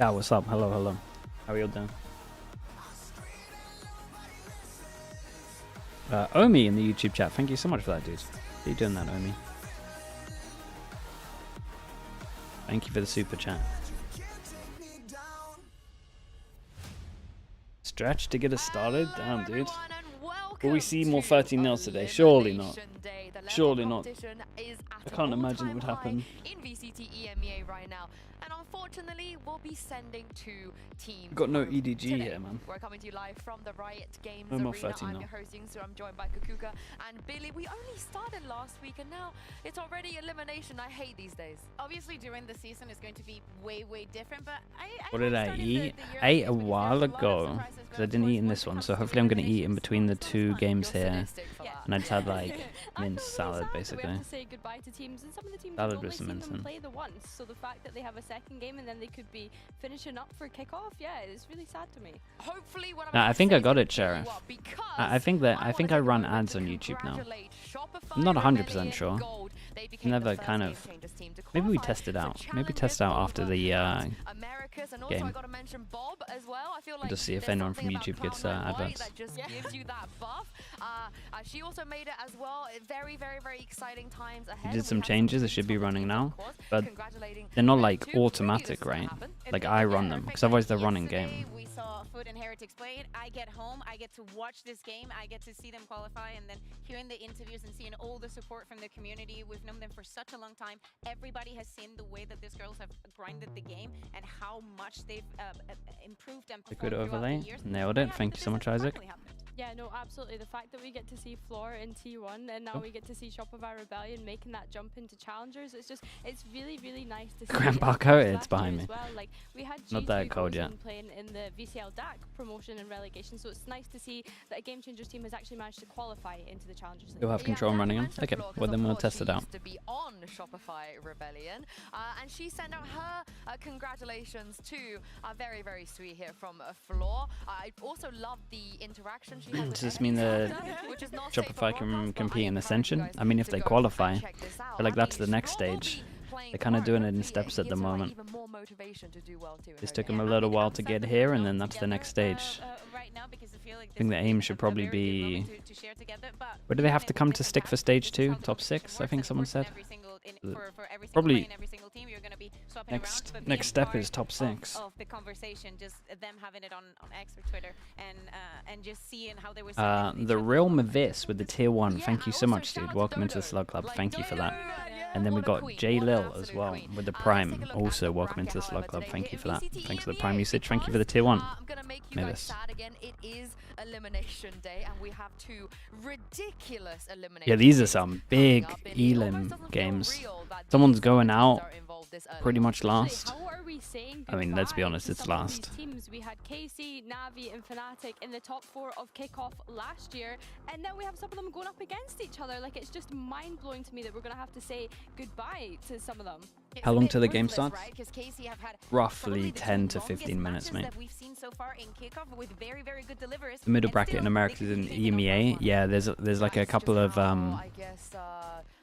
Ah, what's up? Hello, hello. How are you all doing? Omi in the YouTube chat. Thank you so much for that, dude. How you doing that, Omi? Thank you for the super chat. Stretch to get us started? Damn, dude. Will we see more 13-0 today? Surely not. Surely not. I can't imagine it would happen. In VCT EMEA right now, and unfortunately, we'll be sending 2 teams. We've got no EDG here, man. We're coming to you live from the Riot Games No more Arena. 13-0. I'm your hosting, so I'm joined by KICKOFF and Billy. We only started last week, and now it's already elimination. I hate these days. Obviously, during the season, it's going to be way different. But What did I eat? I ate a while ago because I didn't eat in this one, so hopefully I'm going to eat in between the 2 games here. And I just had like minced salad, basically. We have to say goodbye to teams, and some of the teams Salad will only with some see mince them in. play the once. So the fact that they have a second game and then they could be finishing up for kickoff, yeah, it's really sad to me. Hopefully, what Nah, I think I got it, Sheriff. because I think I run ads on YouTube now. I'm not 100% sure. Never kind of. Maybe we test it out. Maybe test out after the Americas, and also game. I gotta mention Bob as well. I feel like Just see if there's anyone from something YouTube about gets Cloud9 adverts. that just gives you that buff. She also made it as well. Very exciting times ahead. did We some have changes, some it should be top running teams, now, of course, but congratulating they're not Red like 2. Previously, automatic, this right? happened. Like I run them because otherwise they're running Yesterday, game. we saw Food and Heretics play it. I get home, I get to watch this game, I get to see them qualify, and then hearing the interviews and seeing all the support from the community. We've known them for such a long time. Everybody has seen the way that these girls have grinded the game and how much they've improved and A good performed throughout overlay. the years. Nailed it. Thank you so much, Isaac. Yeah, no, absolutely. The fact that we get to see Floor in T1 and now we get to see Shopify Rebellion making that jump into challengers, it's really nice to see. Grandpa it. Coated, Last it's behind year me. as well. Like we had Not that G2 cold yet. Frozen playing in the VCL DAC promotion and relegation, so it's nice to see that a Game Changers team has actually managed to qualify into the challengers league. You'll have control and running them. Okay, well then we'll test it out. To be on Shopify Rebellion, and she sent out her congratulations to very sweet here from Floor. I also love the interaction she had. Does this mean that Shopify can compete in Ascension? I mean, if they qualify, I feel like that's the next stage. They're kind of doing it in steps at the moment. This took them a little while to get here, and then that's the next stage. I think the aim should probably be... Where do they have to come to stick for stage 2? Top 6, I think someone said. Probably next step is top 6. Of the conversation, just them having it on X or Twitter, and just seeing how they were. The real Mavis with the tier 1. Thank you so much, dude. Welcome into the Slug Club. Thank you for that. And then we got J Lil as well with the Prime. Also, welcome into the Slug Club. Thank you for that. Thanks for the Prime usage. Thank you for the tier 1. I'm gonna make you guys sad again. It is elimination day, and we have 2 ridiculous eliminations. Yeah, these are some big Elim games. Someone's going out pretty much last. How are we saying I mean, let's be goodbye honest, to it's some of last. these teams? We had KC, NAVI, and Fnatic in the top 4 of kickoff last year, and now we have some of them going up against each other. Like, it's just mind blowing to me that we're gonna have to say goodbye to some of them. How long till the game starts? Right? KC have had Roughly 10 to 15 minutes, mate. That we've seen so far in kickoff with very good deliveries. The middle And bracket still, in America they is in continue to go EMEA. for Yeah, there's like a couple of I guess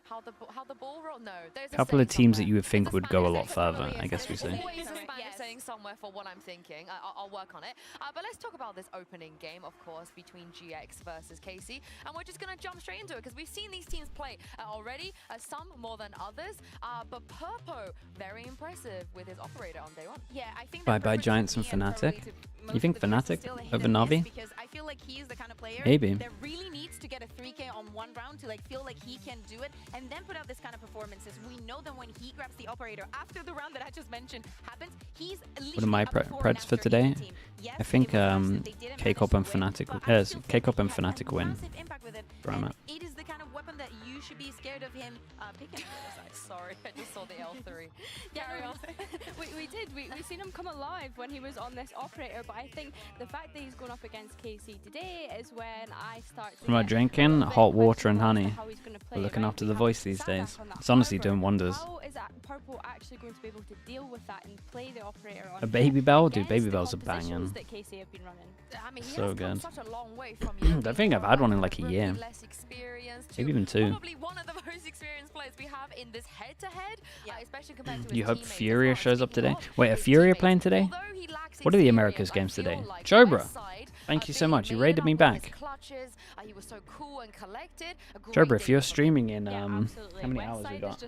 how the ball roll. No, there's a couple of saying teams that somewhere. you would think There's a would go a Spanish lot saying further, somewhere. I guess we There's say. always a Spanish saying somewhere for what I'm thinking. I'll work on it. But let's talk about this opening game, of course, between GX versus KC, and we're just gonna jump straight into it because we've seen these teams play already. Some more than others, but Purpo very impressive with his operator on day 1. Yeah, I think Bye that bye Purpo Giants should and be and Fnatic. probably to You most think of the players Fnatic still a hit over and miss Navi? because I feel like he's the kind of player Maybe. that really needs to get a 3K on one round to like feel like he can do it and then put out this kind of performances. We know that when he grabs the operator after the round that I just mentioned happens, he's What are my preds for today? I think KICKOFF and Fnatic, KICKOFF and Fnatic win. Where I'm at. It is the kind of weapon that you should be scared of him picking. Sorry, I just saw the L3. Yeah, we did. We seen him come alive when he was on this operator, but I think the fact that he's going up against KC today is when I start to Am I get drinking a bit hot water and questionable as to honey? how he's gonna play We're it, looking right? after We the have voice these Sadak days. on that It's honestly harbor. doing wonders. How is that Purple actually going to be able to deal with that and play the operator on A Baby Bell? Dude, against Baby the Bells are compositions banging. that KC have been running? I mean, he So has come good. such a long way from I think I've had one in like a year. less experienced to Maybe even 2. Probably one of the most experienced players we have in this head-to-head, especially compared to his You hope teammates as Furia well. shows up Speaking today? Wait, are Fury playing today? What are the Americas games today? Jobra, thank you so much. You raided me back. Jobra, if you're streaming in how many hours we got?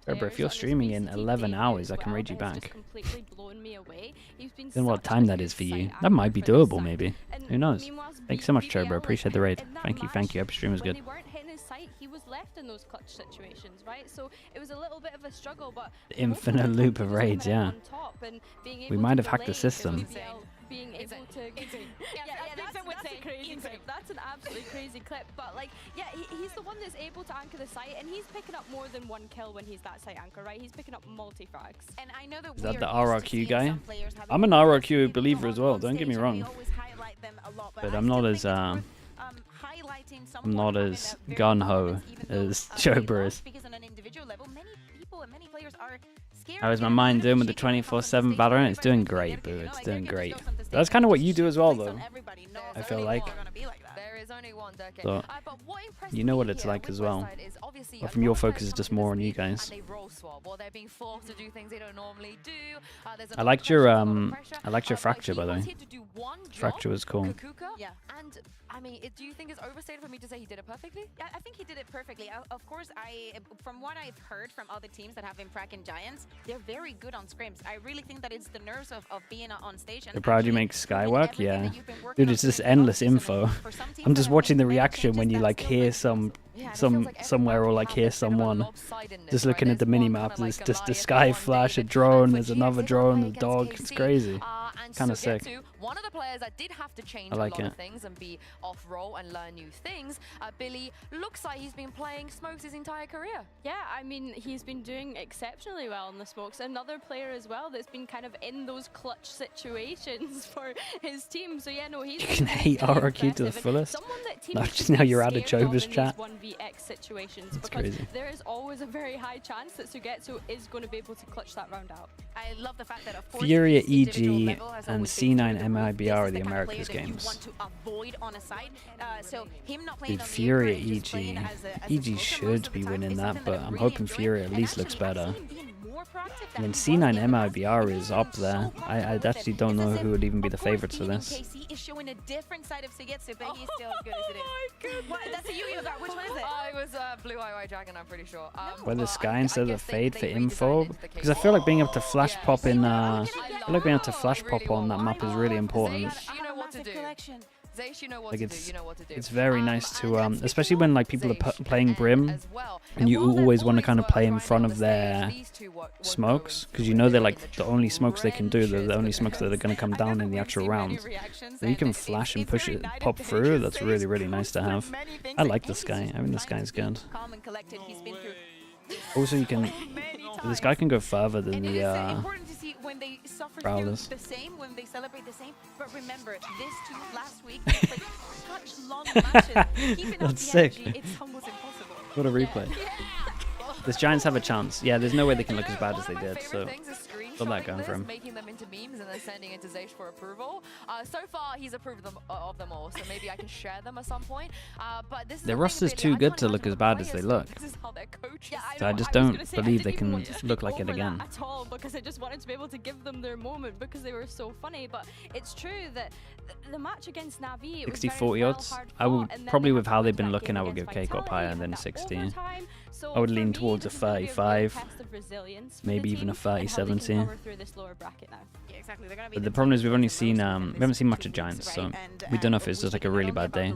Jobra, if you're streaming in 11 hours, I can raid you back. Then what time that is for you? That might be doable, maybe. Who knows? Thank you so much, Jobra. Appreciate the raid. Thank you, thank you. Hope your stream was good. He was left in those clutch situations, right? So it was a little bit of a struggle, but The infinite loop of raids, yeah. We might have hacked the system. Being able to that's a crazy clip. That's an absolutely crazy clip. But like, yeah, he's the one that's able to anchor the site, and he's picking up more than one kill when he's that site anchor, right? He's picking up multi-frags. And I know that Is that the RRQ guy? I'm an RRQ believer as well, don't get me wrong. But I'm not as gun-ho as Jobra is. How is my mind doing with the 24/7 Valorant? It's doing great, boo. It's doing great. That's kind of what you do as well, though. I feel like. So, you know what it's like as well. But from your focus is just more on you guys. I liked your fracture, by the way. Fracture was cool. Yeah. And I mean, do you think it's overstated for me to say he did it perfectly? Yeah, I think he did it perfectly. Of course, from what I've heard from other teams that have been fracking Giants, they're very good on scrims. I really think that it's the nerves of being on stage. The proud you make Sky work? Yeah. Dude, it's just endless info. I'm just watching the reaction when you like hear somewhere or like hear someone. Just looking at the minimap, there's just the Sky flash, a drone, there's another drone, a dog. It's crazy. Kind of sick. One of the players that did have to change a lot of things and be off role and learn new things, Billy, looks like he's been playing smokes his entire career. Yeah, I mean, he's been doing exceptionally well in the smokes. Another player as well that's been kind of in those clutch situations for his team. So yeah, no, he's. You can hate RRQ to the fullest. Now you're out of Joba's chat. 1vx situations. That's crazy. There is always a very high chance that Sugetsu is going to be able to clutch that round out. I love the fact that of course Fury at EG and C9 MIBR are the Americas games. Dude, Fury at EG. EG should be winning that, but I'm hoping Fury at least looks better. And then C9 MIBR is up there. I actually don't know who would even be the favorites for this. KC is showing a different side of Sugetsu, but he's still as good as it is. What? That's a you got. Which one is it? It was Blue Eye Dragon, I'm pretty sure. Whether Sky instead of Fade for info, because I feel like being able to flash pop in, I feel like being able to flash pop on that map is really important. You know what to do. Like it's very nice to especially when like people are playing Brim and you always want to kind of play in front of their smokes because you know they're like the only smokes they can do, they're the only smokes that are going to come down in the actual round. So you can flash and push it, pop through. That's really, really nice to have. I like this guy. I mean, this guy's good. Also, you can, this guy can go further than the when they suffer Prowlers. the same, when they celebrate the same. But remember, this too, last week, they played such long matches. Keeping up That's the sick. energy, it's almost impossible. What a replay. This Giants have a chance. Yeah, there's no way they can look as bad as they did, so got that going for him. Making them into memes and then sending it to Zeish for approval. So far, he's approved of them all, so maybe I can share them at some point. But this is Their roster's too good to look as bad as they look. This is how their coach is. So I just don't believe they can look like it again. At all, because I just wanted to be able to give them their moment because they were so funny. But it's true that the match against NAVI, 60-40 odds. I would probably, with how they've been looking, I would give KICKOFF higher than 60. I would lean towards a 35, maybe even a 30-70. But the problem is we haven't seen much of Giants, so we don't know if it's just like a really bad day.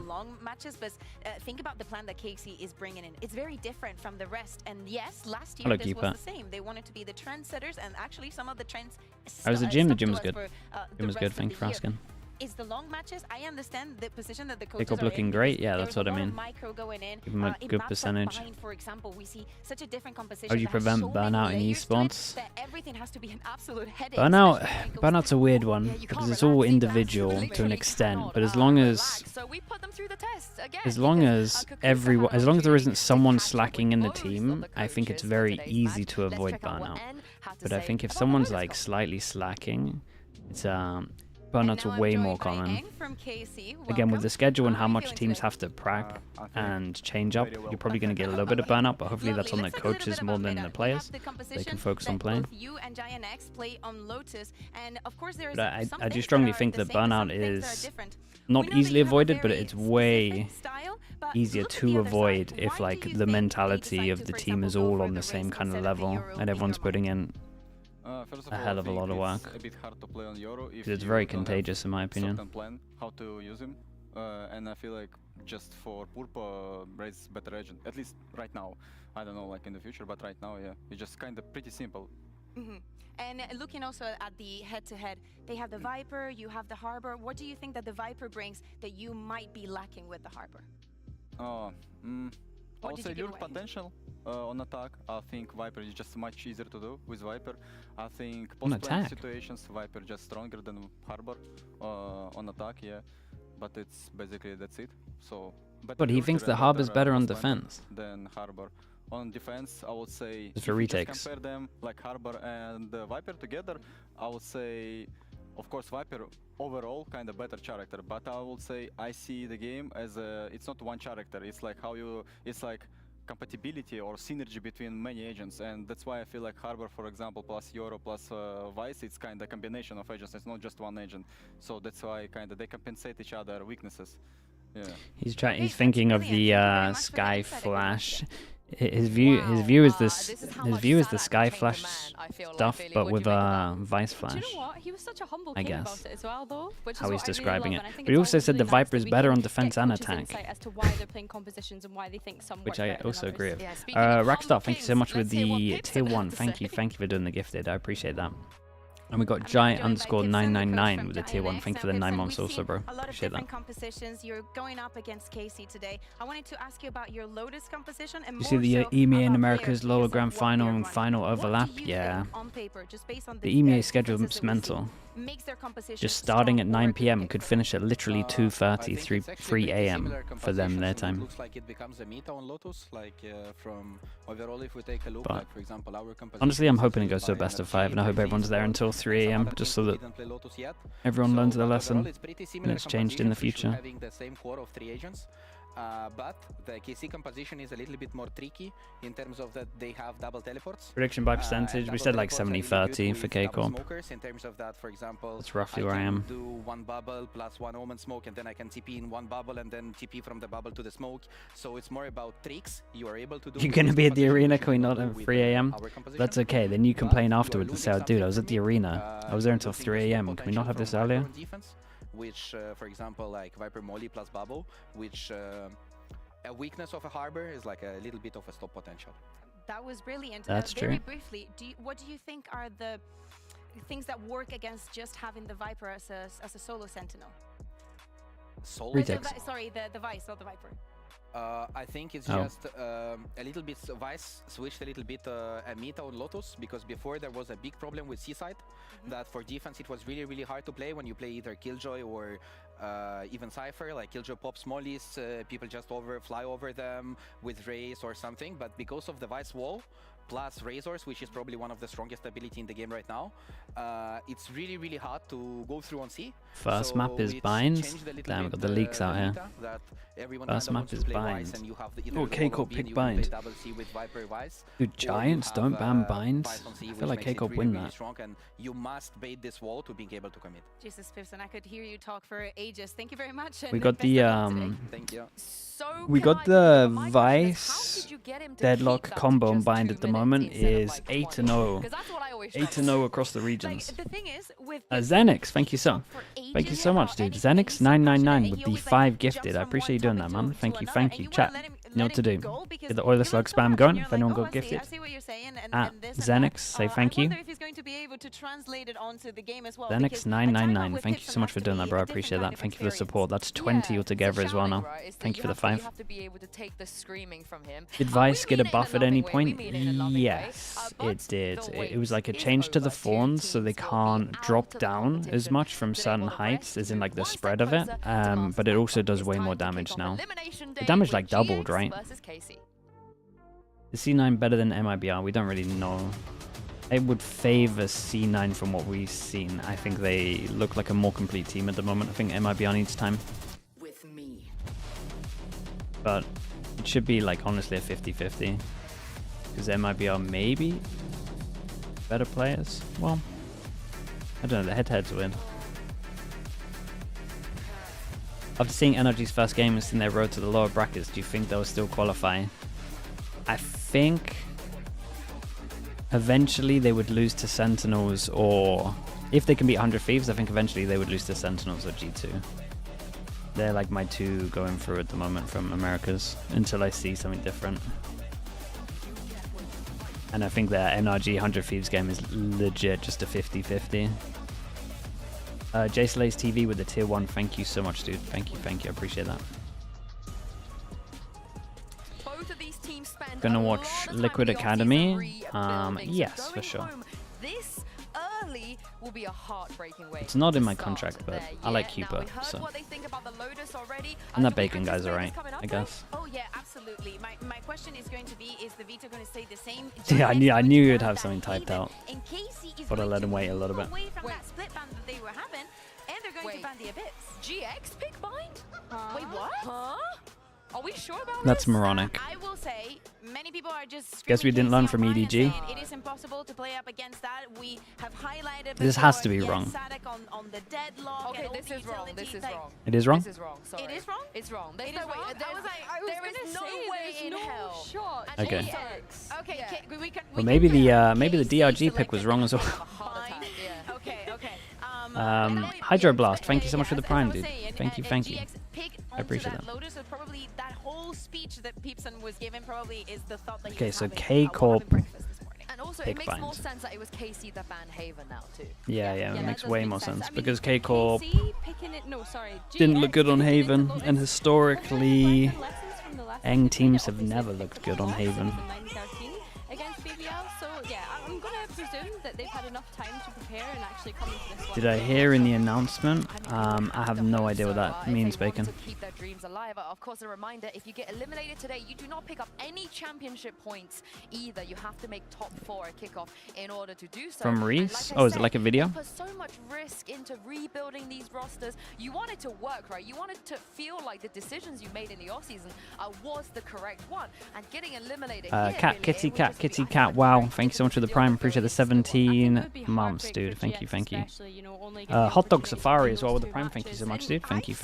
Think about the plan that KC is bringing in. It's very different from the rest. And yes, last year this was the same. They wanted to be the trendsetters, and actually some of the trends. How was the gym? The gym was good. The gym was good. Thank you for asking. Is the long matches? I understand the position that the coaches KICKOFF looking great. Yeah, that's what I mean. Give them a good percentage. For example, we see such a different composition. How do you prevent burnout in esports? Everything has to be an absolute headache. Burnout's a weird one because it's all individual to an extent. But as long as there isn't someone slacking in the team, I think it's very easy to avoid burnout. But I think if someone's like slightly slacking, it's burnouts are way more common. Again, with the schedule and how much teams have to prac and change up, you're probably going to get a little bit of burnout, but hopefully that's on the coaches more than the players. They can focus on playing. But I do strongly think that burnout is not easily avoided, but it's way easier to avoid if like the mentality of the team is all on the same kind of level and everyone's putting in a hell of a lot of work. A bit hard to play on Euro if It's very contagious in my opinion. Plan how to use him, and I feel like just for Purpo raise better agent, at least right now. I don't know like in the future, but right now, yeah, it's just kind of pretty simple. And looking also at the head-to-head, they have the Viper, you have the Harbor. What do you think that the Viper brings that you might be lacking with the Harbor? I would say lure potential on attack. I think Viper is just much easier to do with Viper. I think post-plan situations, Viper just stronger than Harbor on attack, yeah. But it's basically that's it. So, but he thinks the Harbor's better on defense than Harbor. On defense, I would say if you compare them like Harbor and Viper together, I would say, of course, Viper overall kind of better character. But I would say I see the game as it's not one character. It's like it's like compatibility or synergy between many agents, and that's why I feel like Harbor, for example, plus Euro plus Vice, it's kind of combination of agents. It's not just one agent. So that's why kind of they compensate each other weaknesses. Yeah. He's thinking of the Sky Flash. His view is the Sky Flash stuff, but with Vice Flash. Do you know what? He was such a humble I kid guess. about it as well, though. How he's describing it. But he also said the Viper is better on defense and attack. As to why they're playing compositions and why they think some Which I also agree with. Rackstar, thank you so much with the tier 1. Thank you for doing the gifted. I appreciate that. And we got Giant_999 with the tier 1. Thank you for the 9 months also, bro. Appreciate that. Compositions. You're going up against Casey today. I wanted to ask you about your Lotus composition and you see the EMEA in America's lower grand final and final overlap? Yeah. The EMEA schedule is mental. Just starting at 9 PM could finish at literally 2:30, 3 AM for them their time. Looks like it becomes a meta on Lotus, like from overall if we take a look, But like for example our composition. honestly, I'm hoping it goes to a best of 5, and I hope everyone's there until 3 AM, just so that everyone learns their lesson and it's changed in the future. Having the same core of 3 agents. But the KC composition is a little bit more tricky in terms of that they have double teleports. Prediction by percentage, we said like 70-30 for KCORP. In terms of that, for example, that's roughly where I am. Do 1 bubble plus 1 omen smoke, and then I can TP in 1 bubble and then TP from the bubble to the smoke. So it's more about tricks you are able to do. You're gonna be at the arena, can we not at 3 AM? That's okay, then you complain afterwards and say, oh, dude, I was at the arena. I was there until 3 AM. Can we not have this earlier? Which, for example, like Viper Molly plus Bubble, which a weakness of a Harbor is like a little bit of a stop potential. That was brilliant. That's true. Very briefly, what do you think are the things that work against just having the Viper as a solo sentinel? Solo? Sorry, the Vice, not the Viper. I think it's just a little bit, Vice switched a little bit a meta on Lotus, because before there was a big problem with Seaside, that for defense it was really, really hard to play when you play either Killjoy or even Cypher. Like Killjoy pops mollies, people just fly over them with Raze or something, but because of the Vice wall, plus Razors, which is probably one of the strongest ability in the game right now, it's really, really hard to go through on C. First map is Bind. Damn, we got the leaks out here. First map is Bind. Oh, KCORP pick Bind. Dude, Giants don't ban Bind. I feel like KCORP win that. And you must bait this wall to being able to commit. Jesus, Pipson, I could hear you talk for ages. Thank you very much. We got the Thank you. we got the Vice Deadlock combo and Bind at the moment is 8-0. 8-0 across the regions. Xenix, thank you so much, dude. Xenix999 with the 5 gifted. I appreciate you doing that, man. Thank you. Chat, you know what to do. Get the Oiler Slug spam going if anyone got gifted. At Xenix, say thank you. Xenix999, thank you so much for doing that, bro. I appreciate that. Thank you for the support. That's 20 altogether as well now. Thank you for the 5. Did Vice get a buff at any point? Yes, it did. It was like a change to the fawns, so they can't drop down as much from certain heights, as in like the spread of it. But it also does way more damage now. The damage like doubled, right? Is C9 better than MIBR? We don't really know. I would favor C9 from what we've seen. I think they look like a more complete team at the moment. I think MIBR needs time. With me. But it should be like honestly a 50-50. Because MIBR maybe better players. Well, I don't know, the head-to-head's weird. After seeing NRG's first game and seeing their road to the lower brackets, do you think they'll still qualify? I think eventually they would lose to Sentinels, or if they can beat 100 Thieves, I think eventually they would lose to Sentinels or G2. They're like my two going through at the moment from Americas until I see something different. And I think their NRG 100 Thieves game is legit just a 50-50. Jacelay's TV with the tier 1. Thank you so much, dude. Thank you, I appreciate that. Both of these teams spend Gonna watch Liquid Academy. Yes, for sure. This early will be a heartbreaking way. It's not in my contract, but I like Cooper, so. What they think about the Lotus already. And that Bacon guy's alright, I guess. Oh yeah, absolutely. My question is going to be: is the veto going to stay the same? Yeah, I knew you'd have something typed out. But I let him wait a little bit. Away from that split ban that they were having, and they're going to ban the Abyss. GX pick bind? Wait, what? Huh? Are we sure about That's this? moronic. I will say, many people are just. Guess we didn't learn from EDG. It is impossible to play up against that. We have highlighted. This has to be wrong. On the deadlock. Okay, this is wrong. This is wrong. It is wrong? This is wrong. Sorry. It is wrong? It's wrong. There's It no is way. wrong? There is no way in hell. Shot. Okay. Okay, Yeah. we can. Well, maybe the DRG pick was wrong as well. Heart attack, yeah. Okay. Hydroblast, thank you so much for the prime, dude. Thank you. I appreciate that. Lotus, probably that whole speech that Peepson was given probably is the thought that he Okay, was so having KCORP. at breakfast this morning. And also, Pick it makes more bind. sense that it was KC that banned Haven now, too. Yeah, it that makes does way make more sense. sense I mean, because KCORP KC picking it, no, sorry, didn't look good on GX picking it to Haven, Lotus. and historically, Lessons from the last Eng season, teams have obviously never picked looked up good on lots Haven. from 9-13 against BBL, so yeah, I'm gonna presume that they've had enough time to prepare and actually come into this one. Did I hear in the announcement? I have no idea what that means, Bacon. To keep their dreams alive. Of course, a reminder, if you get eliminated today, you do not pick up any championship points either. You have to make top 4 at kickoff in order to do so. From And Reese? like I Oh, is it said, like a video? you put so much risk into rebuilding these rosters. You want it to work, right? You want it to feel like the decisions you made in the offseason was the correct one. And getting eliminated here, Cat, really, kitty, it would cat, just be, kitty, I cat. think, Wow, very thank you so much for the difficult prime. to Appreciate the build a system. 17 months, dude. Thank you. Hot Dog Safari as well with the prime. Thank you so much, dude. Thank you.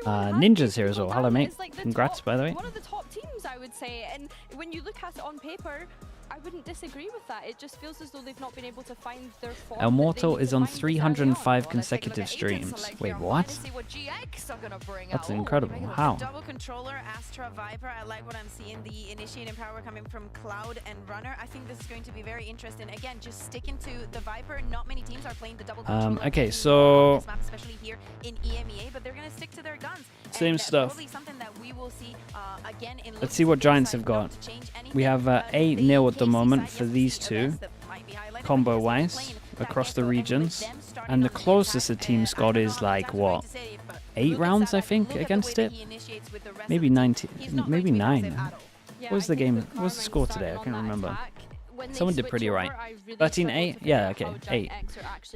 Ninja's here as well. Hello, mate. Congrats, by the way. One of the top teams, I would say, and when you look at it on paper, I wouldn't disagree with that. It just feels as though they've not been able to find their form. El Mortal is on Well, 305 let's take a look consecutive at agent streams. select Wait, here. what? Let's see what GX are gonna bring That's out. incredible. Ooh, How? Double controller, Astra, Viper. I like what I'm seeing. The initiating power coming from Cloud and Runner. I think this is going to be very interesting. Again, just sticking to the Viper. Not many teams are playing the double controller. Okay, on so this map, especially here in EMEA, but they're going to stick to their guns. Same And stuff. Probably something that we will see again in Let's see what Giants have got. We have 8-0 at the moment for these two, combo-wise, across the regions. And the closest the team's got is like, what, 8 rounds, I think, against it? Maybe 19, maybe 9. What was the game? What was the score today? I can't remember. Someone did pretty right. 13-8? Yeah, okay, 8.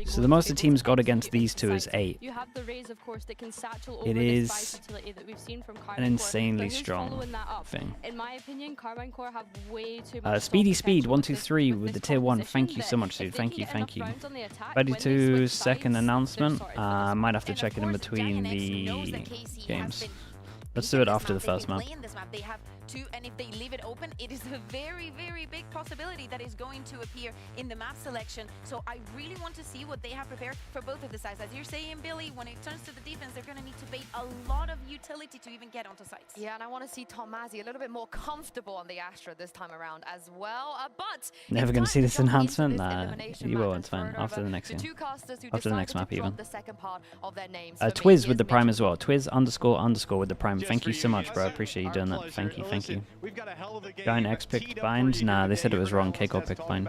So the most the team's got against these two is 8. You have the Raze, of course, that can satchel It over is this vitality that we've seen from an KARMINE insanely Core, but who's strong following that up? thing. In my opinion, KARMINE Core have way too much Speedy strong Speed potential 123 with with the this tier 1. composition Thank you that so much, if dude. they Thank can you, get thank you. enough rounds on the attack, when they 32 switch second sides, they're announcement. sorted for this Might have to And check of it in course, between GIANTX knows the that KC games. has been Let's do it after the first map. They have 2, and if they leave it open, it is a very, very big possibility that is going to appear in the map selection. So I really want to see what they have prepared for both of the sides. As you're saying, Billy, when it turns to the defense, they're going to need to bait a lot of utility to even get onto sites. Yeah, and I want to see Tom Mazzy a little bit more comfortable on the Astra this time around as well. But Never going gonna see this jump into announcement? this Nah, elimination you will, map it's fine. and After throw it the over next to game. two casters who After the next decided map to drop even. the second part of their names. For me, Twiz with here's the prime Mitchell. as well. Twiz__ with the prime. Thank you so much, bro. I appreciate you doing that. Thank you. We've got a hell of a game. GIANTX picked bind? Nah, they said it was wrong. KICKOFF picked bind.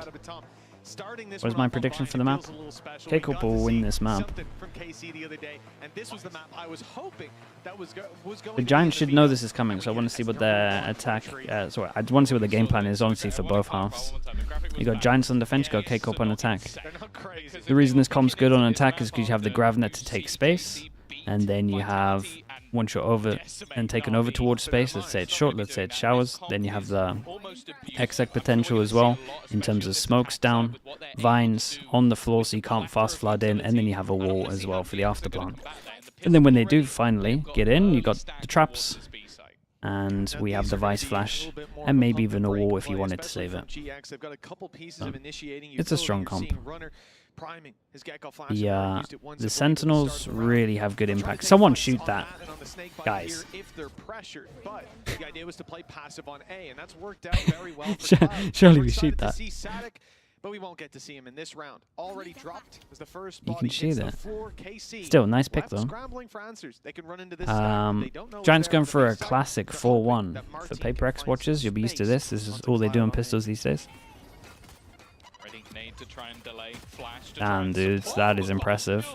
What is my prediction for the map? KICKOFF will win this map. The Giants should know this is coming, so I want to see what their attack... sorry, I want to see what the game plan is, honestly, for both halves. You got Giants on defense, you got KICKOFF on attack. The reason this comp's good on attack is because you have the Gravnet to take space, and then you have... Once you're over and taken over towards space, let's say it's short, let's say it's showers, then you have the exec potential as well, in terms of smokes down, vines on the floor so you can't fast flood in, and then you have a wall as well for the afterplant. And then when they do finally get in, you got the traps, and we have the Vice Flash, and maybe even a wall if you wanted to save it. It's a strong comp. Yeah, the Sentinels really have good impact. Someone shoot that, guys. Surely we shoot that. But we won't get to see him in this round. Already dropped as the first You body. can shoot It's it. the 4KC. Still, nice pick though. Scrambling for answers. They can run into this stack. They don't know Giants where going for a they're classic 4-1. For Paper X watchers, you'll be used to this. This is all they do on pistols these days. To try and delay, flash to Damn, dudes, that is impressive.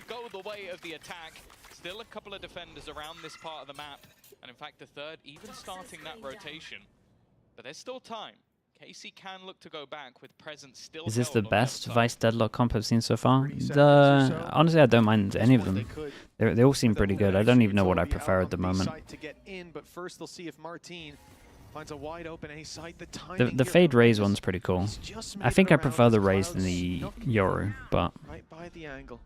Go the way of the attack. Still a couple of defenders around this part of the map, and in fact the third even starting that rotation. But there's still time. KC can look to go back with presence still. Is this the best Vice Deadlock comp I've seen so far? Honestly, I don't mind any of them. They all seem pretty good. I don't even know what I prefer at the moment. The Fade Raze one's pretty cool. I think I prefer the Raze than the Yoru, but... Right by the angle.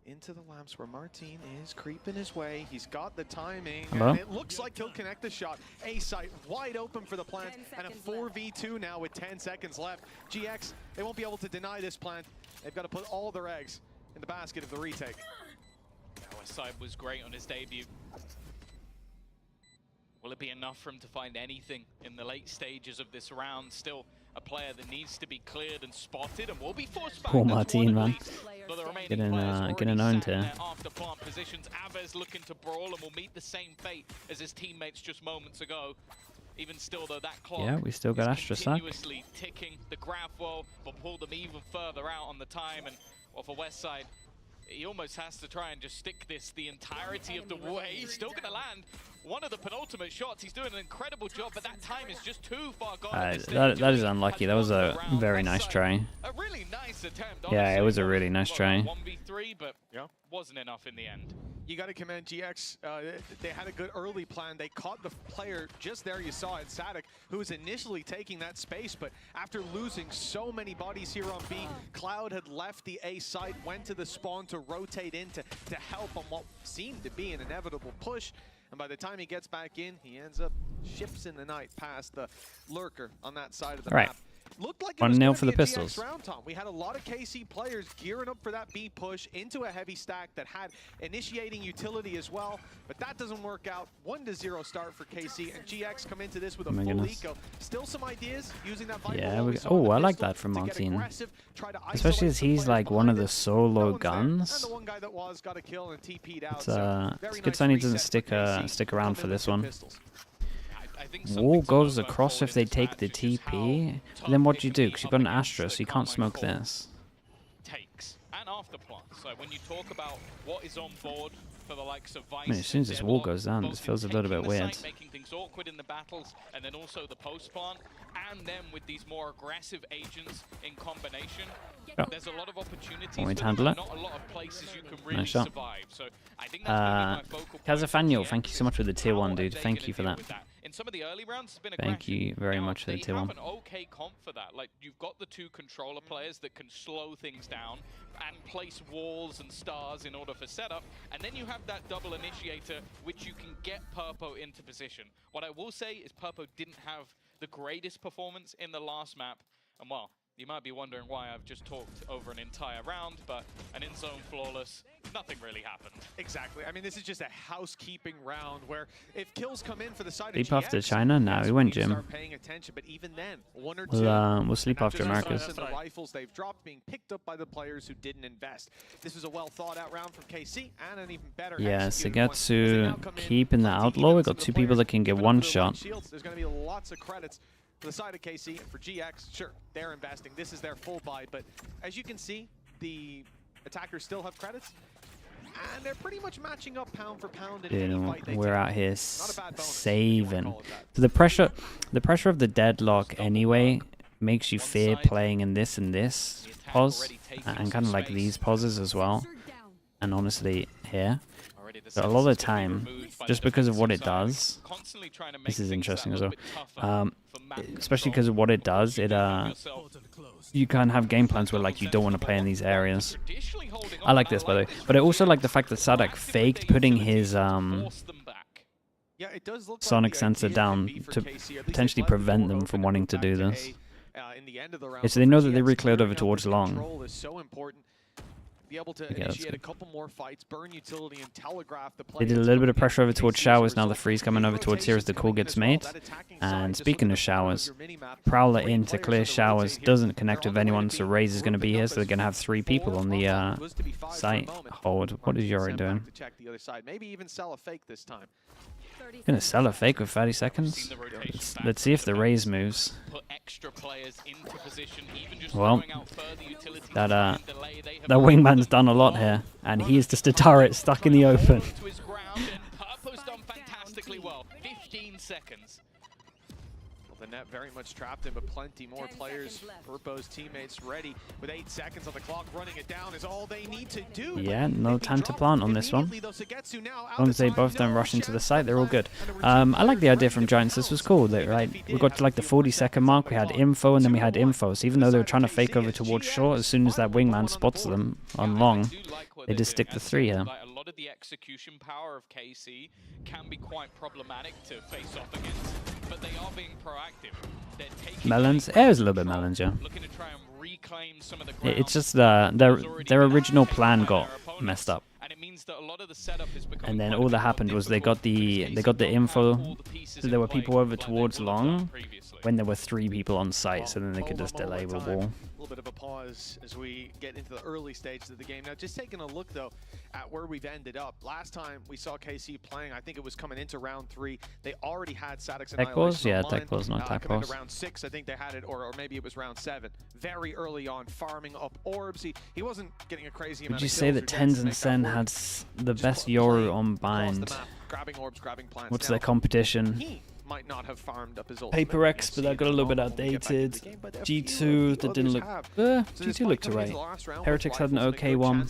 Into the lamps where Martin is creeping his way. He's got the timing. Hello? And it looks like he'll connect the shot. A site wide open for the plant. And a 4v2 now with 10 seconds left. GX, they won't be able to deny this plant. They've got to put all their eggs in the basket of the retake. Westside was great on his debut. Will it be enough for him to find anything in the late stages of this round? Still a player that needs to be cleared and spotted and will be forced back. Poor Martin, man. Getting owned here. After plant positions, Aves looking to brawl and will meet the same fate as his teammates just moments ago. Even still, though, that clock yeah, we still got Astra Sack. continuously ticking. The grab will pull them even further out on the time, and well, for Westside, he almost has to try and just stick this the entirety of the way. He's still going to land one of the penultimate shots. He's doing an incredible job, but that time is just too far gone. That is unlucky. That was a very nice try. A really nice attempt. Yeah, it was a really nice try. 1v3, but wasn't enough in the end. You got to commend GX. They had a good early plan. They caught the player just there. You saw it, Fnatic, who was initially taking that space, but after losing so many bodies here on B, Cloud had left the A site, went to the spawn to rotate in to help on what seemed to be an inevitable push. And by the time he gets back in, he ends up ships in the night past the lurker on that side of the map. Looked like 1-0 for the Pistols. Round, Tom. We had a lot of KC players gearing up for that B push into a heavy stack that had initiating utility as well, but that doesn't work out. 1-0 start for KC, and GX come into this with a full eco. Still some ideas using that. Yeah, oh, I like that from Martin. Especially as he's like one of the solo guns. It's a good sign he doesn't stick around for this one. Wall goes across if they take the TP. But then what do you do? Because you've got an Astra, so you can't smoke this. Takes and after plant. So when you talk about what is on board for the likes of Vice, I mean, as soon as this wall goes down, this feels a little bit weird. Making things awkward in the battles, and then also the post plant, and then with these more aggressive agents in combination, there's a lot of opportunities. Want me to handle it? Not a lot of places you can really Nice shot. survive. So I think that's Kazafaniel, thank you so much for the tier 1, dude. Thank you for that. In some of the early rounds, it's been Thank you very much for the tier 1. They have an okay comp for that. Like, you've got the two controller players that can slow things down and place walls and stars in order for setup, and then you have that double initiator, which you can get Purpo into position. What I will say is Purpo didn't have the greatest performance in the last map, and well, you might be wondering why I've just talked over an entire round, but an in-zone flawless, nothing really happened. Exactly. I mean, this is just a housekeeping round where if kills come in for the side Sleep of after GX, China? No, we went Jim. paying attention, but even then, one or two. We'll sleep after Americas. The rifles they've dropped being picked up by the players who didn't invest. This was a well thought out round from KC and an even better. Yeah, Segetsu keeping the outlaw. We got two people that can get one shot. There's going to be lots of credits For the side of KC and for GX, sure, they're investing. This is their full buy, but as you can see, the attackers still have credits. And they're pretty much matching up pound for pound in any fight they we're take. out here Not a bad bonus, saving. call it that. So the pressure of the deadlock anyway makes you fear playing in this and this pause, and kind of like these pauses as well. And honestly, here, so a lot of the time, just because of what it does, this is interesting as well. Especially because of what it does, you can have game plans where like you don't want to play in these areas. I like this, by the way, but I also like the fact that Sadak faked putting his sonic sensor down to potentially prevent them from wanting to do this. So they know that they recleared over towards long. Be able to initiate a couple more fights, burn utility, and telegraph the play. They did a little bit of pressure over towards showers. Now the freeze coming over towards here as the call gets made. And speaking of showers, Prowler in to clear showers, doesn't connect with anyone, so Raze is going to be here, so they're going to have 3 people on the site. Hold. What is Yori doing? Maybe even sell a fake this time. Gonna sell a fake with 30 seconds. Let's see if the Raze moves. Well, that wingman's done a lot here, and he is just a turret stuck in the open. The net very much trapped him, but plenty more players. Burpo's teammates ready with 8 seconds on the clock. Running it down is all they need to do. Yeah, no time to plant on this one. As long as they both don't rush into the site, they're all good. I like the idea from Giants. This was cool. Right, we got to like the 40-second mark. We had info, and then we had info. So even though they were trying to fake over towards short, as soon as that wingman spots them on long, they just stick the 3 here. A lot of the execution power of KC can be quite problematic to face off against, but they are being proactive. They're taking Melons? Yeah, it was a little bit melons, yeah. Looking to try and reclaim some of the ground. It's just their original plan got messed up. And it means that a lot of the setup has become And then all that happened was they got the info. So there were people over towards long when there were 3 people on site, so then they could just delay with wall. A little bit of a pause as we get into the early stages of the game. Now, just taking a look, though, at where we've ended up. Last time we saw KC playing, I think it was coming into round 3. They already had Sadix and Tech pause? Yeah, tech pause, not tech pause. Round 6, I think they had it, or maybe it was round 7. Very early on, farming up orbs. He wasn't getting a crazy amount of kills. Would you say that Tens and Sen had the best Yoru on bind? Grabbing orbs, grabbing plants. What's their competition? He might not have farmed up his ultimate. Paper X, but that got a little bit outdated. G2, that didn't look... G2 looked alright. Heretics had an okay one.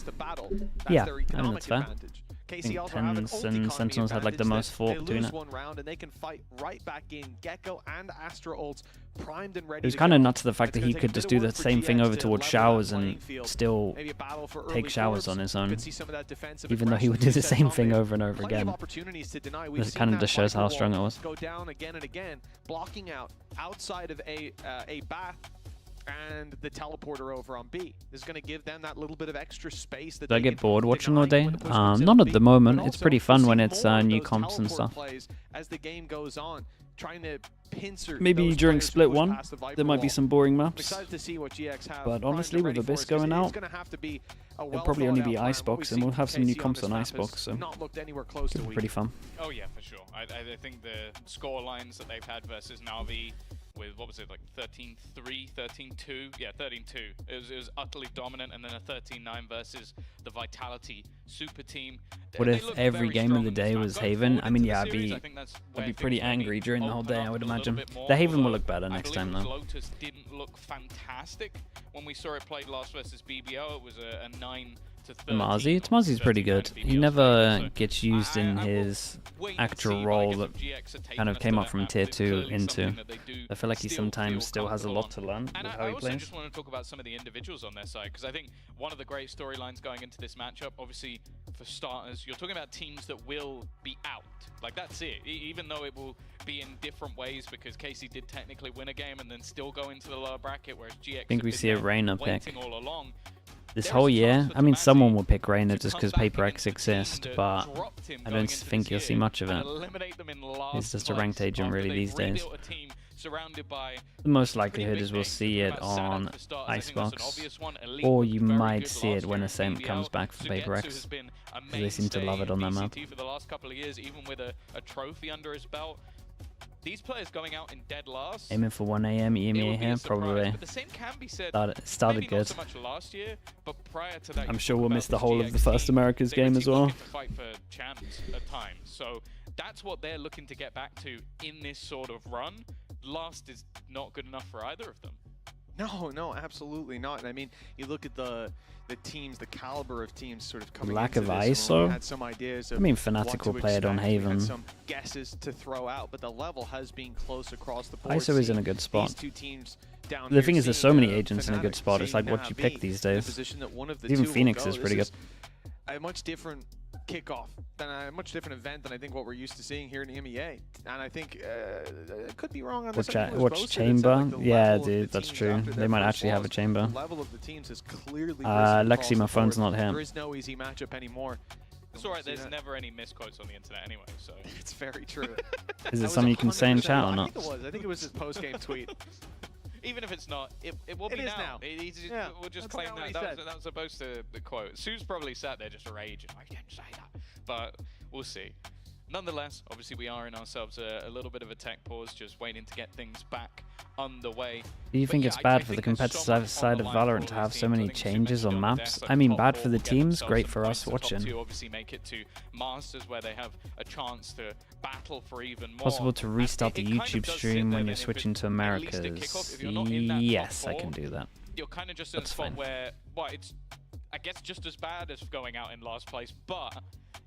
Yeah, I mean, that's fair. I think Tens and Sentinels had like the most fought between it. And they can fight right back in. Gecko and Astra ults primed and ready. It was kind of nuts the fact that he could just do the same thing over towards showers and still take showers on his own, even though he would do the same thing over and over again. This kind of just shows how strong it was. Go down again and again, blocking out outside of a bath and the teleporter over on B. This is going to give them that little bit of extra space. That Do I get bored watching all day? Not at the moment. It's pretty fun when it's new comps and stuff. As the game goes on, trying to pincer maybe during split 1, there might be some boring maps. To see what GX have but honestly, with Abyss going out, it'll probably only be Icebox, and we'll have some new comps on Icebox, so it'll be pretty fun. Oh yeah, for sure. I think the score lines that they've had versus NAVI with, what was it, like 13-3, 13-2? Yeah, 13-2. It was utterly dominant, and then a 13-9 versus the Vitality super team. What if every game of the day was Haven? I mean, yeah, I'd be pretty angry during the whole day, I would imagine. The Haven will look better next time, though. Lotus didn't look fantastic when we saw it played last versus BBO. It was a 9-13. Tamazi's pretty good. He never gets used in his actual role that kind of came up from tier 2 into. I feel like he sometimes still has a lot to learn with how he plays. I just want to talk about some of the individuals on their side, because I think one of the great storylines going into this matchup, obviously, for starters, you're talking about teams that will be out. Like, that's it. Even though it will be in different ways, because KC did technically win a game and then still go into the lower bracket, whereas GX I think we see a Reyna pick. All along. This whole year, I mean, someone will pick Reyna just because Paper X exists, but I don't think you'll see much of it. He's just a ranked agent really these days. The most likelihood is we'll see it on Icebox, or you might see it when Ascent comes back for Paper X, because they seem to love it on that map. For the last couple of years, even with a trophy under his belt, these players going out in dead last. Aiming for 1 AM EMEA here, probably. But the same can be said. Started maybe good. Not so much last year, but prior to that, I'm sure we'll miss the whole of the first Americas game as well. To fight for champs at times, so that's what they're looking to get back to in this sort of run. Last is not good enough for either of them. No, absolutely not. And I mean, you look at the teams, the caliber of teams sort of coming Lack into of this, ISO. had some ideas of I mean, Fnatic will play it on Haven. Had some guesses to throw out, but the level has been close across the board. ISO is in a good spot. These two teams down The thing here, is, there's so many seeing, agents in a good Fnatic, spot. It's like seeing what you NAVI pick these in a days. position that one of the Even two will Phoenix go. is pretty good. A much different kickoff, than a much different event than I think what we're used to seeing here in EMEA. And I think I could be wrong on this. Watch Chamber? Yeah, dude, that's true. They might actually have a Chamber. The level of the teams is clearly Lexi, my phone's not here. There is no easy matchup anymore. It's alright, there's never any misquotes on the internet anyway, so. It's very true. Is it something you can say in chat or not? I think it was his post-game tweet. Even if it's not, it will be now. We'll just claim that was supposed to the quote. Sue's probably sat there just raging. I didn't say that. But we'll see. Nonetheless, obviously we are in ourselves a little bit of a tech pause, just waiting to get things back underway. Do you think it's bad for the competitive side of Valorant to have so many changes on maps? I mean, bad for the teams, great for us watching. Obviously make it to Masters where they have a chance to battle for even more. Possible to restart the YouTube stream when you're switching to Americas. Yes, I can do that. You're kind of just in a spot where, well, it's, I guess, just as bad as going out in last place, but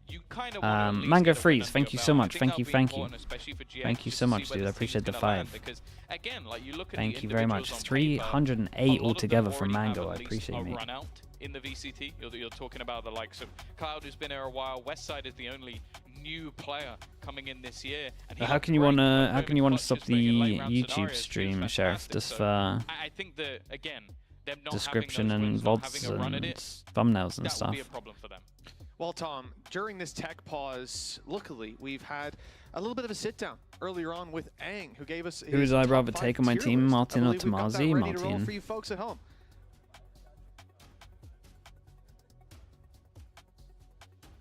you kind of Mango Freeze, thank you so much. Thank you. Thank you so much, dude. I appreciate the 5. Because again, like you look at thank you very much. 308 altogether from Mango. I appreciate it. Run out in the VCT. You're talking about the likes of Cloud, who's been here a while. Westside is the only new player coming in this year. And how can you wanna stop the YouTube stream, Sheriff? Just for I think that again, them not description and VODs and thumbnails and stuff. That would be a problem for them. Well, Tom, during this tech pause, luckily, we've had a little bit of a sit-down earlier on with Ang, who gave us his Who would I rather take on my team, Martin or Tomazi? Martin. For you folks at home.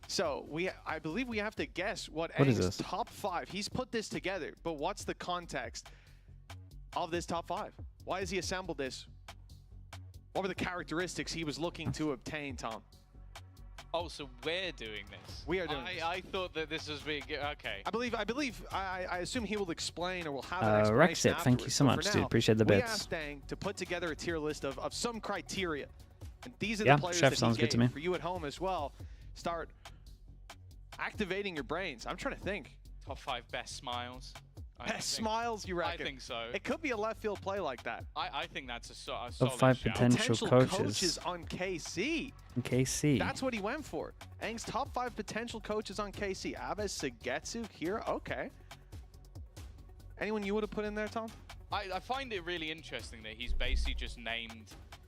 So, I believe we have to guess what Ang's top 5. He's put this together, but what's the context of this top 5? Why has he assembled this? What were the characteristics he was looking to obtain, Tom? Oh, so we're doing this. We are doing this. I thought that this was being okay. I assume he will explain or will have an explanation Rexit, thank you so much, dude. Appreciate the bits. We asked Ang to put together a tier list of some criteria. And these are the players Chef that sounds he good to gave. me. For you at home as well, start activating your brains. I'm trying to think. Top 5 best smiles. Best smiles, you reckon? I think so. It could be a left field play like that. I think that's a solid Top 5 potential coaches on KC. KC. That's what he went for. Ang's top 5 potential coaches on KC. Aves, Sagetsu, Kira. Okay. Anyone you would have put in there, Tom? I find it really interesting that he's basically just named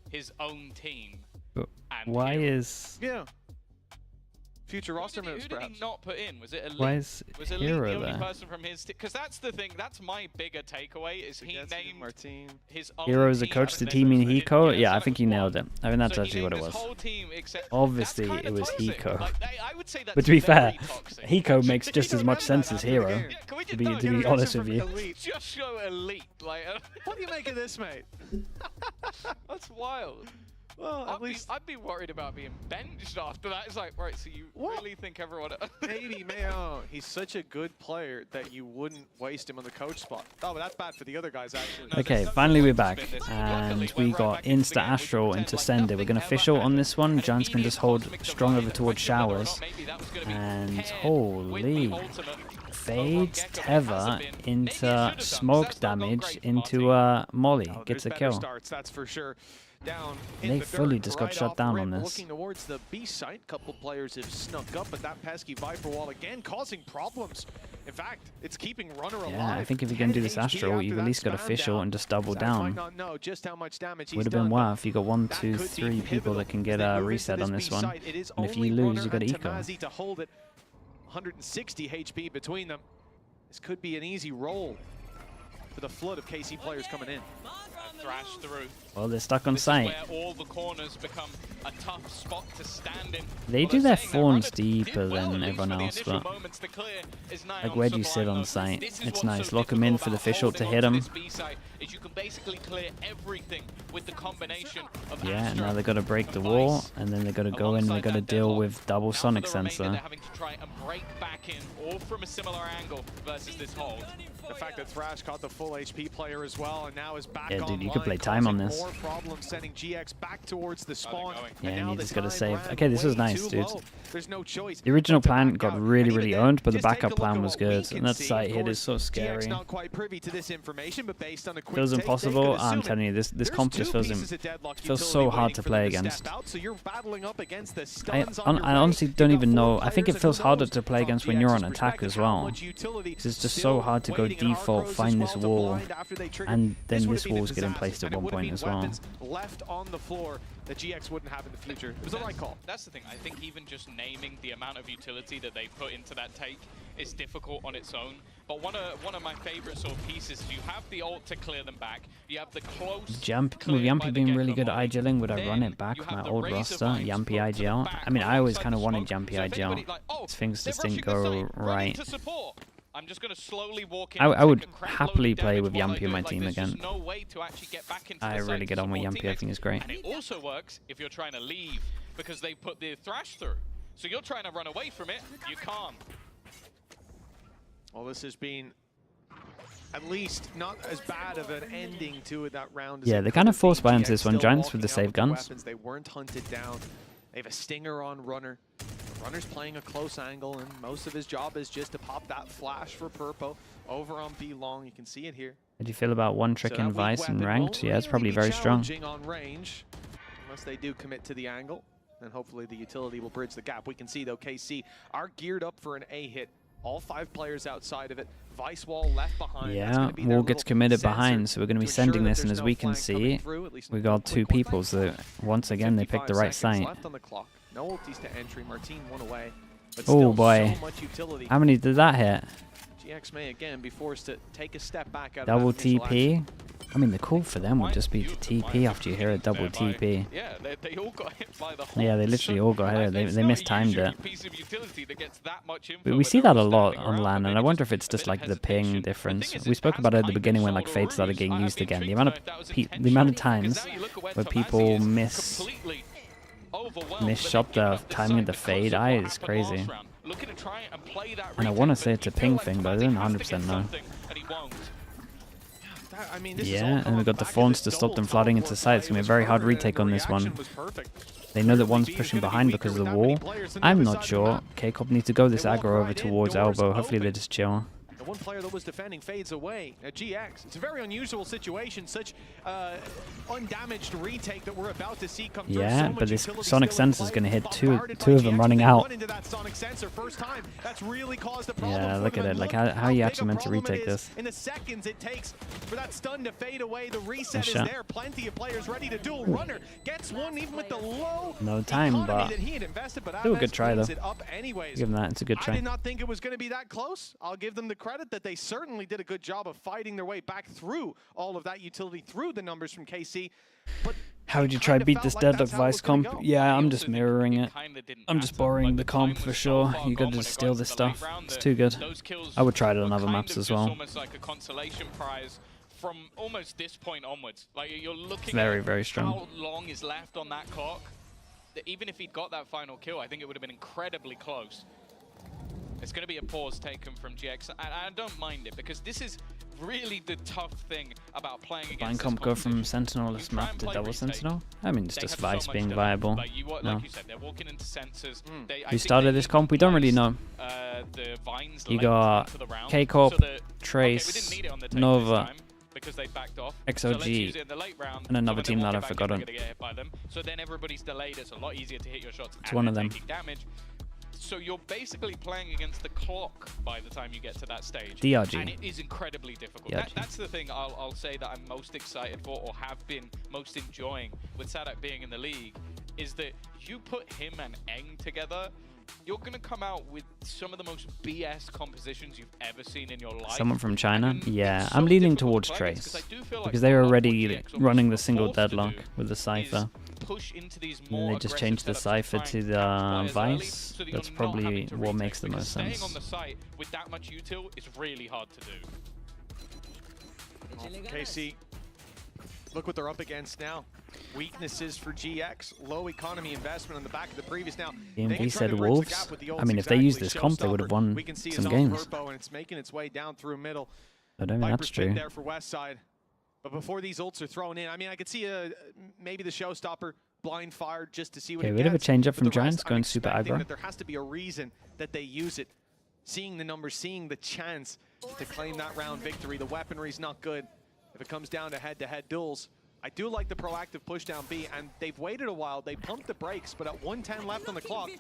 his own team. But and why Hero. is... Yeah. Future roster moves, Who did he not put in? Was it Elite? Why is was Elite Hero the only there? person from his team? Because that's the thing. That's my bigger takeaway. Is he named Martin. his own Hero is a team coach and the then team in put Hiko? Yeah, I seven think he one. nailed it. I think that's So actually what it named was. his whole team except Obviously, that's it was toxic. Hiko. Like, I would say that's But to be fair, very toxic. Hiko makes just as much sense as Hero. Yeah, can we To just, be honest with you. Just show Elite. Like, What do you make of this, mate? that's wild. Well, at least I'd be worried about being benched after that. It's like, right, so you really think everyone... maybe, Mayo. He's such a good player that you wouldn't waste him on the coach spot. Oh, but that's bad for the other guys, actually. Okay, finally we're back, and we got Insta Astral into Sender. We're going to official on this one. Giants can just hold strong over towards Showers, and holy... Fades Tether into smoke damage into Molly. Gets a kill. That's for sure. Down They fully just got shut down on this. Looking towards the B site, couple players have snuck up, but that pesky Viper wall again causing problems. In fact, it's keeping Runner alive. Yeah, I think if you're going to do this Astral, you've at least got official and just double down. Might not know just how much damage Would have been worth. You got 1, 2, 3 people that can get a reset on this one. And if you lose, you got Eco. To hold it, 160 HP between them. This could be an easy roll for the flood of KC players coming in. Thrash through. Well, they're stuck on site. Where all the corners become a tough spot to stand in. They do their fawns deeper than everyone else, but like, where do you sit on site? It's nice. Lock them in for the fish ult to hit them. You can basically clear everything with the combination of yeah, now they got to break the wall, and then they got to go in and they got to deal with double sonic sensor. They're having to try and break back in, all from a similar angle versus this hold. The fact that Thrash caught the full HP player as well, and now is back yeah, dude, online, you could play time on this. more problems, sending GX back towards the spawn. Yeah, and you the just got to time save. ran Okay, this was way nice, too dude. low. There's no choice. The original but to plan back got out. really, And really even then, owned, but the just take a backup look plan at was what we good. can And that see. site Of hit is so course, scary. GX not quite privy to this information, but based on a quick Feels take, impossible. they could I'm assume telling you, this there's comp just two feels pieces of Deadlock feels utility so hard waiting to for play them to against. step out, so you're battling up against the I stuns on your right. honestly You've don't got even 4 know. I think it players, feels and who harder knows to play from against when you're on GX's attack as perspective how well. much utility It's just still so hard to go waiting in default, Arcros find as this well to wall, blind after they trigger. and This then would this have been a wall's getting disaster, placed at and it one would have point been as well. weapons left on the floor that GX wouldn't have in the future. It was the right call. That's the thing. I think even just naming the amount of utility that they put into that take is difficult on its own. But one of my favorite sort of pieces, you have the ult to clear them back. You have the close With Yampy being really good at IGLing, would I run it back you from have my the old razor roster? vines Yampy put to the IGL? back I mean, I always alongside kind of the wanted smoke. Yampy So if IGL. anybody like, oh, Things they're just didn't rushing the go site, running right. to support. I'm just going to slowly walk in. I would take a crap happily load of play damage with while I Yampy do on my it. Like, team there's just again. no way to actually get back into I the really site get to on with support Yampy. I teammates. think it's great. And it also works if you're trying to leave, because they put the Thrash through. So you're trying to run away from it, you can't. Well, this has been at least not as bad of an ending to that round. Yeah, they kind of forced by into this one. Giants with the save guns. They weren't hunted down. They have a stinger on Runner. Runner's playing a close angle, and most of his job is just to pop that flash for Purpo over on B long. You can see it here. How do you feel about one trick So in that weak Vice and weapon ranked? won't Yeah, it's really probably be very strong. challenging on range, unless they do commit to the angle. And hopefully the utility will bridge the gap. We can see, though, KC are geared up for an A hit. All 5 players outside of it. Vice wall left behind. Yeah, wall gets committed behind, so we're going to be sending this, and as we can see, we got 2 people, so once again, they picked the right site. Left on the clock. No ultis to entry. Martine one away. But Oh still boy, so much utility. how many did that hit? GX may again be forced to take a step back out Double of that initial TP? action. I mean, the call for them would just be to TP after you hear a double TP. Yeah, they all got hit by the whole. Yeah, they literally all got hit. They mistimed it. Piece of utility that gets that much info We when see they're that a all lot standing on around, LAN, but and I maybe wonder just if it's a just bit of like the ping hesitation. difference. The thing is, We spoke about it at the beginning when like sold Fade started Auruz. getting I've used been again. The intrigued amount to know if that was of intentional, the amount of because times now you look at where where Tomasi people is miss completely overwhelmed, shot but then the given the timing of the site fade because of eye what is happened crazy. last round, looking to try and play that And I retake, want to but say it's a you feel ping like thing, but I Fnatic don't has to get 100% know. something, and he won't. I mean, this is Yeah, all and we coming got the back fawns as to a stop them double flooding into teleport sight. It's play going to be a was very hard perfect, retake and on the this one. reaction was perfect. They know that one's B is pushing gonna be behind weaker because of with the that many wall. players on the I'm other not side of the sure. map. KICKOFF need to go this They walk aggro over right in, towards doors elbow. Hopefully they open. just chill. The one player that was defending fades away at GX. It's a very unusual situation, such undamaged retake that we're about to see come through. Yeah, So but much this utility sonic still in sensor is play. going to hit Bombarded two by of them GX, running they out. run into that sonic sensor first time. That's really caused a problem Yeah, for look them, at it. and Like, look how are you big actually a meant to problem it retake is this? in the seconds it takes for that stun to fade away. The reset Nice is shot. there. Plenty of players ready to duel. Runner gets one even with the low No time, economy but that he had invested, but still a good Aves try, cleans though. it up anyways. Give them that. It's a good I try. did not think it was going to be that close. I'll give them the credit that they certainly did a good job of fighting their way back through all of that utility, through the numbers from KC. But How would you try to beat this Deadlock Vice comp? Yeah, I'm just mirroring it. I'm just borrowing the comp for sure. You gotta just steal this stuff. It's too good. I would try it on other maps as well. Almost like a consolation prize from almost this point onwards. Like you're looking Very, at very strong. how long is left on that clock. That even if he'd got that final kill, I think it would have been incredibly close. It's going to be a pause taken from GX, and I don't mind it because this is really the tough thing about playing against Blind this comp go from competition. Sentinel-less You try map and to play double retake. Sentinel? I mean, it's They just have so Vice much being delay. viable. Like No. you said, they're walking into sensors. I Who think started they this comp? We don't really know. the vines You late got into the round, KCORP, so that- okay, we Trace, didn't need it on the take this Nova, time because they backed off. So let's XOG, use it in the late round, and another so when team they that walk I've it back in, forgotten. they're gonna get hit by them. So then everybody's delayed. It's a lot easier to hit your shots. It's and one of they're them. taking damage. So you're basically playing against the clock by the time you get to that stage. DRG. And it is incredibly difficult. DRG. That's the thing I'll say that I'm most excited for, or have been most enjoying with Sadak being in the league, is that you put him and Eng together, you're going to come out with some of the most BS compositions you've ever seen in your life. Someone from China? And Yeah, it's I'm so leaning difficult towards to play this, Trace. 'cause I do feel like Because they were a lot of already what GX running the almost single forced to deadlock do with the is Cypher. push into these And more they just aggressive changed the setups to Cypher try to and the catch players early, Vice. so that That's you're not probably having to what retake, makes the because most staying sense. on the site with that much util is really hard to do. KC, look what they're up against now. Weaknesses for GX, low economy investment on the back of the previous. Now, DMV said Wolves. I mean, if they used this comp, they would have won some games. And it's making its way down through middle. I don't think that's true. There for West Side. But before these ults are thrown in, I mean, I could see maybe the showstopper blind fire just to see what Okay, it a bit of a gets. change up But from the rest, Giants I'm going super expecting aggro. that there has to be a reason that they use it. Seeing the numbers, seeing the chance to claim that round victory. The weaponry's not good. If it comes down to head-to-head duels, I do like the proactive push down B, and they've waited a while. They pumped the brakes, but at 1:10 left on the clock,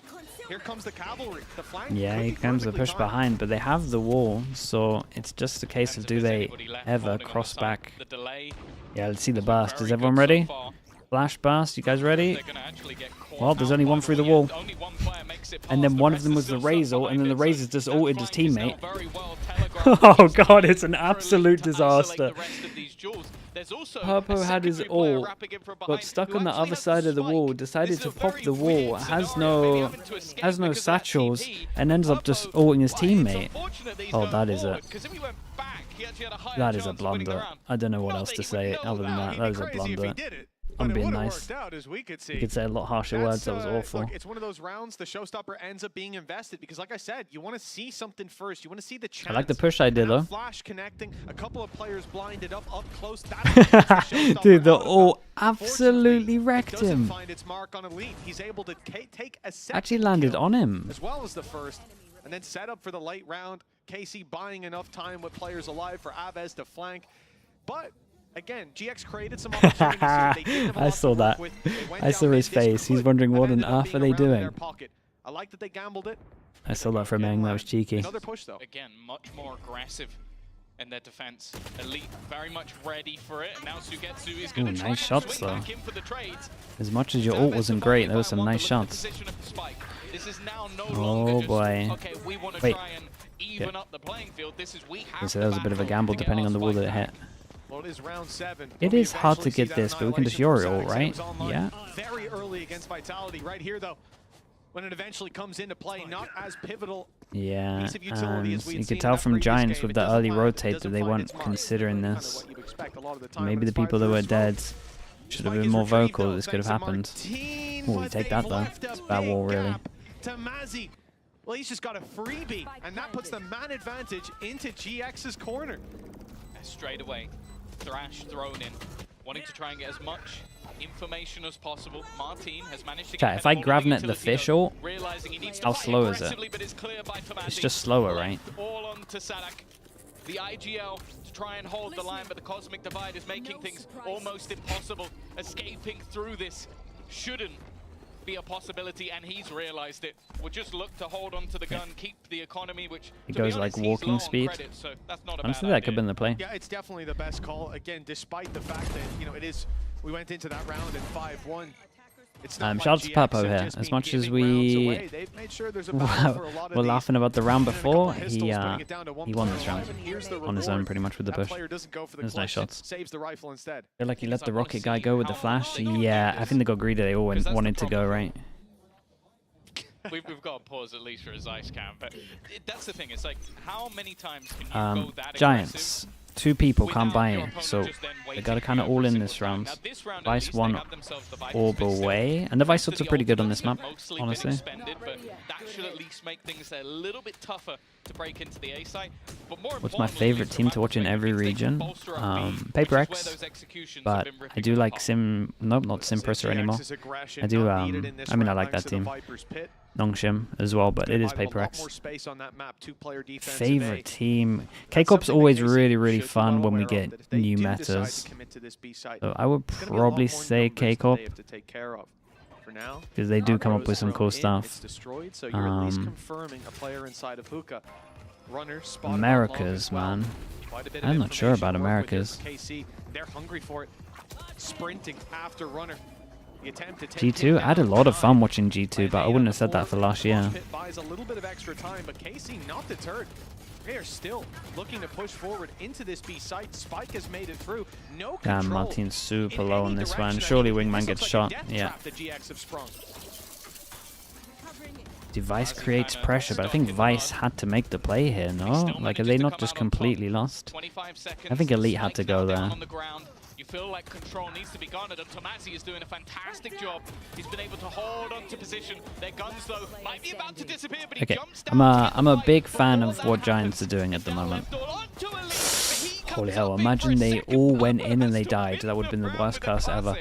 here comes the cavalry. The flank. Yeah, could here be comes the perfectly push timed. behind, but they have the wall, so it's just a case of do they ever cross back. The delay, Yeah, let's see the burst. Is very everyone good so ready? far. Flash burst, you guys ready? They're gonna actually get caught Well, there's out only by one the through the wall. wall. Only one player makes it And past, then the one of rest them are was the still Razor, stuck and then the behind it, Razor's just that ulted his flank is now teammate. very well telegraphed. Oh It's god, it's an thoroughly absolute to isolate disaster. the rest of these duels. There's also Purpo a had his secondary player ult, wrapping in from got behind stuck who on the actually other has side of the spike. wall, This decided is to a pop very the wall, weird has scenario, maybe no having to escape has no because of that satchels, TP. and ends up just Purpo, ulting his well, it's teammate. unfortunate that he's Oh, going that is a forward, 'cause if he went back, he actually had a higher that is a chance of winning the blunder. round. I don't know what Not else that to he say would know other than that. He'd That be is a crazy if he blunder. did it, I'm but it being would've nice. worked out, as we could see. You could say a lot harsher words. That was awful. Look, it's one of those rounds the showstopper ends up being invested because, like I said, you want to see something first. You want to see the chance. I like the push idea though. Flash connecting, a couple of players blinded up close. That's Dude, the out of ult that. absolutely wrecked Doesn't him. find its mark on Elite. He's able to take a second Actually landed kill on him. as well as the first, and then set up for the late round. KC buying enough time with players alive for Aves to flank, but again, GX created some opportunities here. They didn't have a I lot saw to work that. with. They went I down saw mid. his This face. He's could wondering have what on ended up earth are being they a round in their doing. pocket. I like that they gambled it. I saw that from Eng. That was cheeky. Another push though. Again, much more aggressive in their defense. Elite very much ready for it, and now Sugetsu is going to Ooh, try nice and shots, swing though. back in for the trades. As much as your ult wasn't great, there were some nice shots. This is now no Oh, longer just, boy. okay, we want to Wait. try and even up the playing field. This is we have So that was a bit of a gamble depending on the wall that it hit. Well, it is round 7. It Will we is hard to eventually get see this, that but we can just annihilation Yori from ult, Sanex? It right? was online Yeah. Very early against Vitality. Right here, though, when it eventually comes into play, not as pivotal. Yeah, Piece of utility and as we had you seen could tell in that from previous Giants game. with It the doesn't early find- it rotate that doesn't they find weren't its mark. considering Kinda this. what you'd expect a lot of the time Maybe when the it's fired people that were first dead round. should have Spike been is more retrieved, vocal. though, This could have thanks to happened. Martin, Ooh, you but take they've that though. left a It's a bad big wall, really. gap to Mazzy. Well, he's just got a freebie, and that puts the man advantage into GX's corner. Straight away, Thrash thrown in, wanting to try and get as much information as possible. Martin has managed to get Chat, if I ahead of all grab the net the utility, fish though, ult, realizing he needs to how fight slow is it? aggressively, but it's clear by Fnatic. It's just slower, right? Left all on to Sadak. The IGL to try and hold the line, but the Cosmic Divide is making things almost impossible. Escaping through this shouldn't be a possibility, and he's realized it. We'll just look to hold on to the gun, keep the economy, which It to be goes honest, like he's walking low on speed. credit, so that's not a Honestly, bad that could have been the play. Yeah, it's definitely the best call. Again, despite the fact that, you know, it is, we went into that round at 5-1. It's not like Shout out to GX Papo have here. just As been much as giving rounds we away. They've made sure there's a battle for a lot of were these. laughing about the round And then a couple before, pistols, he bringing it down to one won player this round alive, and here's the on his own reward. pretty much with the That push. player doesn't go for the It was nice collection, shots. saves the rifle instead. I feel like he let Because the I wanna rocket guy see go with the how flash. they do Yeah, this. I think they got greedy. They all Because that's the wanted to go, problem. right? We've got to pause at least for his ice cam, but that's the thing. It's like, how many times can you go that Giants. 2 people can't without buy your it, opponent so just then they waiting got to for kind you of all every in single this time? round. Now, this round, at Vice least, they won have themselves the Vice orb pistol. away, and the Vice Most ults of are pretty good on this ultimates map, have mostly been honestly. expended, but that should at least make things a little bit tougher to break into the A site. But more What's my importantly, favorite from team my to watch in perspective, every is they can region? bolster up B, Paper which is where X, those executions but have been I ripping do like apart. Nope, not Simpressor anymore. I do, I mean, I like that team. Nongshim as well, but it is Paper X. Favorite team. KICKOFF's always really, really fun when we get new metas. So I would probably say KICKOFF, because they do come up with some cool stuff. Americas, man. I'm not sure about Americas. KC, they're hungry for it. Sprinting after Runner. The attempt to take G2, I had a lot of fun watching G2, but I wouldn't have said that for last year. Pit buys a little bit of extra time, but KC not deterred. They are still looking to push forward into this B site. Spike has made it through. No control. Damn, Martin's super in low any on this direction. one. I Surely mean, Wingman this gets looks shot. like a death Yeah. trap that GX have sprung. Device creates pressure, but I think Vice had to make the play here, no? Like, are they not just completely lost? I think Elite had to go there. You feel like control needs to be garnered, and Tomasi is doing a fantastic job. He's been able to hold on to position. Their guns, though, might be about to disappear, but he Okay, jumps down. I'm a big fan of what Giants are doing at the moment. Holy hell, imagine they all went in and they died. That would have been the worst cast ever.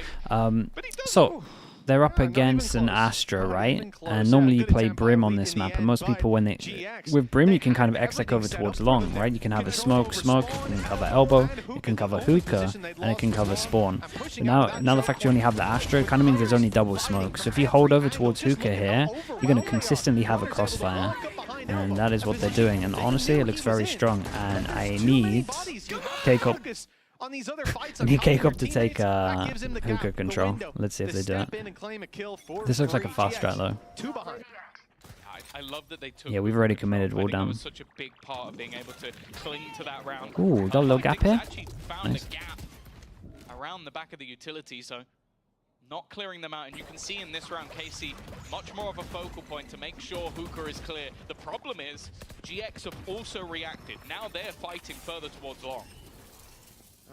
So, they're up against an Astra, right? And normally you play Brim on this map, and most people when they... With Brim you can kind of exec over towards long, right? You can have a smoke, you can cover elbow, you can cover hookah, and it can cover spawn. But now the fact you only have the Astra kind of means there's only double smoke. So if you hold over towards hookah here, you're going to consistently have a crossfire. And that is what they're doing, and honestly it looks very strong, and I need KICKOFF. I need KICKOFF to take hookah control. Let's see if they do it. This looks like a fast strat though. I love that they took. Yeah, we've already committed wall down. Was such a big part of being able to cling to that round. Ooh, got a little gap here. Found Nice. a gap around the back of the utility, so not clearing them out. And you can see in this round, KC much more of a focal point to make sure hookah is clear. The problem is GX have also reacted. Now they're fighting further towards long.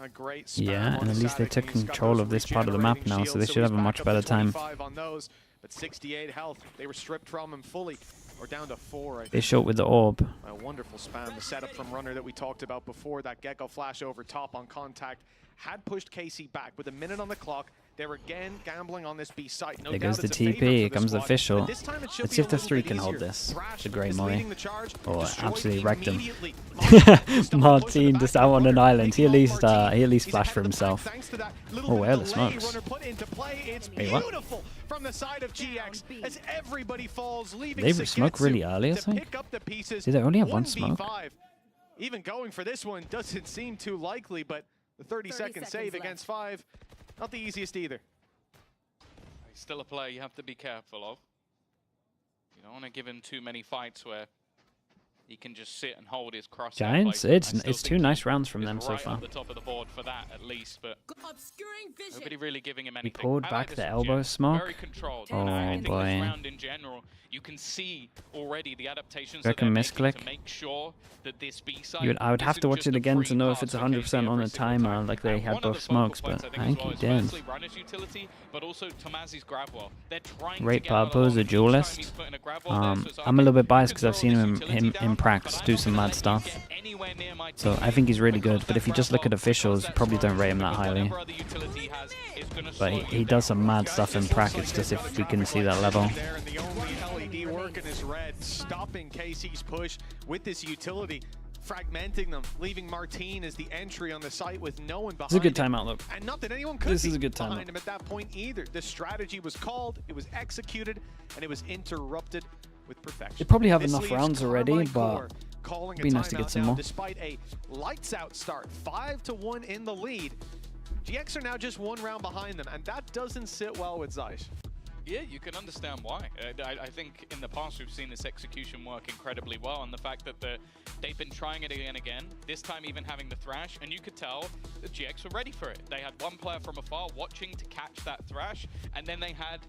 A great Yeah, and at least they took control of this part of the map now, so they should have a much better time. On those, but 68 health, they were stripped from him fully, or down to 4. They shot with the orb. A wonderful spam, the setup from Runner that we talked about before, that Gecko flash over top on contact, had pushed KC back with a minute on the clock. They're again gambling on this B site. No There doubt goes the it's a favor TP, for here the comes the squad, official. but this time it should Let's be see if a the little 3 bit can hold easier. this. Thrash It's a great is molly. leading the charge, Oh, destroyed absolutely wrecked him. immediately. Martin just out on an island. He at least flashed for himself. Oh, where are the smokes? Wait, what? From the side of GX as everybody falls, leaving They smoke really early, I think. Did they only have one smoke? Even going for this one doesn't seem too likely, but the 30-second save against 5, not the easiest either. He's still a player you have to be careful of. You don't want to give him too many fights where he can just sit and hold his cross. Giants, it's 2 nice rounds from them so right far. at the top of the board for that at least, but nobody really giving him anything. He pulled I like back this the from elbow Jim. smoke. Very controlled. Oh, I think boy. this round in general, you can see already the adaptations Reckon that they're making misclick? to make sure that this B side I would have to isn't watch just it a again to free know if pass it's for 100% KC on every a single timer, time. like they And had one of both the focal smokes, points, but I I think think as he well is did. firstly Runner's utility, but also Tomasi's grab wall. They're trying Great to get out Purple is a along. Each time duelist. he's putting a grab wall there, so it's I'm a little bit okay, biased you because I've can seen throw him this utility in down, prax but I'm do not some gonna mad let you stuff. get anywhere near my So team. I think he's really good, Because but if you that just look at grab wall, officials, because you probably that don't rate him that strong, highly. whatever other utility he has is gonna But slow you he down. does some mad stuff in practice, just if we can see that level. There, and the only LED working is red, stopping KC's push with this utility, fragmenting them, leaving Martin as the entry on the site with no one behind It's a good him. timeout, look. And not that anyone could This be is a good timeout. behind him at that point either. The strategy was called, it was executed, and it was interrupted with perfection. They probably have This enough leaves rounds already, KARMINE but Core calling it'd be a nice to get timeout some now, more. Despite a lights-out start, 5-1 in the lead, GX are now just 1 round behind them, and that doesn't sit well with Zeiss. Yeah, you can understand why. I think in the past we've seen this execution work incredibly well, and the fact that they've been trying it again and again, this time even having the thrash, and you could tell the GX were ready for it. They had one player from afar watching to catch that thrash, and then they had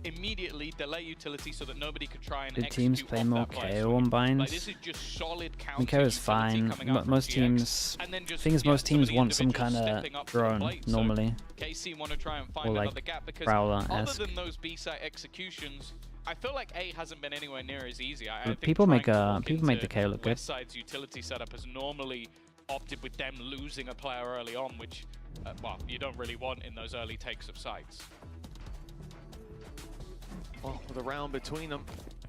immediately delay utility so that nobody could try and Did execute teams play off more that player. KO on binds? Like, this is just solid counter KO is utility fine. coming out from Most GX, teams, and then just, thing is, yeah, most some of teams the want some individuals kind stepping of up to the drone plate. So normally. KC want to try and find Or like another gap because Prowler-esque. other than those B-site executions, I feel like A hasn't been anywhere near as easy. I think People trying make to walk people make the into KO look good. Westside's utility setup has normally opted with them losing a player early on, which, well, you don't really want in those early takes of sites. Well, with a round between them,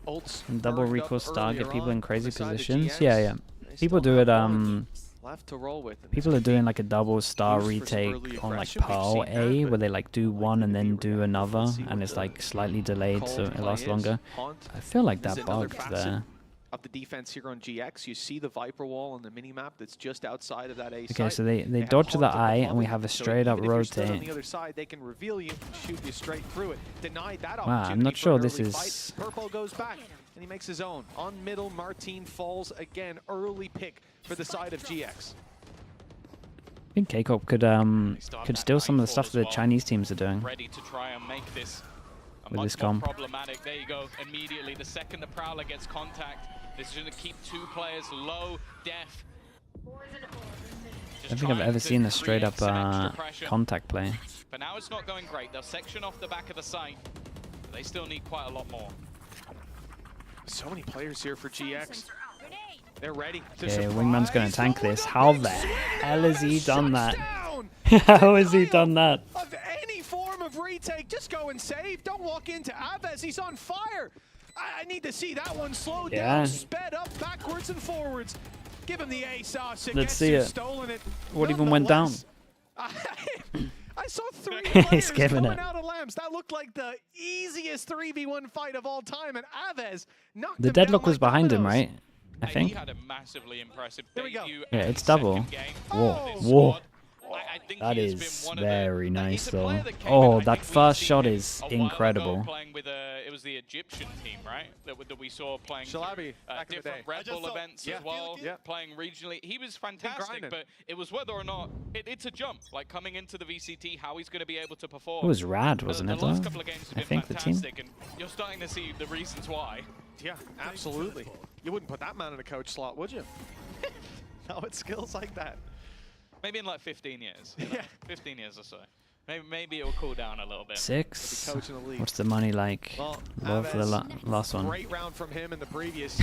Ults And double merged recoil up star, get earlier people on in crazy beside the positions. GX. Yeah, yeah. They People still do have it. one left to roll with. and People this are could be doing like a double star used for some early retake on like aggression. We've Pearl seen A, that, where they like do one and then do another, see and what it's the like slightly delayed, so called it play lasts is. longer. Haunt I feel like is that another bugged facet. there. of the defense here on GX. You see the Viper wall on the minimap that's just outside of that A site. Okay, so they have dodge the hogged up eye, above and we it, have a so straight up even if you're stood on rotate. the other side, they can reveal you and shoot you straight through it. Denied that Wow, opportunity I'm not for sure an this early is... fight. Purple goes back, and he makes his own. On middle, Martin falls again. Early pick for the side of GX. I think KICKOFF could steal some of the stuff that the Chinese teams are doing. Ready to try and make this With this much more comp. problematic. There you go. Immediately, the second the Prowler gets contact, this is going to keep 2 players low, def. I don't think I've ever seen a straight up contact play. But now it's not going great. They'll section off the back of the site. But they still need quite a lot more. So many players here for GX. They're ready to Okay, surprise. Wingman's going to tank this. How the hell has he done that? Down. How has he done that? Of any form of retake, just go and save. Don't walk into Aves. He's on fire. I need to see that one slowed down, sped up backwards and forwards. Give him the ASOS. Let's see it. Stolen it. What even went down? I saw 3 He's players giving coming it. out of lamps. That looked like the easiest 3v1 fight of all time, and Aves knocked The him down deadlock was like behind him, dominoes. right? I He think. had a massively impressive There we go. debut. Yeah, and it's double. second game Whoa, with this whoa. squad. I think That he has is been one very of the, nice, he's a though. player that came Oh, in, I that think we've first seen shot him is a while ago incredible. Playing with it was the Egyptian team, right? That we saw playing Shalabi, back in the different day. Red Bull events Yeah. as well, Yeah. playing regionally. He was fantastic, grinding. but it was whether or not it's a jump. Like coming into the VCT, how he's going to be able to perform. It was rad, wasn't the it, though? last couple of games have I been think the team. fantastic, and you're starting to see the reasons why. Yeah, absolutely. You wouldn't put that man in a coach slot, would you? No, it's skills like that. Maybe in like 15 years. You know? Yeah. 15 years or so. Maybe it'll cool down a little bit. 6. Coach in the league. What's the money like? Well, Low for the Aves, last one. great round from him in the previous.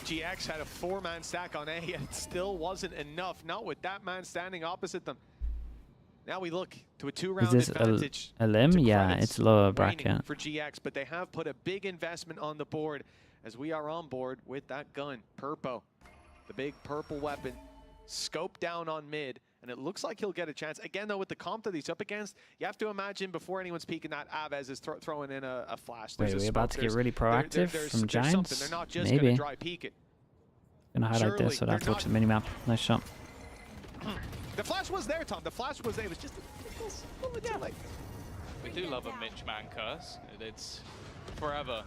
GX had a 4-man stack on A, and it still wasn't enough. Not with that man standing opposite them. Now we look to a Is 2-round this advantage. a limb? to Yeah, credits it's lower reigning bracket. for GX, but they have put a big investment on the board as we are on board with that gun. Purpo, the big purple weapon, scope down on mid, and it looks like he'll get a chance. Again, though, with the comp that he's up against, you have to imagine before anyone's peeking that Aves is throwing in a flash. Wait, There's a we're about smoke, to get really proactive there's from something. Giants? They're not just going to Maybe. dry peek it. Gonna highlight Surely, this, so I have to they're watch the minimap. Nice shot. The flash was there, Tom. The flash was there. It was just a little bit too late. We do love a Mitch Man curse. It's forever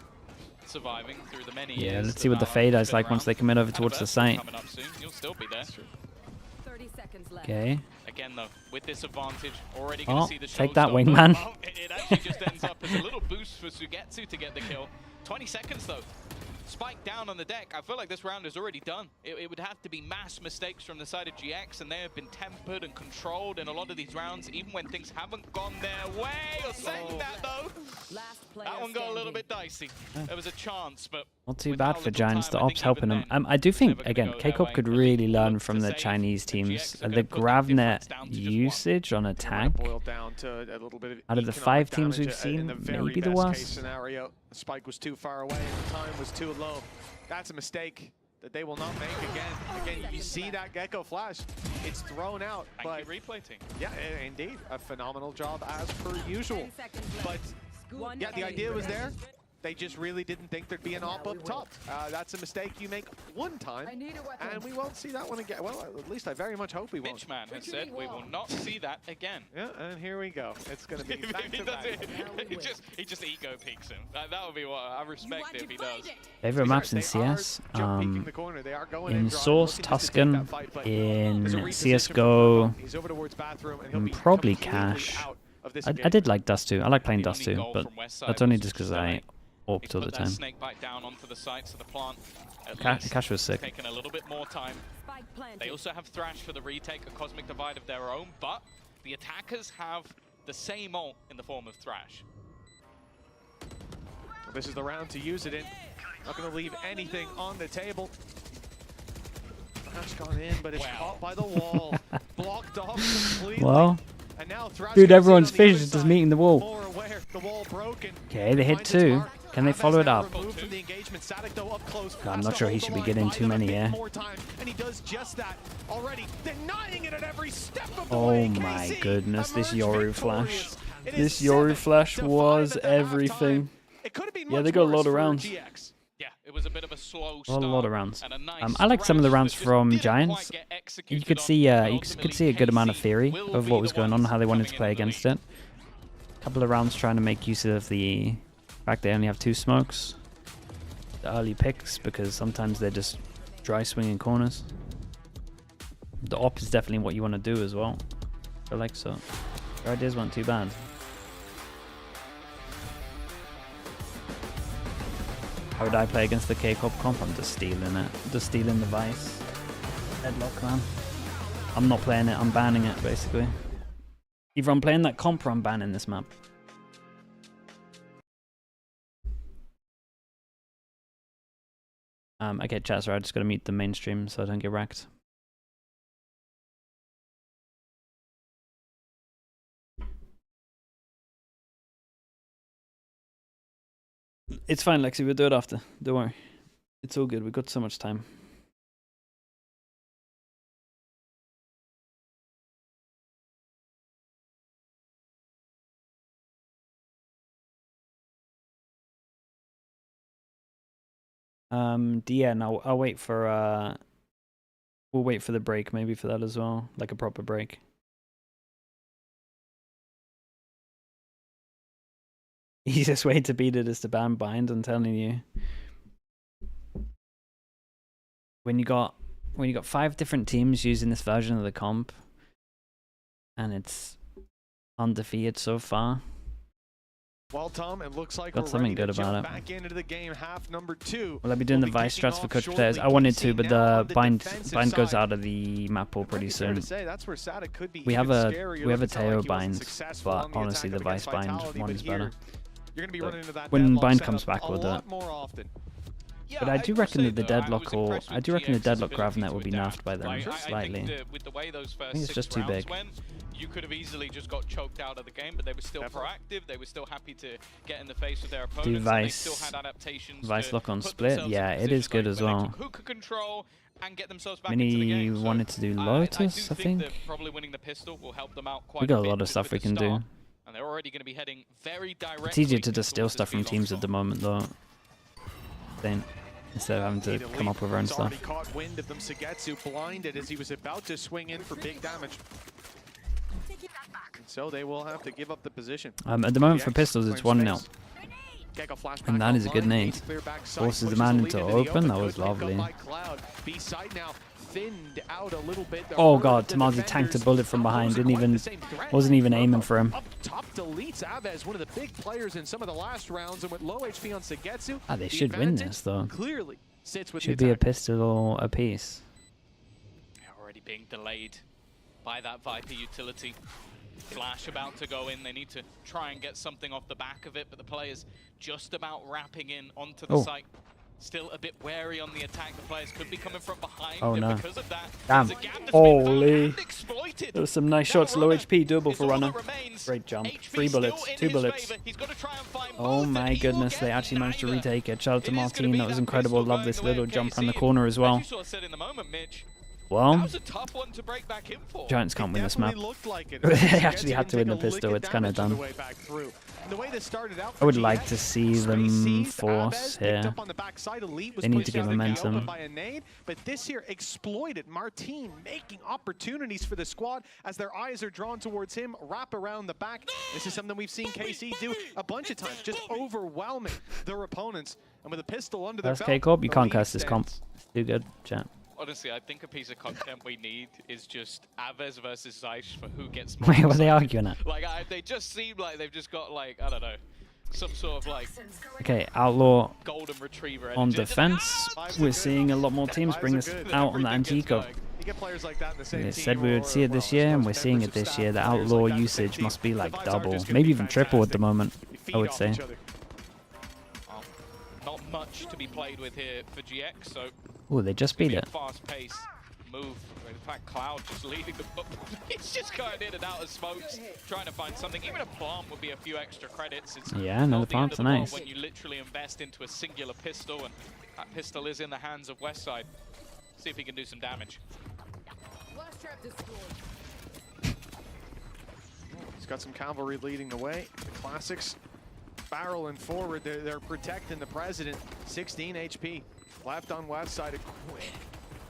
surviving through the many Yeah, years. let's see what the fade is like once they commit over towards the site. Coming up soon. You'll still be there. 30 seconds left. Okay. Again, though, with this advantage, already going Oh, to see the take that, showstopper. Wingman. Oh, it actually just ends up as a little boost for Sugetsu to get the kill. 20 seconds, though. Spike down on the deck. I feel like this round is already done. It would have to be mass mistakes from the side of GX, and they have been tempered and controlled in a lot of these rounds, even when things haven't gone their way. You're saying that, though. That one got a little bit dicey. There was a chance, but Not too with bad how for little Giants. time, The I ops think helping even them. then, I do it's think, never gonna again, go their KICKOFF way. could Really really learn look from to the save, Chinese but teams. GX are The gonna put that Gravnet difference down to just one. usage on attack. Boiled down to a little bit of Out of the economic 5 teams damage we've in seen, the very maybe the best case worst. scenario. The spike was too far away and the time was too low. That's a mistake that they will not make again. Again, you see that Gecko flash. It's thrown out. Thank But you, replay team. yeah, indeed. A phenomenal job as per usual. But yeah, the idea was there. They just really didn't think there'd be an op up top. That's a mistake you make one time, and we won't see that one again. Well, at least I very much hope we won't. Mitch Man has said we will not see that again. Yeah, and here we go. It's going to be back he, to does back. it. he just ego peeks him. That would be what I respect if he does. Favorite maps in They CS? are jump peeking the corner. They are going In and drawing, Source, looking just to take Tuscan, that fight, but in there's a reposition CSGO, from He's over towards bathroom, and he'll and be probably completely Cash. out of this I engagement. did like Dust 2. I like playing The Dust only 2, goal but from West Side that's only was just because that I he AWPed all the put that time. snake bite down onto the sides of the plant. At least Cash was sick. taking a little bit more time. They also have Thrash for the retake, a Cosmic Divide of their own, but the attackers have the same ult in the form of Thrash. This is the round to use it in. Not going to leave anything on the table. Thrash gone in, but it's caught by the wall. Blocked off completely. Well, And now Thrash dude, gets in everyone's on the other fish is just side. meeting the wall. More aware, the wall broken. Okay, they hit Finds its 2. mark. Can they Aves follow it now up? removed from the engagement. Static, though, up close. I'm Has not to sure he hold should the be line, getting buy too them a many bit here. more time, and he does just that already, denying it at every step of the Oh way. my KC goodness, this emerged Yoru victorious. flash. It This is Yoru 7 flash to 5 was at the everything. halftime. It could have been Yeah, much they got a lot worse of for rounds. GX. Yeah, It was a bit of a slow start. A lot of rounds. And a nice I like some of the rounds that just from didn't Giants. quite get You executed could on, see but you could ultimately see a good amount of KC theory will of be what the was going on, ones how they wanted to coming play into the against lead. it. A couple of rounds trying to make use of the fact they only have 2 smokes. The early picks, because sometimes they're just dry swinging corners. The op is definitely what you want to do as well. I feel like so. Their ideas weren't too bad. How would I play against the KICKOFF comp? I'm just stealing it. Just stealing the Vice. Deadlock, man. I'm not playing it, I'm banning it, basically. Either I'm playing that comp or I'm banning this map. Okay, chat, sorry, I just gotta mute the mainstream so I don't get wrecked. It's fine, Lexi, we'll do it after. Don't worry. It's all good, we've got so much time. Yeah, no, I'll wait for we'll wait for the break maybe for that as well, like a proper break. Easiest way to beat it is to ban bind, I'm telling you. When you got 5 different teams using this version of the comp and it's undefeated so far. Well, Tom, it looks like Got something good about it. Back into the game, half number 2. Will I be doing the Vice strats for coach players? I wanted to, but the bind goes out of the map pool pretty soon. We have a Teo bind, but honestly the Vice bind one is better. When bind comes back, we'll do it. But I do reckon that the deadlock Gravnet will be nerfed by them slightly. I think it's just too big. You could have easily just got choked out of the game, but they were still proactive. They were still happy to get in the face with their opponents. Do Vice, and they still had adaptations Vice lock on split? Yeah, it is good as well. Who could control and get themselves back into the Mini game. wanted to do Lotus, I think. That probably winning the pistol will help them out quite We got a bit lot of stuff we can do. And they're already going to be heading very directly. It's easier to just steal stuff from teams at the moment, though. Instead of having to come up with our own stuff. Already caught wind of them. Sagetsu blinded as he was about to swing in for big damage. And so they will have to give up the position. At the moment for pistols, it's 1-0. And that is a good nade. Forces the man into open. That was lovely. Oh god, Tamazi tanked a bullet from behind. Wasn't even aiming for him. Ah, they should win this though. Should be a pistol apiece. They're already being delayed by that Viper utility. Flash about to go in. They need to try and get something off the back of it, but the players just about wrapping in onto the site. Still a bit wary on the attack. The players could be coming from behind. Oh no. Because of that, damn. Holy. There was some nice shots. Low HP, doable for runner. Great jump. 3 bullets. 2 bullets. Oh my goodness. They actually managed to retake it. Shout out to Martine. That was incredible. Love this little jump around the corner as well. Well, Giants can't win this map. They actually had to win the pistol. It's kind of done. I would like to see them force here. They need to give momentum. But this here exploited Martine, making opportunities for the squad as their eyes are drawn towards him, wrap around the back. This is something we've seen KC do a bunch of times, just overwhelming their opponents. And with a pistol under their belt, KICKOFF, you can't curse this comp. Too good, chat. Honestly, I think a piece of content we need is just Aves versus Zeiss for who gets more. Wait, what are they arguing at? Like, they just seem like they've just got, like, I don't know, some sort of, like... Okay, Outlaw golden retriever on defense. We're seeing a lot more teams bring this out on the anti-eco. They said we would see it this year, and we're seeing it this year. The Outlaw usage must be, like, double, maybe even triple at the moment, I would say. Not much to be played with here for GX, so... Oh, they just beat it. Fast-paced move. In fact, Cloud just leading the... It's just going in and out of smokes, trying to find something. Even a plant would be a few extra credits. It's the plants are nice. When you literally invest into a singular pistol, and that pistol is in the hands of Westside. See if he can do some damage. He's got some cavalry leading the way. The classics barreling forward. They're protecting the president. 16 HP. Left on west side. A quick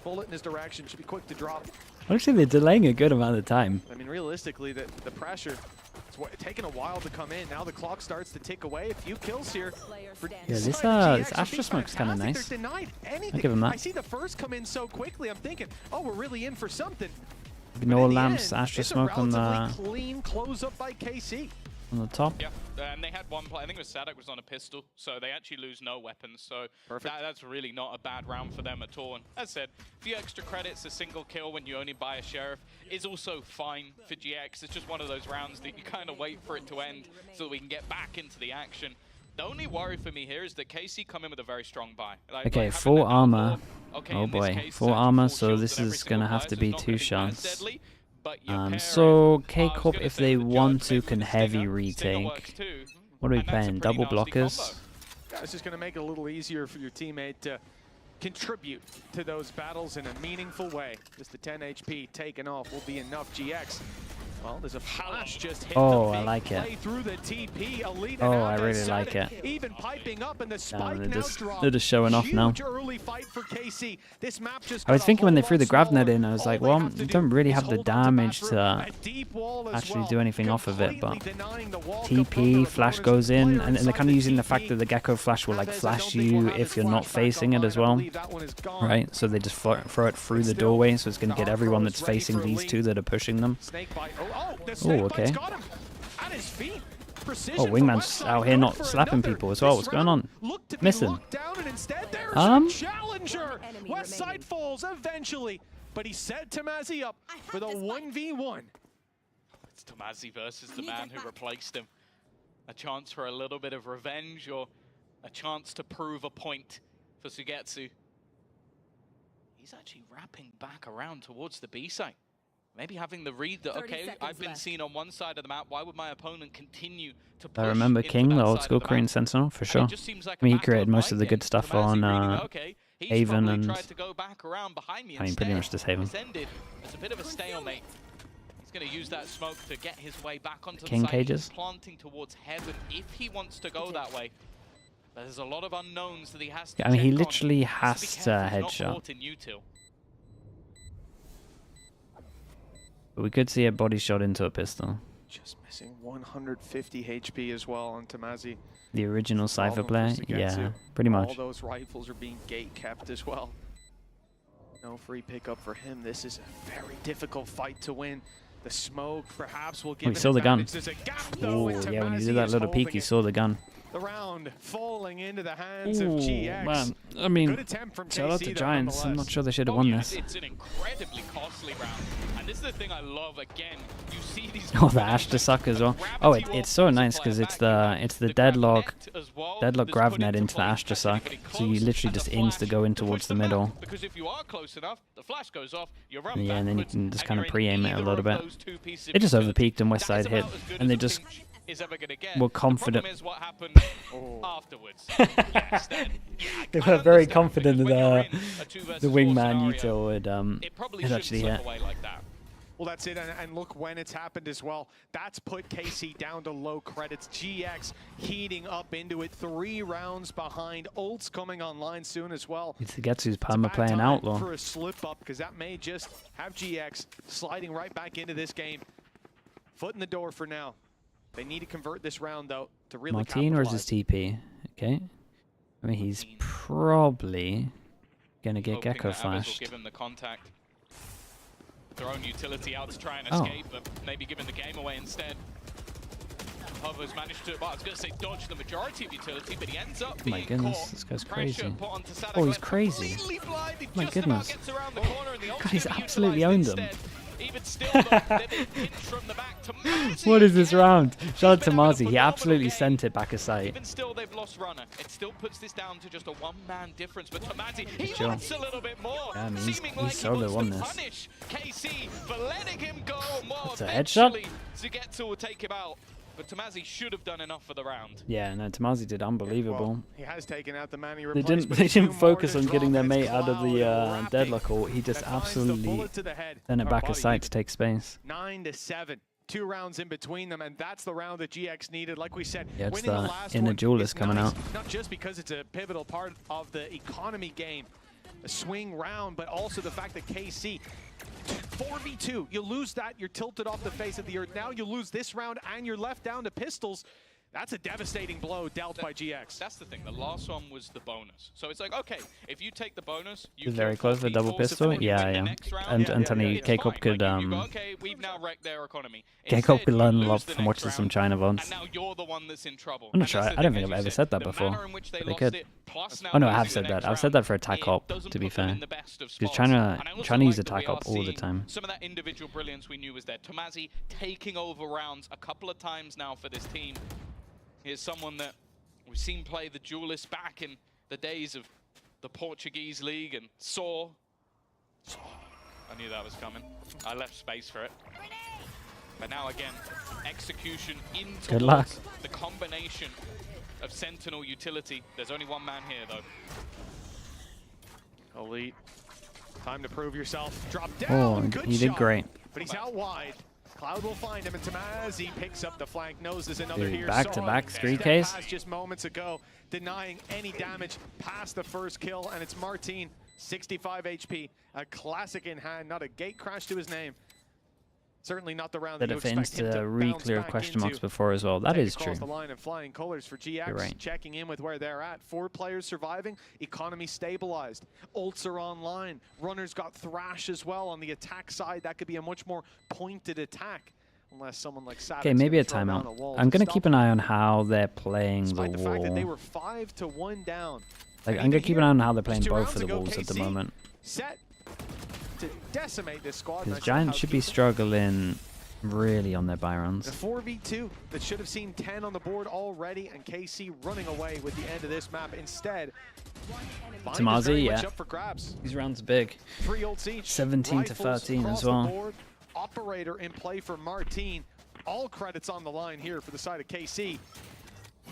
bullet in his direction. Should be quick to drop. Actually, they're delaying a good amount of time. I mean, realistically, the pressure, it's taking a while to come in. Now the clock starts to tick away. A few kills here. Yeah, this Astra Smoke's kind of nice. They're denied anything. I'll give him that. I see the first come in so quickly. I'm thinking, oh, we're really in for something. Ignore lamps, Astra Smoke on the clean close up by KC. On the top. Yeah, and they had one play. I think it was Sadak was on a pistol, so they actually lose no weapons. So that's really not a bad round for them at all. And as I said, a few extra credits, a single kill when you only buy a sheriff is also fine for GX. It's just one of those rounds that you kind of wait for it to end so that we can get back into the action. The only worry for me here is that KC come in with a very strong buy. Okay, full armor. Oh boy, full armor, so this is going to have to be 2 shots. So KICKOFF, if they want to, can heavy retake. What are we playing? Double blockers? It's just going to make it a little easier for your teammate to contribute to those battles in a meaningful way. Just the 10 HP taken off will be enough. GX. Well, there's a flash just hit I like it. through the TP. Oh, I really like it. Even piping up and the spike they're just showing off now. Early fight for KC. This map just I was thinking when they threw the grab net in, I was like, well, you don't really have the damage to actually do anything off of it, but TP, flash goes in, and they're kind of using the fact that the Gecko flash will like flash you if you're not facing it as well, right? So they just throw it through the doorway, so it's going to get everyone that's facing these two that are pushing them. Oh, okay. Oh, Wingman's out here not slapping people as well. What's going on? Missing. Challenger. West side falls eventually, but he set Tamazi up for the 1v1. It's Tamazi versus the man who replaced him. A chance for a little bit of revenge or a chance to prove a point for Sugetsu. He's actually wrapping back around towards the B site. Maybe having the read that, okay, I've been seen on one side of the map, why would my opponent continue to push? I remember King, the old school Korean Sentinel, for sure. I mean, he created most of the good stuff on Haven and, I mean, pretty much just Haven. It's a bit of a stalemate. He's going to use that smoke to get his way back onto King the site. cages. He's planting towards Heaven if he wants to go that way. But there's a lot of unknowns that he has to I mean, he check literally on. has to headshot. But we could see a body shot into a pistol. Just missing 150 HP as well on Tamazi. The original Cypher player? Yeah, pretty much. All those rifles are being gate kept as well. No free pickup for him. This is a very difficult fight to win. The smoke perhaps will give he saw the gun. Oh, yeah, when he did that little peek, he saw the gun. The round falling into the hands of GX. Man, I mean, shout out to Giants. I'm not sure they should have won this. It's an incredibly costly round. And this is the thing I love, again, you see these the Ashta suck as well. Oh, it's so nice because it's the deadlock grav net into the Ashta suck. So you literally just insta go in towards the middle. Because if you are close enough, the flash goes off, you run yeah, and then you can just kind of pre-aim it a little bit. They just overpeaked and West Side hit, and they just were confident. Afterwards. They were very confident that the wingman util would actually hit. Well, that's it, and look when it's happened as well. That's put KC down to low credits. GX heating up into it, 3 rounds behind. Ult's coming online soon as well. It's Getsu's Palmer playing Outlaw. For a slip up, because that may just have GX sliding right back into this game. Foot in the door for now. They need to convert this round, though, to really Martin versus TP. Okay. I mean, he's probably going to get Gecko flashed. Give him the contact. Their own utility out to try and escape, but maybe giving the game away instead. Hover's managed to, well, I was going to say dodge the majority of utility, but he ends up being my goodness, caught. this guy's crazy. Oh, he's crazy. My goodness. God, he's absolutely owned them. Even still, though, they've been pinched from the back. Tamazi, what is this round? Shout out to Mazi. He absolutely sent it back aside. Even still, they've lost runner. It still puts this down to just a one-man difference. But Tamazi, he wants a little bit more. Yeah, I mean, Seeming like he wants to punish KC for letting him go. That's a headshot. Sugetsu will take him out. But Tamazi should have done enough for the round. Yeah, no, Tamazi did unbelievable. Well, he has taken out the man he replaced. They didn't focus on getting their mate out of the deadlock, or he just absolutely sent it back aside to take space. 9-7. 2 rounds in between them, and that's the round that GX needed. Like we said, Yeah, it's winning the the last inner one duelist is coming nice, out. not just because it's a pivotal part of the economy game, a swing round, but also the fact that KC 4v2, you lose that, you're tilted off the face of the earth. Now you lose this round and you're left down to pistols. That's a devastating blow dealt by GX. That's the thing. The last one was the bonus. So it's like, okay, if you take the bonus, you He's very kill close with 4 double people, pistol. and you Yeah, win the yeah. next round, And yeah, Anthony it's KICKOFF fine. could Like, you go, okay, we've now wrecked their economy. KICKOFF Instead, could you learn a lose lot the from next watching some round, China and VODs. now you're the one that's in trouble. I'm not And sure. that's I the don't thing, think as I've you ever said that the before. manner in which they But they lost could. it, plus now Oh no, I have losing said the that. next I've said round, that for attack it op, doesn't to be put them fair. in the best of Because spots. China And I also use like that attack we are op all the seeing time. some of that individual brilliance we knew was there. Tomazi taking over rounds a couple of times now for this team. Here's someone that we've seen play the duelist back in the days of the Portuguese league and saw. I knew that was coming. I left space for it. But now again, execution into Good luck. the combination of Sentinel utility. There's only one man here though. Elite, time to prove yourself. Drop Oh, down, good he did shot. great. But he's out wide. Cloud will find him, and Tomazi picks up the flank. Knows there's another Dude, here. back-to-back Step 3Ks. past just moments ago, denying any damage past the first kill, and it's Martin, 65 HP. A classic in hand, not a gate crash to his name. Certainly not the round The that you defense expect him to to bounce re-clear back question marks into. before as well. That Take is true. across the line and flying colors for GX. You're right. Checking in with where they're at. 4 players surviving. Economy stabilized. Ults are online. Runners got Thrash as well on the attack side. That could be a much more pointed attack. Unless someone like Savage. Okay, maybe a timeout. I'm going to keep an eye on how they're playing Despite the the fact that they wall. were 5-1 down. Like, And I'm going to even keep an eye here, on how they're playing just 2 both of rounds the ago, walls at the KC moment. Set to decimate this squad. Because and I saw Giants how should be keep it. struggling really on their buy A rounds. 4v2 that should have seen 10 on the board already, and KC running away with the end of this map. Instead, Bind is Tomazi, very yeah. much up for grabs. These rounds are big. 3 ults each. 17 to Rifles 13 across as the well. board. Operator in play for Martin. All credits on the line here for the side of KC.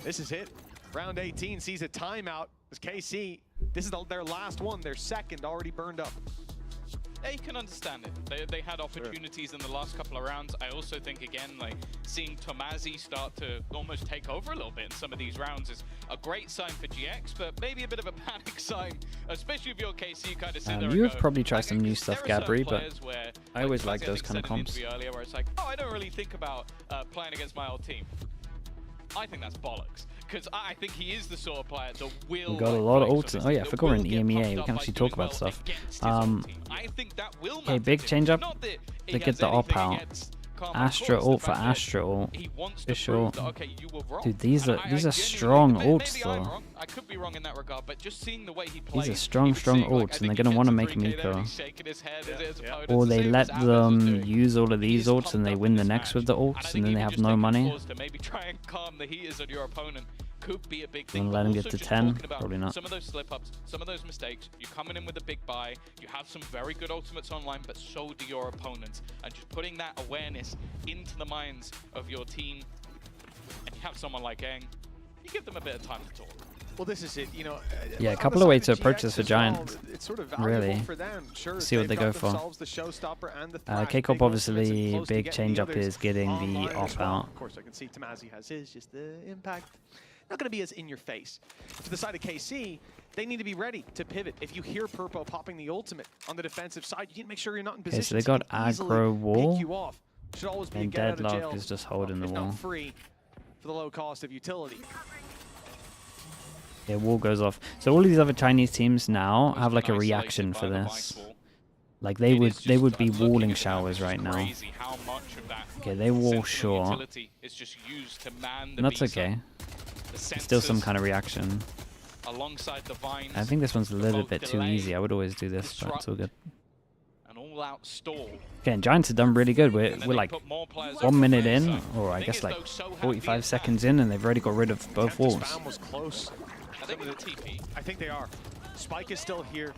This is it. Round 18 sees a timeout as KC. This is their last one. Their second already burned up. Yeah, you can understand it. They had opportunities in the last couple of rounds. I also think, again, like seeing Tomazi start to almost take over a little bit in some of these rounds is a great sign for GX, but maybe a bit of a panic sign, especially if you're KC. You kind of sit there and You would go, probably try like, some new stuff, there are certain Gabri, but players where, I always Tomazi, like those think, kind of said in an comps. interview earlier where it's like, oh, I don't really think about playing against my old team. I think that's bollocks. Because I think he is the sort of player that will. We got a like, lot of flex on ults. his Oh yeah, I team, that forgot we're in will get EMEA. pumped We up can by actually doing talk about well stuff. against his own team. I think that will Okay, matter big to him. change up. Not that he They has get the op anything out. against KARMINE. Astra Of course, ult the for fact that Astra ult. he wants For to sure. prove that, okay, you were wrong. Dude, these And are I these are genuinely strong think, ults maybe I'm though. wrong. I could be wrong in that regard, but just seeing the way he plays. These are strong even seeing, like, ults, I and they're think he going to gets want to a make 3K there and Miko. he's shaking his head at his opponents, Or the they same let as Abbas was them doing. use all of these He's ults and they pumped win up the in this next with match. the And I ults, think and then they even have just no taking money. pause to maybe try and calm the heaters on your opponent could be a big thing. And but let him get also to just 10? talking about Probably not. some of those slip-ups, some of those mistakes. You're coming in with a big buy. You have some very good ultimates online, but so do your opponents. And just putting that awareness into the minds of your team, and you have someone like Eng, you give them a bit of time to talk. Well, this is it, you know. Yeah, a on couple the of ways side to approach GX this for as well, Giants. It's sort of valuable Really. for them. Sure, See what they've they got go for. themselves the showstopper and the Thrash. KICKOFF Big obviously, close to big getting change the up others is getting the online as op well. out. Of course, I can see Tomazi has his, just the impact. Not going to be as in your face. For the side of KC, they need to be ready to pivot. If you hear Purpo popping the ultimate on the defensive side, you need to make sure you're not in position. so they got to easily aggro wall, pick you off. Should always be a and get out of Deadlock jail, is just holding the if wall. not free, for the low cost of utility. Yeah, wall goes off. So all of these other Chinese teams now Almost have like a been isolated reaction by for the this. vice wall. Like they It would is they just, would be looking walling at the map, showers it's right just now. crazy how much of that Okay, they wall sentinel sure. utility is just used to man the And that's B-side. okay. The It's still some sensors kind of reaction. alongside the vines. I think this one's a little both bit too delay, easy. I would always do this, but it's all good. An all-out stall. Okay, and Giants have done really good. We're And then we're they like put more players 1 over minute there, in, so or the I thing guess is, like though, so happy 45 is seconds in, and they've already got rid of both Tempest walls. Spam was close. I think it's a TP. I think they are. Spike is still here.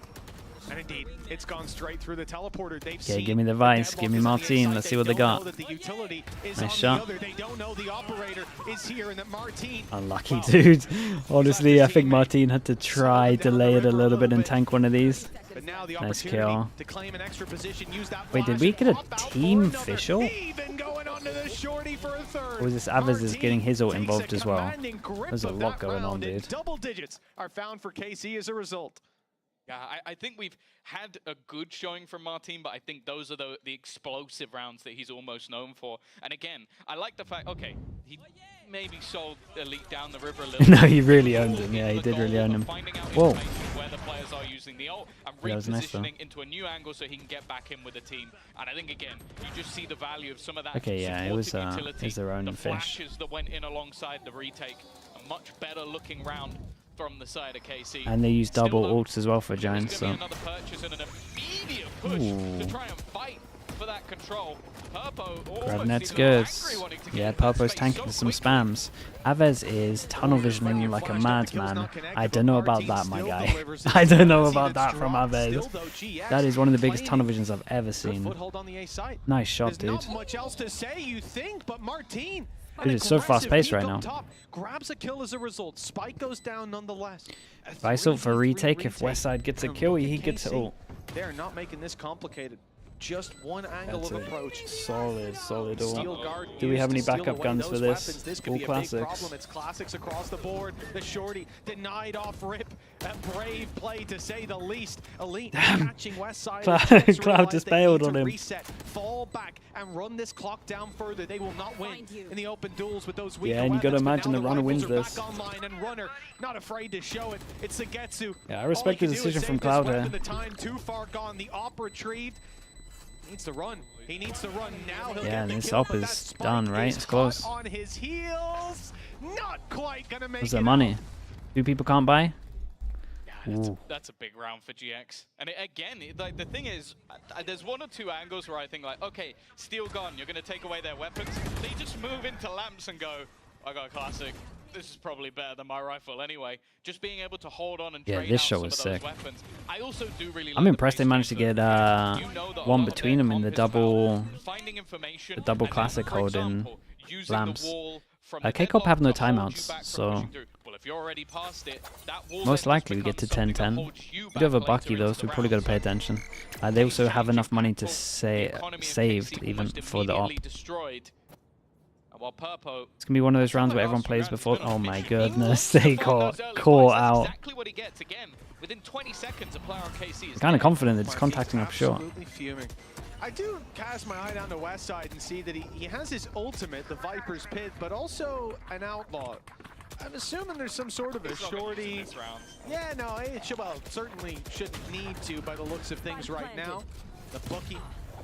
And indeed, it's gone straight through the teleporter. They've Okay, seen give me the Vice, Deadlock give me is on the Martin, inside. let's see what they don't got. know that the utility is Nice on shot. the other. They don't know the operator is here and that Martin. Unlucky, Wow. dude. Honestly, I think teammate. Martin had to try delay it a little bit and tank one of these. But now the Nice opportunity kill. to claim an extra position, use that Wait, did flash, we get a pop out for team another. official? Even going onto the shorty for a third. Or is this Avez is getting his ult Takes involved a as well? commanding grip There's a of lot that going on, round, and dude. double digits are found for KC as a result. Yeah, I think we've had a good showing from Martin, but I think those are the explosive rounds that he's almost known for. And again, I like the fact, okay, he maybe sold Elite down the river a little No, bit. he really owned him. Yeah, he did really own him. Finding out Whoa. information where the players are using the ult and Yeah, that was nice, though. repositioning into a new angle so he can get back in with the team. And I think, again, you just see the value of some of that Okay, yeah, it was supportive utility. their own the fish. flashes that went in alongside the retake. A much better looking round from the side of KC. And they use double Still, though, ults as well for Giants. there's So gonna be another purchase and an immediate push Ooh. to try and fight for that control. Purpo Gravnet's good. Yeah, Purpo's tanking some spams. Avez is tunnel visioning like a madman. I don't know about that, my guy. I don't know about that from Avez. That is one of the biggest tunnel visions I've ever seen. Foothold on the A side. Nice shot, There's dude. not much else to say, you think, but Martin. Dude, it's so fast-paced right now. Top, grabs a kill as a result. Spike goes down nonetheless. Vice ult for retake. If Westside gets a kill, he gets it KC. ult. They're not making this complicated. Just one angle That's of a approach. solid Steel ult. guard Do we have used any to steal backup away guns for those this? weapons. This could All be a classics. big problem. It's classics across the board. The shorty denied off rip. A brave play to say the least. Elite catching Westside. Cloud just bailed on him. Reset, fall back, and run this clock down further. They will not win in the open duels with those weaker Yeah, and you gotta weapons, but imagine now the runner rifles wins are this. back online, and runner not afraid to show it. It's the Getsu. Yeah, I respect the decision from Cloud here. The time too far gone. The op retrieved. Needs to run. He needs to run now. He'll Yeah, get and the this kill, op but is that spike done, right? is It's close. caught on his heels. Not quite gonna make What's it that money? out. 2 people can't buy? Ooh. That's a big round for GX. And again, like the thing is, there's one or two angles where I think like, okay, steel gun, you're going to take away their weapons. They just move into lamps and go, I got a classic. This is probably better than my rifle anyway. Just being able to hold on and Yeah, trade this out shot some was of those sick. weapons. I also do really I'm like impressed they managed to get one between them in the double classic hold in lamps. KICKOFF have no timeouts, so most likely we get to 10-10. We do have a Bucky though, so we probably got to pay attention. They also have enough money to say saved even for the op. It's gonna be one of those rounds where everyone plays before. Oh my goodness, they got caught out. Kind of confident that it's contacting up short. Absolutely fuming. I do cast my eye down the west side and see that he has his ultimate, the Viper's Pit, but also an outlaw. I'm assuming there's some sort of a shorty. Yeah, no, it should, well, certainly shouldn't need to by the looks of things right now. The bookie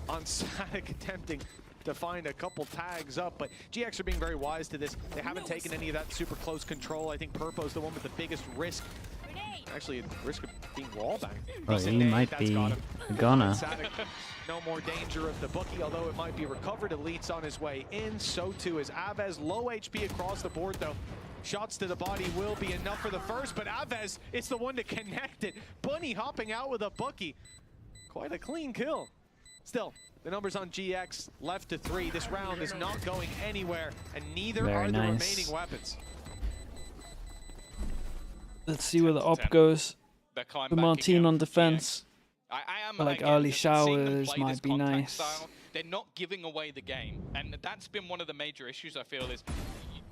on Fnatic attempting to find a couple tags up, but GX are being very wise to this. They haven't taken any of that super close control. I think Purpo's the one with the biggest risk. Actually, at risk of being wallbanged. Oh, he might be gonna. No more danger of the bookie, although it might be recovered. Elite's on his way in. So too is Avez. Low HP across the board, though. Shots to the body will be enough for the first, but Avez is the one to connect it. Bunny hopping out with a bookie. Quite a clean kill. Still, the numbers on GX left to 3. This round is not going anywhere, and neither are the remaining weapons. Let's see where the op goes. The Martin on defense. I am like again, early just seeing them showers play might this be contact nice. style, they're not giving away the game, and that's been one of the major issues I feel is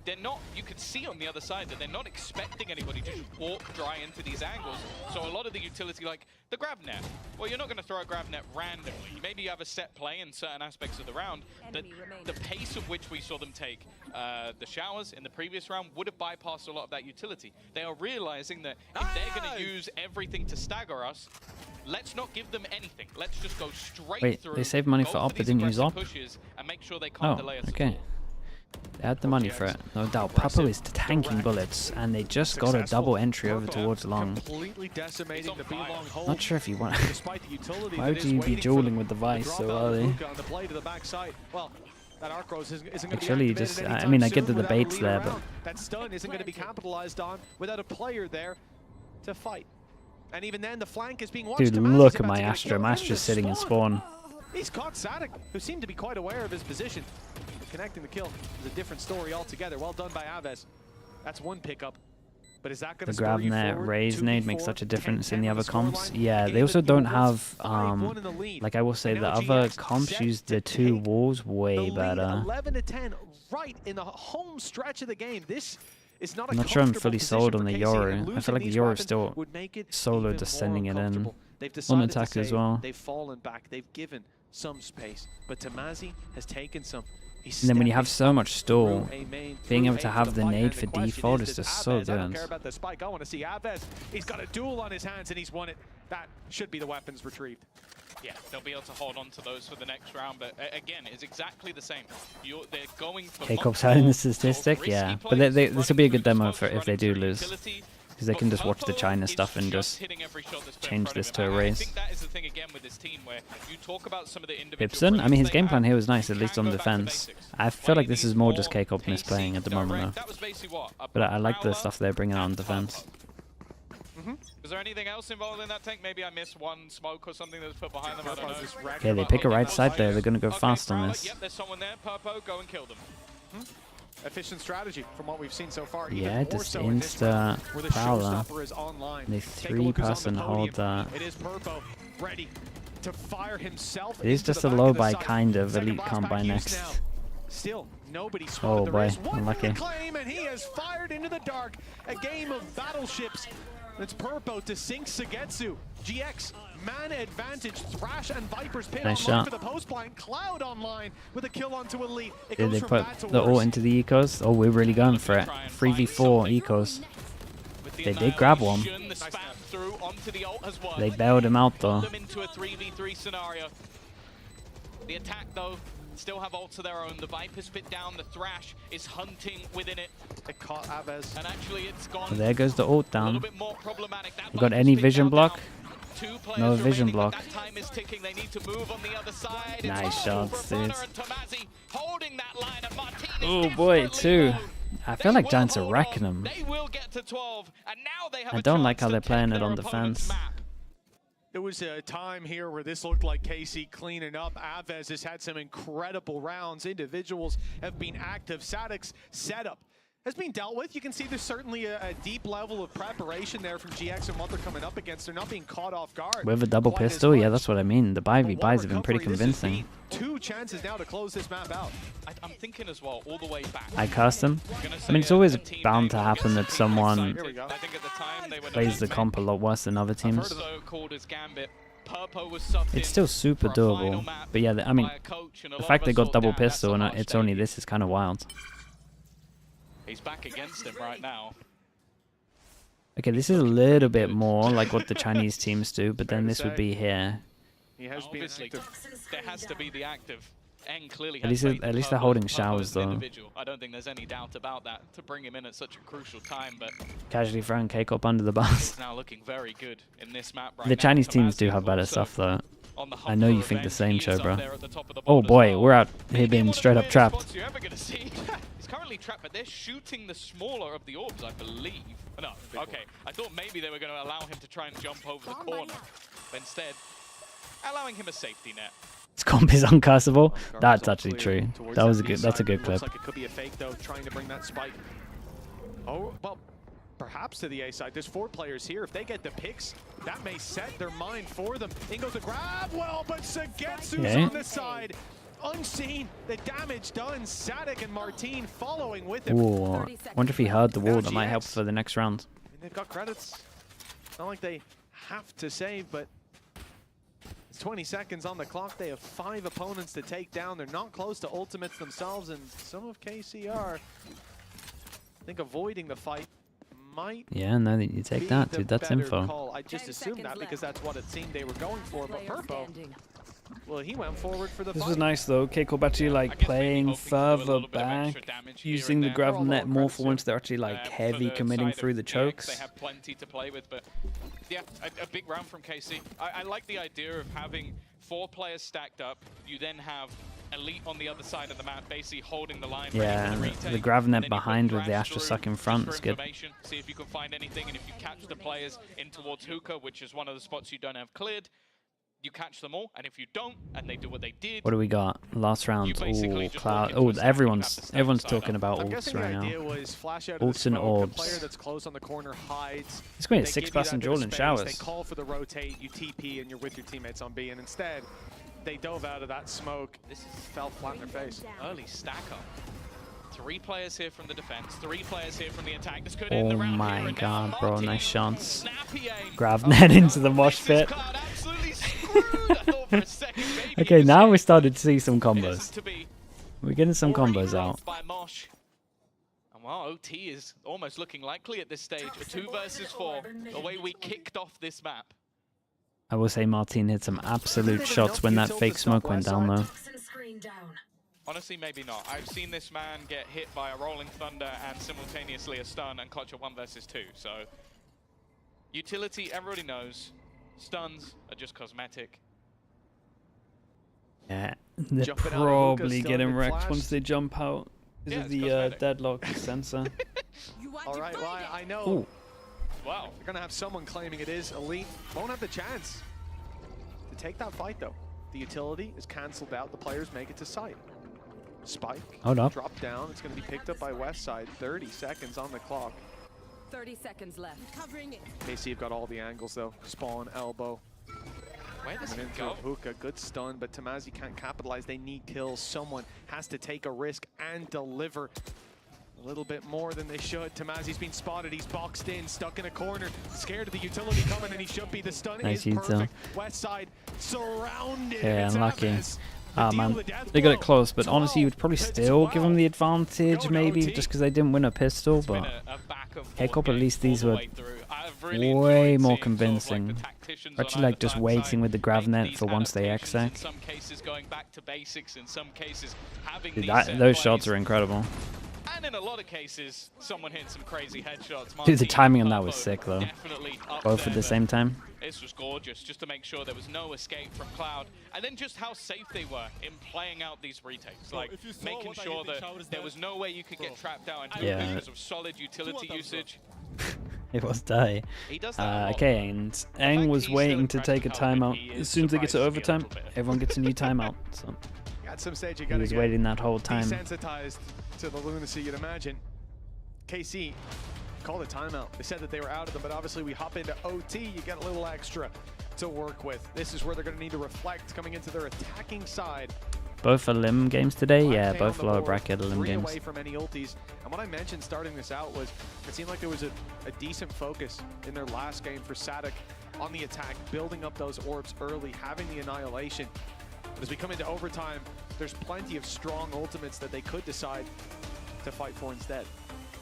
they're not. You can see on the other side that they're not expecting anybody to just walk dry into these angles. So a lot of the utility, like the grab net. Well, you're not going to throw a grab net randomly. Maybe you have a set play in certain aspects of the round. The pace of which we saw them take the showers in the previous round would have bypassed a lot of that utility. They are realizing that if they're going to use everything to stagger us, let's not give them anything. Let's just go straight through. Wait, they saved money for op, but didn't use op? And make sure they can't delay us at okay. all. They had the money for it, no doubt. Purple is tanking bullets, and they just got a double entry over towards long. Not sure if you want. Why would you be dueling with the Vice so early? Actually, you just. I mean, I get the debates there, but that stun isn't going to be capitalized on without a player there to fight. And even then, the flank is being watched. dude, look at my Astra. My Astra's sitting in spawn. He's caught Fnatic, who seemed to be quite aware of his position. Connecting the kill is a different story altogether. Well done by Avez. That's one pickup. But is that the going to grab net raise nade makes such a difference in the other comps. Yeah, they also don't have like I will say the other comps use the 2 walls way better. 11 to 10 right in the home stretch of the game. This is not I'm not sure I'm fully sold on the Yoru. I feel like the Yoru is still solo descending it in. On attack as well. They've fallen back. They've given some space, but Tamazi has taken some. And then when you have so much stall, being able to have the nade for default is just so good. I don't care about the spike. I want to see Aves. He's got a duel on his hands and he's won it. That should be the weapons retrieved. Yeah, they'll be able to hold on to those for the next round, but again, it's exactly the same. They're going for KICKOFF's hiding the statistic, yeah. But this will be a good demo for if they do lose. Because they can just watch the China stuff and just change this to a race. I think that is the thing again with this team where you talk about some of the Pipson, I mean his game plan here was nice, at least on defense. I feel like this is more just KICKOFF misplaying at the moment though. But I like the stuff they're bringing on defense. Is there anything else involved in that tank? Maybe I missed one smoke or something that was put behind them. I don't know. Okay, they pick a right side there. They're going to go fast on this. Yep, there's someone there. Purpo, go and kill them. Efficient strategy from what we've seen so far. Yeah, just insta prowler. They 3-person hold that. It is Purpo ready to fire himself. It is just a low buy kind of. Elite can't buy next. Still, nobody oh boy, unlucky. And he has fired into the dark. A game of battleships. It's Purpo to sink Sugetsu. GX, man advantage. Thrash and Viper's pin nice online shot. for the post blind. Cloud online with a kill onto Elite. Did they put the ult into the ecos? Oh, we're really going for it. 3v4 ecos. They did grab one. They bailed him out though. Into a 3v3 scenario. The attack though still have ults of their own. The Viper spit down. The Thrash is hunting within it. It caught Aves. And actually it's gone. So there goes the ult down. A little bit more problematic. You got any vision block? No vision remaining, block. That time is ticking. They need to move on the other side. Nice shots, dude. Holding that line of Martinez. Oh boy, 2. I feel like Giants are wrecking them. They will get to 12, and now they have I don't like how they're playing it on defense. There was a time here where this looked like KC cleaning up. Aves has had some incredible rounds. Individuals have been active. Sadic's setup has been dealt with. You can see there's certainly a deep level of preparation there from GX and what they're coming up against. They're not being caught off guard. With a double pistol, yeah, that's what I mean. The buy buys have been pretty convincing. 2 chances now to close this map out. I'm thinking as well, all the way back. I cast them. I mean, it's always bound to happen that someone plays the comp a lot worse than other teams. It's still super doable. But yeah, I mean, the fact they got double pistol and it's only this is kind of wild. He's back against him right now. Okay, this is a little bit more like what the Chinese teams do, but then this would be here. He has been active. There has to be the active. And clearly at least they're holding showers though. I don't think there's any doubt about that to bring him in at such a crucial time, but casually throwing KICKOFF under the bus. Now looking very good in this map right the Chinese teams do have better stuff though. I know you think the same, show, bro. Oh boy, we're out here being straight up trapped. He's currently trapped, but they're shooting the smaller of the orbs, I believe. No, okay. I thought maybe they were going to allow him to try and jump over the corner, but instead, allowing him a safety net. This comp is uncastable. That's actually true. That was a good. That's a good clip. Looks like it could be a fake though, trying to bring that spike. Oh well. Perhaps to the A side. There's 4 players here. If they get the picks, that may set their mind for them. In goes the grab. Well, but Sugetsu's on the side. Unseen. The damage done. Sadic and Martine following with him. Ooh, wonder if he heard the wall. That might help for the next round. And they've got credits. Not like they have to save, but it's 20 seconds on the clock. They have 5 opponents to take down. They're not close to ultimates themselves, and some of KCR, I think, avoiding the fight. Yeah, no, you take that, dude. That's info. Call. I just assumed that because that's what it seemed they were going for. But Purpo, well, he went forward for the This fight. was nice though. KICKOFF actually like playing further back, using the grab net more for once they're actually like heavy committing through the chokes. They have plenty to play with, but yeah, a big round from KC. I like the idea of having 4 players stacked up. You then have Elite on the other side of the map, basically holding the line. Yeah, the grav net behind with the Astra suck in front is good. See if you can find anything, and if you catch the players in towards hookah, which is one of the spots you don't have cleared, you catch them all, and if you don't, and they do what they did, What do we got? Last round. basically Oh, just Cloud. walk into Oh, a stack and you have to everyone's stand side talking up. about I'm ults guessing right the now. idea was flash out of Ults the and smoke, orbs. the player that's close on the corner hides. It's going to They 6 give you plus and that bit of Jordan space, showers. They call for the rotate, you TP, and you're with your teammates on B, and instead, they dove out of that smoke. This is Fell flat in their face. early stack up. 3 players here from the defense, 3 players here from the attack. This could end the Oh round my here, and god, now bro. Martin, Nice chance. snappy aim. Grab Oh, net no, into the mosh this is pit. Cloud absolutely screwed. I thought for a second maybe Okay, he was now hit. we're starting to see some It combos. isn't to be. We're getting some Already combos dropped out. by Mosh. And well, OT is almost looking likely at this stage. A 2 versus 4, the way we kicked off this map. I will say Martin hit some absolute shots when that fake smoke went down, though. Honestly, maybe not. I've seen this man get hit by a Rolling Thunder and simultaneously a stun and clutch a 1 versus 2. So, utility, everybody knows. Stuns are just cosmetic. Yeah, they're Jumping out of probably Luka's getting stun, wrecked flashed. once they jump out because Yeah, of it's the cosmetic. deadlock sensor. All right, well, I know Ooh. Wow. you're going to have someone claiming it is Elite. Won't have the chance to take that fight, though. The utility is cancelled out. The players make it to site. Spike. Hold up. Drop down. It's going to be picked up by Westside. 30 seconds on the clock. 30 seconds left. Covering it. KC have got all the angles, though. Spawn, elbow. Where does Coming he in through go? a hookah. Good stun, but Tamazi can't capitalize. They need kills. Someone has to take a risk and deliver a little bit more than they should. Tamazi's been spotted. He's boxed in, stuck in a corner, scared of the utility coming, and he should be. The stun Nice is util. perfect. Westside surrounded. Yeah, It's unlucky. Aves. Ah, The man. deal, the death They got it blow. close, but honestly, you would probably 12 still give them the to 12. advantage, Go maybe, OT. just because they didn't win a pistol, It's been but a back and forth KICKOFF, at game least all these the were way through. I've really way enjoyed more seeing sort of convincing. like the tacticians Actually, on like, just either waiting side with the grav make net these for once they adaptations, exec. In some cases going back to basics, in some cases having Dude, these that, set those plays. shots are incredible. And in a lot of cases, someone hit some crazy headshots. Dude, the Martin timing on that Purpo was sick, though. definitely up Both there, at the but same time. This was gorgeous, just to make sure there was no escape from Cloud. And then just how safe they were in playing out these retakes. Like, making sure that there was no way you could get trapped out into Yeah. it because of solid utility usage. It was die. He does that a lot. Okay, and Aang fact was he's waiting still to take a impressed with how good timeout. he As is soon as they get to surprises me a overtime, little bit. everyone gets a new timeout. So At some stage, you he got to was get waiting that whole time. desensitized to the lunacy, you'd imagine. KC called a timeout. They said that they were out of them, but obviously we hop into OT, you get a little extra to work with. This is where they're going to need to reflect coming into their attacking side. Both are limb games today? Yeah, 5K both on the lower board, bracket limb 3 games. away from any ultis. And what I mentioned starting this out was it seemed like there was a decent focus in their last game for Fnatic on the attack, building up those orbs early, having the annihilation. But as we come into overtime, there's plenty of strong ultimates that they could decide to fight for instead.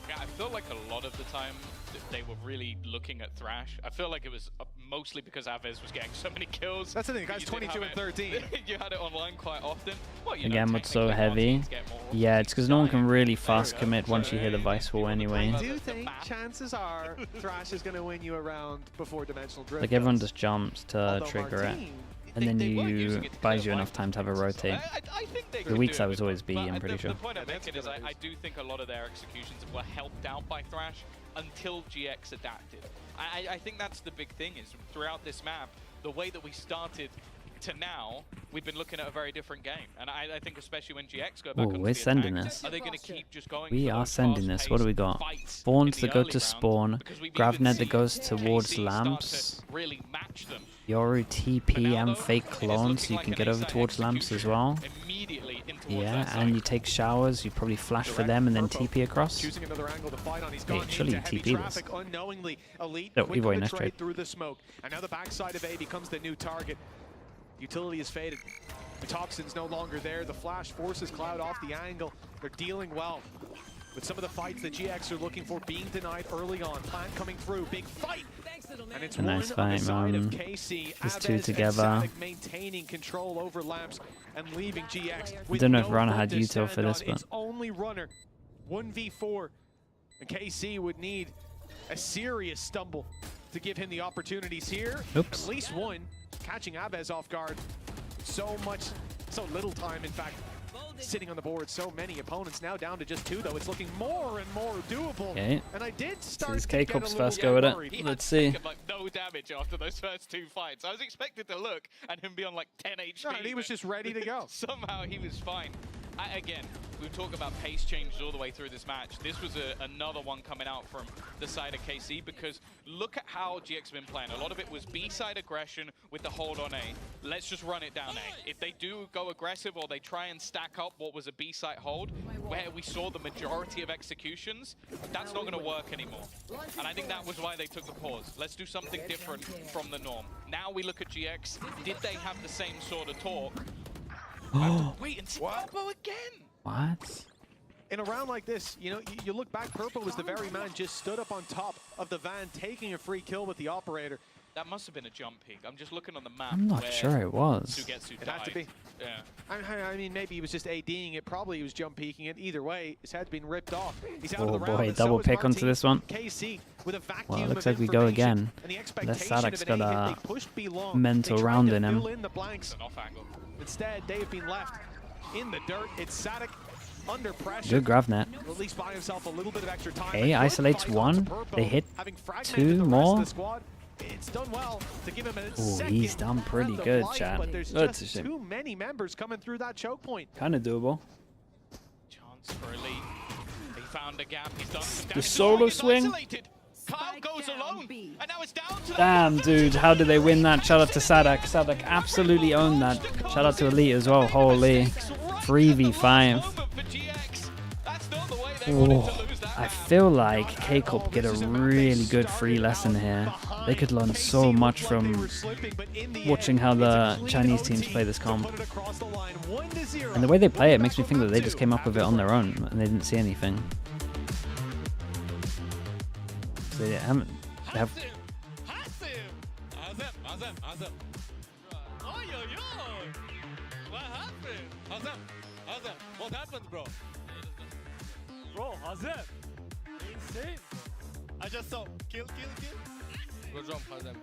Yeah, I feel like a lot of the time that they were really looking at Thrash. I feel like it was mostly because Aves was getting so many kills. That's the thing, but guys, you did 22 have and 13. You had it online quite often. Well, you know, Again, what's so technically heavy? Martins get more Yeah, it's because no one can really There we fast go. commit once you hit a Vice Wall anyway. I do think chances are Thrash is going to win you around before Dimensional Drift. Like everyone does. just jumps to Although trigger it, Martin, and then They were you using it to buys clear you enough life time to have a things, so rotate. I think they The could weak do side it, was always B, but I'm pretty the sure. point I'm Yeah, that's making is a good I do think a lot of their executions were helped out by Thrash until GX adapted. I think that's the big thing is throughout this map, the way that we started to now, we've been looking at a very different game. And I think especially when GX go back Ooh, onto we're the sending attack, this. are they going to keep just going We for are those sending this. What do we got? fast-paced fights Spawns in that the go early to round? spawn. Because we've Gravnet even that seen goes towards KC start lamps. to really match them. Yoru But TP now, and though, fake it is clone, so looking you like can an get over ASAP towards lamps as execution well. Immediately in towards Yeah, that and side. you take showers, you probably flash for Direct them and then Purpo TP across. Choosing another angle to fight on. He's Hey, gone surely into heavy TP this. traffic unknowingly. Elite No, quick Evo on in the this trade trade. through the smoke. And now the backside of A becomes the new target. Utility is faded. The Toxin's no longer there. The flash forces Cloud off the angle. They're dealing well with some of the fights that GX are looking for being denied early on. Plant coming through, big fight. And it's A nice one on the fight, side of man. KC. These two Aves together. and Fnatic maintaining control over lamps and leaving GX with don't know if no Runner foot had to util stand for this, on. but- It's only Runner. 1v4. And KC would need a serious stumble to give him the opportunities here. Oops. At least one. Catching Aves off guard. So little time, in fact. sitting on the board. So many opponents now down to just 2, though. It's looking more and more doable. Okay. And I did start This to get a KICKOFF's little first go at worried. it. Let's see. Like no damage after those first 2 fights. I was expected to look and him be on like 10 HP. No, and he was just ready to go. Somehow he was fine. Again, we talk about pace changes all the way through this match. This was another one coming out from the side of KC, because look at how GX have been playing. A lot of it was B-side aggression with the hold on A. Let's just run it down A. If they do go aggressive or they try and stack up what was a B-side hold, where we saw the majority of executions, that's not going to work anymore. And I think that was why they took the pause. Let's do something different from the norm. Now we look at GX. Did they have the same sort of talk? Wait and see Purple again. What? In a round like this, you know, you look back, Purple was the very man just stood up on top of the van, taking a free kill with the operator. That must have been a jump peak. I'm just looking on the map. I'm not sure it was. Sugetsu It had to be. Yeah. I mean, maybe he was just ADing it. Probably he was jump peeking it. Either way, his head's been ripped off. He's out of the round. Oh boy, and double so is pick onto Martin. this one. KC with a vacuum Well, it looks of like we go information, again. and the Unless expectation Sadek's of an got A hit, a they pushed B long. mental They tried round to in him. fill in the blanks. An off angle. Instead, they have been left in the dirt. It's Sadek under pressure. Good grab net. Will at least buy himself a little bit of extra time. Okay, A good isolates fight one. onto Purple, They hit having fragmented 2 the rest more. of the squad. It's done well to give him a Oh, second he's done pretty breath of good, life, chat. but there's That's a just shame. too many members coming through that choke point. Kind of doable. Chance for Elite. He found a gap. He's done some The damage. solo He's swing. isolated. Kyle goes alone. And now it's down to Damn, dude, how did they win that? Shout out to Sadek. Sadek absolutely owned that. Shout out to Elite as well. Holy. 3v5. Oh, I feel like KICKOFF get a really good free lesson here. They could learn so much from watching how the Chinese teams play this comp. And the way they play it makes me think that they just came up with it on their own and they didn't see anything. So they haven't. They have. What happened, bro? Bro, Hazem. Insane. I just saw kill. Go jump, Hazem.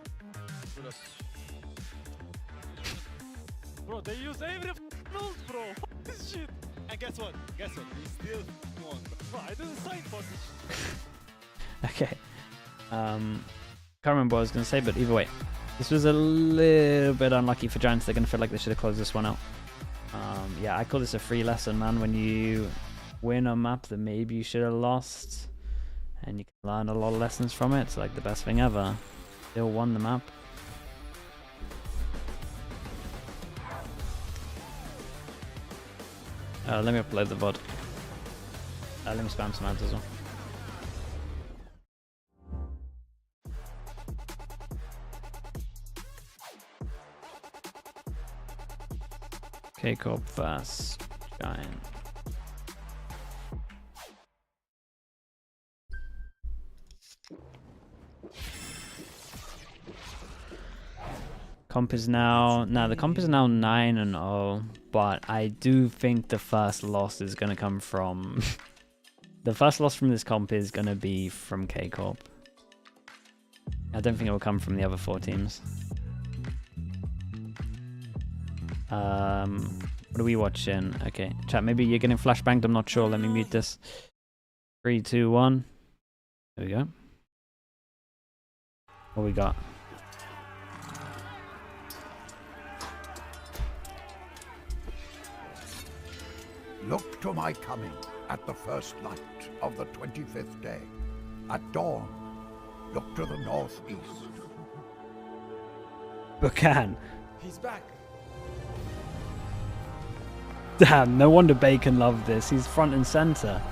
Bro, they use every ult, bro. Fuck this shit. And guess what? We still won. Bro, I didn't sign for this shit. Okay. Can't remember what I was going to say, but either way. This was a little bit unlucky for Giants. They're going to feel like they should have closed this one out. Yeah, I call this a free lesson, man. When you win a map that maybe you should have lost, and you can learn a lot of lessons from it, it's like the best thing ever. Still won the map. Let me upload the VOD. Let me spam some ads as well. KICKOFF vs Giant. Comp is now the comp is now 9-0, but I do think the first loss is gonna come from the first loss from this comp is gonna be from KICKOFF. I don't think it will come from the other 4 teams. What are we watching? Okay, chat, maybe you're getting flashbanged, I'm not sure. Let me mute this. 3, 2, 1. There we go. What we got? Look to my coming at the first light of the 25th day. At dawn, look to the northeast. Buchan. He's back. Damn, no wonder Bacon loved this. He's front and center.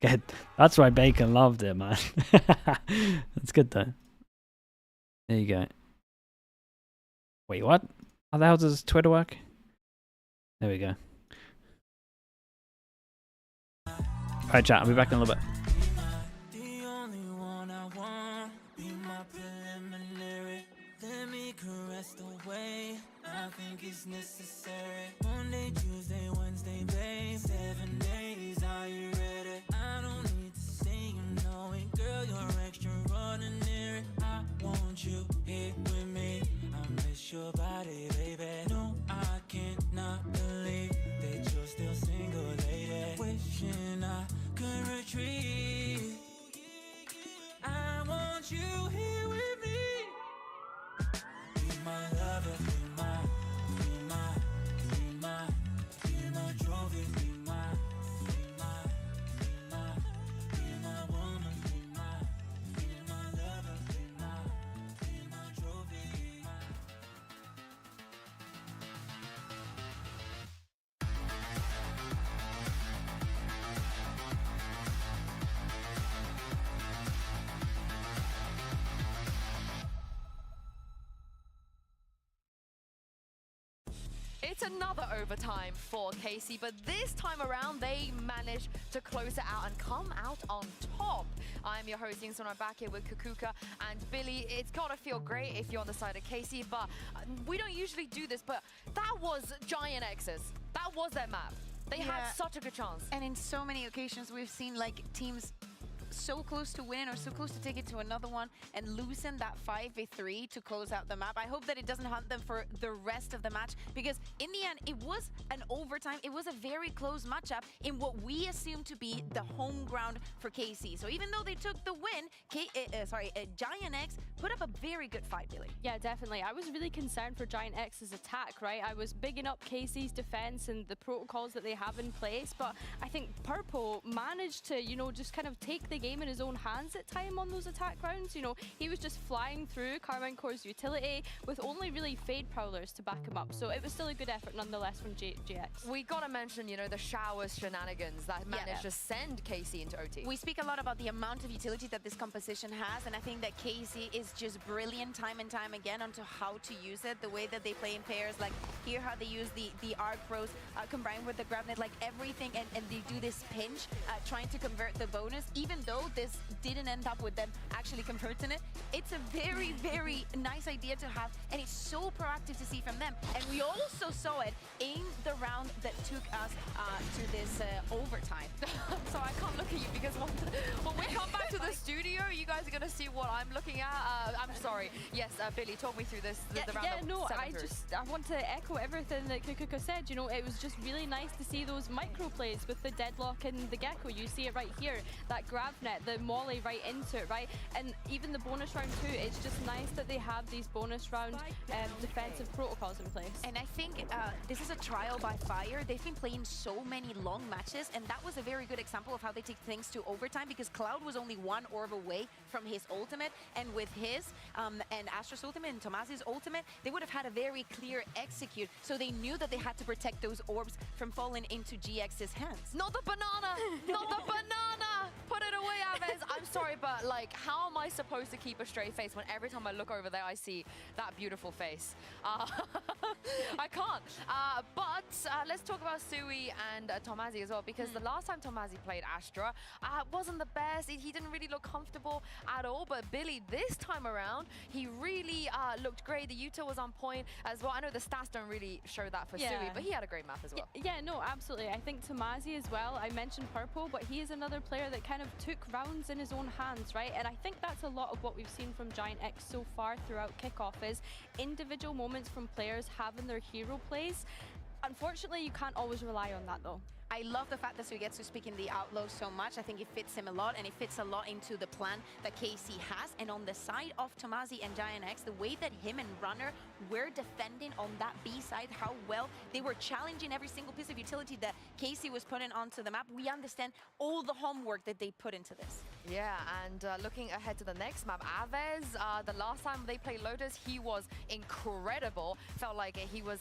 Good. That's why Bacon loved it, man. That's good though. There you go. Wait, what? How the hell does Twitter work? There we go. Alright, chat, I'll be back in a little bit. I think it's necessary. Monday, Tuesday, Wednesday, babe. 7 days, are you ready? I don't need to say you know it. Girl, you're extraordinary. I want you here with me. It's another overtime for KC, but this time around they managed to close it out and come out on top. I'm your host, Yingson. I'm back here with Kukuka and Billy. It's gotta feel great if you're on the side of KC, but we don't usually do this, but that was GIANTX's. That was their map. They had such a good chance. And in so many occasions we've seen like teams so close to winning or so close to take it to another one and losing that 5v3 to close out the map. I hope that it doesn't haunt them for the rest of the match, because in the end it was an overtime. It was a very close matchup in what we assume to be the home ground for KC. So even though they took the win, GIANTX put up a very good fight, Billy. Yeah, definitely. I was really concerned for GIANTX's attack, right? I was bigging up KC's defense and the protocols that they have in place, but I think Purple managed to, you know, just kind of take the game in his own hands at time on those attack rounds. You know, he was just flying through KARMINE Core's utility with only really Fade Prowlers to back him up. So it was still a good effort nonetheless from GX. We gotta mention, you know, the showers shenanigans that managed to send KC into OT. We speak a lot about the amount of utility that this composition has, and I think that KC is just brilliant time and time again onto how to use it, the way that they play in pairs, like here how they use the arc throws combined with the grab net, like everything, and they do this pinch, trying to convert the bonus, even though this didn't end up with them actually converting it. It's a very, very nice idea to have, and it's so proactive to see from them. And we also saw it in the round that took us to this overtime. So I can't look at you because when we come back to the studio, you guys are going to see what I'm looking at. I'm sorry. Yes, Billy, talk me through this. The round I want to echo everything that Kukuka said. You know, it was just really nice to see those micro plays with the deadlock and the gecko. You see it right here, that grab net, the molly right into it, right? And even the bonus round too, it's just nice that they have these bonus round defensive protocols in place. And I think this is a trial by fire. They've been playing so many long matches, and that was a very good example of how they take things to overtime, because Cloud was only one orb away from his ultimate, and with his and Astra's ultimate and Tomasi's ultimate, they would have had a very clear execute, so they knew that they had to protect those orbs from falling into GX's hands. Not the banana! Not the banana! Put it away, Aves. I'm sorry, but like, how am I supposed to keep a straight face when every time I look over there I see that beautiful face? I can't. But let's talk about Sui and Tomasi as well, because the last time Tomasi played Astra wasn't the best. He didn't really look comfortable at all, but Billy, this time around, he really looked great. The util was on point as well. I know the stats don't really show that for Sui, but he had a great map as well. Yeah, no, absolutely. I think Tomasi as well, I mentioned Purple, but he is another player that kind of took rounds in his own hands, right? And I think that's a lot of what we've seen from GIANTX so far throughout kickoff, is individual moments from players having their hero plays. Unfortunately, you can't always rely on that though. I love the fact that Sui gets to speak in the Outlaw so much. I think it fits him a lot, and it fits a lot into the plan that KC has. And on the side of Tomasi and GIANTX, the way that him and Runner were defending on that B side, how well they were challenging every single piece of utility that KC was putting onto the map. We understand all the homework that they put into this. Yeah, and looking ahead to the next map, Aves, the last time they played Lotus, he was incredible. Felt like he was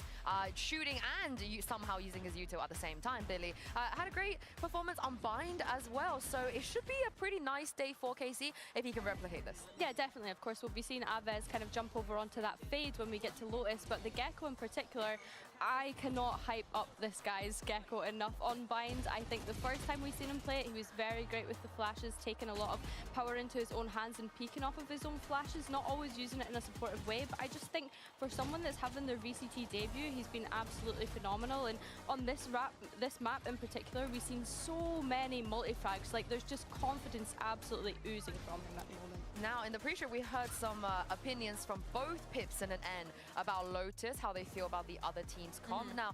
shooting and somehow using his util at the same time, Billy. Had a great performance on Bind as well, so it should be a pretty nice day for KC if he can replicate this. Yeah, definitely. Of course, we'll be seeing Aves kind of jump over onto that Fade when we get to Lotus, but the Gecko in particular, I cannot hype up this guy's Gecko enough on Bind. I think the first time we seen him play it, he was very great with the flashes, taking a lot of power into his own hands and peeking off of his own flashes, not always using it in a supportive way, but I just think for someone that's having their VCT debut, he's been absolutely phenomenal. And on this map in particular, we've seen so many multi-frags, like there's just confidence absolutely oozing from him at the moment. Now, in the pre-show, we heard some opinions from both Pips and an N about Lotus, how they feel about the other team's comp. Now,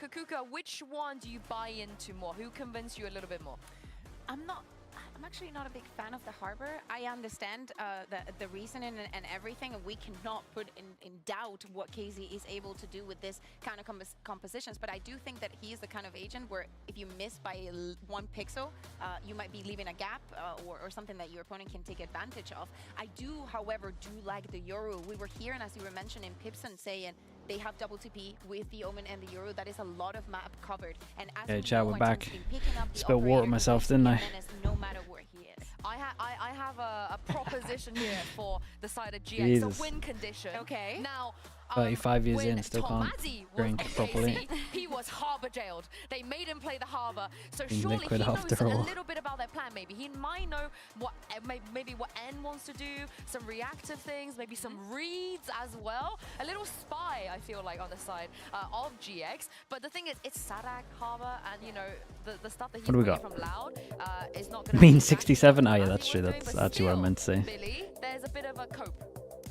Kukuka, which one do you buy into more? Who convinced you a little bit more? I'm actually not a big fan of the Harbor. I understand the reasoning and everything, and we cannot put in doubt what KZ is able to do with this kind of compositions, but I do think that he is the kind of agent where if you miss by 1 pixel, you might be leaving a gap or something that your opponent can take advantage of. I do, however, like the Yoru. We were here, and as you were mentioning, Pipson saying they have double TP with the Omen and the Yoru. That is a lot of map covered. And as hey, chat, we're back. Spilled water myself, didn't I? No matter where he is. I have a proposition here for the side of GX, Jesus. a win condition. Okay. Now, 35 years with in, still can't Tomazi drink was properly. he was harbor jailed. They made him play the harbor, so Being surely liquid he knows after a all. little bit about their plan. Maybe he might know what maybe what N wants to do, some reactive things, maybe some reads as well. A little spy, I feel like, on the side of GX. But the thing is, it's Sadak harbor, and you know the stuff that he's What do we bringing got? from Loud is not going to Mean 67. Oh yeah, that's true. That's actually what I meant to say. Billy, there's a bit of a cope.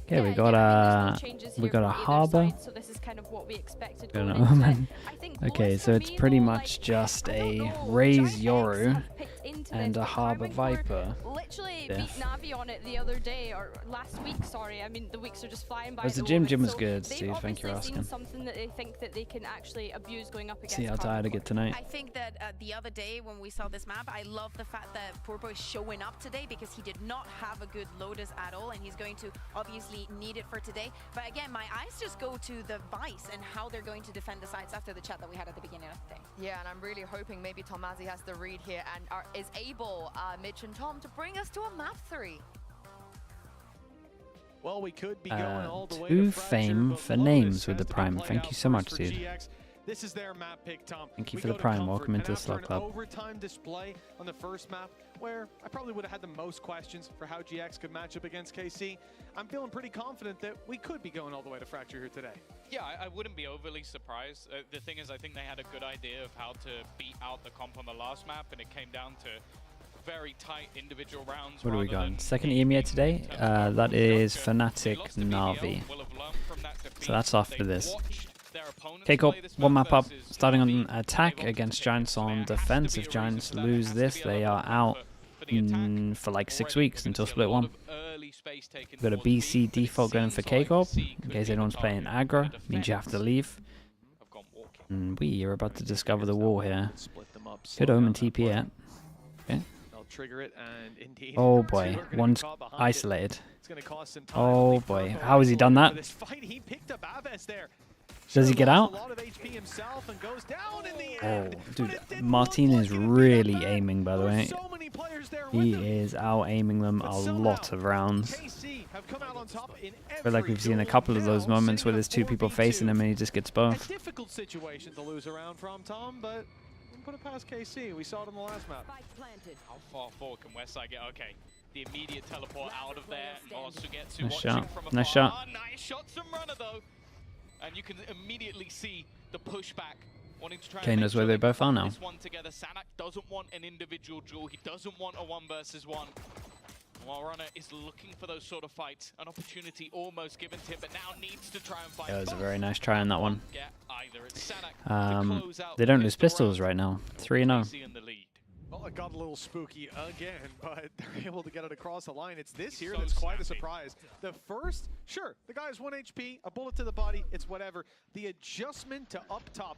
Okay, we got a harbor. So this is kind of what we expected. Don't going know, into man. it. I think Okay, Lotus so for it's me, pretty though, much like, just I don't a know, Raise GIANTX Yoru have picked into and this, a but Harbor KARMINE Viper. literally Death. beat NAVI on it the other day, or last week, sorry. I mean, the weeks are just flying by. Was at the gym? moment. Gym was So good, they've Steve. Thank you for obviously seen asking. something that they think that they can actually abuse going up against See how tired I KARMINE. get tonight. I think that the other day when we saw this map, I love the fact that Purpo is showing up today because he did not have a good Lotus at all, and he's going to obviously need it for today. But again, my eyes just go to the Vice and how they're going to defend the sites after the chat that we had at the beginning of the day. Yeah, and I'm really hoping maybe Tomazi has the read here and is able, Mitch and Tom, to bring us to a map 3. Well, we could be going all the way To to Fracture, fame but for Lotus names with has the to be Prime. played Thank out you so much, first for dude. GX. This is their map pick, Tom. Thank you We for the go to Prime. Comfort, Welcome into and the Slug after Club. an overtime display on the first map, where I probably would have had the most questions for how GX could match up against KC, I'm feeling pretty confident that we could be going all the way to Fracture here today. Yeah, I wouldn't be overly surprised. The thing is, I think they had a good idea of how to beat out the comp on the last map, and it came down to very tight individual rounds. What do we rather got? than Second anything EMEA in today. terms of That overall is structure. They Fnatic lost to NAVI. BBL, will have learned from that defeat. So that's after They this. watched their opponents KICKOFF, play this one map up, versus starting on NAVI. attack They wanted against to Giants take it. So on there has to defense. be If a Giants reason for that. lose There has this, to be a they level are of out comfort for the attack. for like 6 Already weeks we're until gonna see Split a lot 1. of early space taken Got a towards B, BC but it default going for seems like KICKOFF C in could case be the anyone's playing target. aggro. The Means you have to defense leave. have gone walking. And we are about to discover the wall here. Split them up, Good slow omen down that TP play. it. Okay. They'll trigger it, and indeed, Oh two boy, are gonna be one's caught behind it. isolated. It's gonna cost some time. Oh Only boy, Purpo how has he done isolated that? for this fight. He picked up Aves there. Does he Sure get lost out? a lot of HP himself and goes down in the Oh, end, but dude, it didn't Martin look is like it would be really that bad. aiming, by the There were way. so many players there with He him. is out aiming them But a somehow, lot of rounds. KC have come out on top in I feel like every we've seen a duel couple of those now, moments where sitting there's at two people 4v2. facing him and he just gets A both. difficult situation to lose around from, Tom, but we put it past KC. We saw it on the last map. How far forward can Westside get? Okay, the immediate teleport out of there. Nosugetsu Nice watching shot. from Nice afar. shot. Nice shot from Runner though. And you can immediately see the pushback. Wanting to try and Okay, make knows sure where they can both are hold now. This one together. Sanak doesn't want an individual duel. He doesn't want a 1 versus 1. While Runner is looking for those sort of fights, an opportunity almost given to him, but now needs to try and find That was a both. very nice try on that one. Get either. It's Sanak to close out They don't the lose pistol pistols round. right now. 3-0. KC in the lead. Well, it got a little spooky again, but they're able to get it across the line. It's this He's here so that's quite a snappy. surprise. The first, sure, the guy has 1 HP, a bullet to the body, it's whatever. The adjustment to up top,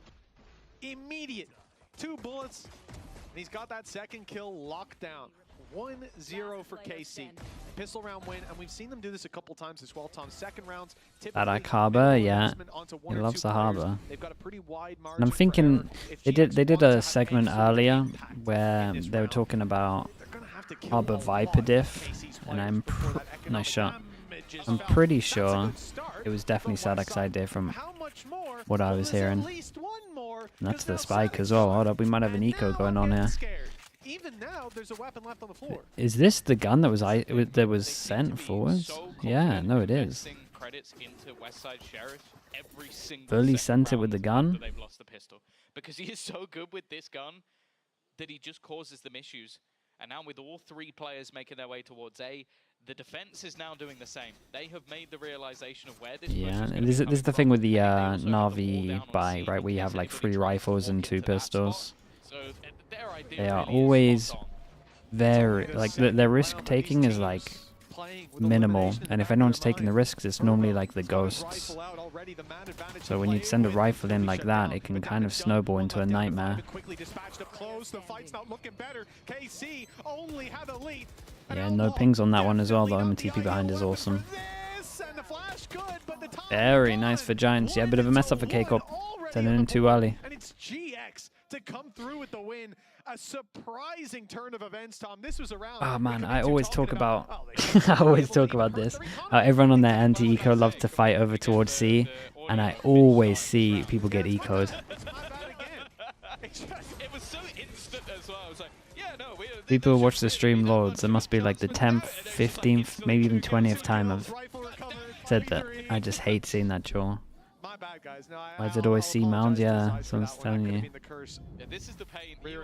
immediate. 2 bullets, and he's got that second kill locked down. 1-0 for KC. Pistol round win, and we've seen them do this a couple times as well, Tom. Second rounds, typically That harbor, minimal yeah. investment onto 1 He or loves 2 the players. harbor. They've got a pretty wide margin And I'm for thinking error. If they GX did want to a have segment any sort of earlier impact where in this they were round, talking about they're gonna have to kill Harbor a Viper lot diff, of KC's and players before that nice economic shot. damage is I'm felt. pretty That's a sure good start, it was definitely but Sadak's Westside, idea from how much more? what I Well, was there's at hearing. least one more, And that's 'cause the now spike Sadak's as well. shot, Hold up, we might have an and eco now going I'm on getting here. scared. Even now, there's a weapon left on the floor. Is this the gun that was that was They seem to sent be forwards? so Yeah, confident no, it is. investing credits into Westside Sheriff every single Fully second sent it with round the gun. after they've lost the pistol, because he is so good with this gun that he just causes them issues. And now with all 3 players making their way towards A, the defense is now doing the same. They have made the realization of where this push Yeah, is and gonna this be is the coming thing from, with the and they also have the wall Navi down on buy, C right? in We case have like anybody 3 tries to rifles walk and into 2 that spot. pistols. So their idea They are really is always spot on. very like their risk taking is like minimal, and if anyone's taking the risks, it's normally like the ghosts. So when you send a rifle in like that, it can kind of snowball into a nightmare. Yeah, no pings on that one as well. The Omen TP behind is awesome. Very nice for Giants. Yeah, a bit of a mess up for KICKOFF. Sending in too early. And it's GX to come through with the win. A surprising turn of events, Tom. This was around. Oh man, I always talk about this. How everyone on their anti-eco loves to fight over towards C, and I always see people get eco'd. It was so instant as well. I was like, yeah, no, People who watch the stream loads. It must be like the 10th, 15th, maybe even 20th time I've said that. I just hate seeing that draw. Why does it always see mounds? Yeah, someone's telling you.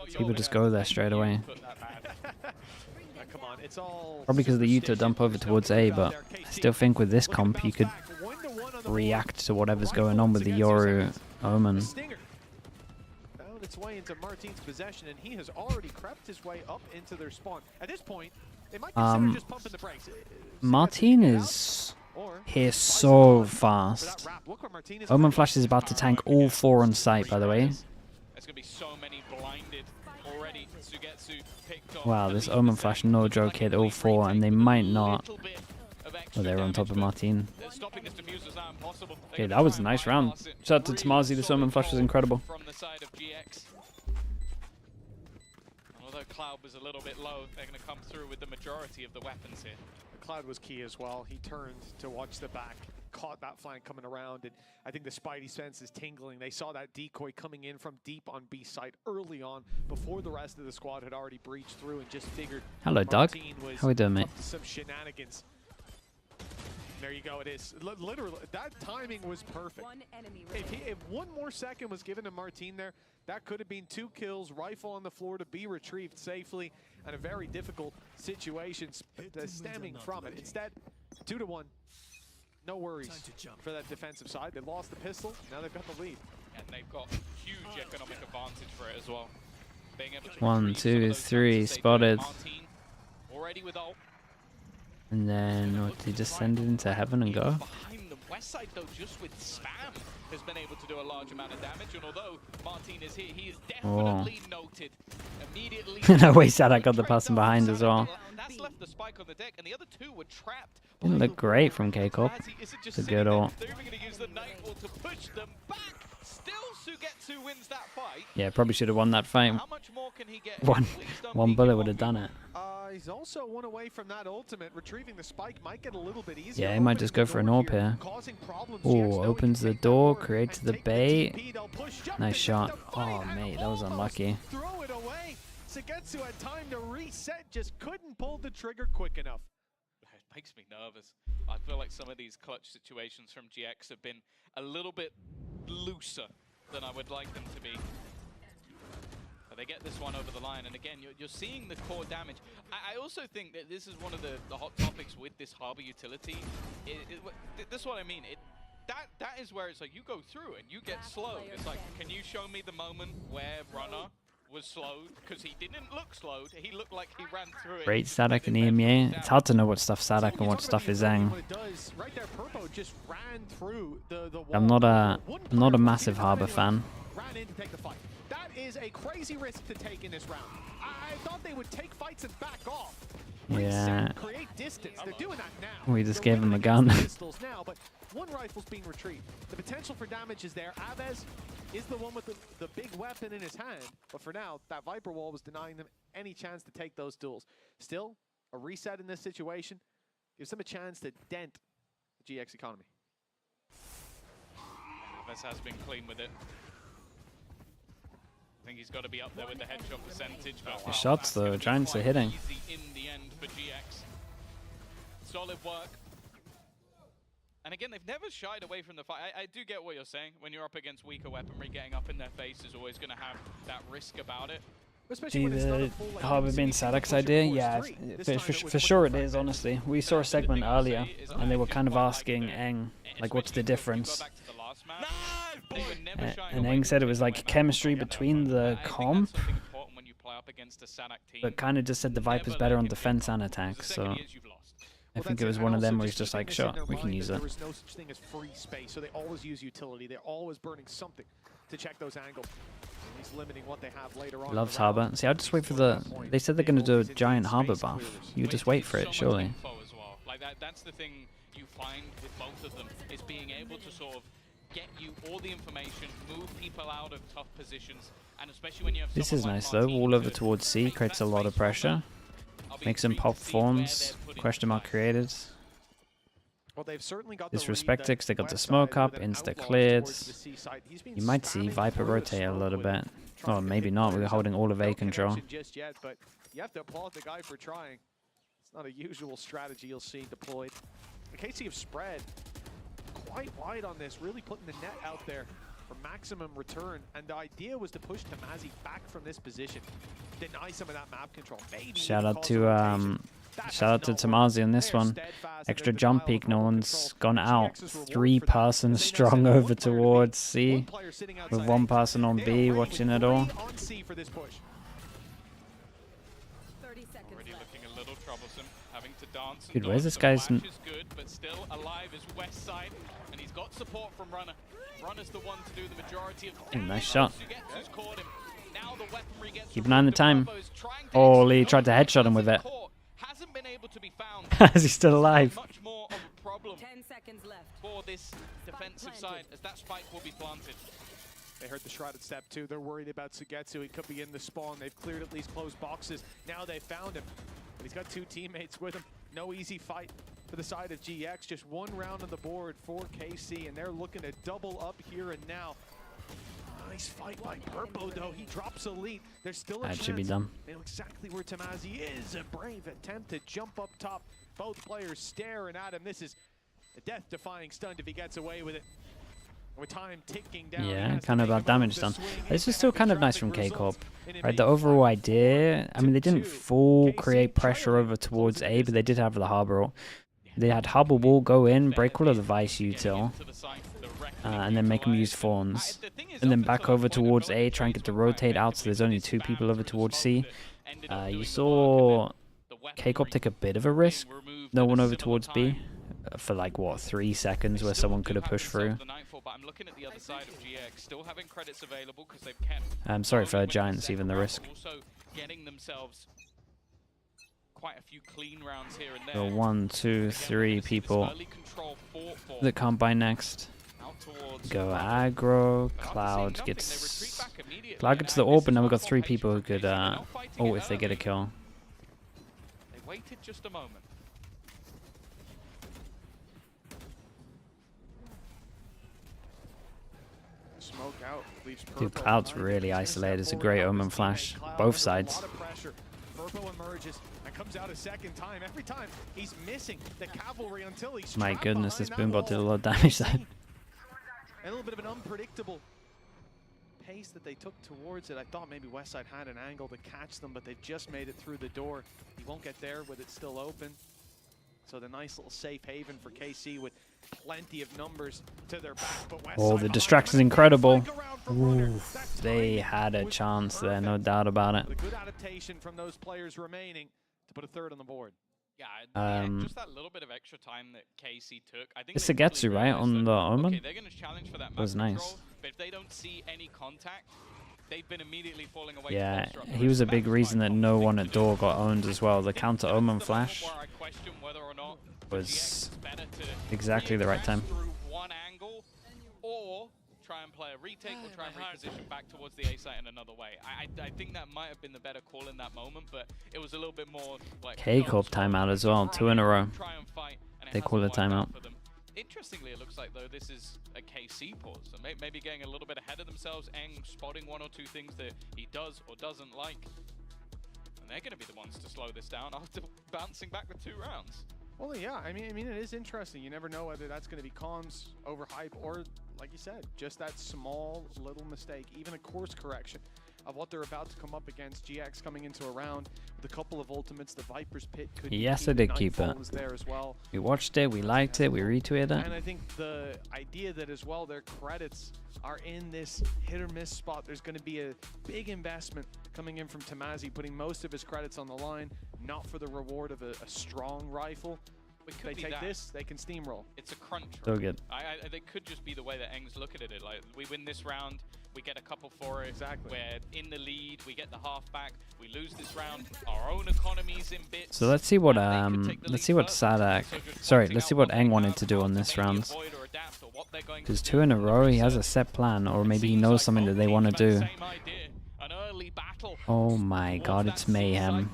People just go there straight away. Probably because the Yuto dump over towards A, but I still think with this comp you could react to whatever's going on with the Yoru Omen. Found its way into Martine's possession, and he has already crept his way up into their spawn. At this point, they might consider just pumping the brakes. Martine is here so fast. Omen Flash is about to tank all 4 on site, by the way. There's gonna be so many blinded already. Sugetsu picked up. Wow, this Omen Flash, no joke, hit all 4, and they might not. Oh, they were on top of Martine. Okay, that was a nice round. Shout out to Tamazi, this Omen Flash was incredible. From the side of GX. Although Cloud was a little bit low, they're going to come through with the majority of the weapons here. Cloud was key as well. He turned to watch the back, caught that flank coming around, and I think the Spidey sense is tingling. They saw that decoy coming in from deep on B site early on, before the rest of the squad had already breached through, and just figured. Hello, Doug. How we doing, mate? Some shenanigans. There you go. It is literally that timing was perfect. If one more second was given to Martine there, that could have been 2 kills, rifle on the floor to be retrieved safely, and a very difficult situation stemming from it. Instead, 2-1. No worries for that defensive side. They lost the pistol. Now they've got the lead, and they've got huge economic advantage for it as well. Being able to 1, 2, 3 spotted. Martine already with ult. And then, what, did he just send it into heaven and go? Behind the west side, though, just with spam, has been able to do a large amount of damage. And although Martine is here, he is definitely noted immediately. No way, Sadak got the person behind as well. That's left the spike on the deck, and the other 2 were trapped. Didn't look great from KICKOFF. It's a good ult. They're even going to use the Nightfall to push them back. Still, Sugetsu wins that fight. Yeah, probably should have won that fight. How much more can he get? One bullet would have done it. He's also one away from that ultimate. Retrieving the spike might get a little bit easier. Yeah, he might just go for an AWP here. Oh, opens the door, creates the bait. Nice shot. Oh, mate, that was unlucky. Throw it away. Sugetsu had time to reset, just couldn't pull the trigger quick enough. It makes me nervous. I feel like some of these clutch situations from GX have been a little bit looser than I would like them to be. But they get this one over the line, and again, you're seeing the core damage. I also think that this is one of the hot topics with this harbor utility. That's what I mean. That is where it's like you go through and you get slowed. It's like, can you show me the moment where Runner was slowed? Because he didn't look slowed. He looked like he ran through it. Great Sadak and EMEA. It's hard to know what stuff Sadak and what stuff is Zhang. I'm not a massive harbor fan. That is a crazy risk to take in this round. I thought they would take fights and back off. Yeah. Create distance. They're doing that now. We just gave him a gun. Now, but 1 rifle's being retrieved. The potential for damage is there. Aves is the one with the big weapon in his hand. But for now, that Viper wall was denying them any chance to take those duels. Still, a reset in this situation gives them a chance to dent the GX economy. Aves has been clean with it. I think he's got to be up there with the headshot percentage. The shots though, Giants are hitting. Easy in the end for GX. Solid work. And again, they've never shied away from the fight. I do get what you're saying. When you're up against weaker weaponry, getting up in their face is always going to have that risk about it. See the harbor being Sadak's idea? Yeah, for sure it is, honestly. We saw a segment earlier, and they were kind of asking Eng, like, what's the difference? And Eng said it was like chemistry between the comp, but kind of just said the Viper's better on defense and attack, so I think it was one of them where he's just like, sure, we can use it. There was no such thing as free space, so they always use utility. They're always burning something to check those angles. He's limiting what they have later on. Loves harbor. See, I'll just wait for the... They said they're going to do a giant harbor buff. You just wait for it, surely. Like that's the thing you find with both of them, is being able to sort of get you all the information, move people out of tough positions, and especially when you have This is nice though. Wall over towards C creates a lot of pressure. Makes them pop fawns. Question mark created. Well, they've certainly got Disrespectix, they got the smoke up, insta cleared. You might see Viper rotate a little bit. Well, maybe not. We're holding all of A control. Just yet, but you have to applaud the guy for trying. It's not a usual strategy you'll see deployed. The KC have spread quite wide on this, really putting the net out there for maximum return. And the idea was to push Tamazi back from this position, deny some of that map control. Maybe Shout out to Tamazi on this one. Extra jump peak, no one's gone out. 3 persons strong over towards C, with 1 person on B watching it all. Already looking a little troublesome, having to dance. Dude, where's this guy's... Is good, but still alive is West Side, and he's got support from Runner. Runner's the one to do the majority of the Nice shot. Now the weaponry gets Keep an eye on the time. Oh, Lee tried to headshot him with it. Hasn't been able to be found. Is he still alive? Much more of a problem 10 seconds left for this defensive side, as that spike will be planted. They heard the shrouded step too. They're worried about Sugetsu. He could be in the spawn. They've cleared at least closed boxes. Now they found him. But he's got 2 teammates with him. No easy fight for the side of GX. Just 1 round on the board for KC, and they're looking to double up here and now. Nice fight by Purpo though. He drops a lead. There's still a chance. That should be done. They know exactly where Tamazi is. A brave attempt to jump up top. Both players staring at him. This is a death-defying stunt if he gets away with it. With time ticking down. Yeah, kind of damage done. This is still kind of nice from KCORP. Right, the overall idea, I mean, they didn't full create pressure over towards A, but they did have the harbor ult. They had harbor wall go in, break all of the Vice util, and then make them use fawns. And then back over towards A, try and get to rotate out so there's only 2 people over towards C. You saw KCORP take a bit of a risk. No one over towards B. For like, what, 3 seconds where someone could have pushed through. I'm sorry for Giants, even the risk. Quite a few clean rounds here and So there. 1, 2, 3 people that can't buy next. Go aggro. Cloud gets the orb, and now we've got 3 people who could ult if they get a kill. They waited just a moment. Smoke out, leaves Dude, Cloud's really isolated. It's a great omen flash. Both sides. Purpo emerges and comes out a second time. Every time he's missing the cavalry until he's My goodness, this Boombot did a lot of damage then. A little bit of an unpredictable pace that they took towards it. I thought maybe Westside had an angle to catch them, but they've just made it through the door. He won't get there with it still open. So the nice little safe haven for KC with plenty of numbers to their back. But Oh, the distraction's incredible. Oof, they had a chance there, no doubt about it. A good adaptation from those players remaining to put a 3rd on the board. Yeah, just that little bit of extra time that KC took. I think It's Sugetsu, right, on the omen? Okay, they're going to challenge for that was map nice. control, but if they don't see any contact, they've been immediately falling away. Yeah, he was a big reason that no one at door got owned as well. The counter omen flash was exactly the right time. One angle, or try and play a retake, or try and reposition back towards the A site in another way. I think that might have been the better call in that moment, but it was a little bit more like KCORP timeout as well, 2 in a row. They call a timeout. Interestingly, it looks like though this is a KC pause, so maybe getting a little bit ahead of themselves and spotting 1 or 2 things that he does or doesn't like, and they're going to be the ones to slow this down after bouncing back with 2 rounds. Well, yeah, I mean, it is interesting. You never know whether that's going to be comms, overhype, or, like you said, just that small little mistake, even a course correction of what they're about to come up against. GX coming into a round with a couple of ultimates. The Viper's Pit could Yes, I did keep it. There as well. We watched it, we liked it, we retweeted it. And I think the idea that as well their credits are in this hit or miss spot. There's going to be a big investment coming in from Tamazi, putting most of his credits on the line, not for the reward of a strong rifle. If they take this, they can steamroll. It's a crunch. So good. They could just be the way that Eng's looking at it. Like, we win this round, we get a couple for it. Exactly. We're in the lead, we get the half back. We lose this round, our own economy's in bits. So let's see what Sadak, sorry, let's see what Eng wanted to do on this round. what they're going Because to 2 in a row, he has a set plan, or maybe he knows something that they want to do. Oh my god, it's mayhem.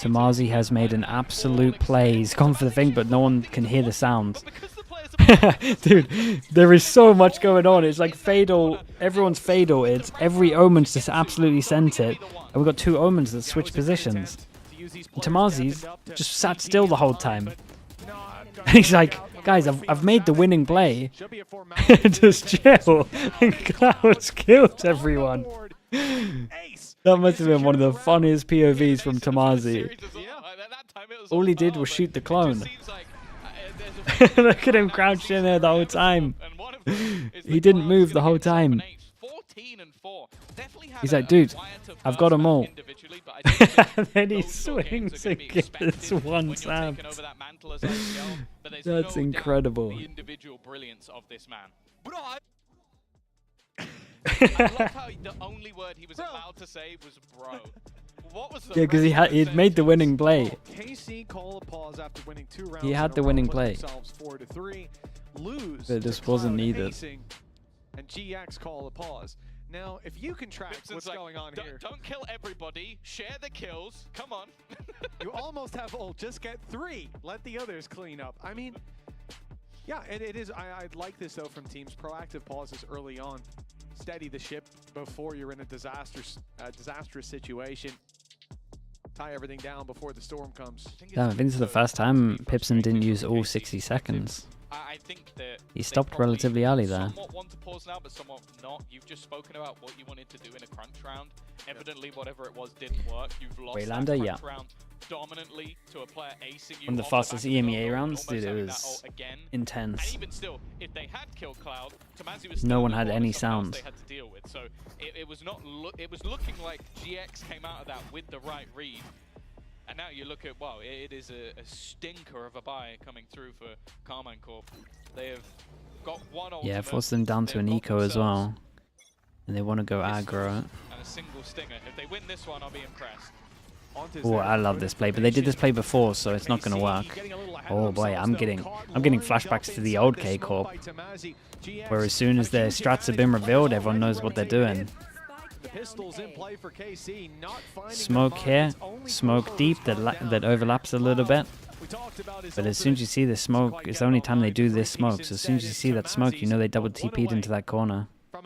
Tamazi has made an absolute play. He's gone for the thing, but no one can hear the sound. Dude, there is so much going on. It's like Fatal, everyone's Fatal. Every Omen's just absolutely sent it. And we've got 2 Omens that switch positions. And Tamazi's just sat still the whole time. And he's like, guys, I've made the winning play. Just chill. And Cloud's killed everyone. That must have been one of the funniest POVs from Tamazi. All he did was shoot the clone. Look at him crouched in there the whole time. He didn't move the whole time. He's like, dude, I've got them all. And then he swings and gets one sab. That's incredible. The individual brilliance of this man. I love how the only word he was allowed to say was bro. What was the because he'd made the winning play. KC call a pause after winning 2 rounds. He had the winning play. 4-3. Lose. But it just wasn't needed. And GX call a pause. Now, if you can track what's going on here. Don't kill everybody. Share the kills. Come on. You almost have ult. Just get 3. Let the others clean up. I mean, yeah, it is. I'd like this, though, from teams. Proactive pauses early on. Steady the ship before you're in a disastrous situation. Tie everything down before the storm comes. Damn, I think this is the first time Pipson didn't use all 60 seconds. I think that he stopped relatively early there. Somewhat want to pause now, but somewhat not. You've just spoken about what you wanted to do in a crunch round. Evidently, whatever it was didn't work. You've lost Waylander, that crunch round dominantly to a player acing you. One of the fastest EMEA rounds, dude. It was intense. And even still, if they had killed Cloud, Tamazi was no one had any sound. They had to deal with. So it was not. It was looking like GX came out of that with the right read. And now you look at, wow, it is a stinker of a buy coming through for KARMINE Corp. They have got one ultimate. Yeah, forced them down to an eco as well. And they want to go aggro. And a single stinger. If they win this one, I'll be impressed. Oh, I love this play, but they did this play before, so it's not going to work. Oh boy, I'm getting flashbacks to the old KCORP, where as soon as their strats have been revealed, everyone knows what they're doing. Smoke here, smoke deep that overlaps a little bit. But as soon as you see the smoke, it's the only time they do this smoke. So as soon as you see that smoke, you know they double TP'd into that corner. At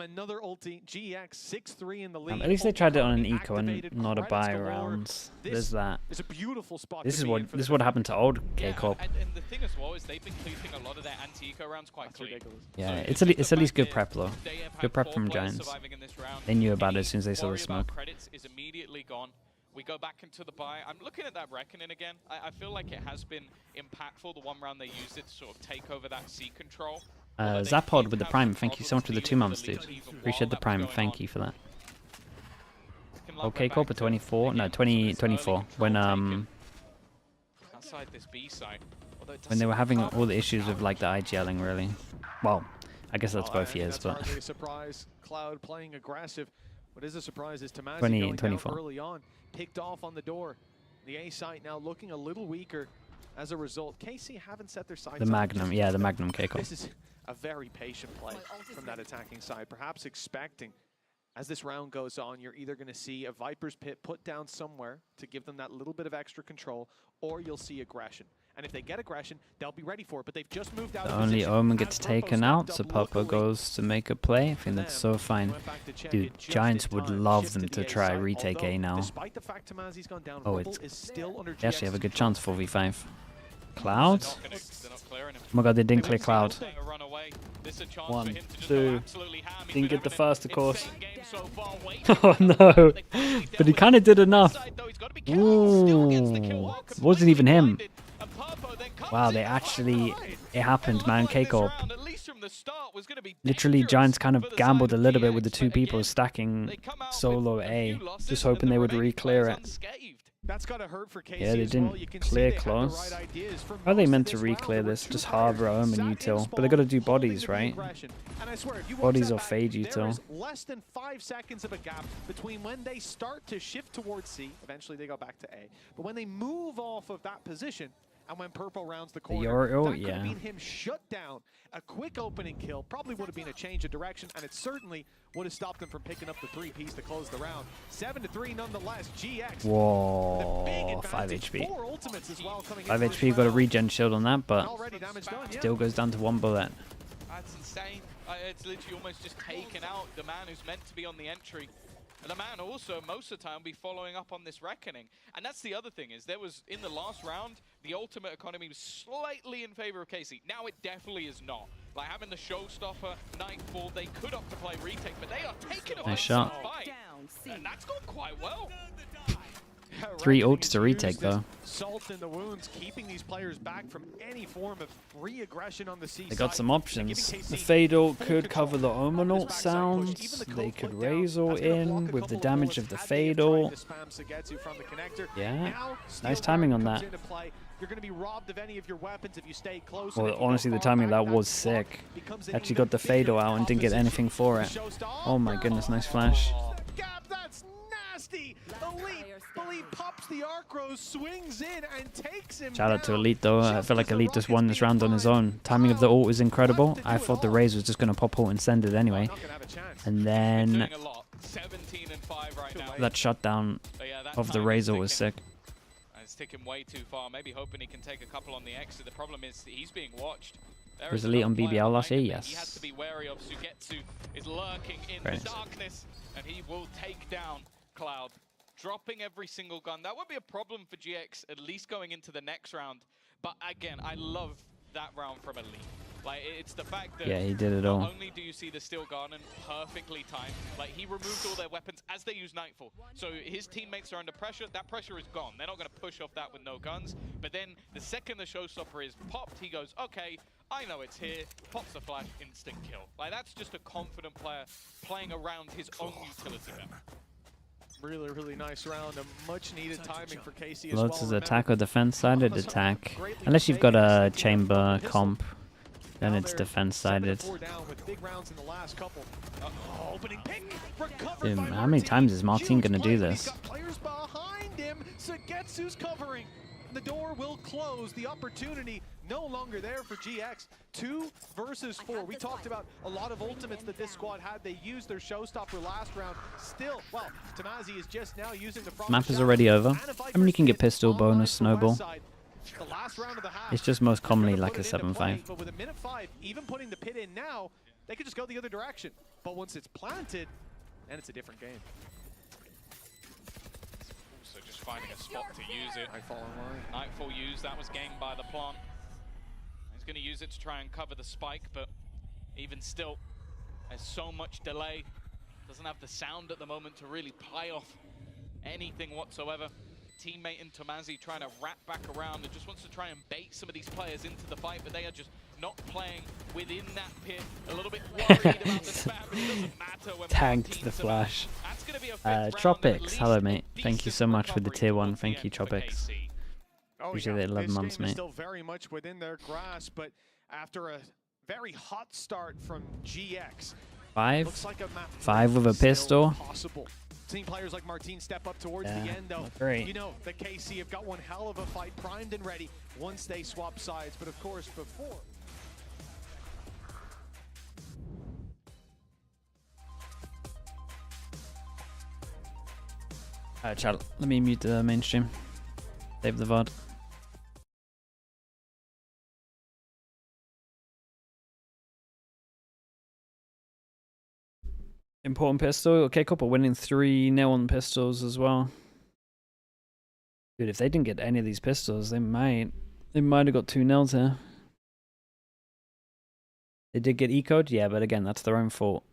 least they tried it on an eco and not a buy round. There's that. This is what happened to old KCORP. And the thing as well is they've been keeping a lot of their anti-eco rounds quite clean. Yeah, it's at least good prep though. Good prep from Giants. They knew about it as soon as they saw the smoke. Credits is immediately gone. We go back into the buy. I'm looking at that Reckoning again. I feel like it has been impactful. The one round they used it to sort of take over that C control. Zapod with the Prime, thank you so much for the 2 months, dude. Appreciate the Prime, thank you for that. Okay, Corp at 24, no, 2024, when they were having all the issues with like the IGLing, really. Well, I guess that's both years, but. Surprise, Cloud playing aggressive. What is a surprise is Tamazi 2024 early on, picked off on the door. The A site now looking a little weaker. As a result, KC haven't set their sights. The Magnum, yeah, the Magnum KCORP. This is a very patient play from that attacking side, perhaps expecting as this round goes on, you're either going to see a Viper's Pit put down somewhere to give them that little bit of extra control, or you'll see aggression. And if they get aggression, they'll be ready for it, but they've just moved out. The only Omen gets taken out, so Purple goes to make a play. I think that's so fine. Dude, Giants would love them to try retake A now. Oh, they actually have a good chance for V5. Cloud? Oh my god, they didn't clear Cloud. 1, 2. Didn't get the first, of course. Oh no. But he kind of did enough. Ooh. Wasn't even him. Wow, they actually... It happened, man. KCORP. Literally, Giants kind of gambled a little bit with the 2 people stacking solo A. Just hoping they would re-clear it. That's gotta hurt for KC. Yeah, they didn't clear close. How are they meant to re-clear this? Just Harbor, Omen, util. But they gotta do bodies, right? Bodies or fade util. Less than 5 seconds of a gap between when they start to shift towards C. Eventually they go back to A. But when they move off of that position, and when Purple rounds the corner, that could have been him shut down. A quick opening kill probably would have been a change of direction, and it certainly would have stopped him from picking up the 3-piece to close the round. 7-3 nonetheless. GX. Whoa, 5 HP. 4 ultimates as well coming 5 in HP, got a regen shield on that, but done, still goes down to 1 bullet. That's insane. It's literally almost just taken out the man who's meant to be on the entry. And the man also, most of the time, will be following up on this reckoning. And that's the other thing, is there was, in the last round, the ultimate economy was slightly in favor of KC. Now it definitely is not. Like having the showstopper, Nightfall, they could opt to play retake, but they are taking a Nice shot. fight. And that's gone quite well. 3 ults to retake though. Salt in the wounds, keeping these players back from any form of re-aggression on the C They got some options. The Fade ult could cover the Omen ult sounds. They could raise ult in with the damage of the Fade ult. Yeah, nice timing on that. You're going to be robbed of any of your weapons if you stay close. Well, honestly, the timing of that was sick. Actually got the Fade ult out and didn't get anything for it. Oh my goodness, nice flash. That's nasty. Elite pops the arc rose, swings in and takes him Shout out to Elite though. I feel like Elite just won this round on his own. Timing of the ult was incredible. I thought the Raze was just going to pop ult and send it anyway. And then that shutdown of the Raze ult was sick. It's taken way too far. Maybe hoping he can take a couple on the exit. The problem is he's being watched. Was Elite on BBL last year? Yes. He has to be wary of. Sugetsu is lurking in the darkness, and he will take down Cloud. Dropping every single gun. That would be a problem for GX, at least going into the next round. But again, I love that round from Elite. Like, it's the fact that he did it all. Not only do you see the Steel Garden perfectly timed, like he removed all their weapons as they use Nightfall. So his teammates are under pressure. That pressure is gone. They're not going to push off that with no guns. But then the second the showstopper is popped, he goes, okay, I know it's here. Pops the flash, instant kill. Like, that's just a confident player playing around his own utility map. Really nice round. A much needed timing for KC as Lotus well. attack or defense sided attack. Unless you've got a chamber comp, then it's defense sided. Dude, how many times is Martin gonna do this? Players behind him. Sugetsu's covering. The door will close. The opportunity no longer there for GX. 2 versus 4. We talked about a lot of ultimates that this squad had. They used their showstopper last round. Still, well, Tamazi is just now using the Map is already over. I mean, you can get pistol, bonus, snowball. The last round of the half, It's just most commonly like a 7-5. but with a minute 5, even putting the pit in now, they could just go the other direction. But once it's planted, and it's a different game. So just finding a spot to use it. Nightfall used, that was gained by the plant. He's going to use it to try and cover the spike, but even still, there's so much delay. Doesn't have the sound at the moment to really play off anything whatsoever. Teammate in Tomazi trying to wrap back around and just wants to try and bait some of these players into the fight, but they are just not playing within that pit. A little bit worried about the spam, but it doesn't matter when Tanked the flash. Tropics, hello mate. Thank you so much for the tier 1. Thank you, Tropics. Usually 11 months, mate. Still very much within their grasp, but after a very hot start from GX, 5? looks like a map 5 with a pistol? possible. Seeing players like Martin step up towards the end, though. Great. You know, the KC have got one hell of a fight primed and ready once they swap sides, but of course, before. Alright, chat. Let me mute the mainstream. Save the VOD. Important pistol. Okay, KICKOFF are winning 3-0 on pistols as well. Dude, if they didn't get any of these pistols, they might have got 2-0 here. They did get ecoed, yeah, but again, that's their own fault.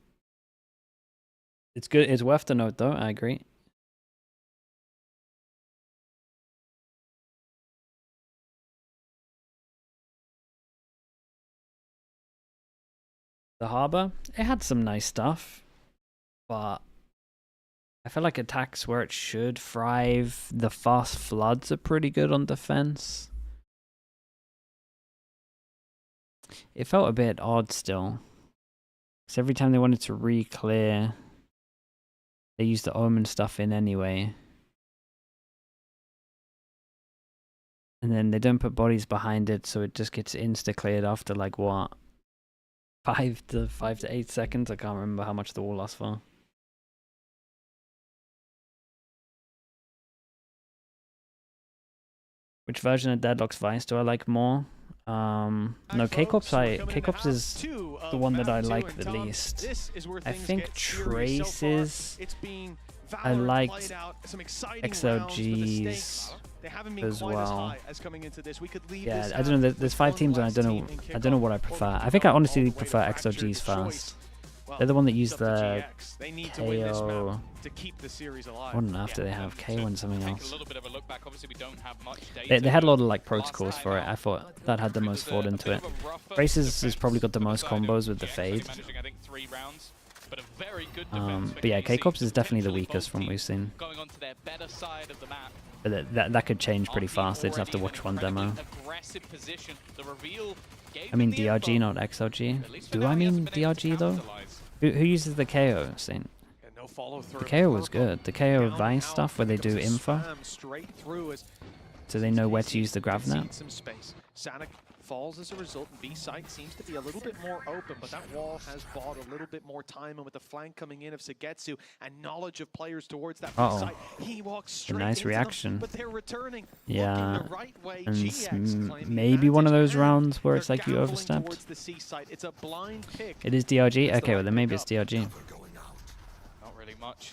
It's good. It's worth the note, though. I agree. The harbor, it had some nice stuff, but I feel like attacks where it should thrive. The fast floods are pretty good on defense. It felt a bit odd still, because every time they wanted to re-clear, they used the Omen stuff in anyway. And then they don't put bodies behind it, so it just gets insta-cleared after like what? 5 to 8 seconds? I can't remember how much the wall lasts for. Which version of Deadlock's Vice do I like more? No, KICKOFF is the one that I like the least. I think Trace's, I liked XLG's as well. Yeah, I don't know. There's 5 teams, and I don't know what I prefer. I think I honestly prefer XLG's first. They're the one that used the KO. One after they have KO and something else. They had a lot of like protocols for it. I thought that had the most thought into it. Braces has probably got the most combos with the fade. But yeah, KICKOFF is definitely the weakest from what we've seen. But that could change pretty fast. They just have to watch one demo. I mean DRG, not XLG. Do I mean DRG though? Who uses the KO, Saint? The KO was good. The KO Vice stuff where they do info. So they know where to use the grav net. Sonic falls as a result, and B site seems to be a little bit more open, but that wall has bought a little bit more time, and with the flank coming in of Sagetsu and knowledge of players towards that B site, he walks straight nice reaction. Them, but they're returning. Yeah, the right way. and maybe one of those rounds where it's like you overstepped. It's a blind pick. It is DRG? Okay, well then maybe it's DRG. Not really much.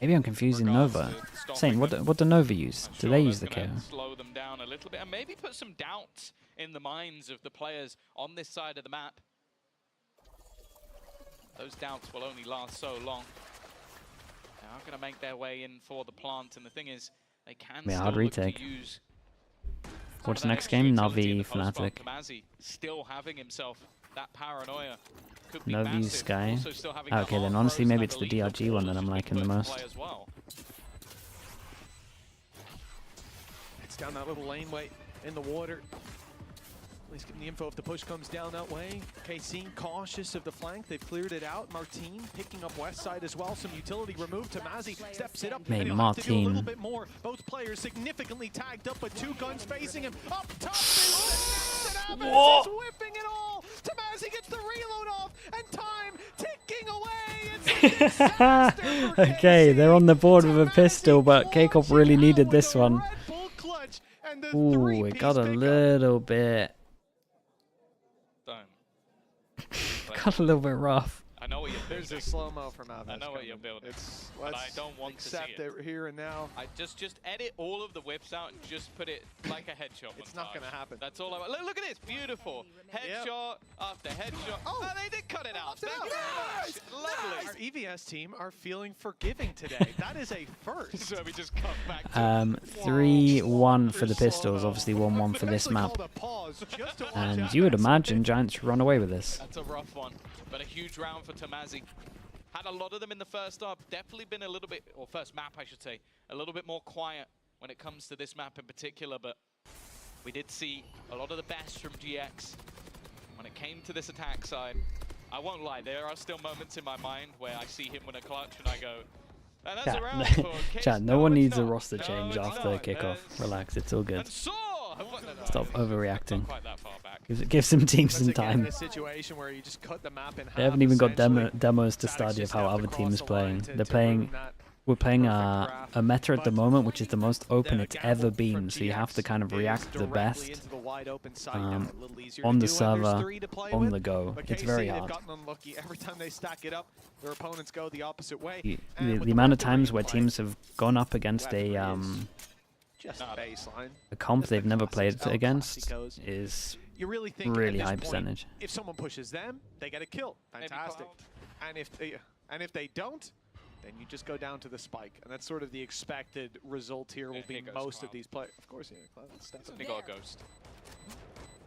Maybe I'm confusing Nova. Saint, what do Nova use? Do they use the KO? Slow them down a little bit and maybe put some doubt in the minds of the players on this side of the map. Those doubts will only last so long. They are going to make their way in for the plant, and the thing is, they can still look to use. What's the next game? NAVI, Fnatic. KAMAZI still having himself that paranoia. NAVI, Sky. Okay, then honestly, maybe it's the DRG one that I'm liking the most. It's down that little laneway in the water. At least getting the info if the push comes down that way. KC cautious of the flank. They've cleared it out. Martin picking up west side as well. Some utility removed. KAMAZI steps it up. Man, and he'll Martin. have to do a little bit more. Both players significantly tagged up, but 2 guns facing him. Up top is whipping it all. KAMAZI gets the reload off, and time ticking away. It's a disaster for Okay, they're on the board with a pistol, but KICKOFF really needed this one. Ooh, it got a little bit... got a little bit rough. I know what you're building. There's a slow-mo from Alves. I know what you're building. But I don't want to see it. Here and now. I just edit all of the whips out and just put it like a headshot. It's not going to happen. That's all I want. Look at this. Beautiful. Headshot after headshot. Oh, they did cut it out. Thank you very much. Lovely. Our EVS team are feeling forgiving today. That is a first. So we just cut back to 3-1 for the pistols, obviously 1-1 for this map. And you would imagine Giants run away with this. That's a rough one, but a huge round for KAMAZI. Had a lot of them in the first half, definitely been a little bit, or first map I should say, a little bit more quiet when it comes to this map in particular, but we did see a lot of the best from GX when it came to this attack side. I won't lie, there are still moments in my mind where I see him win a clutch and I go, and that's a round for Chat, no one needs a roster change after KICKOFF. Relax, it's all good. Stop overreacting. Give some teams some time. They haven't even got demos to study of how other teams playing. We're playing a meta at the moment, which is the most open it's ever been. So you have to kind of react the best on the server, on the go. It's very hard. Every time they stack it up, their opponents go the opposite way. The amount of times where teams have gone up against a comp they've never played against is really high percentage. If someone pushes them, they get a kill. Fantastic. And if they don't, then you just go down to the spike. And that's sort of the expected result here will be most of these players. Of course, yeah, Cloud. They got a ghost.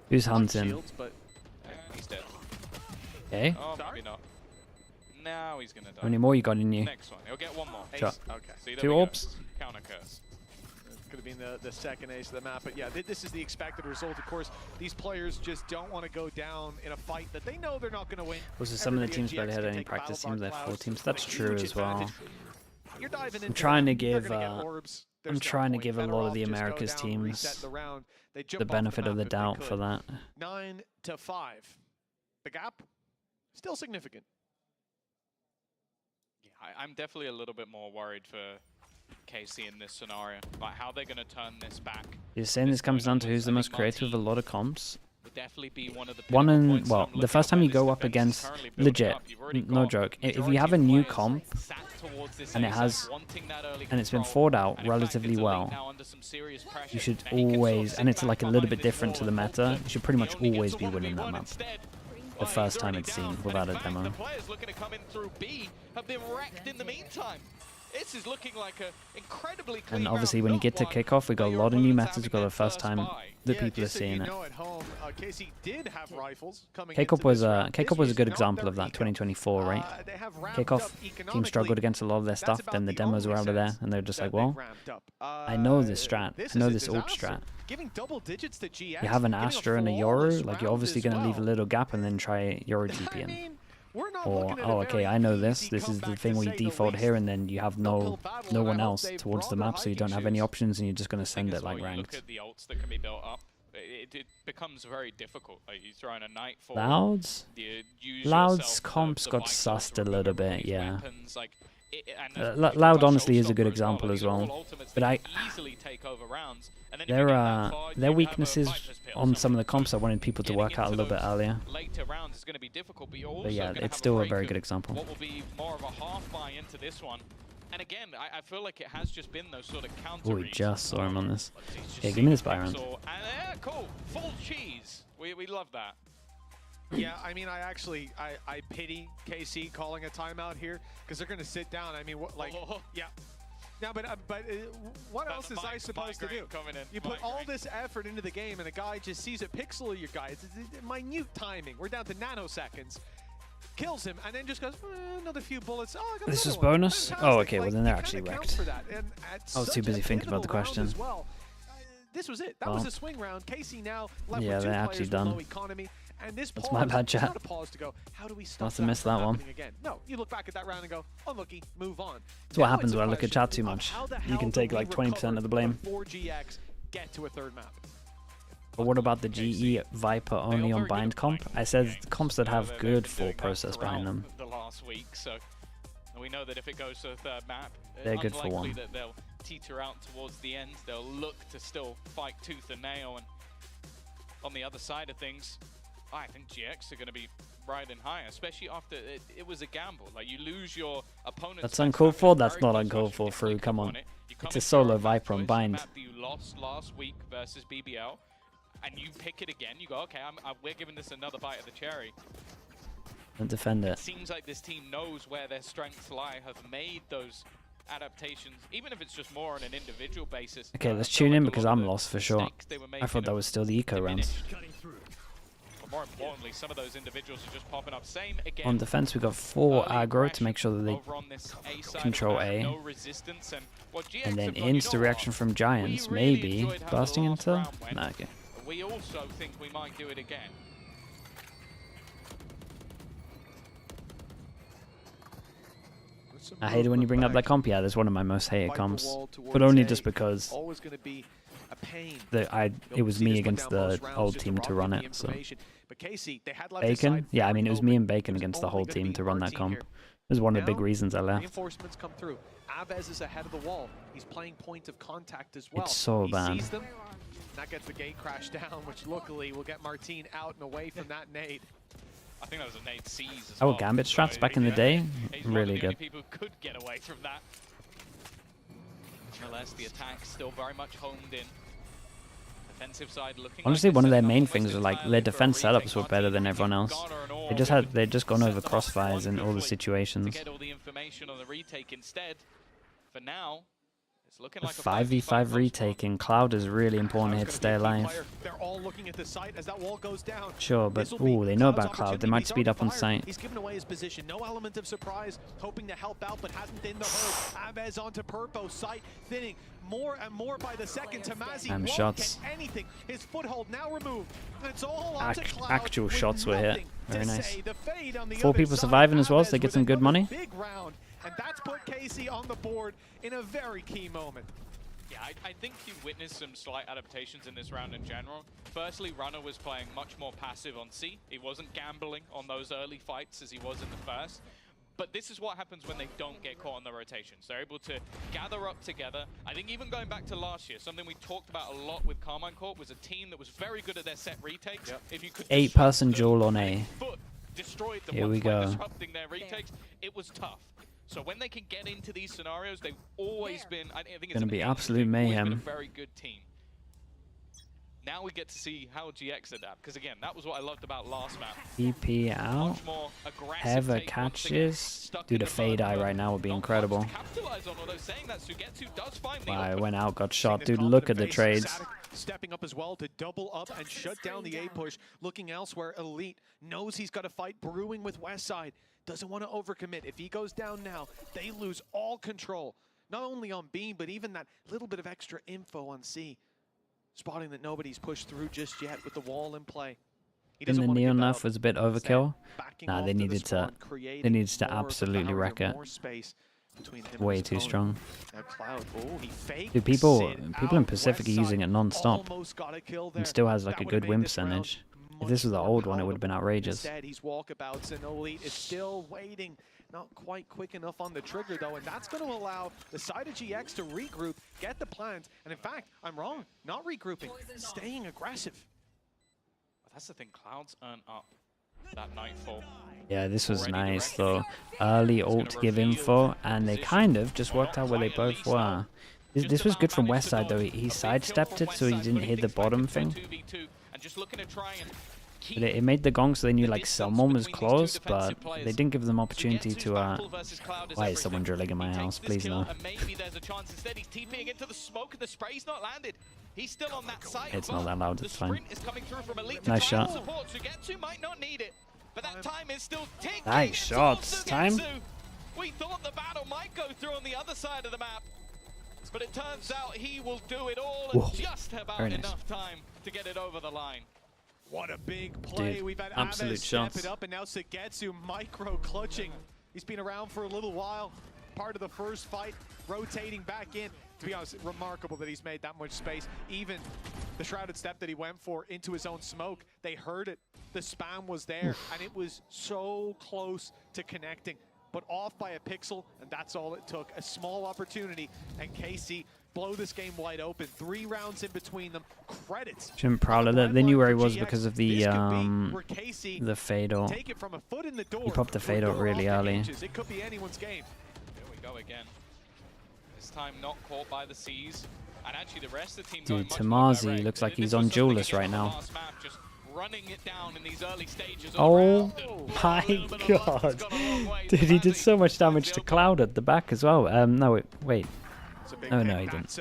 Who's hunting? Shields, but he's dead. Okay. Oh, maybe not. Now he's gonna die. How many more you got in you? Next one. He'll get one more. Sure. Okay. See, 2 orbs. Counter curse. Could have been the second ace of the map, but yeah, this is the expected result. Of course, these players just don't want to go down in a fight that they know they're not going to win. Also, some of the teams barely had any practice teams. They have 4 teams. That's true as well. You're diving I'm trying to give there's no trying to point. give a Better lot of off the just go Americas down, reset teams the round. They jump the off benefit of map the if they doubt for could. that. 9-5. The gap still significant. Yeah, I'm definitely a little bit more worried for KC in this scenario. Like how they're going to turn this back. You're saying this comes down to who's the most creative with a lot of comps? Would definitely be one of the One pinnacle and points, and well, I'm the looking first at time where you this go up defense is against currently building legit, up. You've already no got joke. If majority you have a of new players comp sat towards this and it A has side, wanting that early and it's been control, fought out and in fact, relatively it's a league well, now under some serious pressure. you should And he can sort of always, sit and it's back like a little behind bit this different to wall the and hope meta, that you should pretty he much only always gets be a winning that 1v1 map. instead. The first time He's it's already seen down. without And a in fact, demo. the players looking to come in through B have been wrecked in the meantime. This is looking like an incredibly clean And obviously round. when you Not get to one kickoff, we got a where lot of your new opponent's metas, we having got their the first time buy. the Yeah, people are just so seeing you it. know, at home, KC did have rifles coming KICKOFF into was this a round. This KICKOFF was a good not example their of that eco. 2024, right? They have ramped KICKOFF up team economically. struggled against a lot of their That's stuff, about then the the demos were only out of there, sense and they're just that like, they've well, ramped up. I know this strat, This I know is a this ult disaster. strat. Giving double digits to GX, You have an getting a Astra and a flawless Yoru, like you're round obviously as going to leave a well. little gap and then try Yoru TP in. mean, we're not Or, looking at a oh, okay, very I know this. easy This is the comeback, thing to where you say the default least. here, and then you have no Uphill battle, no and I one hope else they've towards the brought map, so you hiking don't have any shoes. options, and you're just going to Thing send is, it like when you ranked. look at the ults that can be built up, it becomes very difficult. Like you throw in a knight for Louds? you use Loud's yourself comps the got Vikings sussed to a remove little bit, everybody's yeah. weapons, like, and Loud plus honestly is a good Showstopper example Like, as these are all well. ultimates But that I, can easily take over rounds. And then if you get that far, you their have a weaknesses Viper's Pill on some of somewhere. the comps I wanted people to Getting work out a into little bit those earlier. Later rounds is going to be difficult, but you're also But yeah, going to it's have still a break very of good example. What will be more of a half buy into this one. And again, I feel like it has just been those sort of counter Oh, we reads. just saw him on this. He's just Yeah, give seen me this the buy round. pixel, and cool, full cheese. We love that. Yeah, I mean, I pity KC calling a timeout here because they're going to sit down. I mean, what, like, yeah. Now, but what else is I supposed to do? You put all this effort into the game, and a guy just sees a pixel of your guy. It's minute timing. We're down to nanoseconds. Kills him, and then just goes, another few bullets. Oh, I got This is another one. bonus? Fantastic. Oh, okay, well Like, then they're you actually kinda count wrecked. for that. And at I was too such busy a thinking about the pivotal round question. as well. This was it. That was a swing round. KC now left Yeah, with two they're players actually with done. low economy. And this That's pause, my bad, it's chat. not a pause to go, how do we stop Must have missed from that one. happening again? No, you look back at that round and go, unlucky, move on. That's what Now happens it's a when I look at question chat too of much. how the You hell can do take we like 20% of the blame. recover before GX get to a third map? But what about the GE Viper only on bind comp? I said comps that have good full process behind them. The last week, so we know that if it goes to the third map, They're good for unlikely one. that they'll teeter out towards the end. They'll look to still fight tooth and nail. And on the other side of things, I think GX are going to be riding high, especially after it was a gamble. Like you lose your opponent's. That's uncalled for? That's not uncalled for, Fru. Come on. It's a solo Viper on bind. You lost last week versus BBL, and you pick it again. You go, okay, we're giving this another bite of the cherry. And defend it. It seems like this team knows where their strengths lie, have made those adaptations, even if it's just more on an individual basis. Okay, let's tune in because I'm lost for sure. I thought that was still the eco round. But more importantly, some of those individuals are just popping up. Same again. On defense, we got 4 early aggro to aggression make sure that they over on this A side control of the map, A. no resistance, and GX And then have gone, you know insta reaction what? from Giants, We really maybe. enjoyed how the Bursting last into? round went. Nah, okay. We also think we might do it again. I hate it when you bring up that comp. Yeah, that's one of my most hated comps. But only just because Always going to be a pain. it was me against the old team to run it. So But KC, they had left his Bacon? side Yeah, I mean, it was me and Bacon There's against the only whole gonna team be to run that Martin comp. here. It was one of the big Now, reasons I left. Reinforcements come through. Abez is ahead of the wall. He's playing point of contact as well. It's so he bad. Sees them. That gets the gate crash down, which luckily will get Martin out and away from that nade. I think that was a nade seize as Oh, well. Gambit So strats back in the day? he's one Really of the only good. people who could get away from that. Nonetheless, the attack still very much honed in. Defensive side looking Honestly, like one of their they're main setting up things was almost like their entirely defense for a setups were better than everyone else. They'd just gone over crossfires in all the to situations. get all the information on the retake instead. For now, it's looking A like a 5v5 retake in Cloud is really important here to stay alive. They're all looking at the site as that wall goes down. Sure, but This will be ooh, they know Cloud's about Cloud. They opportunity. might He's speed on up on fire. site. He's given away his position. No element of surprise. Hoping to help out, but hasn't been the hurt. Abez onto Purpo. Site thinning more and more by the second. Tamazi won't shots. get anything. His foothold now removed. It's all onto Cloud Actual with shots were hit. nothing Very to nice. say. The fade on the 4 other people side. surviving as well, so they Abez get with some good another money. Big round, and that's put KC on the board in a very key moment. Yeah, I think you witnessed some slight adaptations in this round in general. Firstly, Runner was playing much more passive on C. He wasn't gambling on those early fights as he was in the first. But this is what happens when they don't get caught on the rotations. They're able to gather up together. I think even going back to last year, something we talked about a lot with KARMINE Corp was a team that was very good at their set retakes. Yep. If you could 8-person duel on A. Destroyed them Here we go. Disrupting their retakes, it was tough. So when they can get into these scenarios, they've always been, I think it's gonna be absolute mayhem. Been a very good team. Now we get to see how GX adapt, because again, that was what I loved about last map. TP out. Heather catches. Dude, a fade eye right now would be incredible. Wow, I went out, got shot. Dude, look at the trades. Stepping up as well to double up and shut down the A push. Looking elsewhere, Elite knows he's got a fight brewing with Westside. Doesn't want to overcommit. If he goes down now, they lose all control. Not only on B, but even that little bit of extra info on C. Spotting that nobody's pushed through just yet with the wall in play. And the neon nerf was a bit overkill. Nah, they needed to absolutely wreck it. Way too strong. Dude, people in Pacific are using it non-stop and still has like a good win percentage. If this was the old one, it would have been outrageous. He's walkabouts and Elite is still waiting. Not quite quick enough on the trigger though, and that's going to allow the side of GX to regroup, get the plant, and in fact, I'm wrong, not regrouping, staying aggressive. That's the thing, Cloud's earn up that Nightfall. Yeah, this was nice though. Early ult to give info, and they kind of just worked out where they both were. This was good from Westside though. He sidestepped it so he didn't hit the bottom thing. But it made the gong so they knew like someone was close, but they didn't give them opportunity to why is someone drilling in my house? Please no. Maybe there's a chance instead he's TPing into the smoke and the spray's not landed. He's still on that side. It's not that loud, it's fine. Nice Nice shot. Might not need it, but that time is still ticking. Nice shots. Time. We thought the battle might go through on the other side of the map, but it turns out he will do it all in just about enough time to get it over the line. What a big play. Dude, we've had absolute Aves step shots. it up, and now Sagetsu micro clutching. He's been around for a little while, part of the first fight, rotating back in. To be honest, remarkable that he's made that much space. Even the shrouded step that he went for into his own smoke, they heard it. The spam was there, and it was so close to connecting, but off by a pixel, and that's all it took. A small opportunity, and KC blow this game wide open. 3 rounds in between them. Credits. Shouldn't proud of that. They knew where he was because of the fade ult. He popped the fade ult really early. It could be anyone's game. Here we go again. This time not caught by the C's. And actually the rest of the team Dude, Tamazi looks like he's on Duelist right now. Running it down in these early stages. Oh my god. Dude, he did so much damage to Cloud at the back as well. No, wait. Oh no, he didn't.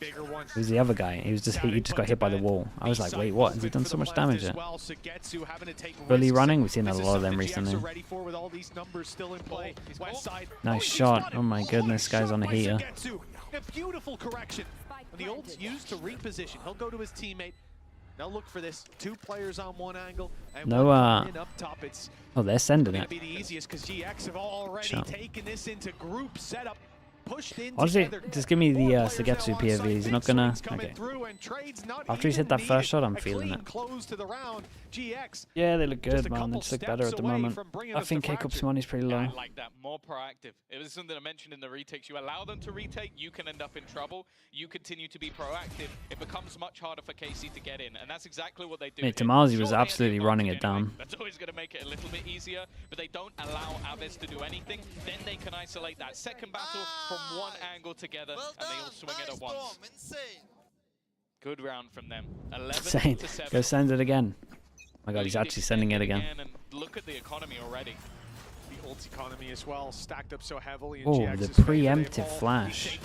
It was the other guy. He just got hit by the wall. I was like, wait, what? Has he done so much damage yet? Fully running? We've seen a lot of them recently. Nice shot. Oh my goodness, guy's on a heater. A beautiful correction. And the ult's used to reposition. He'll go to his teammate. Now look for this. 2 players on one angle. And no, up top. It's oh, they're sending it. be the easiest because GX have already taken this into group setup. Honestly, just give me the Sagetsu POV. He's not gonna. Okay. After he's hit that first shot, I'm feeling it. Yeah, they look good, man. They just look better at the moment. I think KICKOFF's money's pretty low. I like that. More proactive. It was something I mentioned in the retakes. You allow them to retake, you can end up in trouble. You continue to be proactive. It becomes much harder for KC to get in, and that's exactly what they do. Mate, Tamazi was absolutely running it down. That's always going to make it a little bit easier, but they don't allow Aves to do anything. Then they can isolate that second battle from one angle together, and they all swing it at once. Good round from them. 11 to 7. Go send it again. Oh my god, he's actually sending it again. And look at the economy already. The ult economy as well, stacked up so heavily. Oh, the preemptive flash.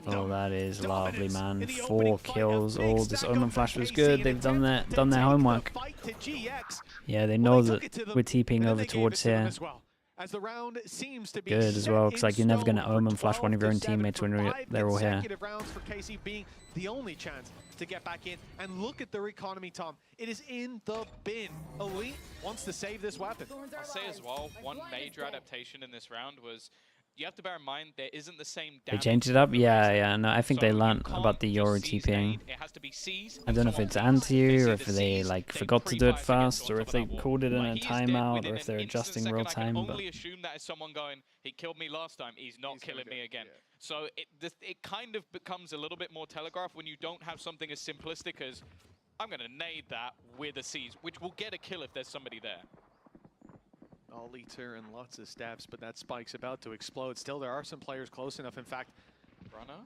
Oh, that is lovely, man. 4 kills. Oh, this Omen flash was good. They've done their homework. Yeah, they know that we're TPing over towards here. As the round seems to be good as well, because like you're never going to Omen flash one of your own teammates when they're all here. Rounds for KC being the only chance to get back in, and look at their economy, Tom. It is in the bin. Elite wants to save this weapon. I'll say as well, one major adaptation in this round was you have to bear in mind there isn't the same They damage changed it up? for Yeah, Racing. yeah. No, I think So they you learned can't about the just Euro C's TPing. nade, it has to be C's. I don't know if it's anti or if they like forgot to do it fast, or if they called it in a timeout, or if they're adjusting real time. I can But only assume that is someone going, he killed me last time, he's not killing me again. Yeah. So it kind of becomes a little bit more telegraphed when you don't have something as simplistic as, I'm going to nade that with a C's, which will get a kill if there's somebody there. All liter and lots of stabs, but that spike's about to explode. Still, there are some players close enough. In fact, Runner?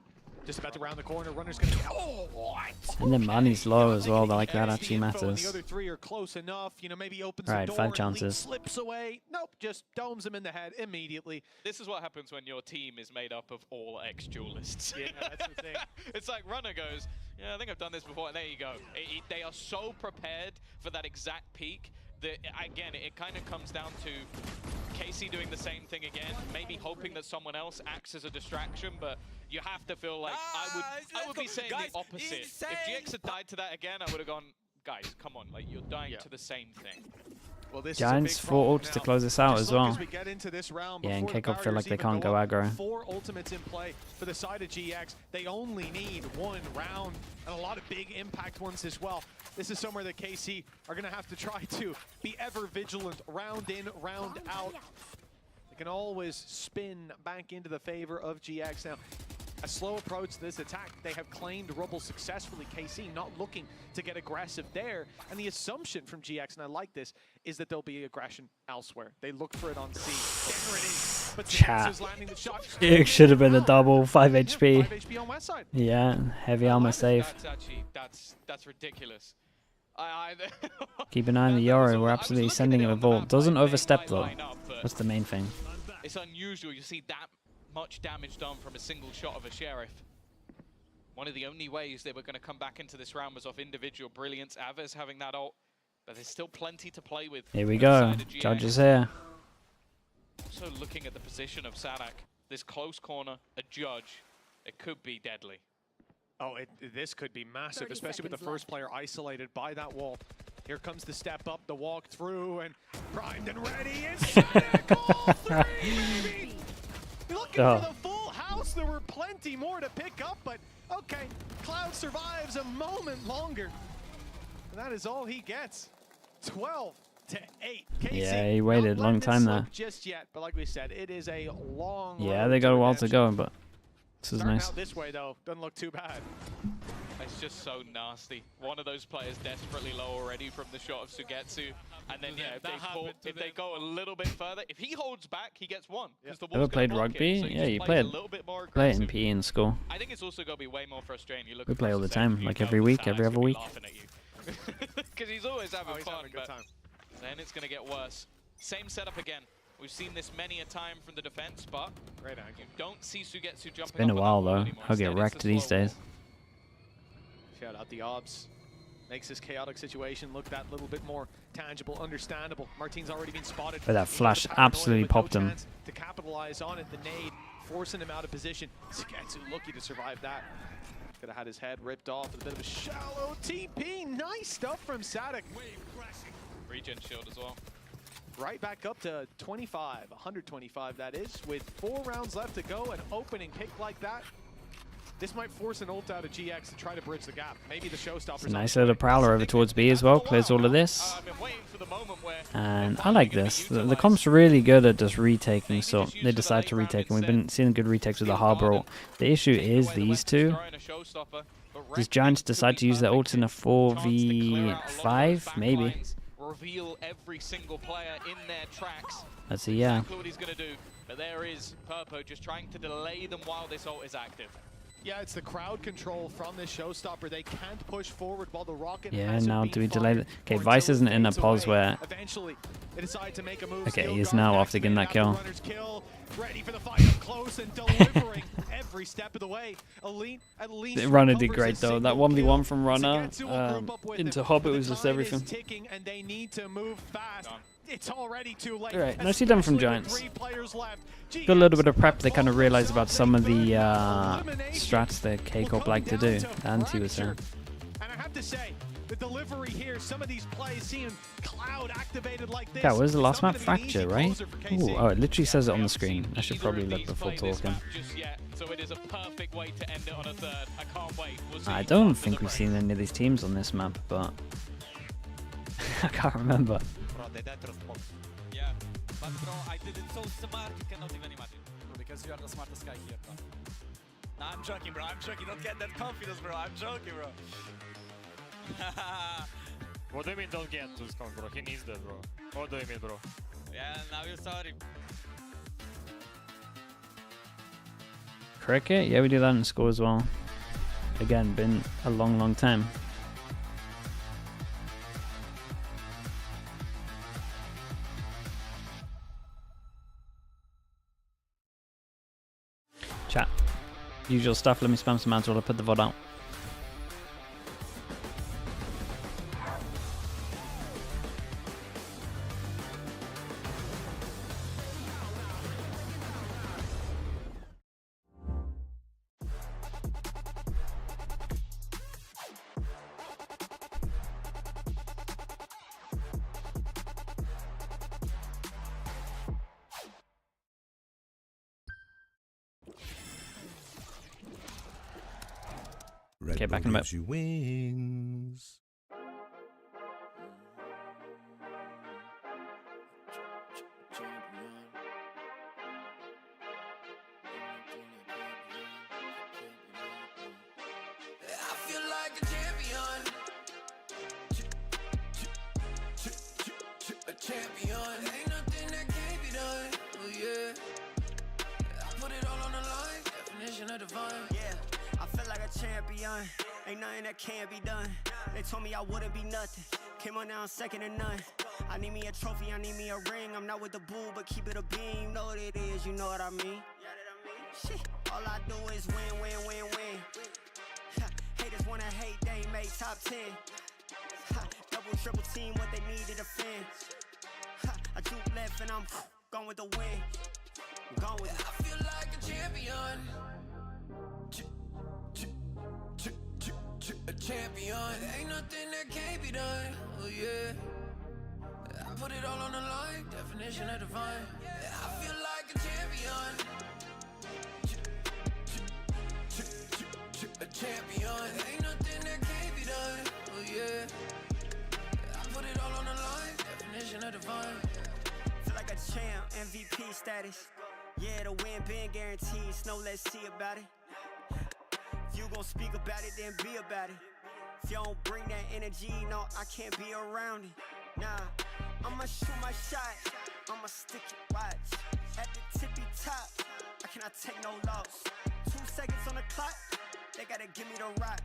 just about to round the corner. Runner's going to get... Oh, what? and then money's low as well. Like that Yeah, actually the info and matters. The other three are close enough. You know, maybe opens Right, the door. 5 and chances. Elite slips away. Nope, just domes him in the head immediately. This is what happens when your team is made up of all ex-duelists. Yeah, that's the thing. It's like Runner goes, yeah, I think I've done this before, and there you go. They are so prepared for that exact peak that, again, it kind of comes down to Casey doing the same thing again, maybe hoping that someone else acts as a distraction, but you have to feel like I would be saying the opposite. If GX had died to that again, I would have gone, guys, come on, like you're dying to the same thing. Well, this Giants is a big 4 problem ults to now. close this out Just as look well. as we get into this round, Yeah, and before the KICKOFF feel like they barriers can't even go up, aggro. 4 ultimates in play for the side of GX. They only need 1 round, and a lot of big impact ones as well. This is somewhere that KC are going to have to try to be ever vigilant, round in, round out. They can always spin back into the favor of GX. Now, a slow approach to this attack. They have claimed Rubble successfully. KC not looking to get aggressive there. And the assumption from GX, and I like this, is that there'll be aggression elsewhere. They look for it on C. There it is. But Chat. landing the shot. It should have been a double 5 HP. 5 HP on West side. Yeah, heavy armor safe. That's actually, that's ridiculous. Keep an eye on the Yoro. We're absolutely sending him a vault. Doesn't overstep though. That's the main thing. It's unusual you see that much damage done from a single shot of a Sheriff. One of the only ways they were going to come back into this round was off individual brilliance. Aves having that ult, but there's still plenty to play with. Here we go. Judges here. Also looking at the position of Sadak, this close corner, a judge, it could be deadly. Oh, this could be massive, especially with the first player isolated by that wall. Here comes the step up, the walk through, and primed and ready. It's all 3, baby! Looking for the full house. There were plenty more to pick up, but okay, Cloud survives a moment longer. And that is all he gets. 12 to 8. Casey, yeah, he waited a long time there. Just yet, but like we said, it is a long. Yeah, they got a while to go, but this is nice. Out this way though, doesn't look too bad. It's just so nasty. One of those players desperately low already from the shot of Sugetsu, and then yeah, if they go a little bit further, if he holds back, he gets 1. Ever played rugby? Yeah, you play it in PE in school. I think it's also going to be way more frustrating. You look We play all the time, like every week, every other week. Because he's always having fun, having a good time. Then it's going to get worse. Same setup again. We've seen this many a time from the defense, but you don't see Sugetsu jumping. It's been a while though. He'll get wrecked these days. Shout out the obs. Makes this chaotic situation look that little bit more tangible, understandable. Martin's already been spotted. But that flash absolutely popped him. To capitalize on it, the nade forcing him out of position. Sugetsu lucky to survive that. Could have had his head ripped off with a bit of a shallow TP. Nice stuff from Sadak. Regen shield as well. Right back up to 25, 125 that is, with 4 rounds left to go. An opening pick like that. This might force an ult out of GX to try to bridge the gap. Maybe the showstopper's It's a nice little prowler over towards B as well. Clears all of this. And I like this. The comp's really good at just retaking, so they decide to retake. And we've been seeing good retakes with the Harbor ult. The issue is these two. Does Giants decide to use their ult in a 4v5? Maybe. Reveal every single player in their tracks. Let's see, yeah. Exactly what he's going to do. But there is Purpo just trying to delay them while this ult is active. Yeah, it's the crowd control from this showstopper. They can't push forward while the rocket. Yeah, now do we delay it? Okay, Vice isn't in a pause where. Eventually, they decide to make a move. Okay, he is now after getting that kill. Ready for the fight up close and delivering every step of the way. Elite, at least Runner did great though. That 1v1 from Runner into Hobbit was just everything. Ticking and they need to move fast. It's already too late. Alright, nicely done from Giants. Got a little bit of prep. They kind of realized about some of the strats that KICKOFF like to do. And he was there. And I have to say, the delivery here, some of these plays, seeing Cloud activated like this. Yeah, where's the last it's not map? gonna be an Fracture, easy right? closer for KC. Ooh, oh, it literally says it on the screen. I Neither should probably of look these before play this talking. map just yet, so it is a perfect way to end it on a third. I can't wait. We'll see I you don't after think the we've break. seen any of these teams on this map, but I can't remember. Bro, they died trust box. Yeah, but bro, I did it so smart, you cannot even imagine. Bro, because you are the smartest guy here, bro. Nah, I'm joking, bro. I'm joking. Don't get that confidence, bro. I'm joking, bro. What do you mean don't get to this count, bro? He needs that, bro. What do you mean, bro? Yeah, now you're sorry. Cricket? Yeah, we do that in school as well. Again, been a long time. Chat. Usual stuff, let me spam some ads while I put the VOD out. Okay, back in a bit. You wings. I feel like a champion. A champion. Ain't nothing that can't be done. Oh yeah. I put it all on the line. Definition of divine. Yeah, I feel like a champion. Ain't nothing that can't be done. They told me I wouldn't be nothing. Came on now, second to none. I need me a trophy, I need me a ring. I'm not with the bull, but keep it a beam. You know what it is, you know what I mean? Shit, all I do is win, win, win, win. Haters wanna hate, they ain't made top 10. Double, triple team, what they need to defend. I juke left and I'm gone with the win. Gone with it. I feel like a champion. A champion. Ain't nothing that can't be done. Oh yeah. I put it all on the line. Definition of divine. I feel like a champion. A champion. Ain't nothing that can't be done. Oh yeah. I put it all on the line. Definition of divine. Feel like a champ, MVP status. Yeah, the win been guaranteed. So let's see about it. If you gon' speak about it, then be about it. If you don't bring that energy, no, I can't be around it. Nah, I'ma shoot my shot. I'ma stick it, watch. At the tippy top, I cannot take no loss. 2 seconds on the clock, they gotta give me the rock.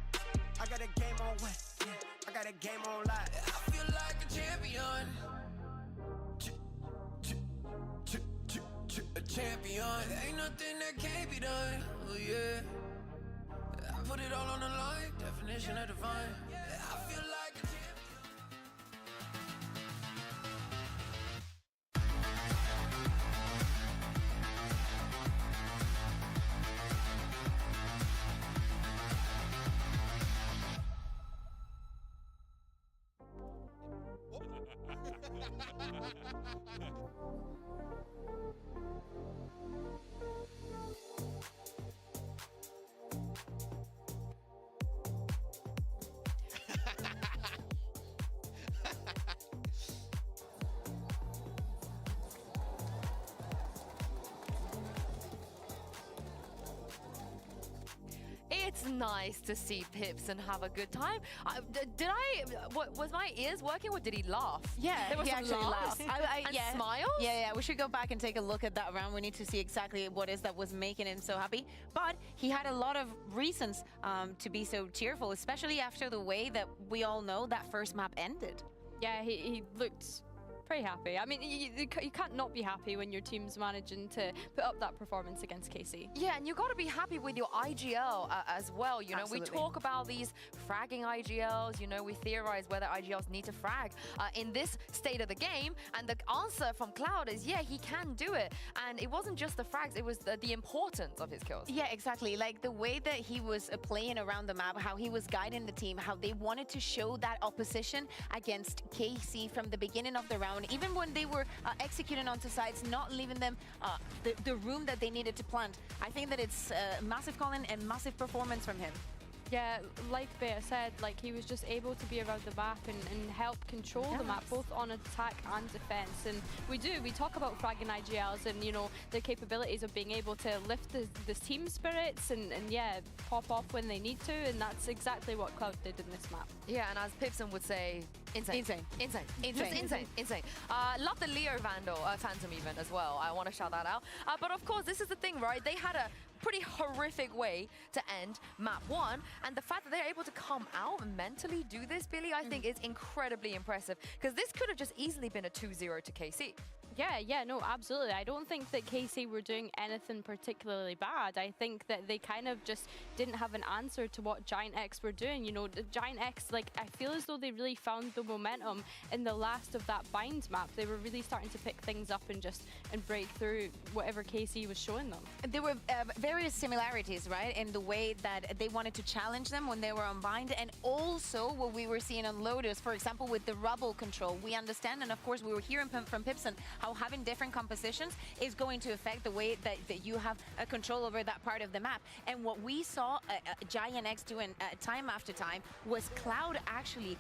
I got a game on wet, yeah, I got a game on lock. I feel like a champion. A champion. Ain't nothing that can't be done. Oh yeah. I put it all on the line. Definition of divine. I feel like a champion. It's nice to see Pips and have a good time. Was my ears working or did he laugh? Yeah, there was he some actually laughs laughed. and smiles? Yeah, we should go back and take a look at that round. We need to see exactly what is that was making him so happy. But he had a lot of reasons to be so cheerful, especially after the way that we all know that first map ended. Yeah, he looked Pretty happy. I mean, you can't not be happy when your team's managing to put up that performance against KC. Yeah, and you got to be happy with your IGL as well. You know, Absolutely. we talk about these fragging IGLs. You know, we theorize whether IGLs need to frag in this state of the game. And the answer from Cloud is, yeah, he can do it. And it wasn't just the frags, it was the importance of his kills. Yeah, exactly. Like the way that he was playing around the map, how he was guiding the team, how they wanted to show that opposition against KC from the beginning of the round, even when they were executing onto sides, not leaving them the room that they needed to plant. I think that it's massive calling and massive performance from him. Yeah, like Bea said, like he was just able to be around the map and help control the map, both on attack and defense. And we talk about fragging IGLs and, you know, their capabilities of being able to lift the team spirits and yeah, pop off when they need to. And that's exactly what Cloud did in this map. Yeah, and as Pipson would say, insane. Insane. Insane. Insane. Just insane. Insane. Love the Leo Phantom even as well. I want to shout that out. But of course, this is the thing, right? They had a pretty horrific way to end map 1, and the fact that they're able to come out and mentally do this, Billy, I think is incredibly impressive, because this could have just easily been a 2-0 to KC. Yeah, no, absolutely. I don't think that KC were doing anything particularly bad. I think that they kind of just didn't have an answer to what GIANTX were doing. You know, the GIANTX, like, I feel as though they really found the momentum in the last of that bind map. They were really starting to pick things up and break through whatever KC was showing them. There were various similarities, right, in the way that they wanted to challenge them when they were on bind, and also what we were seeing on Lotus, for example, with the rubble control. We understand, and of course we were hearing from Pipson, how having different compositions is going to affect the way that you have a control over that part of the map. And what we saw GIANTX doing time after time was Cloud actually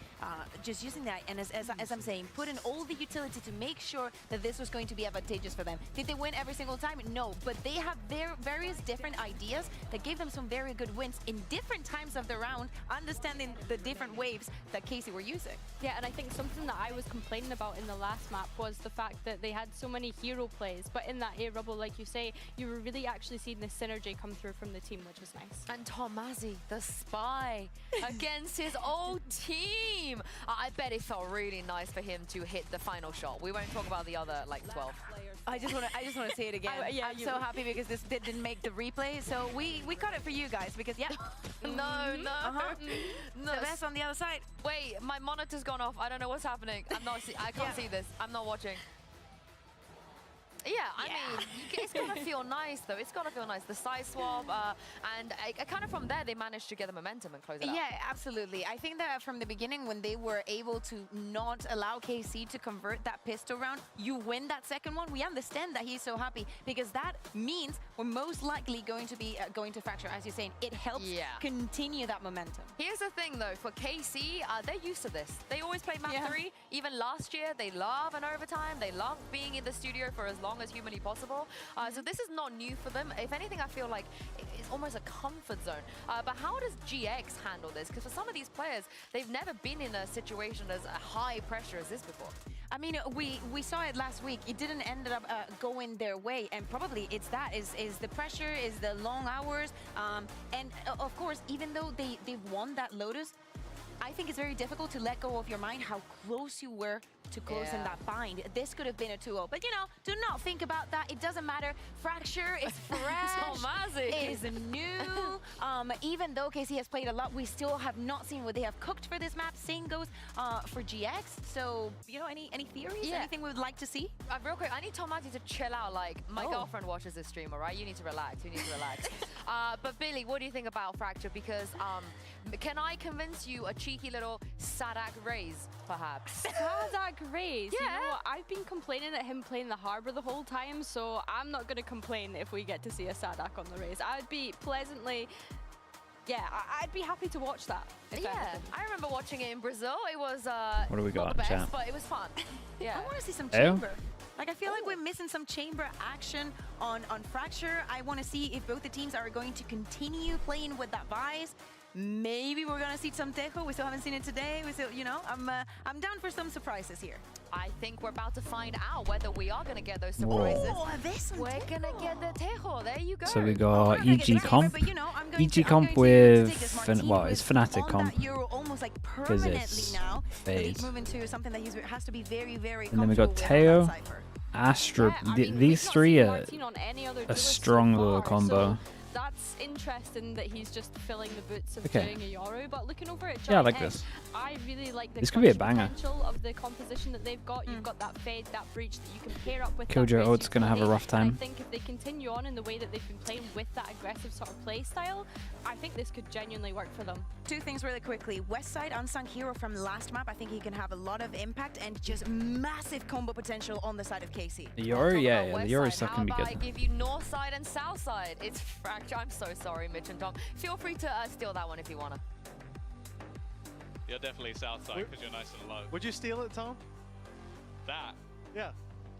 just using that, and as I'm saying, put in all the utility to make sure that this was going to be advantageous for them. Did they win every single time? No, but they have their various different ideas that gave them some very good wins in different times of the round, understanding the different waves that KC were using. Yeah, and I think something that I was complaining about in the last map was the fact that they had so many hero plays, but in that A rubble, like you say, you were really actually seeing the synergy come through from the team, which was nice. And Tomazzi, the spy, against his old team. I bet it felt really nice for him to hit the final shot. We won't talk about the other, like, 12. I just want to say it again. I'm so happy because this didn't make the replay, so we cut it for you guys because no. The best on the other side. Wait, my monitor's gone off. I don't know what's happening. I can't see this. I'm not watching. Yeah, I mean, it's gonna feel nice though. It's gonna feel nice. The side swap, and kind of from there, they managed to get the momentum and close it out. Yeah, absolutely. I think that from the beginning, when they were able to not allow KC to convert that pistol round, you win that second one. We understand that he's so happy because that means we're most likely going to be going to Fracture, as you're saying. It helps continue that momentum. Here's the thing though, for KC, they're used to this. They always play map 3. Even last year, they love an overtime. They love being in the studio for as long as humanly possible. So this is not new for them. If anything, I feel like it's almost a comfort zone. But how does GX handle this? Because for some of these players, they've never been in a situation as high pressure as this before. I mean, we saw it last week. It didn't end up going their way, and probably it's that is the pressure, is the long hours, and of course, even though they won that Lotus, I think it's very difficult to let go of your mind how close you were to closing that bind. This could have been a 2-0, but you know, do not think about that. It doesn't matter. Fracture is fresh. It is new. Even though KC has played a lot, we still have not seen what they have cooked for this map. Same goes for GX. So, you know, any theories? Anything we would like to see? Real quick, I need Tomazzi to chill out. Like, my girlfriend watches this stream, all right? You need to relax. You need to relax. But Billy, what do you think about Fracture? Because can I convince you a cheeky little Sadak raise, perhaps? Sadak raise? Yeah. You know what? I've been complaining at him playing the Harbor the whole time, so I'm not going to complain if we get to see a Sadak on the raise. I'd be pleasantly... Yeah, I'd be happy to watch that. Yeah, I remember watching it in Brazil. It was what do we got, not the best, chat? but it was fun. Yeah. I want to see some chamber. Like, I feel like we're missing some chamber action on Fracture. I want to see if both the teams are going to continue playing with that bias. Maybe we're gonna see some Tejo. We still haven't seen it today. We still, you know, I'm down for some surprises here. I think we're about to find out whether we are going to get those surprises. Oh, We're going to get the Tejo. There you go. So we got EG comp. EG comp with, well, it's Fnatic comp. Because it's phase. And then we got Teo, Astra. These three are a strong little combo. That's interesting that he's just filling the boots of doing a Yoru, but looking over at I like GIANTX, this. I really like the This could be a banger. potential of the composition that they've got. You've got that Fade, that Breach that you can pair up with. Killjoy Oat's gonna have a rough time. I think if they continue on in the way that they've been playing with that aggressive sort of play style, I think this could genuinely work for them. Two things really quickly. Westside, unsung hero from last map. I think he can have a lot of impact and just massive combo potential on the side of KC. The Yoru, yeah, the Yoru stuff can be How about I good. give you north side and south side? It's Fracture. I'm so sorry, Mitch and Tom. Feel free to steal that one if you want to. You're definitely south side because you're nice and low. Would you steal it, Tom? That? Yeah.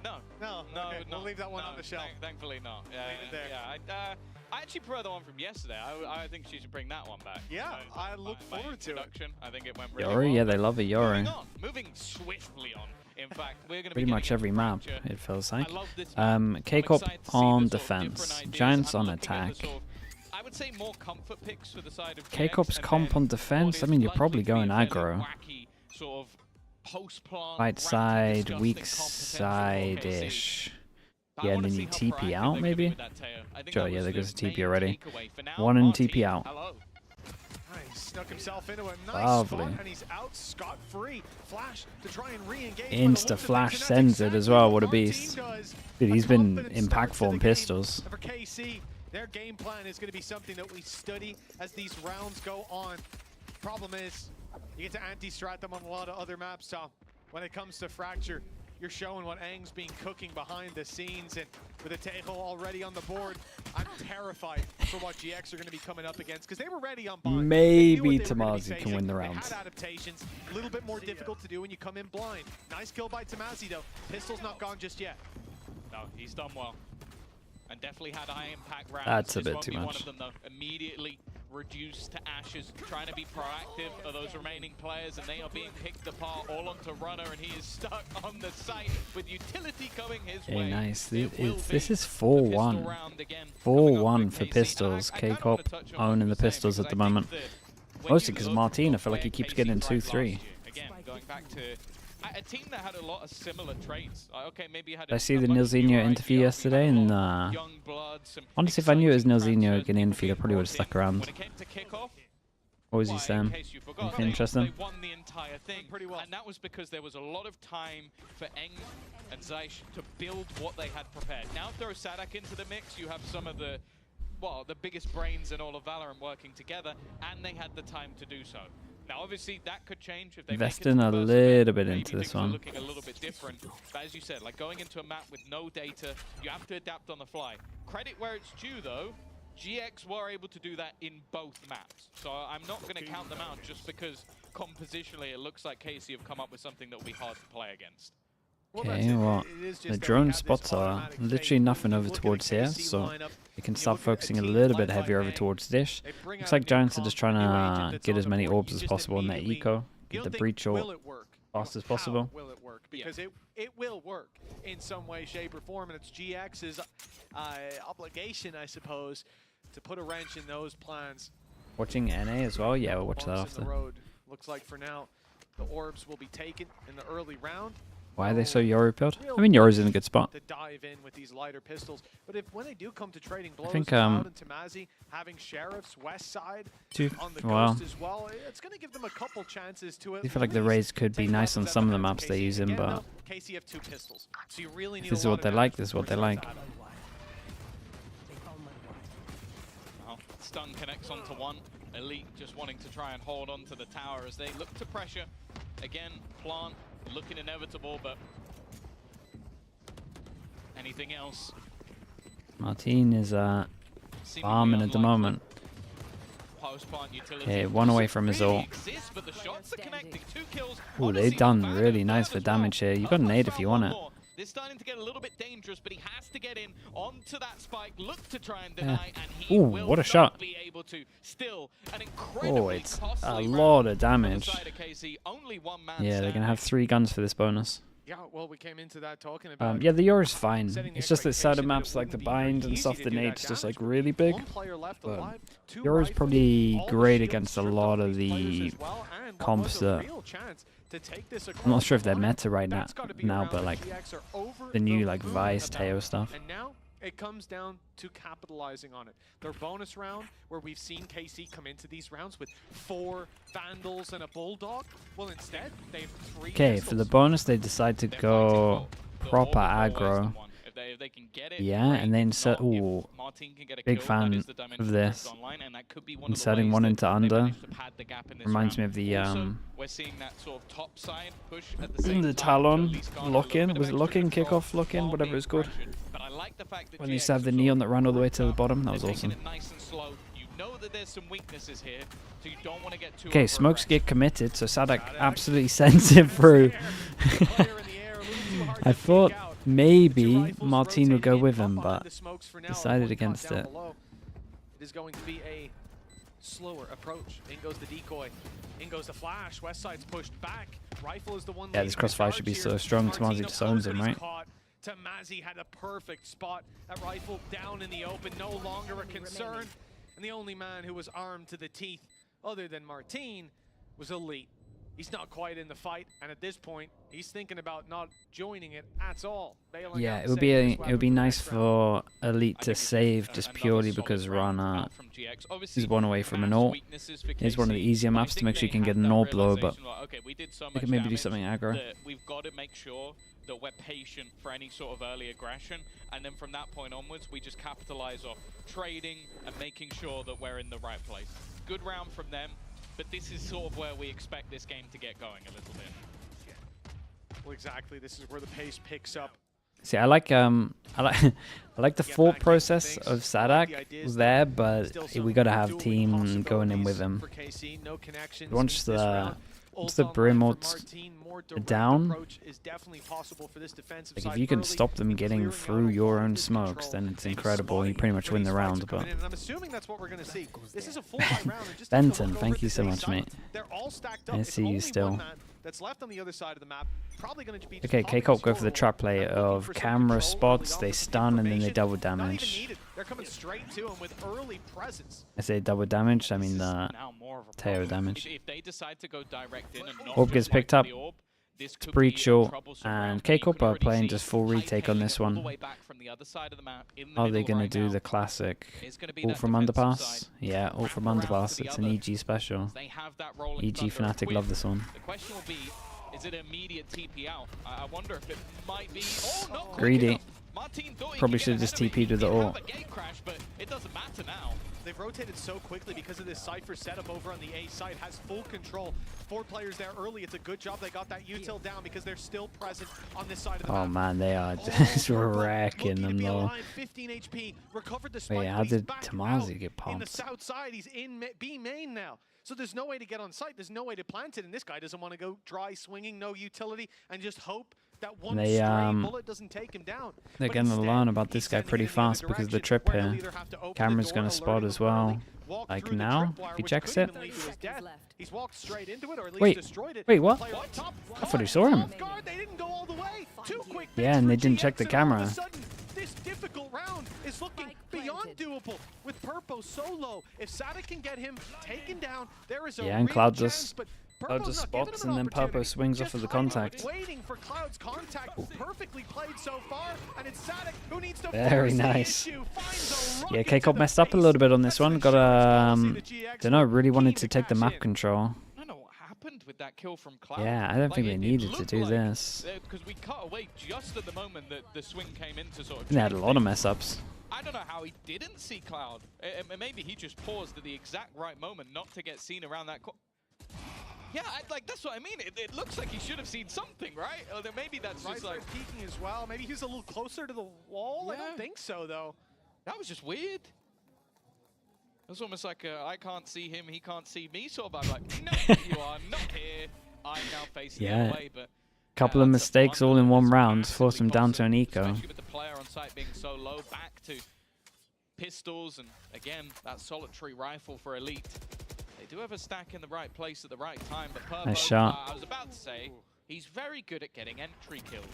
No. No. Okay. We'll leave that one on the shelf. Thankfully not. Yeah, Leave it there. Yeah. I actually prefer the one from yesterday. I think she should bring that one back. Yeah, I look forward to it. I think it went really Yoru, well. yeah, they love a Yoru. Moving swiftly on. In fact, we're going to Pretty be much every map, Fracture. it feels like. I love this KICKOFF excited to see on the sort of defense, different ideas. Giants I'm on looking at the attack. sort of, I would say more comfort picks for the side of KICKOFF's GX, comp and on then defense. I what mean, is you're probably likely to going be a fairly aggro. wacky sort of post-plant, Right rampy, side, disgusting weak comp potential for side-ish. But I Yeah, and wanna then see you how TP proactive out, they're maybe? gonna be with that Teo. I think Sure, that yeah, was there the goes a TP main already. takeaway. For now, One and Marty, TP out. hello. He snuck himself into a nice Lovely. spot and he's out scot-free. Flash to try and re-engage. Insta flash sends it as well. What a beast. Dude, he's been impactful in pistols. For KC, their game plan is going to be something that we study as these rounds go on. Problem is, you get to anti-strat them on a lot of other maps, Tom. When it comes to Fracture, you're showing what Aang's been cooking behind the scenes, and with a Tejo already on the board, I'm terrified for what GX are going to be coming up against, because they were ready on Bond. Maybe Tamazi can win the They round. had adaptations, a little bit more difficult to do when you come in blind. Nice kill by Tamazi though. Pistol's not gone just yet. No, he's done well. And definitely had high impact rounds. That's a This bit won't too be one much. of them, though. Immediately reduced to ashes, trying to be proactive are those remaining players, and they are being picked apart all onto Runner, and he is stuck on the site with utility coming his way. Hey, nice. It will This be is the 4-1. pistol round again. 4-1 for KC. pistols. I kinda KICKOFF wanna touch on what owning you the were saying, pistols at because the I think moment. that when Mostly you because look Martin, I at feel like he where keeps KC getting tried 2-3. last year, again, going back to a team that had a lot of similar traits. Okay, maybe you had I see the Nilzinho interview yesterday, and honestly, if I knew it was Nilzinho getting interviewed, I probably would have stuck around. When it came to kickoff, What was he saying? Anything interesting? They won the entire thing, pretty well, and that was because there was a lot of time for Eng and Zeish to build what they had prepared. Now throw Sadak into the mix, you have some of the, well, the biggest brains in all of Valorant working together, and they had the time to do so. Now, obviously, that could change if they Investing make it a to the first little event. bit Maybe into this things are one. looking a little bit different, but as you said, like going into a map with no data, you have to adapt on the fly. Credit where it's due, though. GX were able to do that in both maps, so I'm not going to count them out just because compositionally it looks like KC have come up with something that will be hard to play against. Okay, well, the drone spots are literally nothing over towards here, so they can start focusing a little bit heavier over towards dish. Looks like Giants are just trying to get as many orbs as possible in their eco, get the breach ult fast as possible. Will it work? Because it will work in some way, shape, or form, and it's GX's obligation, I suppose, to put a wrench in those plans. Watching NA as well? Yeah, we'll watch that Bumps in after. the road. Looks like for now, the orbs will be taken in the early round. Why are they so Yoru built? I mean, Yoru's in a good spot. To dive in with these lighter pistols, but when they do come to trading blows, think, Cloud and Tamazi having sheriffs west side on the Ghost as well, it's going to give them a couple chances to it. I feel like the Raze could be nice on some of the maps they use in, but KC have 2 pistols, so you really need if this is what they like, this is what they like. Well, stun connects onto one. Elite just wanting to try and hold on to the tower as they look to pressure. Again, plant looking inevitable, but anything else? Martin is farming at the moment. Okay, one away from his ult. Exists, but the shots are connecting. 2 kills. Ooh, they've done really nice for damage here. You got an 8 if you want it. This is starting to get a little bit dangerous, but he has to get in onto that spike, look to try and deny, and he will what a not shot. be able to. Still, an incredibly It's costly a lot round of damage. on the side of KC. Only one man Yeah, they're standing. going to have 3 guns for this bonus. Yeah, well, we came into that talking about. Yeah, the Yora's fine. setting the It's just that certain expectation that maps it like the wouldn't be very bind and easy stuff, to the do that nade's just damage like with really big. one player left But alive, 2 Yora's rifles, probably all the great shields against a stripped lot off of these players the as well, and what comps was a that real chance to take this I'm not sure if they're across the line. meta right That's gotta be a now, round but that like GX are over the new like moon Vice about. Teo stuff. And now it comes down to capitalizing on it. Their bonus round, where we've seen KC come into these rounds with 4 Vandals and a Bulldog, well, instead they have 3 Okay, for the bonus they decide to go proper aggro. If they can get it, Yeah, great. and then If set. not, if Ooh, Martin can get a big kill, fan that is the dimension of that this. is online, and that could be one And of the setting ways one that into they under. managed to pad the gap in this Reminds round. me of the Also, we're seeing that sort of top side push at the same time. Talon lock-in. Was it lock-in, kickoff, lock-in, whatever it's called? But I like the fact that When they used to have the neon that ran all the way to the bottom, that was they're taking awesome. it nice and slow. You know that there's some weaknesses here, so you don't want to get too Okay, over smokes aggressive. get committed, so Sadak absolutely sends it through. I thought maybe Martin would go with him, but decided against it. It is going to be a slower approach. In goes the decoy. In goes the flash. West side's pushed back. Rifle is the one. Yeah, this crossfire should be so strong. Tomazi just owns him, right? Tomazi had a perfect spot. That rifle down in the open, no longer a concern. And the only man who was armed to the teeth, other than Martin, was Elite. He's not quite in the fight, and at this point, he's thinking about not joining it at all. Bailing Yeah, out it would be nice for Elite to save just purely because Rana is one away from an ult. It's one of the easier maps to make sure you can get an ult blow, but they could maybe do something aggro. We've got to make sure that we're patient for any sort of early aggression, and then from that point onwards, we just capitalize off trading and making sure that we're in the right place. Good round from them. But this is sort of where we expect this game to get going a little bit. Well, exactly. This is where the pace picks up. See, I like the thought process of Sadak there, but we gotta have team going in with him. Once the brim ult's down, like if you can stop them getting through your own smokes, then it's incredible. You pretty much win the round. But I'm assuming that's what we're going to see. This is a full round. Benton, thank you so much, mate. They're all stacked up. I see you still. That's left on the other side of the map. Probably going to be Okay, KICKOFF go for the trap play of camera spots, they stun, and then they double damage. They're coming straight to him with early presence. I say double damage, I mean the Teo damage. If they decide to go direct in and not Orb gets just picked wipe up. the orb, this It's could breach be a ult, troublesome and round. KICKOFF are playing just full retake on this all the one. way back from the other side of the map, in the Are they middle gonna right do now. the classic It's gonna be ult that from defensive underpass? side. Yeah, ult from Wrap around underpass. to the It's an other. EG special. They have that rolling EG thunder Fnatic equipped. love this one. The question will be, is it immediate TP out? I wonder if it might be. Oh, not quick Greedy. enough. Martin thought he Probably could should have get just ahead of it. TP'd with the He did ult. have a gate crash, but it doesn't matter now. They've rotated so quickly because of this Cypher setup over on the A side. Has full control. 4 players there early. It's a good job they got that util down because they're still present on this side of the Oh map. man, they are just wrecking them though. Alive, 15 HP. Recovered the spike. Wait, how but he's did back Tomazi out get in the pumped? south side? He's in B main now. So there's no way to get on site. There's no way to plant it. And this guy doesn't want to go dry swinging, no utility, and just hope that one They, stray bullet doesn't take him down. They're But going to instead, learn about he's this guy sending pretty it in the other fast because of the direction, trip where he'll here. either have to open the Camera's door, going to alert spot him as well. early, walk Like through the now, tripwire, if he which checks could it. even lead to his death. He's walked straight into it, or at least Wait, destroyed it. wait, what? Player up top, I thought he saw him. off guard, they didn't go all the way. Too quick. Yeah, and they didn't check the GX, and all of camera. a sudden, this difficult round is looking beyond doable with Purpo so low. If Sadak can get him taken down, there is a Yeah, and real Cloud chance, just but Cloud Purpo's just not giving spots him and an then Purpo opportunity. swings off Just of the hiding, contact. waiting for Cloud's contact. Perfectly played so far, and it's Sadak who needs to Very force the nice. issue, finds a Yeah, rocket to KICKOFF the messed up a little bit on this one. Got don't know, really wanted to take the map control. I don't know what happened with that kill from Cloud. Yeah, I don't think they it needed to looked do like this. Because we cut away just at the moment that the swing came in to sort of. They had a change lot of things. mess ups. I don't know how he didn't see Cloud. Maybe he just paused at the exact right moment not to get seen around that corner. Yeah, like that's what I mean. It looks like he should have seen something, right? Or then maybe that's just like peeking as well. Maybe he's a little closer to the wall. I don't think so, though. That was just weird. It was almost like I can't see him, he can't see me. Sort of, I'm like, no, you are not here. I'm now facing the Yeah. other way. But Couple of mistakes all in one round, forced him down to an eco. Especially with the player on site being so low, back to pistols, and again, that solitary rifle for Elite. They do have a stack in the right place at the right time, but Purpo, Nice shot. I was about to say, he's very good at getting entry kills.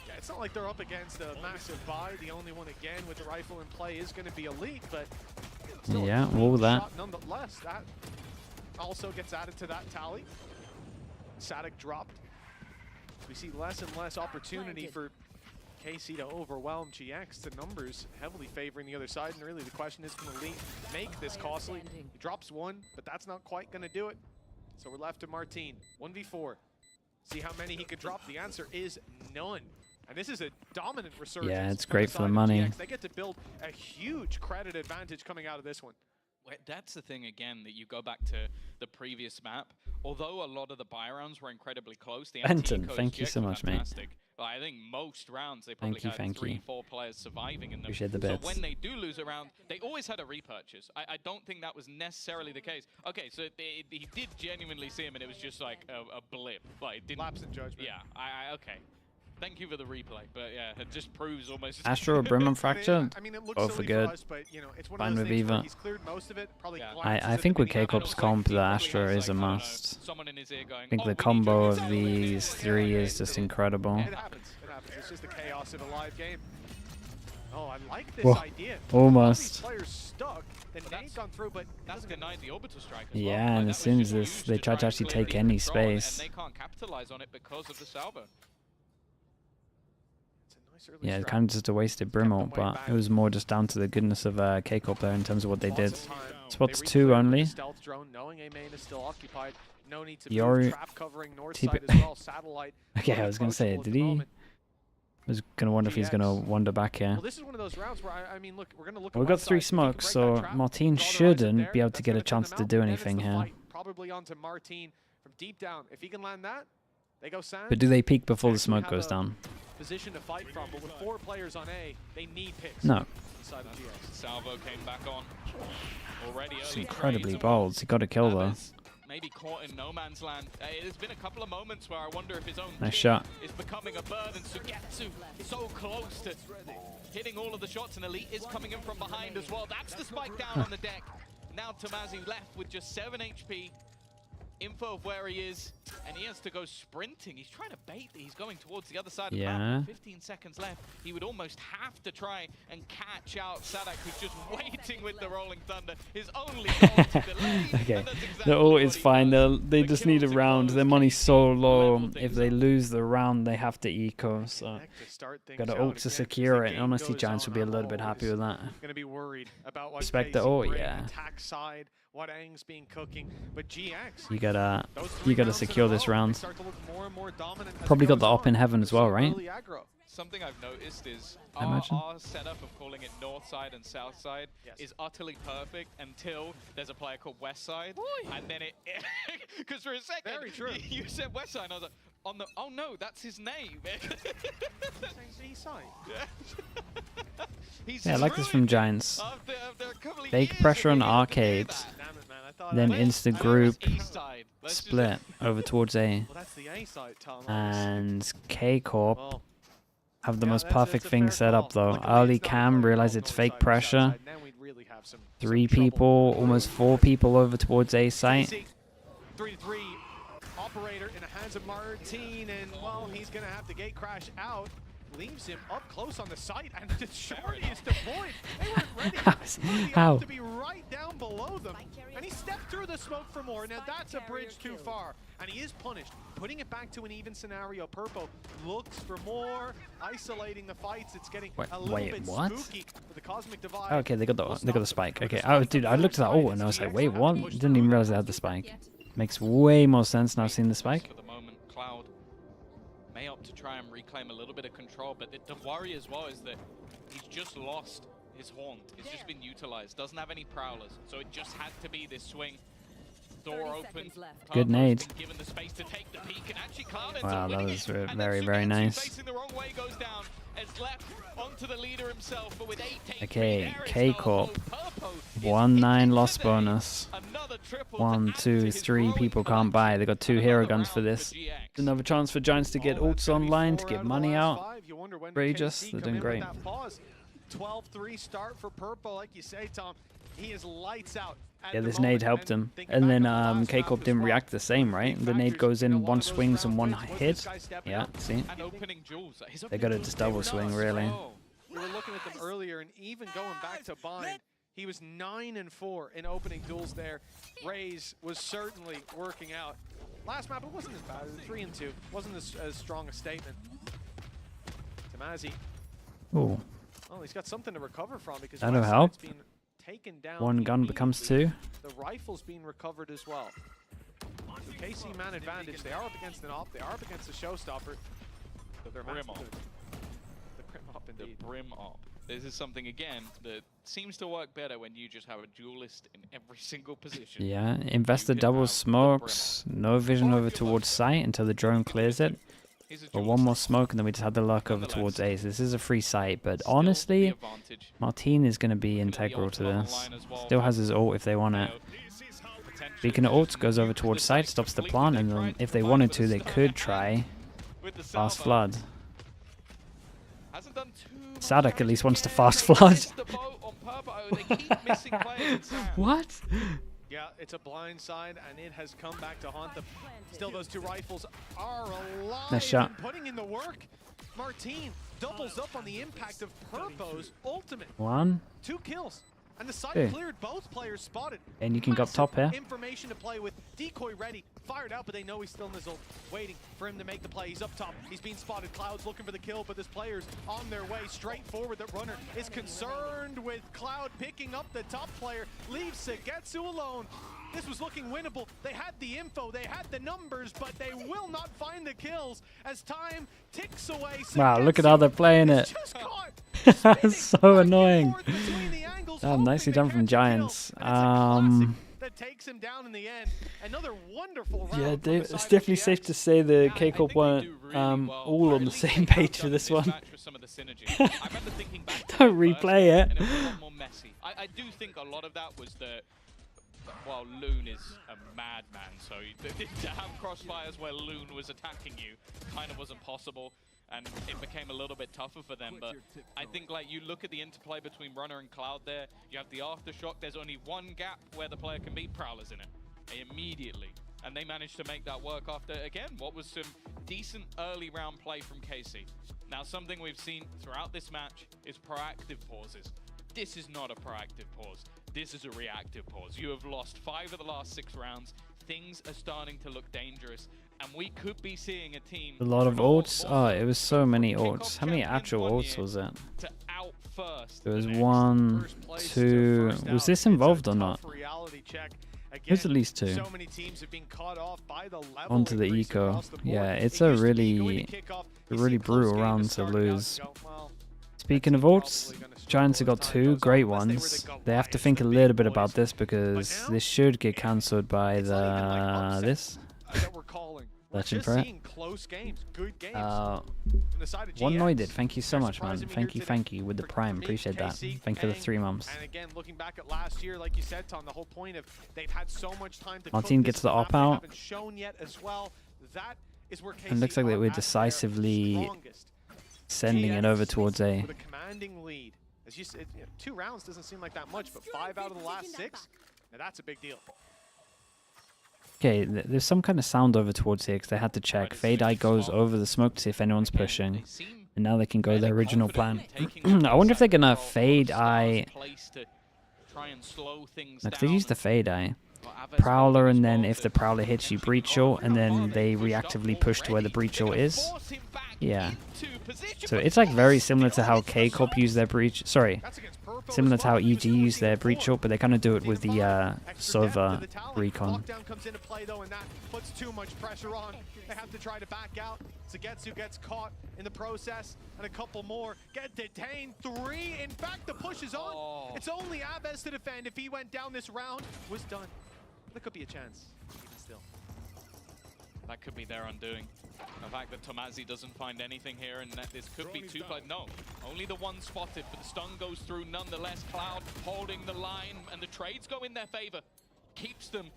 Yeah, it's not like they're up against a massive buy. The only one, again, with the rifle in play is going to be Elite, but still Yeah, all that. shot nonetheless. That also gets added to that tally. Sadik dropped. We see less and less opportunity for KC to overwhelm GX. The numbers heavily favoring the other side, and really the question is, can Elite make this costly? He drops one, but that's not quite going to do it. So we're left to Martine, 1v4. See how many he could drop. The answer is none. And this is a dominant resurgence. Yeah, it's great for the money. They get to build a huge credit advantage coming out of this one. Well, that's the thing again, that you go back to the previous map. Although a lot of the buy rounds were incredibly close, the Benton, anti-ecos thank you so were much, mate. fantastic. Like, I think most rounds they probably had Thank 3, you. 4 players surviving in them. Appreciate the so bits. when they do lose a round, they always had a repurchase. I don't think that was necessarily the case. Okay, so he did genuinely see him, and it was just like a blip. Like, it didn't, lapse in judgment. Yeah, okay. Thank you for the replay, but yeah, it just proves almost. Astro or Brim Fracture? I mean, it looks Both are silly good. for us, but, you know, it's one Fine of those with things where either. he's cleared most of it, probably I think with KICKOFF's comp, the Astro is a must. I think the combo of these three is just incredible. It happens. It happens. It's just the chaos of a live game. Oh, I like this Whoa, idea. almost. All these players stuck. Then Nate gone through, but that's denied the orbital strike as Yeah, well. and as soon as this, they try to actually take any space. And they can't capitalize on it because of the salvo. Yeah, it's kind of just a wasted Brim ult, but it was more just down to the goodness of KICKOFF there in terms of what they did. Spots 2 only. Stealth drone, knowing A main is still occupied. No need to Yoru move, trap covering north side as well. Satellite. Okay, I was gonna say, did he? I was gonna wonder if he's gonna wander back here. Well, this is one of those rounds where I mean, look, we're gonna look. We've got 3 smokes, so Martine shouldn't be able to get a chance to do anything here. Probably onto Martine from deep down. If he can land that, they go Sand. But do they peek before the smoke goes down? Position to fight from, but with 4 players on A, they need picks. No. Inside of GX. Salvo came back on already. It's incredibly bold. He got a kill though. Maybe caught in no man's land. There's been a couple of moments where I wonder if his own Nice team shot. is becoming a burden. Sugetsu so close to hitting all of the shots, and Elite is coming in from behind as well. That's the spike down on the deck. Now Tomazi left with just 7 HP. Info of where he is, and he has to go sprinting. He's trying to bait. He's going towards the other side of the map. 15 seconds left. He would almost have to try and catch out Sadak, who's just waiting with the Rolling Thunder. His only goal to delay. Okay, the ult is fine. They just need a round. Their money's so low. If they lose the round, they have to eco. So got an ult to secure it. And honestly, Giants will be a little bit happy with that. Gonna be worried about what Respect the KC ult, bring, yeah. attack side, what Aang's been cooking, but GX. You gotta secure this round. Start to look more and more dominant as Probably it got goes the op on. in heaven as well, right? Early aggro. Something I've noticed is I imagine. our setup of calling it north side and south side is utterly perfect until there's a player called west side, and then it because for a second Very true. you said west side, and I was like, on the oh no, that's his name. East side. He's Yeah, I like this from Giants. after a couple of Fake years pressure of on being arcades, then insta group split over towards A, Well, that's the A side, Tom. and KCorp Well, have the yeah, most that's perfect a thing fair set call. up though. Look, Early it's not cam, very realize well it's north fake side, south pressure. side, then we'd really have some 3 trouble. people, almost 4 people over towards A site. 3-3 operator in the hands of Martine, and well, he's gonna have to gate crash out. Leaves him up close on the site, and the shorty is deployed. They weren't ready. How? To be right down below them, and he stepped through the smoke for more. Now that's a bridge too far, and he is punished. Putting it back to an even scenario. Purpo looks for more, isolating the fights. It's getting a little bit what? spooky with the cosmic divide. Okay, they got the spike. Okay, dude, I looked at that ult and I was like, wait, what? Didn't even realize they had the spike. Makes way more sense now seeing the spike. For the moment, Cloud may opt to try and reclaim a little bit of control, but the worry as well is that he's just lost his haunt. It's just been utilized. Doesn't have any prowlers, so it just had to be this swing. Door open. Good nade. Given the space to take the peek, and actually Cloud ends Wow, up that winning was it. And very, then very Sugetsu nice. facing the wrong way goes down. is left onto the leader himself, but with 8 Okay, KICKOFF. 1-9 loss bonus. 1, 2, 3 people can't buy. They got 2 hero guns for this. Another chance for Giants to get ults online, to get money out. Outrageous. They're doing great. 12-3 start for Purple, like you say, Tom. He is lights out. Yeah, this nade helped him. And then KICKOFF didn't react the same, right? The nade goes in 1 swings and 1 hit. Yeah, see? They got to just double swing, really. We were looking at them earlier, and even going back to Bind, he was 9-4 in opening duels there. Raze was certainly working out. Last map, it wasn't as bad. It was 3-2. Wasn't as strong a statement. Tamazi. Ooh. Oh, he's got something to recover from because That'll help. been taken down. 1 gun becomes 2. The rifle's being recovered as well. So KC man advantage. They are up against an op. They are up against the showstopper. The brim op. The brim op, indeed. The brim op. This is something, again, that seems to work better when you just have a duelist in every single position. Yeah, investor double smokes. No vision over towards site until the drone clears it. Or 1 more smoke and then we just had the luck over towards ace. This is a free site, but honestly, Martin is going to be integral to this. Still has his ult if they want it. Speaking of ults, goes over towards site, stops the plant, and then if they wanted to, they could try fast flood. Sadak at least wants to fast flood. What? Yeah, it's a blind side, and it has come back to haunt them. Still, those 2 rifles are alive. Nice shot. And putting in the work. Martin doubles up on the impact of Purpo's ultimate. 1. 2 kills. And the side 2. cleared, both players spotted. And you can go up top here. Information to play with. Decoy ready, fired out, but they know he's still in his ult. Waiting for him to make the play. He's up top. He's being spotted. Cloud's looking for the kill, but this player's on their way straight forward. The runner is concerned with Cloud picking up the top player. Leaves Segetsu alone. This was looking winnable. They had the info, they had the numbers, but they will not find the kills as time ticks away. Wow, look at how they're playing it. That's so annoying. Nicely done from Giants. That takes him down in the end. Another wonderful round. Yeah, it's definitely safe to say the KICKOFF weren't all on the same page for this one. Don't replay it. I do think a lot of that was the... Well, Loon is a madman, so to have crossfires where Loon was attacking you kind of wasn't possible, and it became a little bit tougher for them. But I think, like, you look at the interplay between Runner and Cloud there, you have the aftershock, there's only 1 gap where the player can beat Prowlers in it, immediately. And they managed to make that work after, again, what was some decent early round play from KC. Now, something we've seen throughout this match is proactive pauses. This is not a proactive pause. This is a reactive pause. You have lost 5 of the last 6 rounds. Things are starting to look dangerous, and we could be seeing a team. A lot of ults. Oh, it was so many ults. How many actual ults was it? There was 1, 2. Was this involved or not? There's at least 2. Onto the eco. Yeah, it's a really brutal round to lose. Speaking of ults, Giants have got 2 great ones. They have to think a little bit about this because this should get cancelled by this. Legend for it. One Noided, thank you so much, man. Thank you with the Prime. Appreciate that. Thank you for the 3 months. And again, looking back at last year, like you said, Tom, the whole point of they've had so much time to Martin gets the op out. Shown yet as well. That is where It looks like they were decisively sending it over towards A. With a commanding lead. As you said, 2 rounds doesn't seem like that much, but 5 out of the last 6, now that's a big deal. Okay, there's some kind of sound over towards here because they had to check. Fade Eye goes over the smoke to see if anyone's pushing. And now they can go their original plan. I wonder if they're going to Fade Eye. Like, they use the Fade Eye. Prowler, and then if the Prowler hits you, Breach Ult, and then they reactively push to where the Breach Ult is. Yeah. So it's like very similar to how KICKOFF use their Breach. Sorry. Similar to how EG use their Breach Ult, but they kind of do it with the Sova Recon. Lockdown comes into play though, and that puts too much pressure on. They have to try to back out. Segetsu gets caught in the process, and a couple more get detained. 3, in fact, the push is on. It's only Abez to defend. If he went down this round, was done. There could be a chance, even still. That could be their undoing. The fact that Tomazi doesn't find anything here, and that this could be two players. No, only the one spotted, but the stun goes through nonetheless. Cloud holding the line, and the trades go in their favor. Keeps them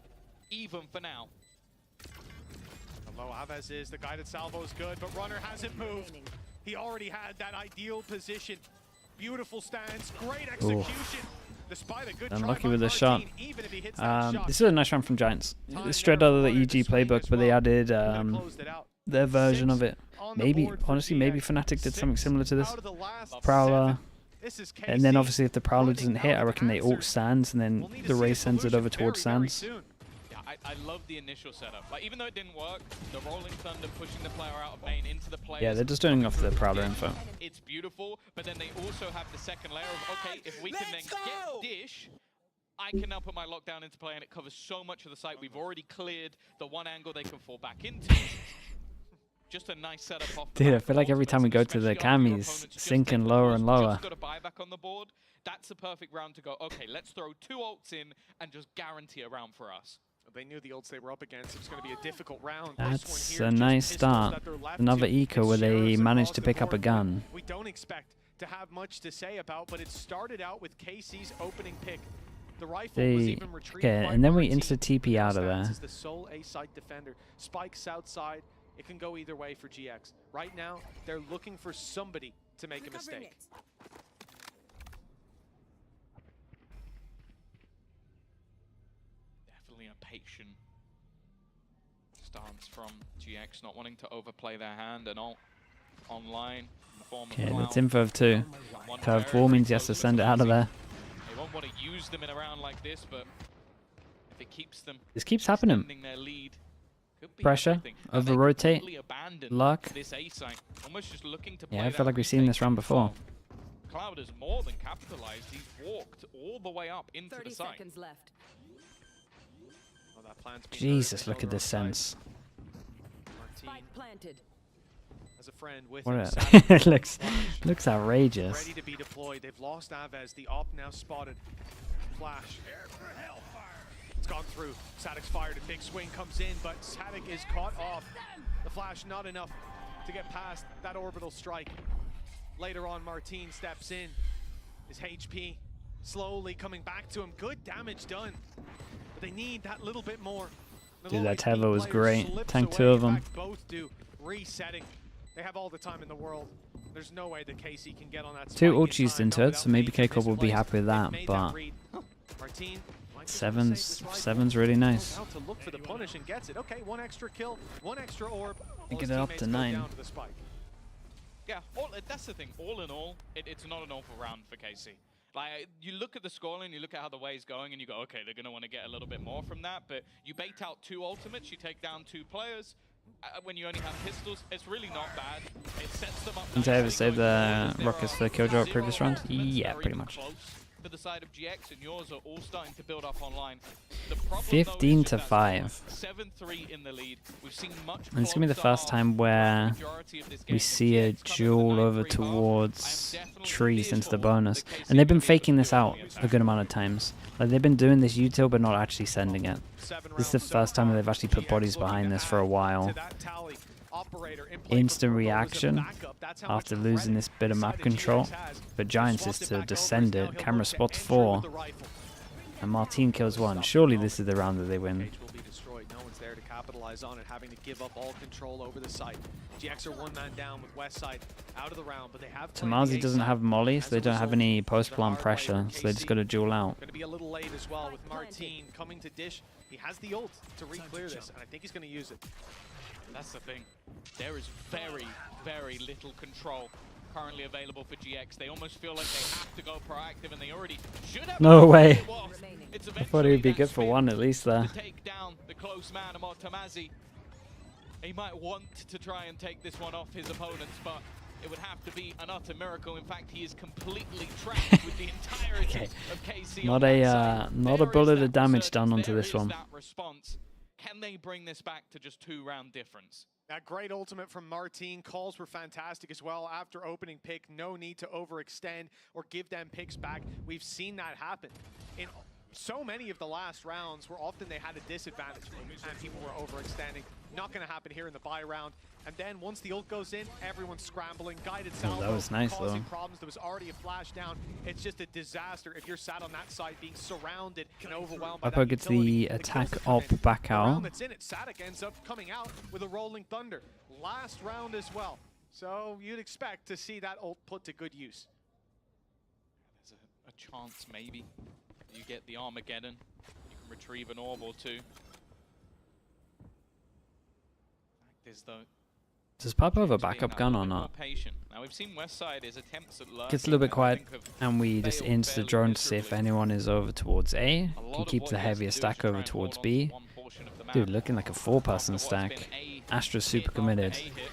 even for now. Low Aves is, the guided salvo is good, but Runner hasn't moved. He already had that ideal position. Beautiful stance, great execution. Despite a good Unlucky with the shot. This is a nice run from Giants. Straight out of the EG playbook, but they added their version of it. Maybe, honestly, maybe Fnatic did something similar to this. Prowler. And then obviously if the Prowler doesn't hit, I reckon they ult Sands, and then the Ray sends it over towards Sands. I love the initial setup. Like, even though it didn't work, the Rolling Thunder pushing the player out of main into the player. Yeah, they're just doing off the Prowler info. It's beautiful, but then they also have the second layer of, okay, if we can then get Dish, I can now put my lockdown into play, and it covers so much of the site. We've already cleared the one angle they can fall back into. Just a nice setup off. Dude, I feel like every time we go to the cam, he's sinking lower and lower. Got a buyback on the board. That's a perfect round to go, okay, let's throw 2 ults in and just guarantee a round for us. They knew the ults they were up against. It was going to be a difficult round. That's a nice start. Another eco where they managed to pick up a gun. We don't expect to have much to say about, but it started out with KC's opening pick. The rifle was even retrieved okay, and then we insta TP out of there. The sole A site defender. Spike south side. It can go either way for GX. Right now, they're looking for somebody to make a mistake. A patient stance from GX, not wanting to overplay their hand, and online in the form of Cloud. That's info of 2. Curve 4 means he has to send it out of there. They won't want to use them in a round like this, but if it keeps them, this keeps happening. Their lead, pressure, over rotate, luck. This A site, almost just looking to play. Yeah, I feel like we've seen this run before. Cloud has more than capitalized. He's walked all the way up into the site. 30 seconds left. Jesus, look at this sense. Planted. As a friend with what it looks outrageous. Ready to be deployed. They've lost Aves. The op now spotted. Flash. It's gone through. Sadic's fired. A big swing comes in, but Sadic is caught off. The flash not enough to get past that orbital strike. Later on, Martin steps in. His HP slowly coming back to him. Good damage done. But they need that little bit more. Dude, that Teva was great. Tank 2 of them. Both do. Resetting. They have all the time in the world. There's no way that KC can get on that. 2 ultis into it, so maybe KICKOFF will be happy with that, but Seven's really nice. Out to look for the punish and gets it. Okay, 1 extra kill, 1 extra orb. And get it up to 9. Yeah, that's the thing. All in all, it's not an awful round for KC. Like, you look at the scoreline, you look at how the way is going, and you go, okay, they're going to want to get a little bit more from that, but you bait out 2 ultimates, you take down 2 players. When you only have pistols, it's really not bad. It sets them up. Did I ever save the rockets for the killjoy previous round? Yeah, pretty much. To the side of GX, and yours are all starting to build up online. 15 to 5. 7-3 in the lead. We've seen much. And it's gonna be the first time where we see a duel over towards trees into the bonus, and they've been faking this out a good amount of times. Like, they've been doing this util but not actually sending it. This is the first time that they've actually put bodies behind this for a while. Instant reaction after losing this bit of map control, but Giants is to descend it. Camera spots 4, and Martin kills 1. Surely this is the round that they win. No one's there to capitalize on it, having to give up all control over the site. GX are 1 man down with Westside out of the round, but they have. Tomazi doesn't have molly, so they don't have any post-plant pressure, so they just got to duel out. Going to be a little late as well with Martin coming to dish. He has the ult to re-clear this, and I think he's going to use it. That's the thing. There is very, very little control currently available for GX. They almost feel like they have to go proactive, and they already should have. No way. I thought he would be good for 1 at least there. To take down the close man, Amar Tomazi. He might want to try and take this one off his opponents, but it would have to be an utter miracle. In fact, he is completely trapped with the entirety of KC. Not a bullet of damage done onto this one. That response. Can they bring this back to just 2-round difference? That great ultimate from Martin. Calls were fantastic as well after opening pick. No need to overextend or give them picks back. We've seen that happen in so many of the last rounds where often they had a disadvantage and people were overextending. Not going to happen here in the buy round. And then once the ult goes in, everyone's scrambling. Guided salvo that was nice, causing though. problems. There was already a flash down. It's just a disaster if you're sat on that side being surrounded and overwhelmed by that Viper gets the attack op back the round out. that's in it, Fnatic ends up coming out with a rolling thunder. Last round as well. So you'd expect to see that ult put to good use. There's a chance maybe. You get the Armageddon. You can retrieve an orb or two. Fact is though, Does Piper have a backup gun or not? now we've seen Westside's attempts at lurking. Gets a little bit I quiet, think have and we just failed insta the fairly drone to see if miserably. anyone is over towards A. A lot Can of keep what the he has to heavier do is stack try over and towards hold B. on to one portion of the map. Dude, looking like a 4-person After what's stack. been a Astra's super hit committed. after a hit,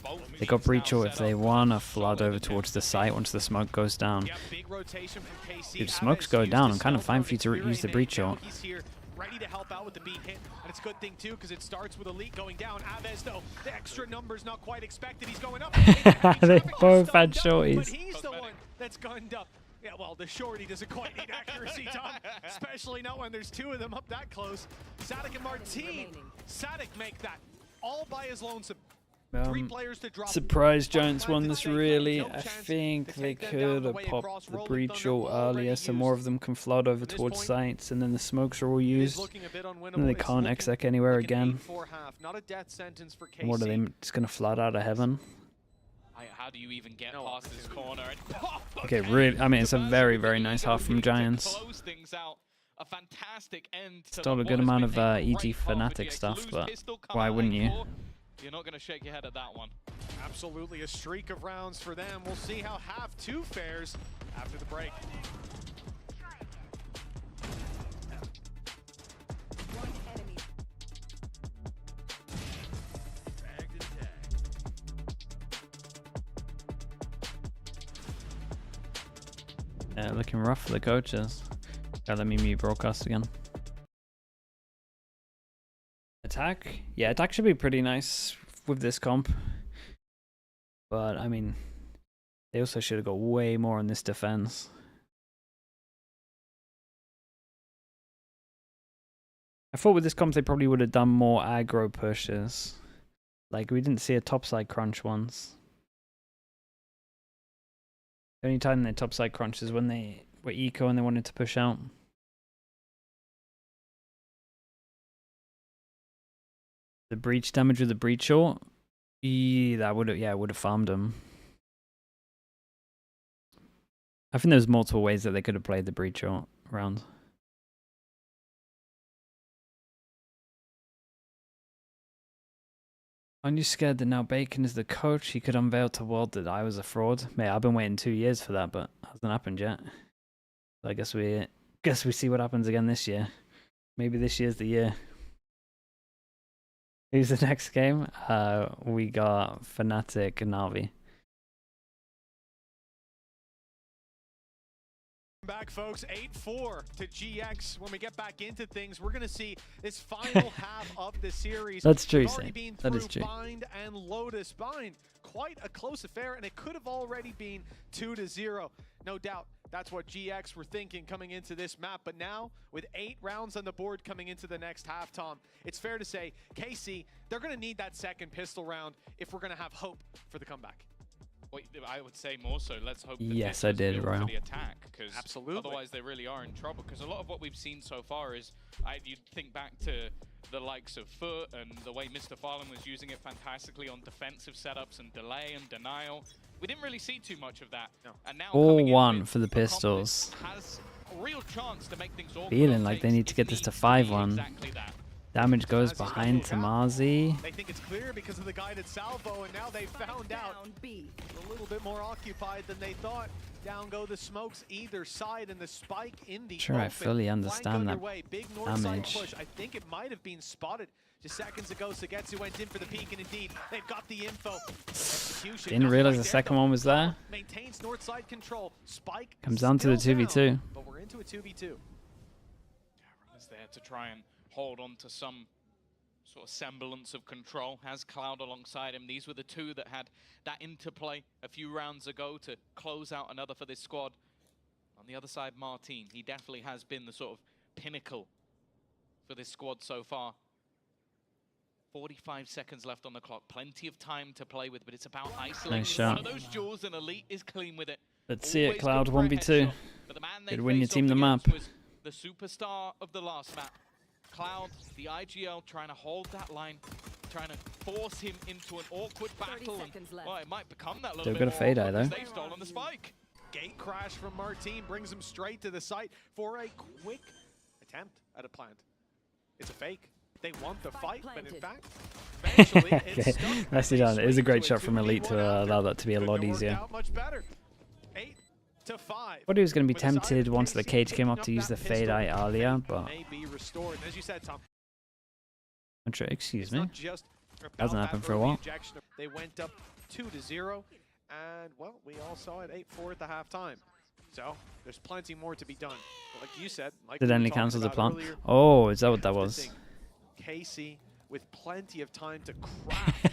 both They got machines breach now ult if set they up. want to flood Solid over towards the attempts. site once the smoke goes down. Yeah, big rotation from KC. Dude, smokes Aves go used down. his I'm kind of stealth fine for you to mode use the to breach now ult. he's here, ready to help out with the B hit, and it's a good thing too because it starts with Elite going down. Aves though, the extra numbers not quite expected. He's going up. They both had But shorties. he's the one that's gunned up. Yeah, well, the shorty doesn't quite need accuracy, Tom. Especially not when there's two of them up that close. Fnatic and Martin. Fnatic make that all by his lonesome. 3 players to drop. Surprise Giants won this really. I think they could have popped the breach ult earlier so more of them can flood over towards sites and then the smokes are all used. And they can't exec anywhere again. Not a death sentence for And what are they just going to flood out of heaven? How do you even get past this corner? Okay, really, I mean, it's a very, very nice half from Giants. Close things out. A fantastic end to Still a what good has amount been of a EG great half for Fnatic GX. stuff, Lose but pistol, come why out wouldn't lane you? 4. You're not going to shake your head at that one. Absolutely a streak of rounds for them. We'll see how half 2 fares after the break. Yeah, looking rough for the coaches. Let me mute broadcast again. Attack? Yeah, attack should be pretty nice with this comp. But, I mean, they also should have got way more on this defense. I thought with this comp they probably would have done more aggro pushes. Like, we didn't see a topside crunch once. The only time they topside crunch is when they were eco and they wanted to push out. The breach damage with the breach ult, that would have farmed them. I think there's multiple ways that they could have played the breach ult round. Aren't you scared that now Bacon is the coach? He could unveil to the world that I was a fraud. Mate, I've been waiting 2 years for that, but it hasn't happened yet. So I guess we see what happens again this year. Maybe this year's the year. Who's the next game? We got Fnatic and NAVI. Back, folks, 8-4 to GX. When we get back into things, we're going to see this final half of the series. That's true, We've already Sam. been That is through true. Bind and Lotus. Bind, quite a close affair, and it could have already been 2-0. No doubt, that's what GX were thinking coming into this map. But now, with 8 rounds on the board coming into the next half, Tom, it's fair to say, KC, they're going to need that second pistol round if we're going to have hope for the comeback. Well, I would say more so. Let's hope that Yes, this I is did, built Royal. for the attack, because Absolutely. otherwise they really are in trouble. Because a lot of what we've seen so far is, you'd think back to the likes of Foot and the way Mr. Farland was using it fantastically on defensive setups and delay and denial. We didn't really see too much of that. No. And now All coming in one with for the a comp that pistols. has a real chance to make things all Feeling like they need to get this to 5-1. Exactly that. Damage goes behind Tamazi. They think it's clear because of the guided salvo, and now they found out a little bit more occupied than they thought. Down go the smokes either side, and the spike in the Sure, I open. fully understand Flank that underway. Big north side damage. push. I think it might have been spotted just seconds ago. Sagetsu went in for the peek, and indeed, they've got the info. Execution. Didn't realize the second one was there. Maintains north side control. Spike Comes down to the still 2v2. down, but we're into a 2v2. Is there to try and hold on to some sort of semblance of control. Has Cloud alongside him. These were the two that had that interplay a few rounds ago to close out another for this squad. On the other side, Martin, he definitely has been the sort of pinnacle for this squad so far. 45 seconds left on the clock. Plenty of time to play with, but it's about isolating Nice shot. one of those duels, and Elite is clean with it. Let's see it, Always Cloud. good for a 1v2. headshot, but the man they Could win your faced team off the map. against was the superstar of the last map. Cloud, the IGL, trying to hold that line, trying to force him into an awkward battle. And, well, it might become that little They've bit got a fade eye, more though. they've stolen the spike. Gate crash from Martin brings him straight to the site for a quick attempt at a plant. It's a fake. They want the fight, but in fact, eventually it's stuck. Nicely done. It was a great shot from Elite to allow that to be a lot easier. Much better. 8 to 5. I thought he was going to be tempted once the cage came up to use the fade eye earlier, but... May be restored. As you said, Tom, Excuse me. just Hasn't happened for a while. they went up 2-0, and well, we all saw it 8-4 at the halftime. So there's plenty more to be done. But like you said, like Did we only talked cancel the about plan? earlier, Oh, is that what that was? KC with plenty of time to craft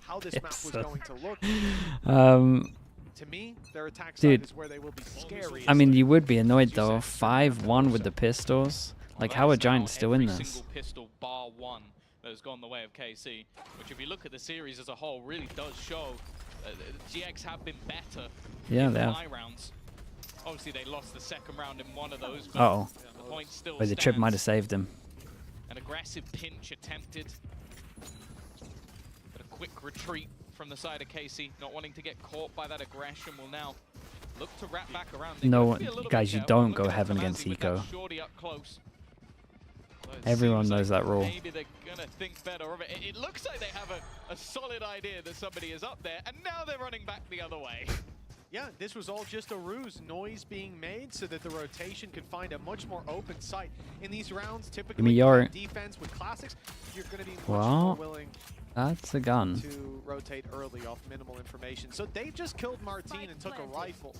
how this map was going to look. To me, their attack side Dude, is where they will be scary. I mean, you would be annoyed though. 5-1 with the pistols. Like, how are Giants still in Every this? single pistol bar one that has gone the way of KC, which if you look at the series as a whole, really does show GX have been better Yeah, in they the have. high rounds. Obviously, they lost the second round in one of those, but Uh-oh. the point still Wait, the trip stands. might have saved him. An aggressive pinch attempted, but a quick retreat from the side of KC, not wanting to get caught by that aggression, will now look to wrap back around. They No could be a one, little guys, bit you careful. don't Looking go at heaven Demazi against with that Eco. shorty up close. Well, it Everyone seems knows like that rule. Maybe they're gonna think better of it. It looks like they have a solid idea that somebody is up there, and now they're running back the other way. Yeah, this was all just a ruse, noise being made so that the rotation could find a much more open site. In these rounds, typically me your- defense with classics, you're going to be much Well, more willing that's a gun. to rotate early off minimal information. So they just killed Martin and took a rifle.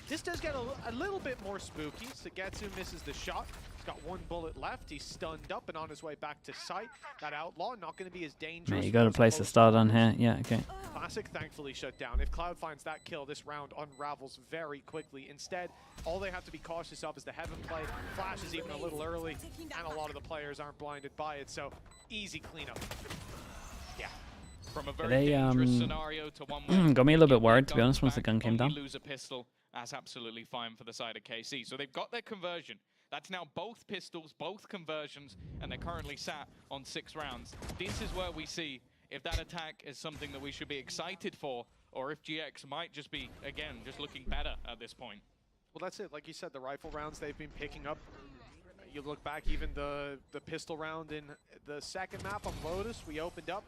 This does get a little bit more spooky. Sugetsu misses the shot. He's got one bullet left. He's stunned up and on his way back to site. That outlaw not going to be as dangerous. Mate, you got to place the start on here. Yeah, okay. Classic thankfully shut down. If Cloud finds that kill, this round unravels very quickly. Instead, all they have to be cautious of is the heaven play. Flash is even a little early, and a lot of the players aren't blinded by it, so easy cleanup. Yeah. From a very They, dangerous scenario to one where got me a little bit you worried, get to be honest, guns once the back, gun came only down. lose a pistol, that's absolutely fine for the side of KC. So they've got their conversion. That's now both pistols, both conversions, and they're currently sat on 6 rounds. This is where we see if that attack is something that we should be excited for, or if GX might just be, again, just looking better at this point. Well, that's it. Like you said, the rifle rounds they've been picking up. You look back, even the pistol round in the second map on Lotus, we opened up.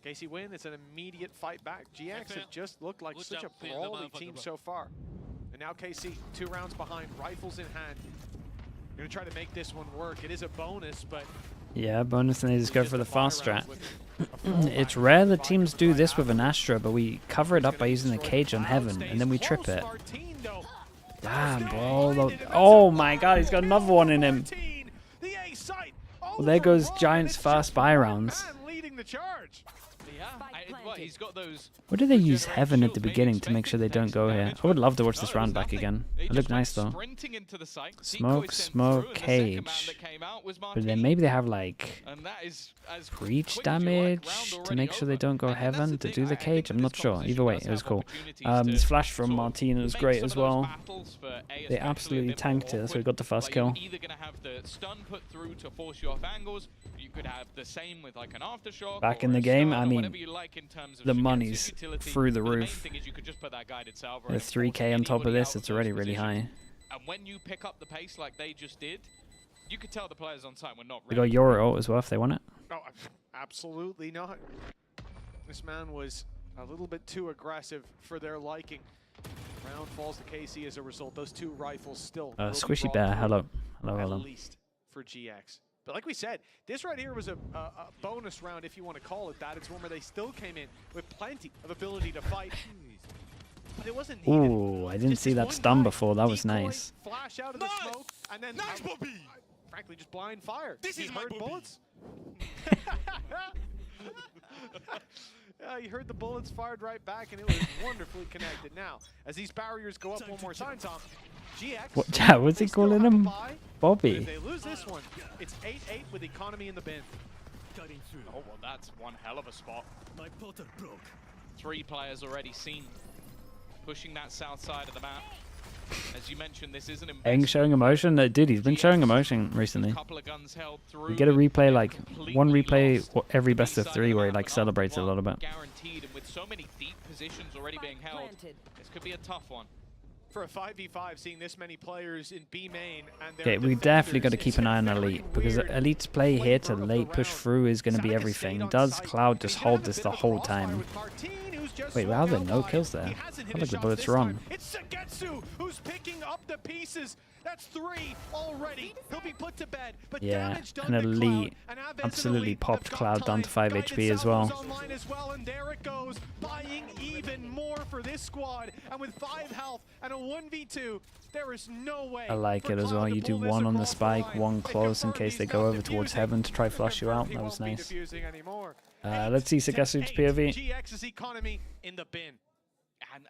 KC win, it's an immediate fight back. GX have just looked like such a brawly team so far. And now KC, 2 rounds behind, rifles in hand. Gonna try to make this one work. It is a bonus, but Yeah, bonus and they just go for the fast strat. It's rare that teams do this with an Astra, but we cover it up by using the cage on heaven, and then we trip it. Damn, bro. Oh my god, he's got another one in him. Well, there goes Giants' fast buy rounds. leading the charge. Yeah, well, he's got those. What do they use heaven at the beginning to make sure they don't go here? I would love to watch this round back again. It looked nice though. Smoke, smoke, cage. But then maybe they have like breach damage to make sure they don't go heaven to do the cage. I'm not sure. Either way, it was cool. This flash from Martin was great as well. They absolutely tanked it, so we got the first kill. Either gonna have the stun put through to force you off angles. You could have the same with like an aftershock. Back in the game, I mean, the money's through the roof. With 3k on top of this, it's already really high. And when you pick up the pace like they just did, you could tell the players on site were not They ready. got Euro ult as well if they want it. Oh, absolutely not. This man was a little bit too aggressive for their liking. Round falls to KC as a result. Those 2 rifles still will be Squishy brought Bear, through, hello. Hello, at hello. least for GX. But like we said, this right here was a bonus round, if you want to call it that. It's one where they still came in with plenty of ability to fight. But it wasn't needed. Ooh, I didn't see that stun before. That was nice. Flash out of the smoke, and then frankly just blind fire. This is heard bullets. You heard the bullets fired right back, and it was wonderfully connected. Now, as these barriers go up one more time, Tom, GX. What? What's he calling him? If Bobby. they lose this one, it's 8-8 with economy in the bin. Oh, well, that's one hell of a spot. My potter broke. 3 players already seen pushing that south side of the map. As you mentioned, this isn't Eng showing emotion? Dude, he's been showing emotion recently. You get a replay, like, one replay every best of 3 where he, like, celebrates a little bit. Guaranteed, and with so many deep positions already being held, this could be a tough one. For a 5v5, seeing this many players in B main and Okay, we definitely got to keep an eye on Elite, because Elite's play here to late push through is going to be everything. Does Cloud just hold this the whole time? Wait, wow, there no kills there. I think the bullets wrong. It's Sagetsu who's picking up the pieces. That's 3 already. He'll be put to bed. But Yeah, and Elite absolutely popped Cloud down to 5 HP as well. And there it goes, buying even more for this squad. And with 5 health and a 1v2, there is no way. I like it as well. You do 1 on the spike, 1 close in case they go over towards heaven to try flush you out. That was nice. Let's see Sagetsu's POV. GX's economy in the bin.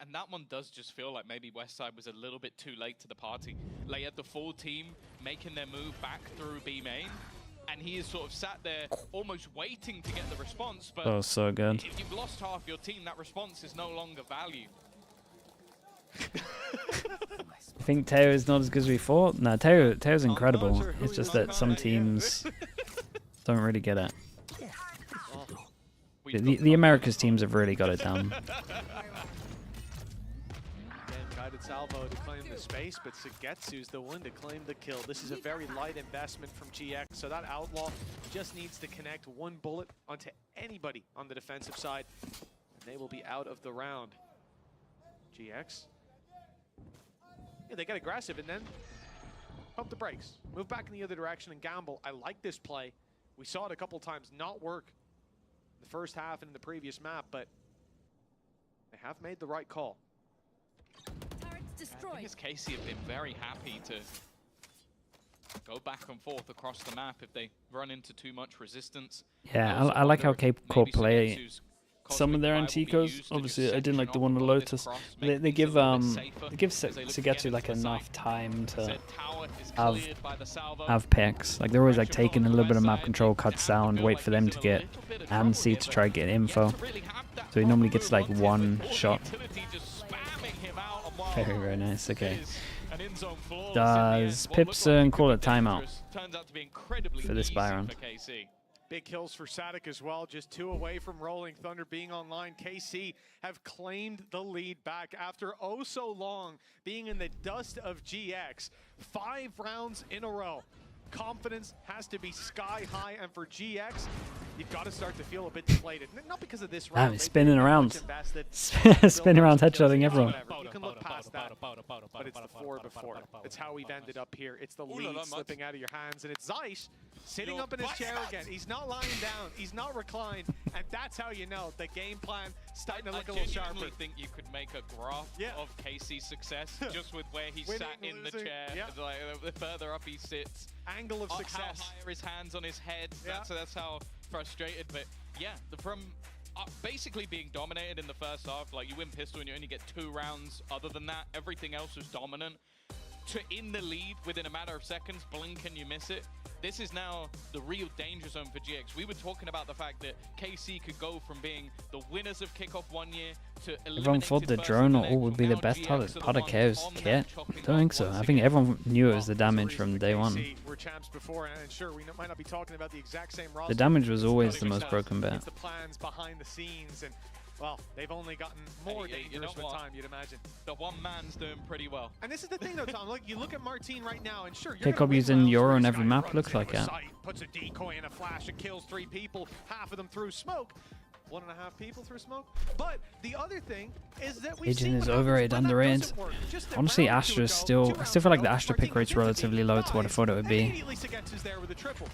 And that one does just feel like maybe Westside was a little bit too late to the party. Like, you had the full team making their move back through B main, and he is sort of sat there almost waiting to get the response. But Oh, so good. if you've lost half your team, that response is no longer value. I think Teo is not as good as we thought. No, Teo's incredible. It's just that some teams don't really get it. The Americas teams have really got it down. Guided salvo to claim the space, but Sagetsu's the one to claim the kill. This is a very light investment from GX, so that Outlaw just needs to connect 1 bullet onto anybody on the defensive side, and they will be out of the round. GX. Yeah, they get aggressive and then pump the brakes. Move back in the other direction and gamble. I like this play. We saw it a couple times not work the first half and in the previous map, but they have made the right call. I think as KC have been very happy to go back and forth across the map if they run into too much resistance. Yeah, I like how KORP play some of their anti-ecos. Obviously, I didn't like the one with Lotus. They give Sagetsu like enough time to have picks. Like they're always like taking a little bit of map control, cut sound, wait for them to get ANSI to try to get info. So he normally gets like 1 shot. Very, very nice. Okay. Does Pipson call a timeout for this Byron? Big kills for Fnatic as well, just 2 away from Rolling Thunder being online. KC have claimed the lead back after oh so long being in the dust of GX. 5 rounds in a row. Confidence has to be sky high, and for GX, you've got to start to feel a bit deflated. Not because of this round. He's spinning around. Spinning around, headshotting everyone. You can look past that, but it's the 4 before. It's how we've ended up here. It's the lead slipping out of your hands, and it's Zeiss sitting up in his chair again. He's not lying down. He's not reclined, and that's how you know the game plan starting to look a little sharper. I think you could make a graph of KC's success just with where he sat in the chair. Like, the further up he sits. Angle of success. How high are his hands on his head? That's how frustrated. But yeah, from basically being dominated in the first half, like you win pistol and you only get 2 rounds. Other than that, everything else was dominant. To in the lead within a matter of seconds, blink and you miss it. This is now the real danger zone for GX. We were talking about the fact that KC could go from being the winners of Kickoff 1 year to everyone thought the drone would be the best part of KO's kit. I don't think so. I think everyone knew it was the damage from day one. The damage was always the most broken bit. It's the plans behind the scenes, and well, they've only gotten more dangerous with time, you'd imagine. The one man's doing pretty well. And this is the thing though, Tom, look, you look at Martine right now, and sure, KICKOFF using Euro on every map, looks like it. Puts a decoy in a flash and kills 3 people, half of them through smoke. 1.5 people through smoke. But the other thing is that Agent is overrated, underrated. Honestly, Astra's still. I still feel like the Astra pick rate's relatively low to what I thought it would be.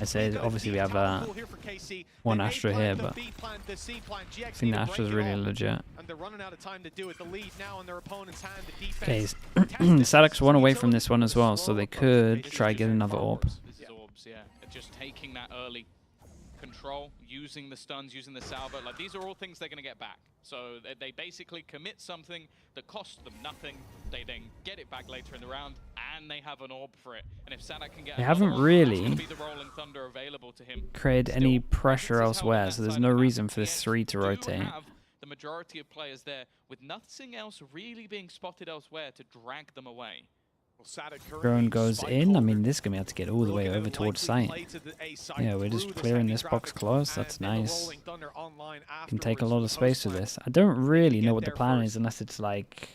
I say obviously we have 1 Astra here, but I think the Astra's really legit. Okay, Sadoc's 1 away from this one as well, so they could try get another orb. Yeah, just taking that early control, using the stuns, using the salvo, like these are all things they're going to get back. So they basically commit something that costs them nothing. They then get it back later in the round, and they have an orb for it. And if Fnatic can get, they haven't really be the Rolling Thunder available to him. created any pressure elsewhere, so there's no reason for this 3 to rotate. The majority of players there with nothing else really being spotted elsewhere to drag them away. Drone goes in. I mean, this is going to be able to get all the way over towards site. Yeah, we're just clearing this box close. That's nice. Can take a lot of space with this. I don't really know what the plan is unless it's like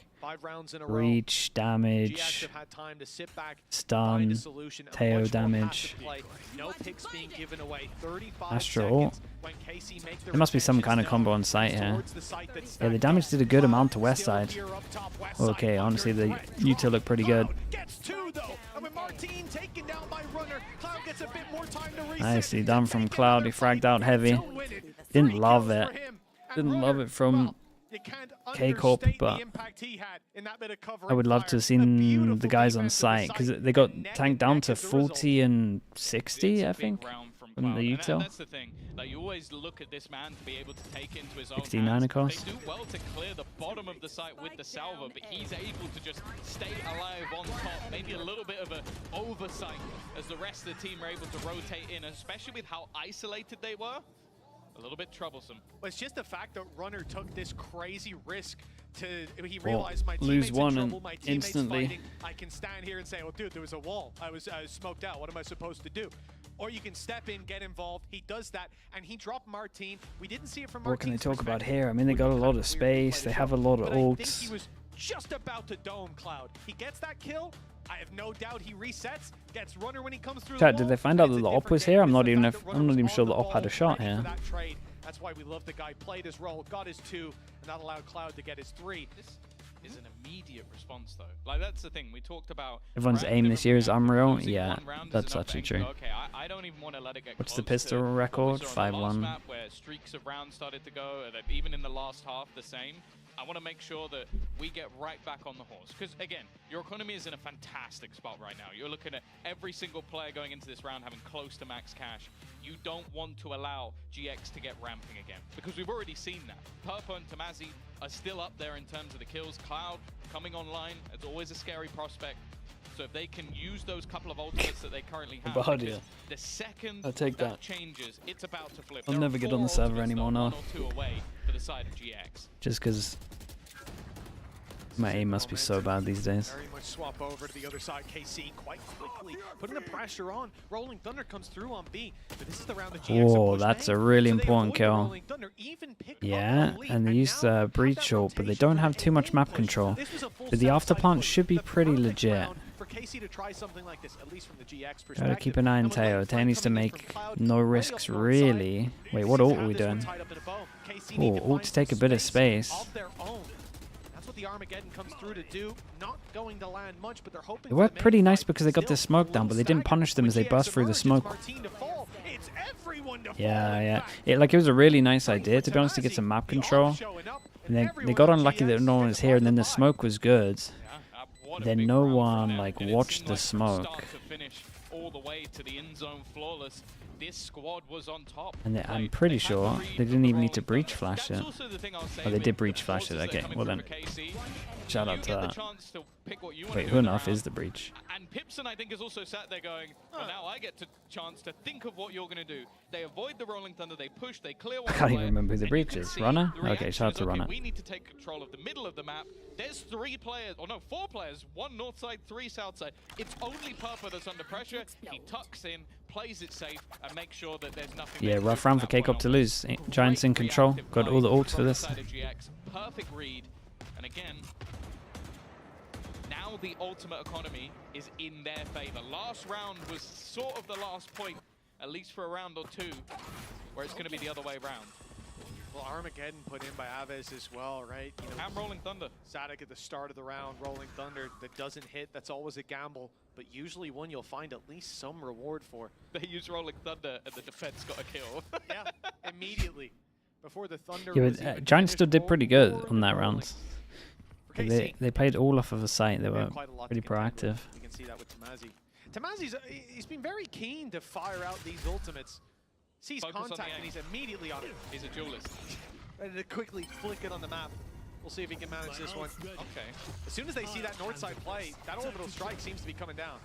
reach, damage, stun, Teo damage, Astro. There must be some kind of combo on site here. Yeah, the damage did a good amount to west side. Okay, honestly, the util look pretty good. Nicely done from Cloud. He fragged out heavy. Didn't love it. Didn't love it from KICKOFF, but I would love to have seen the guys on site because they got tanked down to 40 and 60, I think, from the util. That's the thing. Like, you always look at this man to be able to take it into his own 69 hands. across. They do well to clear the bottom of the site with the salvo, but he's able to just stay alive on top. Maybe a little bit of an oversight as the rest of the team are able to rotate in, especially with how isolated they were. A little bit troublesome. But it's just the fact that Runner took this crazy risk to, he realized my lose teammates one in and trouble, my teammates instantly fighting. I can stand here and say, well, dude, there was a wall. I was smoked out. What am I supposed to do? Or you can step in, get involved. He does that, and he dropped Martin. We didn't see it from Martin. What can they talk about here? I mean, they got a lot of space. They have a lot of ults. I think he was just about to dome Cloud. He gets that kill. I have no doubt he resets, gets Runner when he comes through. Chat, did they find out that the op was here? I'm not even sure the op had a shot here. That's why we love the guy played his role, got his 2, and that allowed Cloud to get his 3. This is an immediate response, though. Like, that's the thing. We talked about... Everyone's aim this year is unreal. Yeah, that's actually true. Okay, I don't even want to let it get What's the pistol record? 5-1. Where streaks of rounds started to go, even in the last half, the same. I want to make sure that we get right back on the horse. Because, again, your economy is in a fantastic spot right now. You're looking at every single player going into this round having close to max cash. You don't want to allow GX to get ramping again. Because we've already seen that. Purpo and Tamazi are still up there in terms of the kills. Cloud coming online, it's always a scary prospect. So if they can use those couple of ultimates that they currently have, the second that changes, it's about to flip. I'll never get on the server anymore now. For the side of GX. Just because my aim must be so bad these days. Very much swap over to the other side. KC quite quickly putting the pressure on. Rolling Thunder comes through on B, but this is the round that GX Whoa, that's a really important kill. Yeah, and they use the breach ult, but they don't have too much map control. But the afterplant should be pretty legit. Gotta keep an eye on Teo. Teo needs to make no risks, really. Wait, what ult are we doing? Oh, ult to take a bit of space. The Armageddon comes through to do, not going to land much, but they're hoping. It worked pretty nice because they got their smoke down, but they didn't punish them as they burst through the smoke. Yeah. It was a really nice idea, to be honest, to get some map control. And they got unlucky that no one was here, and then the smoke was good. Then no one watched the smoke. All the way to the end zone flawless. This squad was on top. And I'm pretty sure they didn't even need to breach flash it. Oh, they did breach flash it. Okay, well then, shout out to that. Wait, who enough is the breach? And Pipson, I think, is also sat there going, well, now I get the chance to think of what you're going to do. They avoid the Rolling Thunder, they push, they clear one. I can't even remember who the breach is. Runner? Okay, shout out to Runner. We need to take control of the middle of the map. There's 3 players, or no, 4 players. 1 north side, 3 south side. It's only Purpo that's under pressure. He tucks in, plays it safe, and makes sure that there's nothing. Yeah, rough round for KICKOFF to lose. Giants in control. Got all the ults for this. Perfect read, and again, now the ultimate economy is in their favor. Last round was sort of the last point, at least for a round or 2, where it's going to be the other way around. Well, Armageddon put in by Aves as well, right? You know, and Rolling Thunder. Static at the start of the round, Rolling Thunder that doesn't hit, that's always a gamble, but usually one you'll find at least some reward for. They use Rolling Thunder and the defense got a kill. Yeah, immediately. Before the Thunder Giants still did pretty good on that round. They played all off of a site. They were pretty proactive. You can see that with Tamazi. Tamazi's he's been very keen to fire out these ultimates. Sees Focus on contact the and aim. he's immediately on it. He's a duelist. Ready to quickly flick it on the map. We'll see if he can manage this one. Okay. As soon as they see that north side play, that orbital strike seems to be coming down.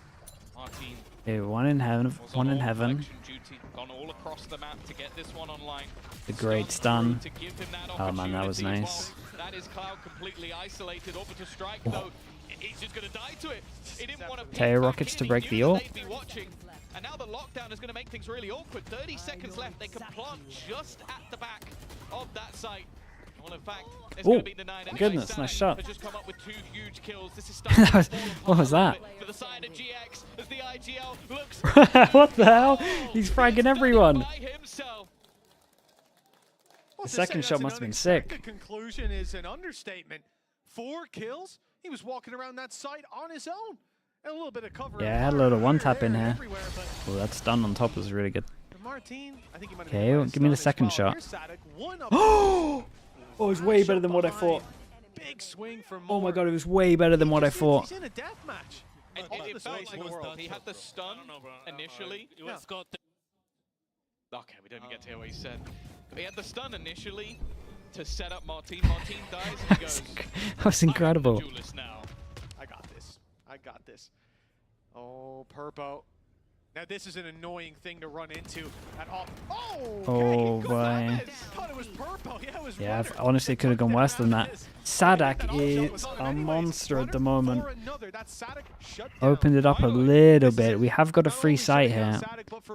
Martin. Okay, one in heaven. was One on in all heaven. collection duty, gone all across the map to get this one online. The great stun. To give him that Oh man, that was opportunity as nice. well. That is Cloud completely isolated. Orbital strike Oh. though. He's just going to die to it. He didn't want to Tail rockets to break the ult. They'd be watching. And now the lockdown is going to make things really awkward. 30 seconds left. They can plant just at the back of that site. Well, in fact, it's going to be denied. Anyway. Goodness, nice shot. Has just come up with 2 huge kills. This is That was- what was that? For the side of GX as the IGL looks What the hell? He's fragging everyone. by himself. The second shot must have been sick. The conclusion is an understatement. 4 kills. He was walking around that site on his own. And a little bit of cover. Yeah, I had a load of one tap in here. Oh, that stun on top was really good. Martin, I think he might have Okay, been give me the stunned as second well. shot. Here's Sadik, one up. Oh, it was way better than what I thought. Big swing for Oh my god, it was way better than what I thought. He's in a death match. It felt like he had the stun initially. Okay, we don't get to hear what he said. He had the stun initially to set up Martin. Martin dies and he goes, That was incredible. duelist now. I got this. I got this. Oh, Purpo. Now this is an annoying thing to run into at all. Oh boy. Thought it was Purpo. Yeah, it was Yeah, Runner. honestly could have gone worse than that. Sadak is a monster at the moment. Opened it up a little bit. We have got a free site here.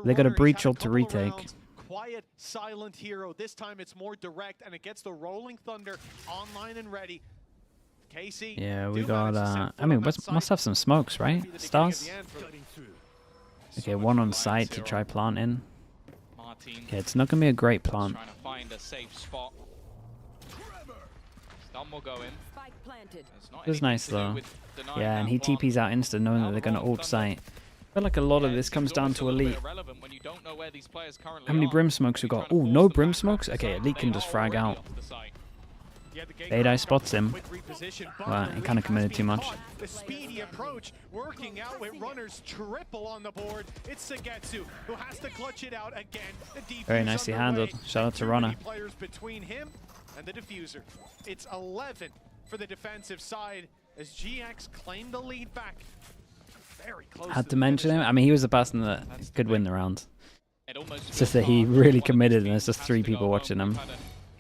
They got a breach ult to retake. Quiet, silent hero. This time it's more direct, and it gets the Rolling Thunder online and ready. KC. Yeah, we got, I mean, must have some smokes, right? Stars? Okay, one on site to try planting. Okay, it's not going to be a great plant. Trying to find a safe spot. Stun will go in. Spike planted. It was nice though. Yeah, and he TPs out insta knowing that they're going to ult site. I feel like a lot of this comes down to Elite. How many brim smokes we got? Oh, no brim smokes? Okay, Elite can just frag out. Fade spots him. Right, he kind of committed too much. The speedy approach working out with runners triple on the board. It's Sagetsu who has to clutch it out again. The Very nicely handled. Shout out to Runner. Players between him and the diffuser. It's 11 for the defensive side as GX claimed the lead back. Very close. Had to mention him. I mean, he was the person that could win the round. It's just that he really committed and there's just 3 people watching him.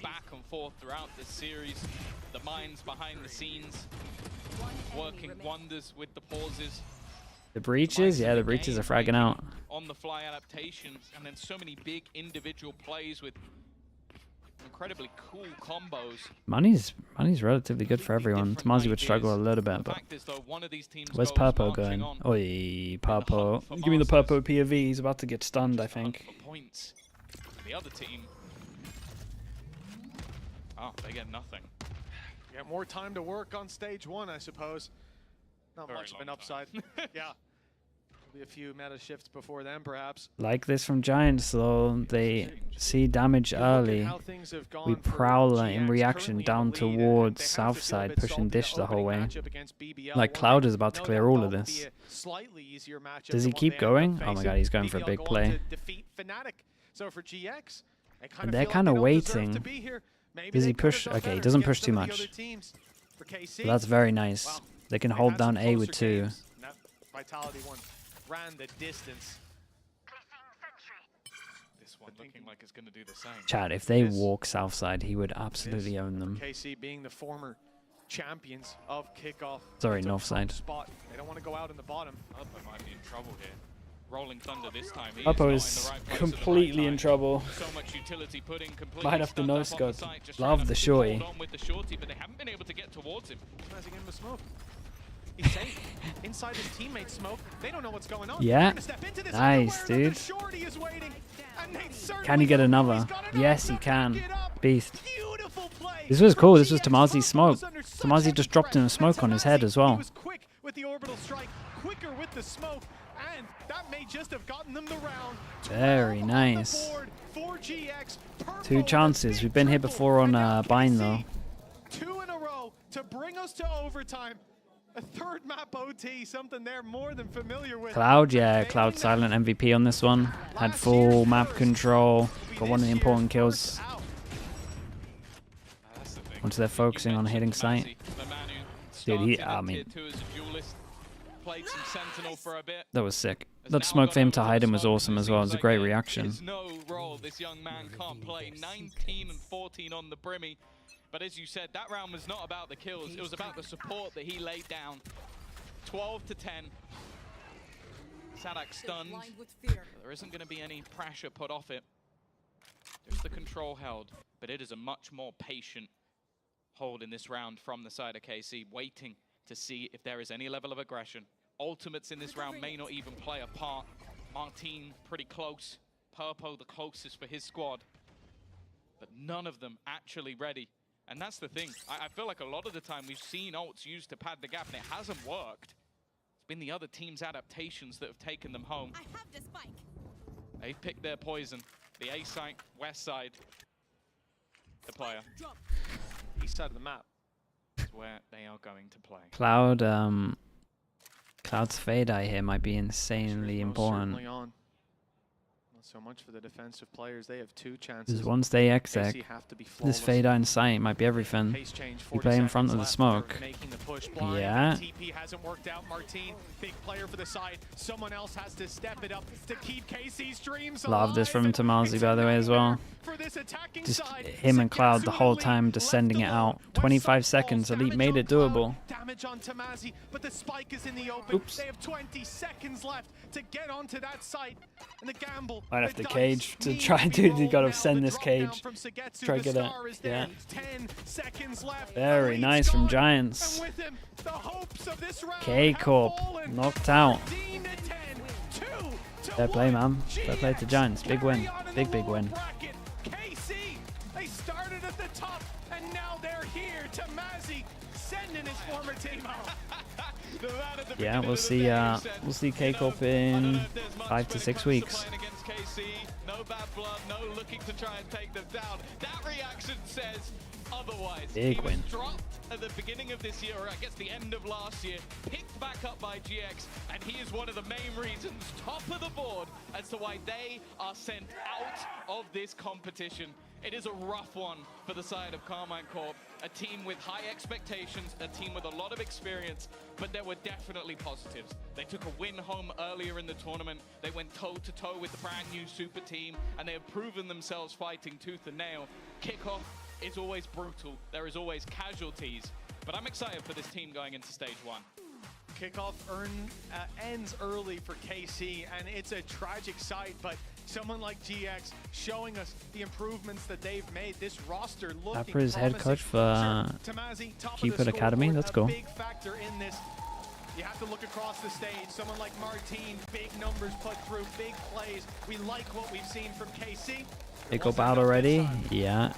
Back and forth throughout this series. The minds behind the scenes working wonders with the pauses. The breaches? Yeah, the breaches are fragging out. On the fly adaptations, and then so many big individual plays with incredibly cool combos. Money's relatively good for everyone. Tamazi would struggle a little bit, but where's Purpo going? Oi, Purpo. Give me the Purpo POV. He's about to get stunned, I think. Points. The other team, oh, they get nothing. Got more time to work on stage 1, I suppose. Not much of an upside. Yeah. There'll be a few meta shifts before then, perhaps. Like this from Giants, though. They see damage early. We prowl in reaction down towards south side, pushing dish the whole way. Like Cloud is about to clear all of this. Does he keep going? Oh my god, he's going for a big play. So for GX, And they're kind of waiting. Does he push? Okay, he doesn't push too much. So that's very nice. They can hold down A with 2. Vitality one ran the distance. This one looking like it's going to do the same. Chad, if they walk south side, he would absolutely own them. KC being the former champions of kickoff. Sorry, north side. Spot. They don't want to go out in the bottom. Purpo might be in trouble here. Rolling Thunder this time. Purpo is completely in trouble. So much utility putting, Might have to no scope. Love the shorty. With the shorty, but they haven't been able to get towards him. Smashing in with smoke. He's safe. Inside his teammates smoke. They don't know what's going on. Yeah. Nice, dude. Can he get another? Yes, he can. Beast. This was cool. This was Tamazi's smoke. Tamazi just dropped in a smoke on his head as well. He was quick with the orbital strike, quicker with the smoke, and that may just have gotten them the round. Very nice. For GX, 2 chances. We've been here before on Bind though. 2 in a row to bring us to overtime. A third map OT, something they're more than familiar with. Cloud, yeah, Cloud silent MVP on this one. Had full map control. Got one of the important kills. Once they're focusing on hitting site. Dude, I mean, that was sick. That smoke for him to hide him was awesome as well. It was a great reaction. No role this young man can't play. 19 and 14 on the Brimmy. But as you said, that round was not about the kills. It was about the support that he laid down. 12 to 10. Sadak stunned. There isn't going to be any pressure put off it. Just the control held. But it is a much more patient hold in this round from the side of KC, waiting to see if there is any level of aggression. Ultimates in this round may not even play a part. Martine pretty close. Purpo the closest for his squad. But none of them actually ready. And that's the thing. I feel like a lot of the time we've seen ults used to pad the gap and it hasn't worked. It's been the other team's adaptations that have taken them home. I have the spike. They've picked their poison. The A side, west side. The player. East side of the map is where they are going to play. Cloud, Cloud's fade eye here might be insanely important. So much for the defensive players. They have two chances. Because once they exec, this fade eye in sight might be everything. You play in front of the smoke. Yeah. TP hasn't worked out. Martine, big player for the side. Someone else has to step it up to keep KC's dreams alive. Love this from Tamazi, by the way, as well. Just him and Cloud the whole time descending it out. 25 seconds. Elite made it doable. Damage on Tamazi, but the spike is in the open. They have 20 seconds left to get onto that site. And the gamble. Might have to cage to try and do. You gotta send this cage. Try to get it. Yeah. 10 seconds left. Very nice from Giants. KICKOFF knocked out. Fair play, man. Fair play to Giants. Big win. Big win. KC, they started at the top and now they're here. Tamazi sending his former team out. Yeah, we'll see KICKOFF in 5 to 6 weeks. No bad blood, no looking to try and take them down. That reaction says otherwise. Big win. Dropped at the beginning of this year, or I guess the end of last year, picked back up by GX, and he is one of the main reasons, top of the board, as to why they are sent out of this competition. It is a rough one for the side of KARMINE Corp. A team with high expectations, a team with a lot of experience, but there were definitely positives. They took a win home earlier in the tournament. They went toe-to-toe with the brand new super team, and they have proven themselves fighting tooth and nail. KICKOFF is always brutal. There is always casualties, but I'm excited for this team going into stage 1. KICKOFF ends early for KC, and it's a tragic sight, but someone like GX showing us the improvements that they've made. This roster looking Tapper is head coach for Cupid Academy. Let's go. Big factor in this. You have to look across the stage. Someone like Martine, big numbers put through, big plays. We like what we've seen from KC. Pick up out already. Yeah.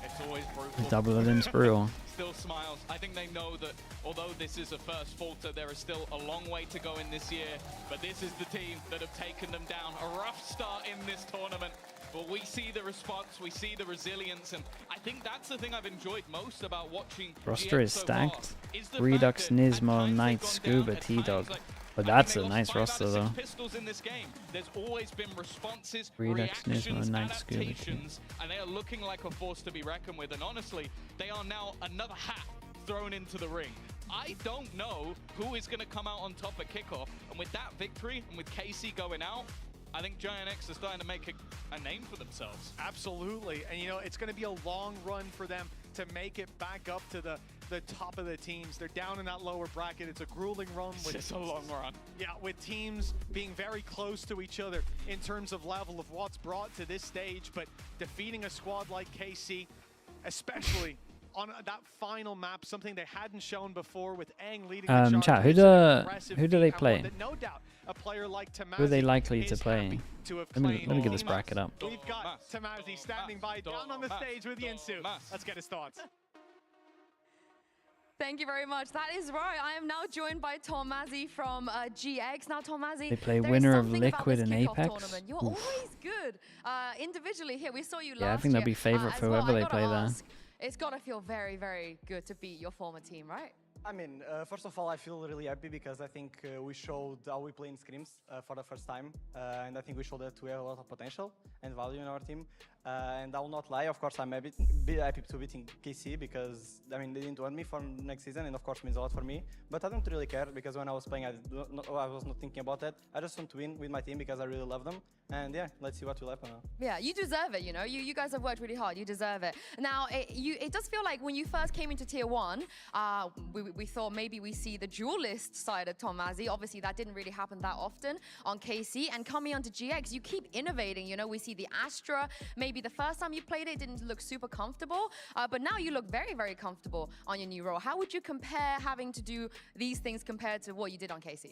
It's always brutal. Double it in brutal. Still smiles. I think they know that although this is a first falter, there is still a long way to go in this year. But this is the team that have taken them down. A rough start in this tournament. But we see the response, we see the resilience, and I think that's the thing I've enjoyed most about watching. Roster is stacked. Redux, Nismo, Knight, Scuba, T-Dog. But that's a nice roster though. Pistols in this game. There's always been responses, Redux, Nismo, Knight, Scuba, adaptations, and they are looking like a force to be reckoned with. And honestly, they are now another hat thrown into the ring. I don't know who is going to come out on top at KICKOFF, and with that victory and with KC going out, I think GIANTX is starting to make a name for themselves. Absolutely, and you know, it's going to be a long run for them to make it back up to the top of the teams. They're down in that lower bracket. It's a grueling run. It's a long run. Yeah, with teams being very close to each other in terms of level of what's brought to this stage, but defeating a squad like KC, especially on that final map, something they hadn't shown before with Aang leading the chat, who do they play? No doubt, a player like Tamazi, who are they likely to play? Let me get this bracket up. We've got Tamazi standing by down on the stage with Yinsu. Let's get his thoughts. Thank you very much. That is right. I am now joined by Tamazi from GX. Now, Tamazi, they play winner of Liquid and Apex. You're always good individually here. We saw you last year. Yeah, I think they'll be favorite for whoever they play there. It's got to feel very, very good to beat your former team, right? I mean, first of all, I feel really happy because I think we showed how we play in scrims for the first time. And I think we showed that we have a lot of potential and value in our team. And I will not lie, of course, I'm happy to beating KC because, I mean, they didn't want me for next season and of course means a lot for me. But I don't really care because when I was playing, I was not thinking about that. I just want to win with my team because I really love them. And yeah, let's see what will happen now. Yeah, you deserve it, you know. You guys have worked really hard. You deserve it. Now, it does feel like when you first came into Tier 1, we thought maybe we see the duelist side of Tomazi. Obviously, that didn't really happen that often on KC. And coming onto GX, you keep innovating. You know, we see the Astra. Maybe the first time you played it didn't look super comfortable. But now you look very, very comfortable on your new role. How would you compare having to do these things compared to what you did on KC?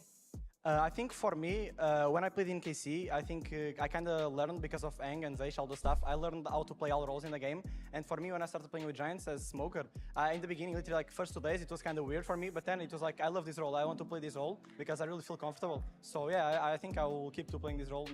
I think for me, when I played in KC, I think I kind of learned because of Aang and Zeish, all the stuff. I learned how to play all roles in the game. And for me, when I started playing with Giants as Smoker, in the beginning, literally like first 2 days, it was kind of weird for me. But then it was like, I love this role. I want to play this role because I really feel comfortable. So yeah, I think I will keep to playing this role.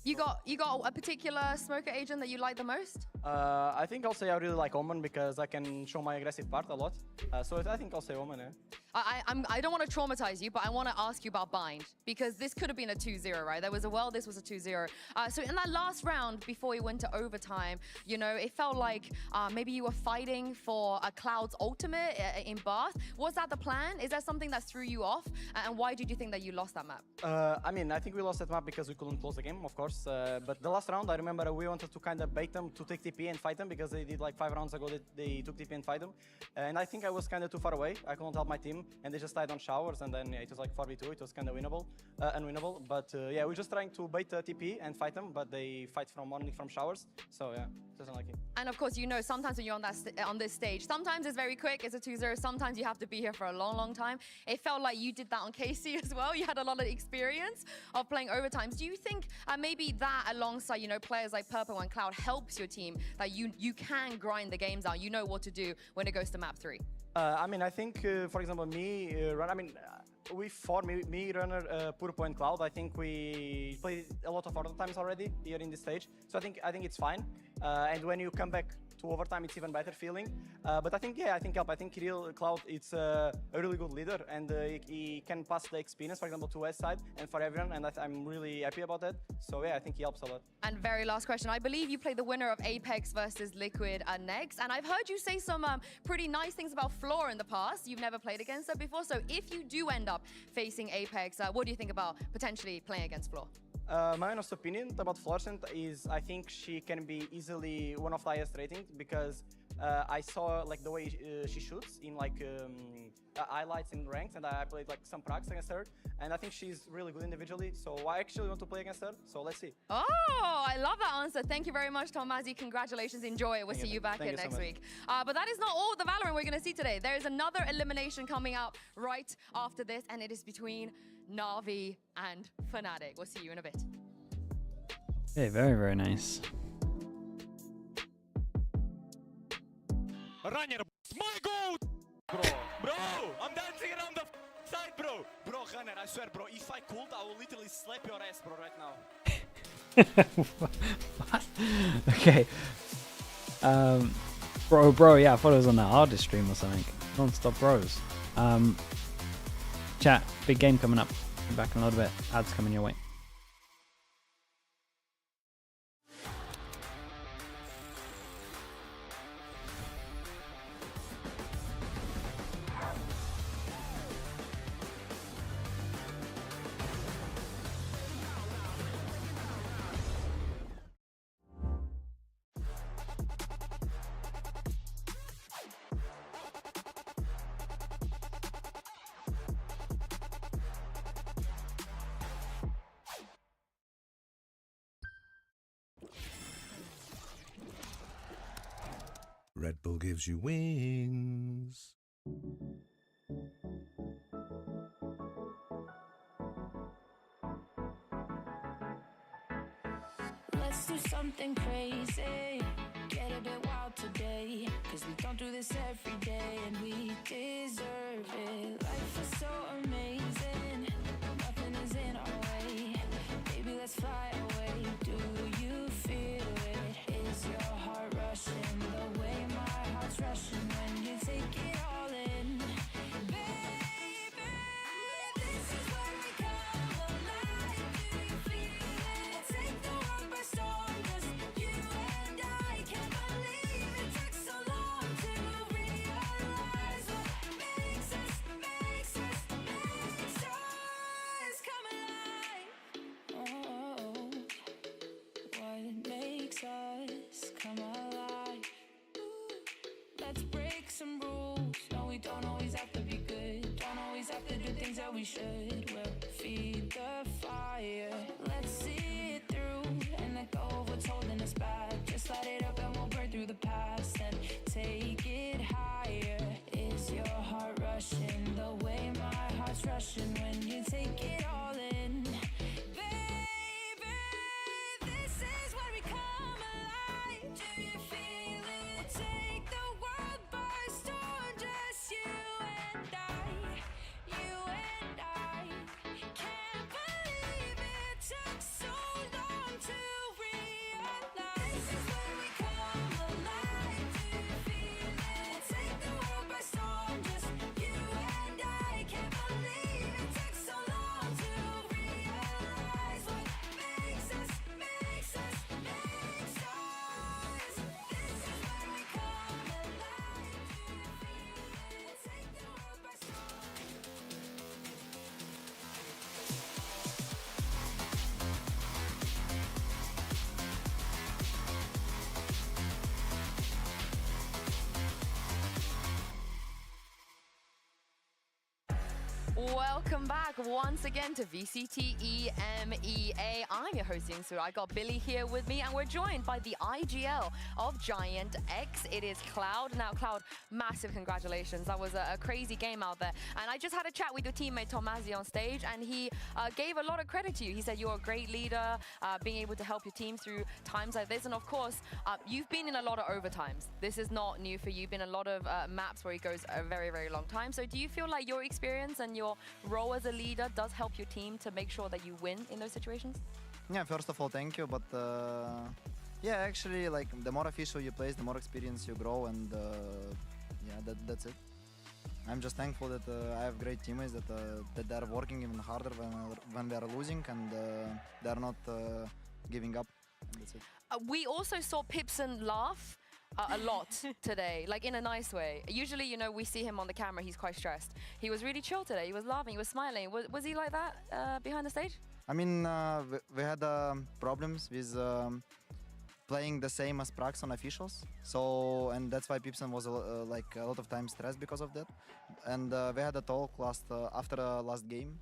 You got a particular Smoker agent that you like the most? I think I'll say I really like Omen because I can show my aggressive part a lot. So I think I'll say Omen, yeah. I don't want to traumatize you, but I want to ask you about Bind because this could have been a 2-0, right? There was a world, this was a 2-0. So in that last round before we went to overtime, you know, it felt like maybe you were fighting for a Cloud's ultimate in Bath. Was that the plan? Is that something that threw you off? And why did you think that you lost that map? I mean, I think we lost that map because we couldn't close the game, of course. But the last round, I remember we wanted to kind of bait them to take TP and fight them because they did like 5 rounds ago they took TP and fight them. And I think I was kind of too far away. I couldn't help my team. And they just died on showers, and then yeah, it was like 4v2. It was kind of unwinnable. But yeah, we're just trying to bait TP and fight them, but they fight only from showers. So yeah, it doesn't like it. And of course, you know, sometimes when you're on this stage, sometimes it's very quick, it's a 2-0. Sometimes you have to be here for a long, long time. It felt like you did that on KC as well. You had a lot of experience of playing overtimes. Do you think maybe that, alongside, you know, players like Purple and Cloud, helps your team that you can grind the games out? You know what to do when it goes to map 3. I mean, I think, for example, me, Runner, Purple and Cloud, I think we played a lot of overtimes already here in this stage. So I think it's fine. And when you come back to overtime, it's even better feeling. But I think, yeah, I think Kirill Cloud, it's a really good leader, and he can pass the experience, for example, to West Side and for everyone, and I'm really happy about that. So yeah, I think he helps a lot. And very last question, I believe you played the winner of Apex versus Liquid next, and I've heard you say some pretty nice things about Floor in the past. You've never played against her before, so if you do end up facing Apex, what do you think about potentially playing against Floor? My honest opinion about Florcent is I think she can be easily one of the highest ratings because I saw like the way she shoots in like highlights in ranks, and I played like some pracs against her, and I think she's really good individually, so I actually want to play against her, so let's see. Oh, I love that answer. Thank you very much, Tomazi. Congratulations, enjoy it. We'll see you back here next week. But that is not all the Valorant we're going to see today. There is another elimination coming up right after this, and it is between NAVI and Fnatic. We'll see you in a bit. Okay, very, very nice. Runner, my goat! Bro, I'm dancing around the side, bro. Bro, Runner, I swear, bro, if I could, I will literally slap your ass, bro, right now. What? Okay. Bro, yeah, I thought it was on the hardest stream or something. Non-stop bros. Chat, big game coming up. Be back in a little bit. Ads coming your way. Red Bull gives you wings. Let's do something crazy. Get a bit wild today. Cause we don't do this every day and we deserve it. Life is so amazing. Nothing is in our way. Baby, let's fly away. Do you feel it? Is your heart rushing the way my heart's rushing when you take it all in? Baby, lose. No, we don't always have to be good. Don't always have to do things that we should. We'll feed the fire. Let's see it through and let go of what's holding us back. Just light it up and we'll burn through the past and take it higher. Is your heart rushing the way my heart's rushing when you take it all in? Baby, this is when we come alive. Do you feel it? Take the world by storm, just you and I. You and I. Can't believe it took so long to realize. This is when we come alive. Do you feel it? Take the world by storm, just you and I. Can't believe it took so long to realize what makes us, makes us, makes us. This is when we come alive. Do you feel it? Take the world by storm. Welcome back once again to VCT EMEA. I'm your host, Yingsu. I got Billy here with me, and we're joined by the IGL of GIANTX. It is Cloud. Now, Cloud, massive congratulations. That was a crazy game out there. And I just had a chat with your teammate Tomazi on stage, and he gave a lot of credit to you. He said you're a great leader, being able to help your team through times like this. And of course, you've been in a lot of overtimes. This is not new for you. You've been in a lot of maps where it goes a very, very long time. So do you feel like your experience and your role as a leader does help your team to make sure that you win in those situations? Yeah, first of all, thank you. But yeah, actually, like the more official you play, the more experience you grow, and yeah, that's it. I'm just thankful that I have great teammates that they're working even harder when they're losing, and they're not giving up. And that's it. We also saw Pipson laugh a lot today, like in a nice way. Usually, you know, we see him on the camera, he's quite stressed. He was really chill today. He was laughing, he was smiling. Was he like that behind the stage? I mean, we had problems with playing the same as Prax on officials. So, and that's why Pipson was like a lot of times stressed because of that. And we had a talk after last game.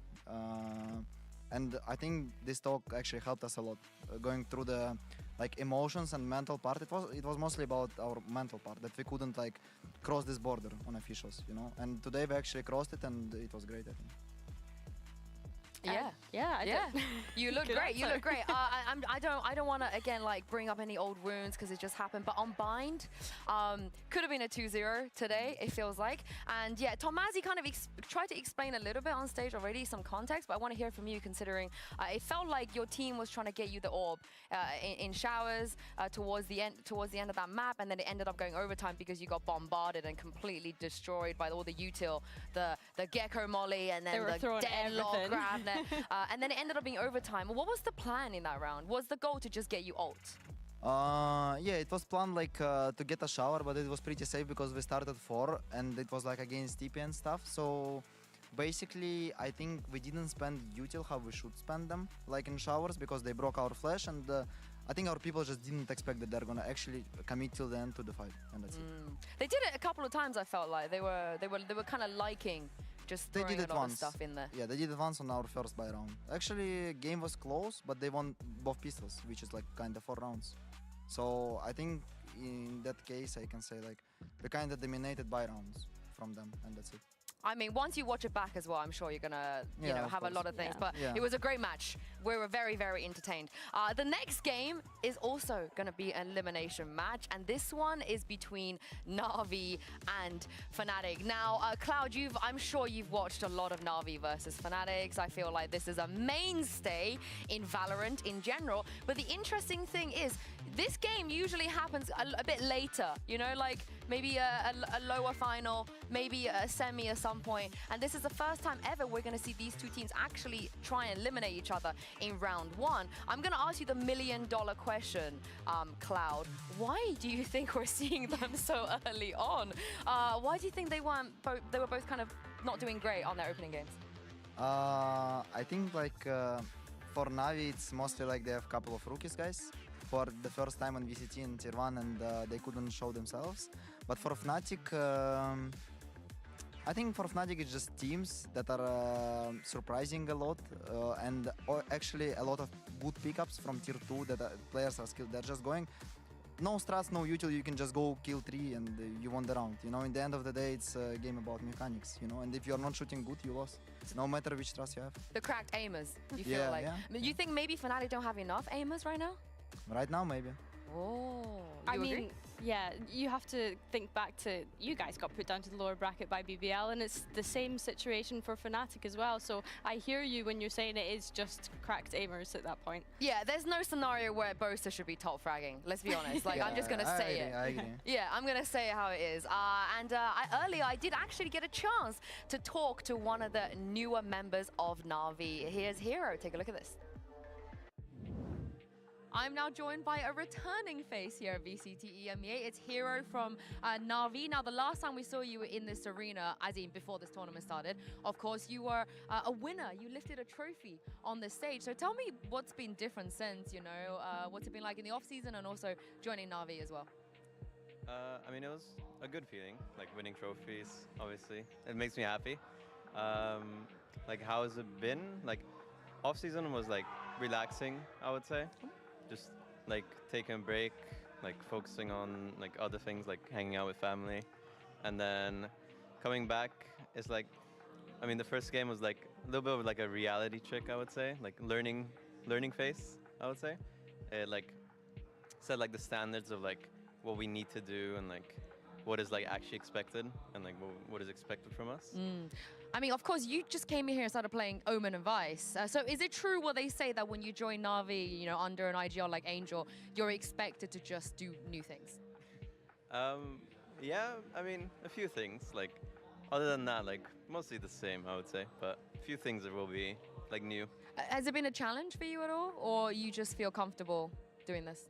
And I think this talk actually helped us a lot, going through the like emotions and mental part. It was mostly about our mental part, that we couldn't like cross this border on officials, you know. And today we actually crossed it, and it was great, I think. Yeah, I did. You look Good great. answer. You look great. I don't want to again like bring up any old wounds because it just happened. But on Bind, could have been a 2-0 today. It feels like. And yeah, Tomazi kind of tried to explain a little bit on stage already, some context. But I want to hear from you, considering it felt like your team was trying to get you the orb in showers towards the end of that map, and then it ended up going overtime because you got bombarded and completely destroyed by all the util, the gecko molly, and then the deadlock grab. And then it ended up being overtime. What was the plan in that round? Was the goal to just get you ult? Yeah, it was planned like to get a shower, but it was pretty safe because we started 4 and it was like against TP and stuff. So basically, I think we didn't spend util how we should spend them, like in showers, because they broke our flash, and I think our people just didn't expect that they're gonna actually commit till the end to the fight, and that's it. They did it a couple of times. I felt like they were kind of liking just throwing a lot of stuff in there. Yeah, they did it once on our first buy round. Actually, game was close, but they won both pistols, which is like kind of 4 rounds. So I think in that case, I can say like we kind of dominated buy rounds from them, and that's it. I mean, once you watch it back as well, I'm sure you're gonna, you know, have a lot of things. But Yeah. it was a great match. We were very, very entertained. The next game is also gonna be an elimination match, and this one is between NAVI and Fnatic. Now, Cloud, I'm sure you've watched a lot of NAVI versus Fnatic. I feel like this is a mainstay in Valorant in general. But the interesting thing is, this game usually happens a bit later, you know, like maybe a lower final, maybe a semi at some point. And this is the first time ever we're going to see these two teams actually try and eliminate each other in round 1. I'm going to ask you the $1 million question, Cloud. Why do you think we're seeing them so early on? Why do you think they were both kind of not doing great on their opening games? I think like for NAVI, it's mostly like they have a couple of rookies guys for the first time on VCT in Tier 1, and they couldn't show themselves. But for Fnatic, I think for Fnatic it's just teams that are surprising a lot and actually a lot of good pickups from tier 2 that players are skilled. They're just going, no strats, no util, you can just go kill 3 and you won the round. You know, in the end of the day, it's a game about mechanics, you know, and if you're not shooting good, you lost. No matter which strats you have. The cracked aimers, you feel like. Yeah. You think maybe Fnatic don't have enough aimers right now? Right now, maybe. Oh, I mean, yeah, you have to think back to you guys got put down to the lower bracket by BBL, and it's the same situation for Fnatic as well. So I hear you when you're saying it is just cracked aimers at that point. Yeah, there's no scenario where Boaster should be top fragging. Let's be honest. Like, Yeah, I'm just gonna say it. I agree. Yeah, I'm gonna say it how it is. Earlier I did actually get a chance to talk to one of the newer members of NAVI. Here's Hero. Take a look at this. I'm now joined by a returning face here at VCT EMEA. It's Hero from NAVI. Now, the last time we saw you were in this arena, as in before this tournament started, of course, you were a winner. You lifted a trophy on the stage. So tell me what's been different since, you know, what's it been like in the off-season and also joining NAVI as well? I mean, it was a good feeling, like winning trophies, obviously. It makes me happy. Like, how has it been? Like, off-season was, like, relaxing, I would say. Just like taking a break, like focusing on like other things, like hanging out with family, and then coming back is like, I mean, the first game was like a little bit of like a reality check, I would say, like learning phase, I would say. It like set like the standards of like what we need to do and like what is like actually expected and like what is expected from us. I mean, of course, you just came in here and started playing Omen and Vice. So is it true what they say that when you join NAVI, you know, under an IGL like Angel, you're expected to just do new things? Yeah, I mean, a few things. Like, other than that, like, mostly the same, I would say. But a few things that will be, like, new. Has it been a challenge for you at all? Or you just feel comfortable doing this?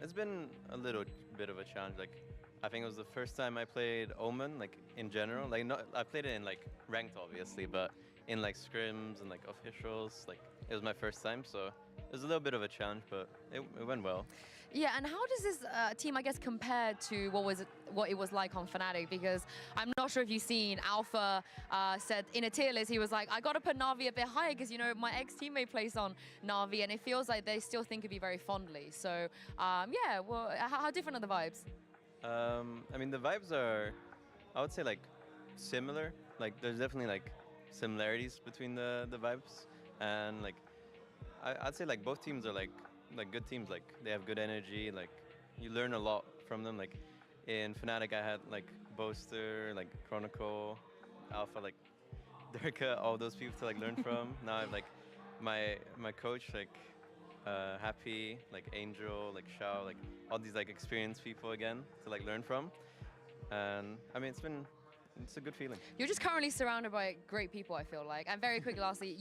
It's been a little bit of a challenge. Like, I think it was the first time I played Omen, like in general. Like, I played it in like ranked, obviously, but in like scrims and like officials, like it was my first time, so it was a little bit of a challenge, but it went well. Yeah, and how does this team, I guess, compare to what it was like on Fnatic? Because I'm not sure if you've seen Alpha said in a tier list, he was like, I got to put NAVI a bit higher because, you know, my ex-teammate plays on NAVI, and it feels like they still think of you very fondly. So, yeah, well, how different are the vibes? I mean, the vibes are, I would say, like, similar. Like, there's definitely, like, similarities between the vibes. And, like, I'd say, like, both teams are, like good teams. Like, they have good energy. Like, you learn a lot from them. Like, in Fnatic, I had, like, Boaster, like, Chronicle, Alpha, like, Derka, all those people to, like, learn from. Now I have, like, my coach, like, Happy, like Angel, like Shao, like all these like experienced people again to like learn from, and I mean it's a good feeling. You're just currently surrounded by great people, I feel like. And very quickly, lastly,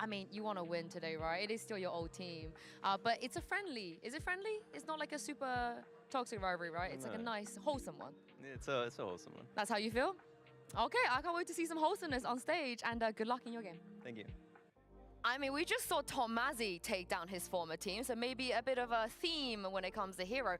I mean you want to win today, right? It is still your old team, but it's a friendly. Is it friendly? It's not like a super toxic rivalry, right? It's like a nice, wholesome one. It's a wholesome one. That's how you feel? Okay, I can't wait to see some wholesomeness on stage, and good luck in your game. Thank you. I mean, we just saw Tommazi take down his former team, so maybe a bit of a theme when it comes to Hero.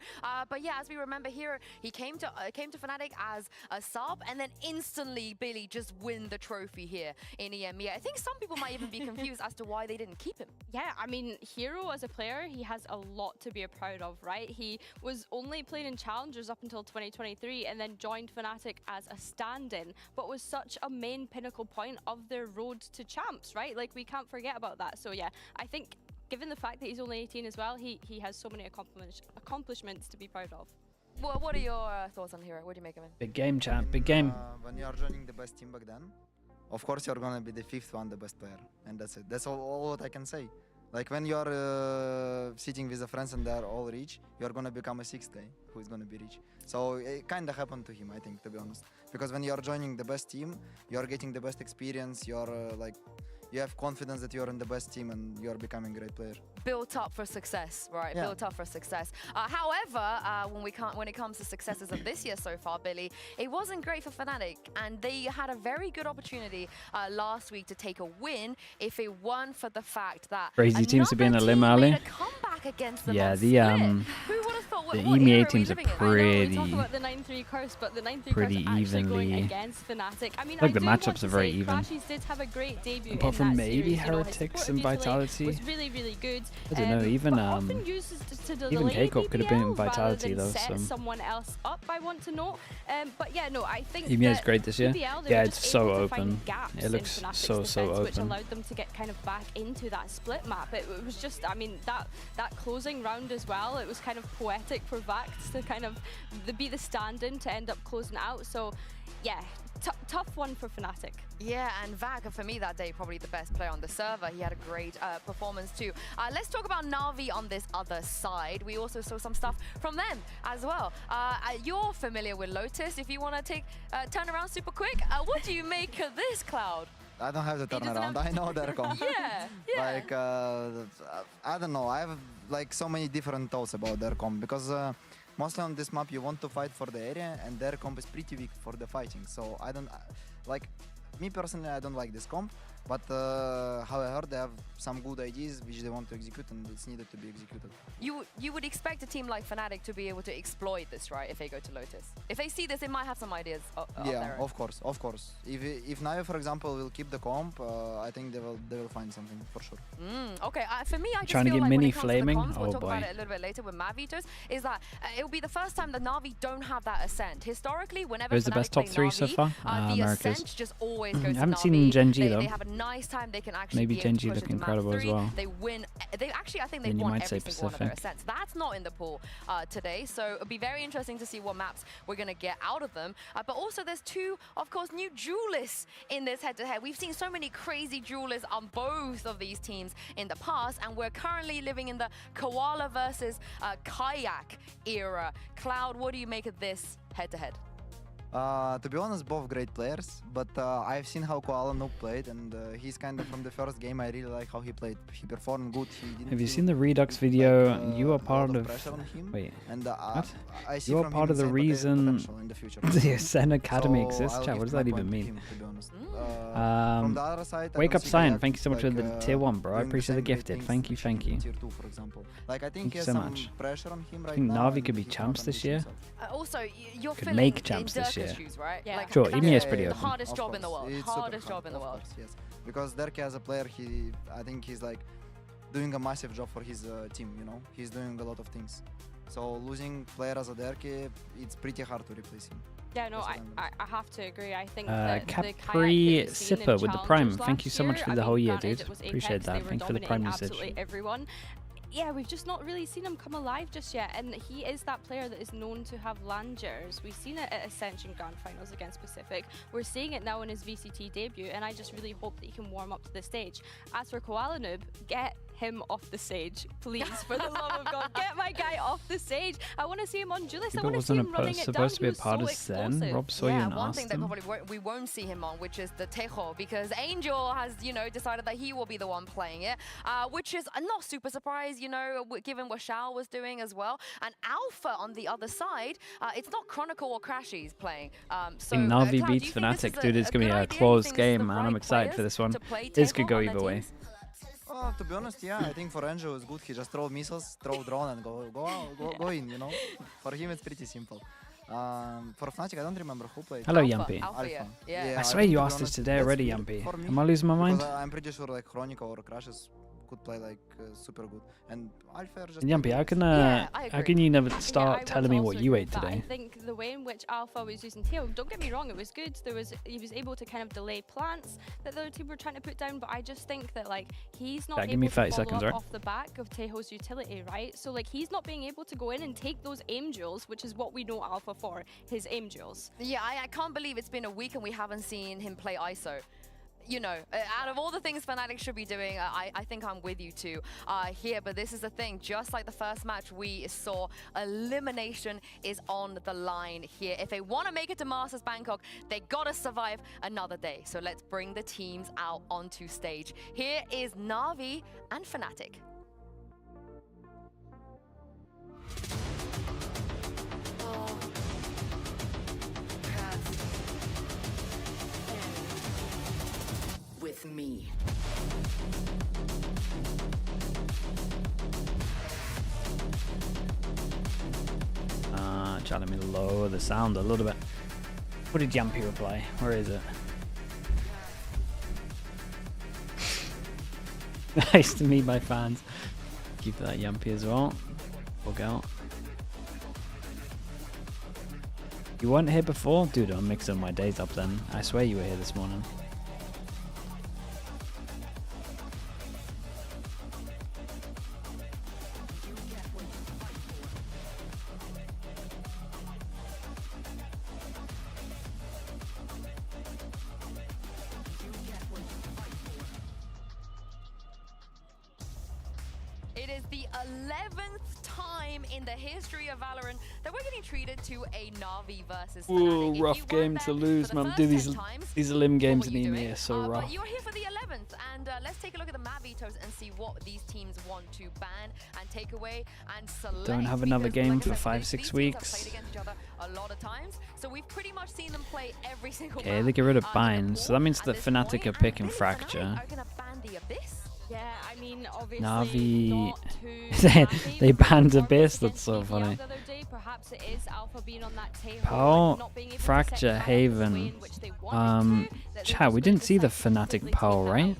But yeah, as we remember, Hero, he came to Fnatic as a sub, and then instantly Billy just win the trophy here in EMEA. I think some people might even be confused as to why they didn't keep him. Yeah, I mean, Hero as a player, he has a lot to be proud of, right? He was only playing in Challengers up until 2023 and then joined Fnatic as a stand-in, but was such a main pinnacle point of their road to champs, right? Like, we can't forget about that. So yeah, I think given the fact that he's only 18 as well, he has so many accomplishments to be proud of. Well, what are your thoughts on Hero? What do you make of him? Big game, champ. Big game. When you are joining the best team back then, of course you're gonna be the 5th one, the best player, and that's it. That's all what I can say. Like when you are sitting with the friends and they're all rich, you're gonna become a 6th guy who is gonna be rich. So it kind of happened to him, I think, to be honest. Because when you're joining the best team, you're getting the best experience. You're you have confidence that you're in the best team and you're becoming a great player. Built up for success, right? Yeah. Built up for success. However, when it comes to successes of this year so far, Billy, it wasn't great for Fnatic, and they had a very good opportunity last week to take a win if it weren't for the fact that Crazy teams to be in a limb made alley. a comeback against them Yeah, on the Split. Who would have thought? the What EMEA era teams are we living in? pretty We talk about the 9-3 curse, but the 9-3 curse pretty actually going evenly. against Fnatic. I mean, Like I the do want matchups to are very say even. Crashies did have a great debut Apart in from that maybe series. You know, his Heretics support and utility Vitality. was really, really good. I don't know, even but often uses to delay even KICKOFF could have been BBL rather Vitality than though. set So someone else up, I want to know. But yeah, no, I think EMEA is that great this year. BBL, they Yeah, were it's just so able to find open. gaps It in looks Fnatic's so defense, which open. allowed them to get kind of back into that split map. It was just, I mean, that closing round as well, it was kind of poetic for Vax to kind of be the stand-in to end up closing out. So yeah, tough one for Fnatic. Yeah, and Vag, for me that day, probably the best player on the server. He had a great performance too. Let's talk about NAVI on this other side. We also saw some stuff from them as well. You're familiar with Lotus. If you want to turn around super quick, what do you make of this, Cloud? I don't have the turnaround. I know their comp. Yeah. Like, I don't know. I have like so many different thoughts about their comp because mostly on this map you want to fight for the area and their comp is pretty weak for the fighting. So I don't like. Me personally, I don't like this comp, but however, they have some good ideas which they want to execute, and it's needed to be executed. You would expect a team like Fnatic to be able to exploit this, right? If they go to Lotus, if they see this, they might have some ideas. Yeah, of course. If NAVI, for example, will keep the comp, I think they will find something for sure. Okay, for me, I just Trying to feel get like mini when it comes flaming. to the comps, we'll Oh talk boy. about it a little bit later with Mavitos, is that it will be the first time that NAVI don't have that ascent. Historically, whenever Who's the Fnatic best top play 3 NAVI, so far? the America's. ascent just always goes I to haven't NAVI. seen Genji though. They have a nice time. They can actually Maybe be able to Genji push look into map incredible as 3. well. They win. They actually, I think Then they've you won might every say single one of their Pacific. ascents. That's not in the pool today, so it'll be very interesting to see what maps we're going to get out of them. But also, there's two, of course, new duelists in this head-to-head. We've seen so many crazy duelists on both of these teams in the past, and we're currently living in the Koala versus Kayak era. Cloud, what do you make of this head-to-head? To be honest, both great players, but I've seen how Koala Noob played, and he's kind of from the first game. I really like how he played. He performed good. He didn't Have you feel seen the Redux video? like, You are a part lot of. pressure on him. Wait. And What? I see You are from part him of the insane reason potential in the future. the Ascent Academy So exists. I'll Chat, give what does my that point even to mean? him, to be honest. From the other side, I Wake don't up, see Cyan. Kayak, Thank you so much for the like, tier 1, bro. I doing the appreciate the same great gifted. things Thank you, which thank he did you. in Tier 2, for example. Like I think Thank he you has so some much. pressure on him right I think now. Navi and could be he cannot champs this unleash year. himself. Also, you're Could filling make in champs this Dirk's year. shoes, right? Yeah. Like, Sure, that's EMEA is pretty the open. hardest Of job in the course. world. It's super Hardest job in the of world. course, yes. Because Dirk as a player, I think he's like doing a massive job for his team, you know? He's doing a lot of things. So losing player as a Dirk, it's pretty hard to replace him. Yeah, no, That's what I I'm have to agree. I think that the Kayak Capri that we've seen in Sipper with the Prime. Challengers Thank you last so much year, for I the mean, whole year, granted, dude. it was Appreciate Apex, that. they were Thank you for the Prime dominating usage. absolutely everyone. Yeah, we've just not really seen him come alive just yet, and he is that player that is known to have landers. We've seen it at Ascension Grand Finals against Pacific. We're seeing it now in his VCT debut, and I just really hope that he can warm up to the stage. As for Koala Noob, get him off the stage, please, for the love of God. Get my guy off the stage. I want to see him on Duelist. I People want to see wasn't him running it down. supposed to be a He was part so of Zen. explosive. Rob saw you and one thing asked that him. probably we won't see him on, which is the Tejo, because Angel has, decided that he will be the one playing it, which is not super surprised, given what Shao was doing as well. And Alpha on the other side, it's not Chronicle or Crashies playing. So Navi Cloud, do you beats think this is Fnatic. Dude, it's going to be a good idea? close Do you think this is game, the man. I'm right excited for players this one. to play This could Tejo go on their either way. teams? To be honest, yeah, I think for Angel it's good. He just throw missiles, throw drone, and go in. You know, for him it's pretty simple. For Fnatic, I don't remember who played. Hello, Yumpy. Alpha, yeah. I swear you asked this today already, Yumpy. Am I losing my mind? Because I'm pretty sure like Chronicle or Crashes could play like super good, and Alpha just. Yumpy, how can I how can you never start I telling me would what also you agree ate with that. today? I think the way in which Alpha was using Tail, don't get me wrong, it was good. He was able to kind of delay plants that the other team were trying to put down, but I just think that like he's not Give able me to 30 follow seconds, up right? off the back of Tejo's utility, right? So like he's not being able to go in and take those aim duels, which is what we know Alpha for, his aim duels. Yeah, I can't believe it's been a week and we haven't seen him play ISO. you know, out of all the things Fnatic should be doing, I think I'm with you too here. But this is the thing, just like the first match we saw, elimination is on the line here. If they want to make it to Masters Bangkok, they gotta survive another day. So let's bring the teams out onto stage. Here is NAVI and Fnatic. With me. Try to lower the sound a little bit. What did Yampy reply? Where is it? Nice to meet my fans. Keep that Yampy as well. Bug out. You weren't here before? Dude, I'm mixing my days up then. I swear you were here this morning. It is the 11th time in the history of Valorant that we're getting treated to a NAVI versus Fnatic. Ooh, rough game to lose, man. Dude, these elim games in EMEA are so rough. But you're here for the 11th, and let's take a look at the map vetoes and see what these teams want to ban and take away and select. Don't have another game for 5-6 weeks. Played against each other a lot of times, so we've pretty much seen them play every single Okay, they get rid of Bind, so that means that Fnatic are picking Fracture. Are gonna ban the Abyss? Yeah, I mean, obviously NAVI, they banned Abyss, that's so funny. Perhaps it is Alpha being on that table, Pearl, Fracture, Haven. Chat, we didn't see the Fnatic Pearl, right?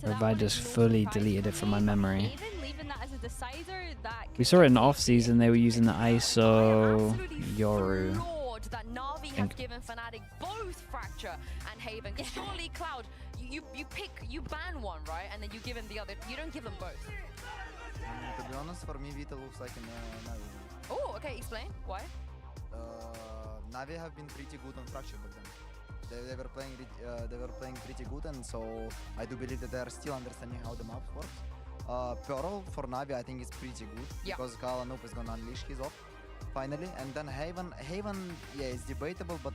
Or have I just fully deleted it from my memory? We saw it in off-season, they were using the ISO Yoru. That NAVI have given Fnatic both Fracture and Haven. Surely, Cloud, you ban one, right? And then you give him the other. You don't give them both. To be honest, for me, Vita looks like a NAVI. Oh, okay. Explain why. NAVI have been pretty good on Fracture back then. They were playing pretty good, and so I do believe that they are still understanding how the map works. Pearl for NAVI, I think is pretty good because Kalanup is gonna unleash his off finally, and then Haven, yeah, it's debatable, but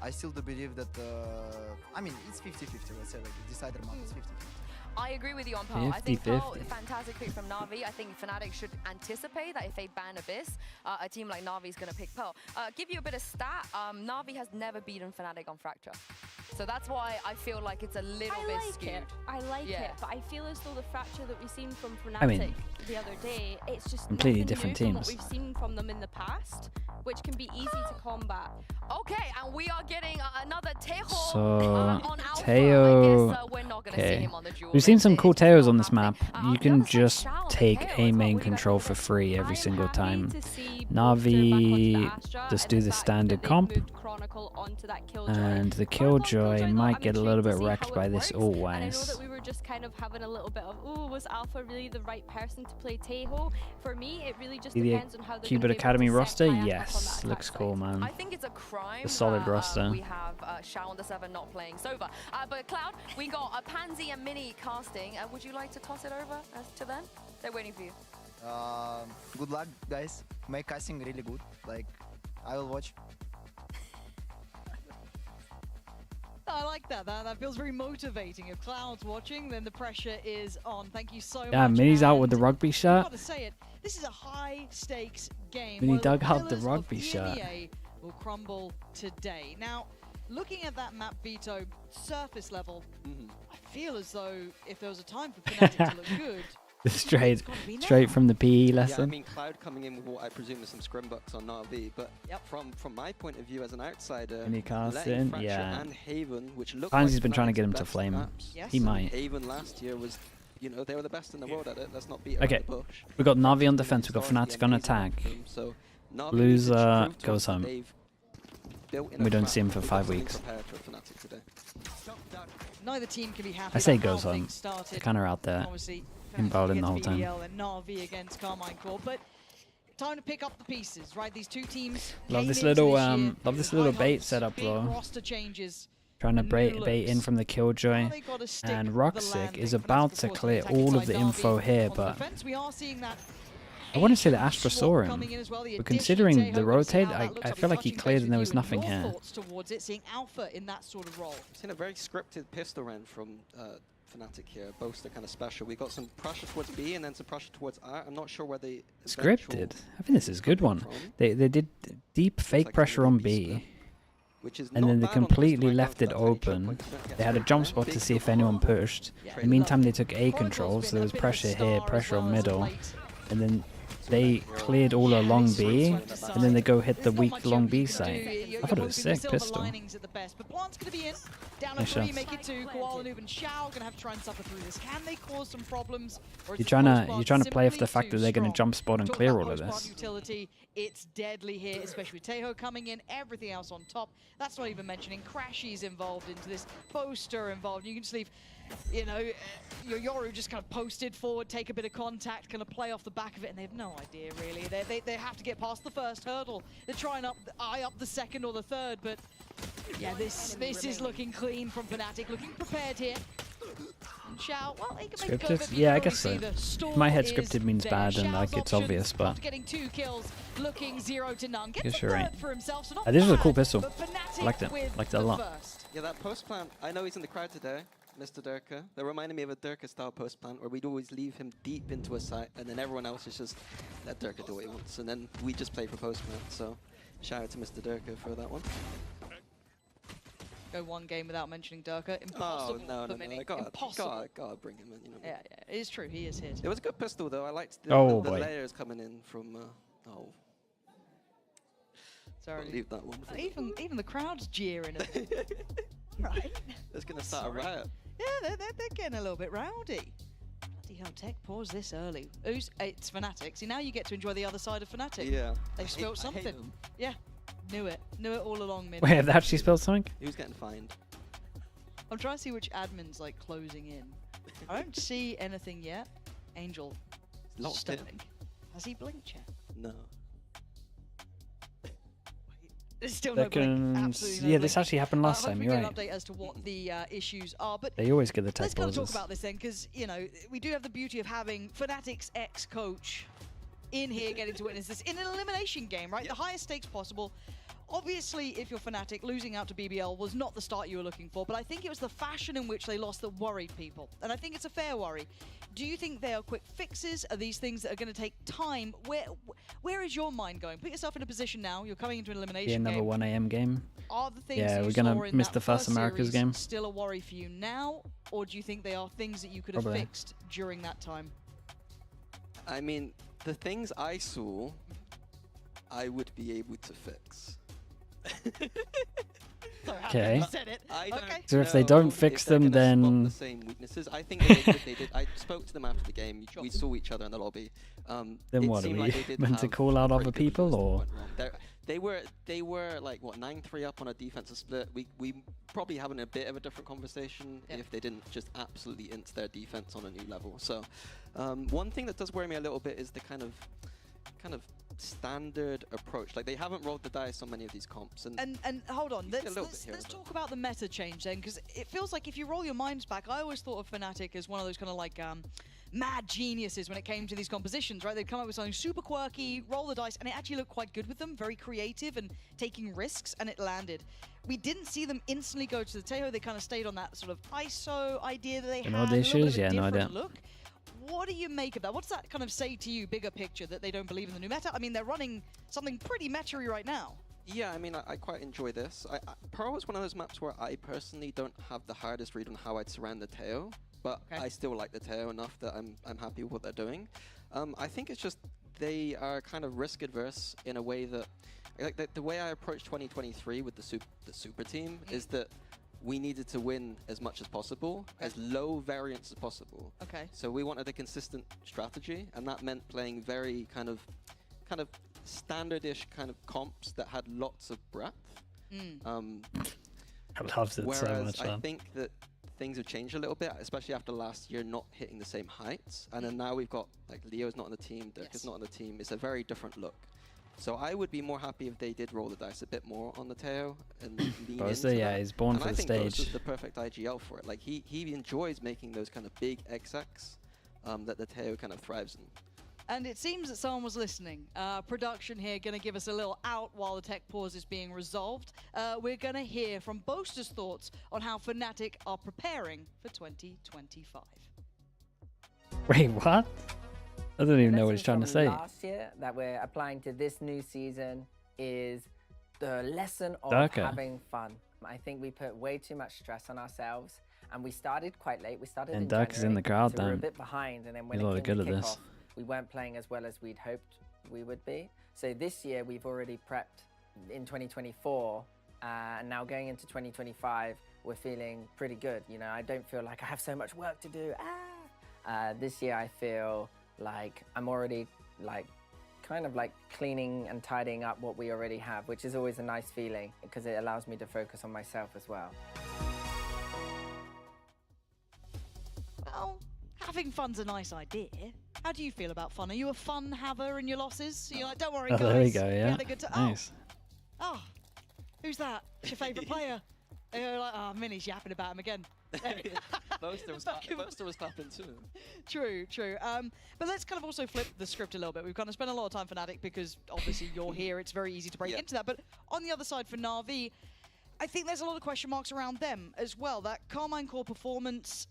I still do believe that. I mean, it's 50-50. Let's say like the decider map is 50-50. I agree with you on Pearl. I think Pearl, fantastic pick from NAVI. I think Fnatic should anticipate that if they ban Abyss, a team like NAVI is going to pick Pearl. Give you a bit of stat, NAVI has never beaten Fnatic on Fracture. So that's why I feel like it's a little bit skewed. I like it, but I feel as though the Fracture that we've seen from Fnatic the other day, it's just completely different teams. What we've seen from them in the past, which can be easy to combat. Okay, and we are getting another Tejo on Alpha. Teo, we're not going to see him on the duel. We've seen some cool Teos on this map. You can just take a main control for free every single time. NAVI just do the standard comp, and the Killjoy might get a little bit wrecked by this ult-wise. I know that we were just kind of having a little bit of, oh, was Alpha really the right person to play Tejo? For me, it really just depends on how the Cubit Academy roster, yes, looks cool, man. I think it's a crime. A solid roster. We have Shao on the server not playing Sova. But Cloud, we got a Pansy and Mini casting. Would you like to toss it over to them? They're waiting for you. Good luck, guys. Make casting really good. Like, I will watch. I like that. That feels very motivating. If Cloud's watching, then the pressure is on. Thank you so much. Yeah, Mini's out with the rugby shot. I've got to say it. This is a high-stakes game. Mini dug out the rugby shot. EMEA will crumble today. Now, looking at that map veto surface level, I feel as though if there was a time for Fnatic to look good, straight from the PE lesson. Yeah, I mean, Cloud coming in with what I presume is some scrim bucks on NAVI, but from my point of view as an outsider, casting, and Haven, which look Pansy's like been trying to get him to best flame. maps. He might. Haven last year was, you know, they were the best in the world at it. Let's not beat around the bush. We got NAVI on defense. We got Fnatic on attack. Loser goes home. We don't see him for 5 weeks. Neither team can be happy. I say goes home. They're kind of out there. Involved in the whole time. And NAVI against KARMINE CORP, but time to pick up the pieces, right? These two teams. Love this little bait setup, bro. Roster changes Trying to bait in from the Killjoy, and Roxic is about to clear all of the info here, but I want to say that Astra saw him, but considering the rotate, I feel like he cleared and there was nothing here. Seeing Alpha in that sort of role. Seen a very scripted pistol round from Fnatic here. Both are kind of special. We got some pressure towards B and then some pressure towards A. I'm not sure where they Scripted? I think this is a good one. They did deep fake pressure on B. And then they completely left it open. They had a jump spot to see if anyone pushed. In the meantime, they took A control, so there was pressure here, pressure on middle. And then they cleared all along B, and then they go hit the weak long B side. I thought it was sick pistol. Nice shots. You're trying to play off the fact that they're going to jump spot and clear all of this. It's deadly here, especially with Tejo coming in, everything else on top. That's not even mentioning Crashy's involved into this, Boaster involved. You can just leave, you know, your Yoru just kind of posted forward, take a bit of contact, kind of play off the back of it, and they have no idea really. They have to get past the first hurdle. They're trying to eye up the second or the third, but yeah, this is looking clean from Fnatic, looking prepared here. Shao, well, he can make Scripted? Yeah, I guess so. In my head, scripted means bad, and like it's obvious, but getting 2 kills, looking 0 to none. I guess you're right. This is a cool pistol. I liked it. Liked it a lot. Yeah, that post plant. I know he's in the crowd today, Mr. Durka. That reminded me of a Durka style post plant where we'd always leave him deep into a site, and then everyone else is just let Durka do what he wants, and then we just play for post plant. So, shout out to Mr. Durka for that one. Go one game without mentioning Durka. Impossible. Oh, no. Impossible. Gotta bring him in, you know. Yeah, it is true. He is his. It was a good pistol, though. I liked the layers coming in from... Sorry. I'll leave that one for even the crowd's jeering at them. Right. It's going to start a riot. Yeah, they're getting a little bit rowdy. Bloody hell, Tech pause this early. It's Fnatic. See, now you get to enjoy the other side of Fnatic. Yeah. They've spilled something. Yeah. Knew it all along. Wait, have they actually spilled something? Who's getting fined? I'm trying to see which admin's like closing in. I don't see anything yet. Angel, stunning. Has he blinked yet? No. There's still no blink. Absolutely no yeah, this actually happened last time. You're right. An update as to what the issues are, but they always get the tech let's kind of pauses. talk about this then, because you know we do have the beauty of having Fnatic's ex-coach in here getting to witness this in an elimination game, right? Yep. The highest stakes possible. Obviously, if you're Fnatic, losing out to BBL was not the start you were looking for, but I think it was the fashion in which they lost that worried people. And I think it's a fair worry. Do you think they are quick fixes? Are these things that are going to take time? Where is your mind going? Put yourself in a position now. You're coming into an elimination game. Another 1 AM game. Are the things we're going to miss the first Americas game. Still a worry for you now? Or do you think they are things that you could have fixed during that time? I mean, the things I saw, I would be able to fix. Okay. Okay. So if they don't fix them, then the same weaknesses. I think they did what they did. I spoke to them after the game. We saw each other in the lobby. Then what are we meant to call out other people, or? They were like what 9-3 up on a defensive split. We probably having a bit of a different conversation if they didn't just absolutely int their defense on a new level. So one thing that does worry me a little bit is the kind of standard approach. Like they haven't rolled the dice on many of these comps. And hold on, let's talk about the meta change then, because it feels like if you roll your minds back, I always thought of Fnatic as one of those kind of like mad geniuses when it came to these compositions, right? They'd come up with something super quirky, roll the dice, and it actually looked quite good with them, very creative and taking risks, and it landed. We didn't see them instantly go to the Tejo. They kind of stayed on that sort of ISO idea that they had. No issues? Yeah, no idea. Look. What do you make of that? What's that kind of say to you, bigger picture, that they don't believe in the new meta? I mean, they're running something pretty meta-y right now. Yeah, I mean, I quite enjoy this. Pearl is one of those maps where I personally don't have the hardest read on how I'd surround the Teo, but I still like the Teo enough that I'm happy with what they're doing. I think it's just they are kind of risk-adverse in a way that, like the way I approached 2023 with the super team is that we needed to win as much as possible, as low variance as possible. Okay. So we wanted a consistent strategy, and that meant playing very kind of standard-ish kind of comps that had lots of breadth. I loved it so much. I think that things have changed a little bit, especially after last year not hitting the same heights. And then now we've got, like, Leo's not on the team, Dirk is not on the team. It's a very different look. So I would be more happy if they did roll the dice a bit more on the Teo and lean Boaster, into yeah, that. he's born And for I the think Boaster's stage. the perfect IGL for it. Like he enjoys making those kind of big XX that the Teo kind of thrives in. And it seems that someone was listening. Production here going to give us a little out while the tech pause is being resolved. We're going to hear from Boaster's thoughts on how Fnatic are preparing for 2025. Wait, what? I don't even know what he's trying to say. Last year that we're applying to this new season is the lesson of Darker. having fun. I think we put way too much stress on ourselves, and we started quite late. We started And in Dark is in the January, crowd, so we were a damn. bit behind, and then when He's a lot it came good to at this. kickoff, we weren't playing as well as we'd hoped we would be. So this year we've already prepped in 2024, and now going into 2025, we're feeling pretty good. You know, I don't feel like I have so much work to do. This year I feel like I'm already kind of cleaning and tidying up what we already have, which is always a nice feeling because it allows me to focus on myself as well. Well, having fun's a nice idea. How do you feel about fun? Are you a fun haver in your losses? You're like, don't worry, Oh, guys. there we go, We yeah. had a good Nice. Oh, who's that? It's your favourite player? And you're like, oh, Minnie's yapping about him again. Boaster was clapping too. True, true. But let's kind of also flip the script a little bit. We've kind of spent a lot of time for Fnatic because obviously you're here. It's very easy to break into that. But on the other side for NAVI, I think there's a lot of question marks around them as well. That KARMINE core performance,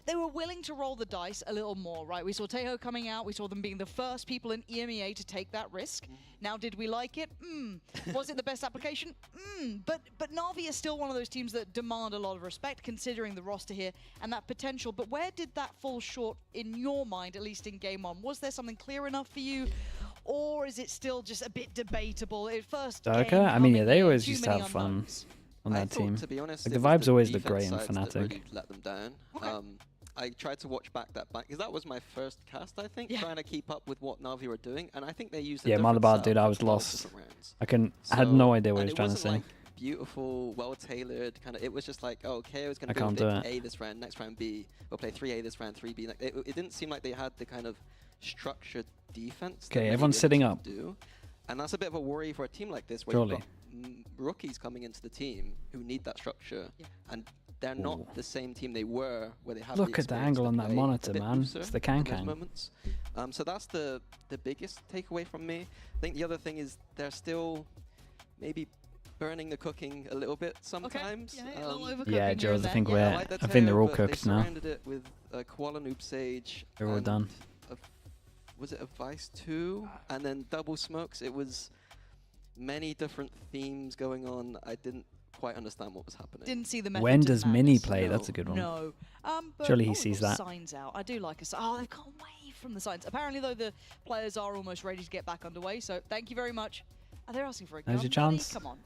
they were willing to roll the dice a little more, right? We saw Teho coming out. We saw them being the first people in EMEA to take that risk. Now, did we like it? Was it the best application? But NAVI is still one of those teams that demand a lot of respect, considering the roster here and that potential. But where did that fall short in your mind, at least in game one? Was there something clear enough for you? Or is it still just a bit debatable? At first, Darker? I mean, yeah, they always used to have fun on that team. To be honest, Like, it the was vibes always look defense great in sides that Fnatic. really let them down. I tried to watch back because that was my first cast, I think, trying to keep up with what NAVI were doing, and I think they used a Yeah, different Malabar, setup dude, I was for both lost. different rounds. I had no idea what he And was trying to it say. wasn't like beautiful, well-tailored kind of. It was just like, oh, KO is going I to go can't do big it. A this round, next round B. We'll play 3A this round, 3B. Like it didn't seem like they had the kind of structured defense. that Okay, many everyone's other sitting teams up. do. And that's a bit of a worry for a team like this, where Surely. you've got rookies coming into the team who need that structure, and they're not the same team they were where they have. Look at the angle on that monitor, man. It's the can-can. Moments. So that's the biggest takeaway from me. I think the other thing is they're still maybe burning the cooking a little bit sometimes. Yeah, a little overcooking Yeah, here Jules, and I think there. we're. like the I think they're Teo, all but cooked they now. surrounded it with Koala Noob Sage. They're all and done. Was it a Vice 2? And then Double Smokes. It was many different themes going on. I didn't quite understand what was happening. Didn't see the method When to does the Mini madness. play? That's a good one. No. But Surely he they've sees got that. Signs out. I do like a sign. Oh, they've gone away from the signs. Apparently, though, the players are almost ready to get back underway. So thank you very much. Oh, they're asking for a gun. There's your buddy. chance. Come on.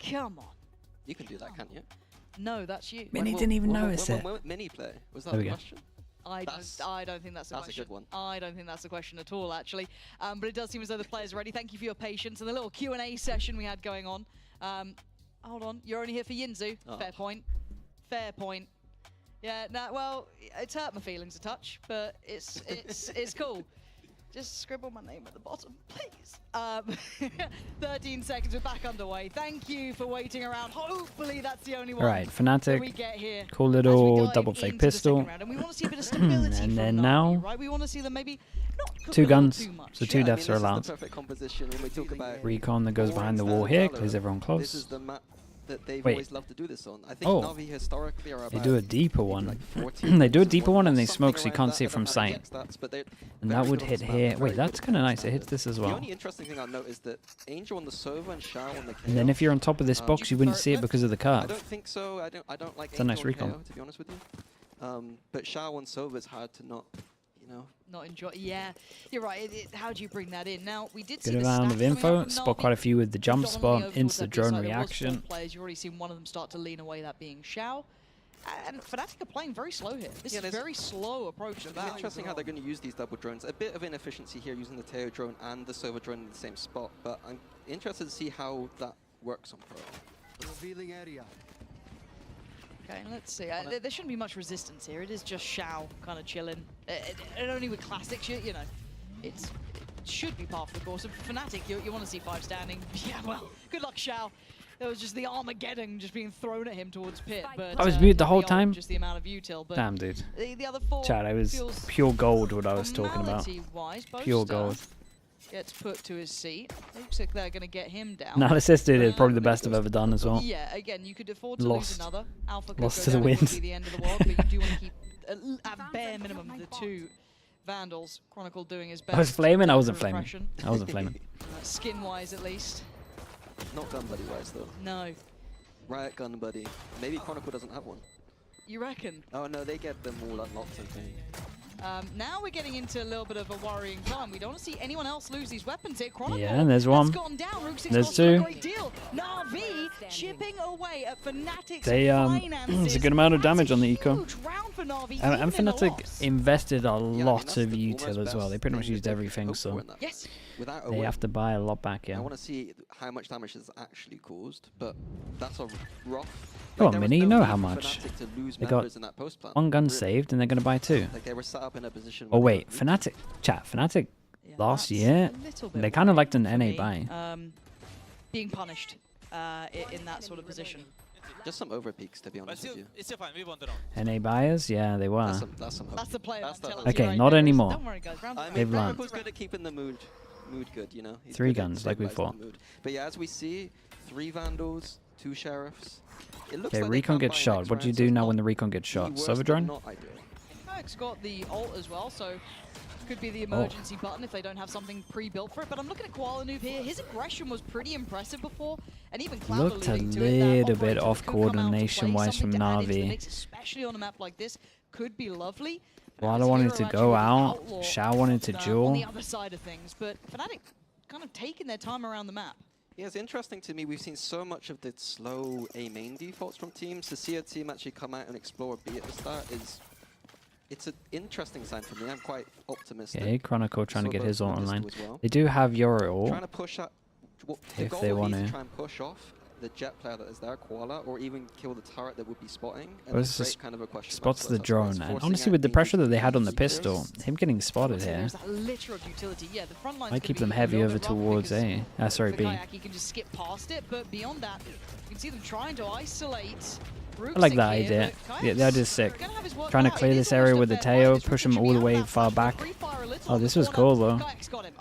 Come on. You can do that, can't you? No, that's you. Mini didn't even notice it. When Mini play? Was that There we the go. question? I don't think that's the That's question. a good one. I don't think that's the question at all, actually. But it does seem as though the players are ready. Thank you for your patience and the little Q&A session we had going on. Hold on, you're only here for Yinzu. Oh. Fair point. Fair point. Yeah, well, it's hurt my feelings a touch, but it's cool. Just scribble my name at the bottom, please. 13 seconds, we're back underway. Thank you for waiting around. Hopefully that's the only one Alright, that Fnatic. we get here. Cool as we little dive double fake into the second pistol. round. And we want to see a bit of stability And from then NAVI, now, right? We want to see them maybe not cook two a little guns. too much. So two Yeah, I deaths mean, are this is allowed. the perfect composition when we talk about Recon that goes behind the wall here, clears everyone This close. is the map that they've Wait. always loved to do this on. I think Oh. Navi historically are They about do a deeper one. like 14 They do a kills deeper and one and they something smoke so you around can't that. see I it from don't have the sight. exact stats, but they're And that very would good on hit this map, here. very Wait, good that's on kind of the nice. It hits this as The well. only interesting thing I'll note is that Angel on the Sova and Shao on the KO. And then if you're on top of this box, you wouldn't see it because of the I curve. don't think so. I don't like It's a nice Angel on recon. KO, to be honest with you. But Shao on Sova is hard to not, Not enjoy. Yeah, you're right. How do you bring that in? Now, we did see Good the amount stats of coming info. out from Spot NAVI. quite a few with the jump spot, Predominantly over towards instant that drone B side. There was 4 reaction. players. You've already seen one of them start to lean away, that being Shao. And Fnatic are playing very slow here. This is a very slow approach to It's that. interesting how they're going to use these double drones. A bit of inefficiency here using the Teo drone and the Sova drone in the same spot, but I'm interested to see how that works on Pro. Revealing area. Okay, let's see. There shouldn't be much resistance here. It is just Shao kind of chilling. And only with classics, you know, it's should be par for the course. And for Fnatic, you want to see 5 standing. Yeah, well, good luck, Xiao. There was just the Armageddon just being thrown at him towards pit. But, I was mute the whole time? Just the amount of util. But Damn, dude. The other 4 Chat, I was pure gold what I was talking about. Pure gold. Gets put to his seat. Looks like they're going to get him down. Now, assist dude is probably the best I've ever done as well. Yeah, again, you could afford to Lost. lose another. Alpha could Lost go to the down, it wind. would be the end of the world, but you do want to keep, at bare minimum, the 2 Vandals. Chronicle doing his best. I was flaming? I wasn't for flaming. impression. I wasn't flaming. Skin-wise, at least. Not gun buddy wise though. No. Riot gun buddy. Maybe Chronicle doesn't have one. You reckon? Oh no, they get them all unlocked, I think. Now we're getting into a little bit of a worrying time. We don't want to see anyone else lose these weapons here. Chronicle Yeah, there's one. has gone down. Rook 6 There's lost a 2. great deal. NAVI chipping away at Fnatic's They finances. it's a good amount of damage on the eco. Huge round for NAVI, And even in a Fnatic loss. invested a Yeah, I mean, lot that's of the util almost as well. best They pretty much thing used that they everything, could so hope for in that. Yes. Without a they win. have to buy a lot back, yeah. I want to see how much damage it's actually caused, but that's a rough. Come on, there was Mini, you no know need how for much. Fnatic to lose They got members in that post plan. 1 gun Really. saved and they're going to buy 2. Like they were set up in a position. Oh where they wait, could lose. Fnatic, chat, Fnatic last that's year, a little bit they kind of liked an worrying NA for me. buy. Being punished in that sort of position. Just some over peaks, to be honest with you. It's still fine. We won the round. NA buyers, yeah, they were. That's some hope. That's the player. That's That's the the Okay, right not there. anymore. Don't worry, guys. Round I mean, They've learned. Chronicle's good at keeping the mood good, you know. He's 3 good at guns, like we stabilizing thought. the mood. But yeah, as we see, 3 Vandals, 2 Sheriffs. It looks Okay, like they recon can gets buy shot. next What do you round, so do it's now not when the recon gets the shot? worst, Silver but drone? not ideal. Kik's got the ult as well, so could be the emergency button if they don't have something pre-built for it. But I'm looking at Koala Noob here. His aggression was pretty impressive before, and even Cloud Looked a alluding to it, that little bit operator off could come out to play, coordination-wise from something to add into the Navi. mix, especially on a map like this, could be lovely. Wala wanted to go out, Xiao wanted to On duel. the other side of things, but Fnatic kind of taking their time around the map. Yeah, it's interesting to me. We've seen so much of the slow A main defaults from teams. To see a team actually come out and explore B at the start it's an interesting sign for me. I'm quite optimistic. Okay, Chronicle trying to Saw get both his ult Lotus online. do as well. They do have your ult. Trying to push up. The If goal they would want be to. try and push off the jet player that is there, Koala, or even kill the turret that would be spotting. And Or it's this great kind of a question. spots the mark, so drone. it's And forcing honestly, out with the teams pressure that they to had on the use pistol, heroes. him getting spotted here. There's that litter of utility. Yeah, the front line's Might keep them heavy over towards A. Sorry, for B. Kayak, he can just skip past it, but beyond that, you can see them trying to isolate. I like that idea. Yeah, they're just sick. Trying to clear this area with the Teo, push him all the way far back. Oh, this was cool though.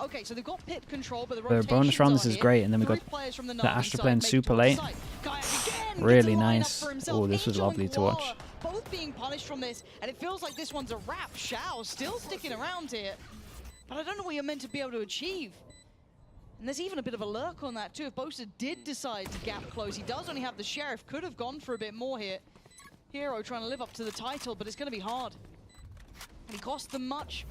Okay, so they've got pit control, but The bonus round, this is great. And then we got the Astra playing super late. Really nice. Oh, this was lovely to watch. Both being punished from this, and it feels like this one's a wrap. Xiao still sticking around here, but I don't know what you're meant to be able to achieve. And there's even a bit of a lurk on that too. If Boaster did decide to gap close, he does only have the Sheriff. Could have gone for a bit more here. Hero trying to live up to the title, but it's going to be hard. And he cost them much.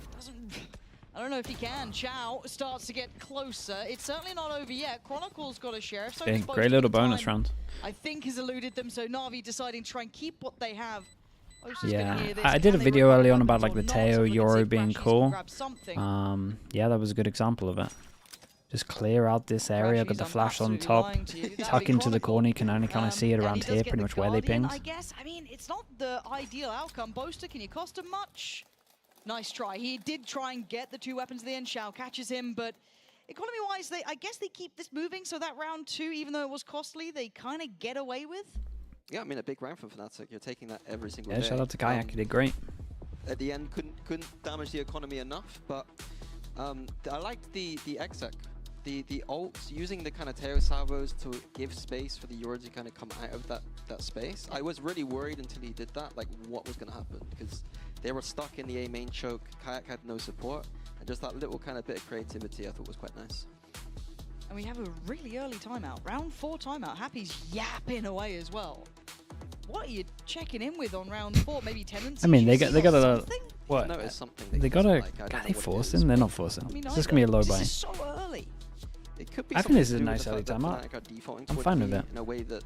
I don't know if he can. Xiao starts to get closer. It's certainly not over yet. Chronicle's got a Sheriff. So Okay, great little bonus round. I think has eluded them. So Navi deciding to try and keep what they have. Boaster's gonna Yeah, hear this. I did a Can they video recover early on weapons about like or the not? Teo Looking to Yoro see if being Crashies can cool. grab something. Yeah, that was a good example of it. Just clear out this area, got the flash on top, tuck into the corner, you can only kind of see it around here, pretty much where they pinged. I guess, I mean, it's not the ideal outcome. Boaster, can you cost him much? Nice try. He did try and get the 2 weapons at the end. Xiao catches him, but economy-wise, I guess they keep this moving, so that round 2, even though it was costly, they kind of get away with. Yeah, I mean, a big round for Fnatic. You're taking that every single Yeah, day. shout out to Kayak, he did great. At the end, couldn't damage the economy enough, but I liked the exec. The ults, using the kind of Teo salvos to give space for the Yoru to kind of come out of that space. I was really worried until he did that, like what was going to happen, because they were stuck in the A main choke, Kayak had no support, and just that little kind of bit of creativity I thought was quite nice. And we have a really early timeout, round 4 timeout. Happy's yapping away as well. What are you checking in with on round 4? Maybe tendencies? I mean, they got a what? Notice something They got a. Are they forcing? They're not forcing. It's just gonna be a low buy. This is so early. It could be I think this is a something to do nice with early the fact that timeout. Fnatic are defaulting I'm towards fine with B it. in a way that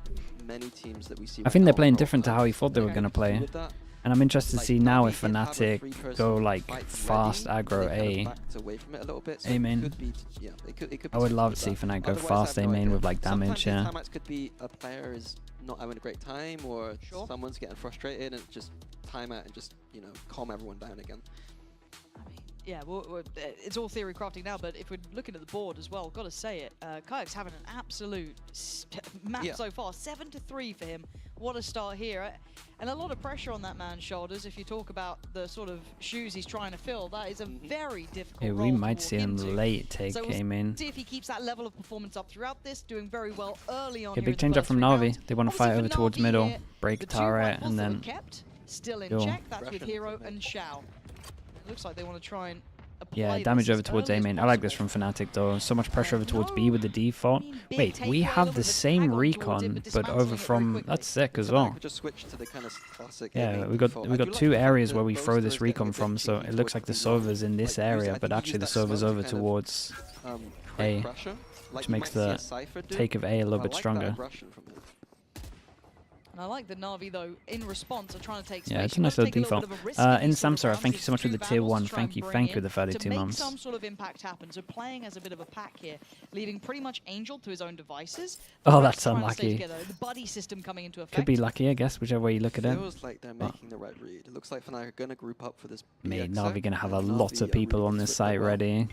many teams that we see I think they're playing without different to Pro how he thought they were have gonna anything to play. do with that. And I'm interested to Like, see now Navi if did have a Fnatic three-person go like fight fast ready, aggro and they kind of A. backed away from it a little bit, so A it main. could be, yeah, it could be I would something love like to see that. Fnatic go Otherwise, I fast have A no main idea. with like damage, yeah. Sometimes timeouts could be a player is not having a great time, or someone's getting frustrated and just time out and just, you know, calm everyone down again. Yeah, well, it's all theory crafting now, but if we're looking at the board as well, gotta say it, KAICKOFF's having an absolute map so far. 7-3 for him. What a start here. And a lot of pressure on that man's shoulders. If you talk about the sort of shoes he's trying to fill, that is a very difficult Yeah, role we to might walk see him into. late take So came we'll in. see if he keeps that level of performance up throughout this, doing very well early on. Okay, here big in the change up first from 3 NAVI. rounds. They want to Obviously fight for over towards NAVI middle, here, break the 2 turret, rifles and that were then kept still in Sure. check. That's with Hero and Xiao. It looks like they want to try and yeah, apply damage this over as towards early A as main. I like this possible. from Fnatic though. So much pressure over towards B with the default. big Wait, we takeaway, a have little the bit of same tag on towards recon, it, but dismantling over it very from quickly. that's sick as Fnatic well. would just switch to the kind of classic. Yeah, we default. got I do like two the fact areas that where we both throw this stories get recon a bit from. So cheeky it looks like the towards the Sova's in this like, area, I but think actually use the that smoke Sova's to over kind of, towards create A, pressure, like which you makes might see the a Cypher do. take of A a little I bit like stronger. That aggression from him. And I like the Na'Vi though, in response, are trying to take space. Yeah, it's a You nice gotta little take a little default. bit of a risk in In these sort of Samsara, rounds. thank you It's so much for two the tier vandals 1. to try Thank and you bring for in the 32 to make months. some sort of impact happen. So playing as a bit of a pack here, leaving pretty much Angel to his own devices. Oh, The rest that's trying to stay unlucky. together. The buddy system coming into effect. Could be lucky, I guess, whichever way you look at it. Feels like they're But making the right read. It looks like Fnatic are gonna group up for this. mate, BX Na'Vi side, gonna have a and lot Na'Vi of are people really on gonna this split site well. ready.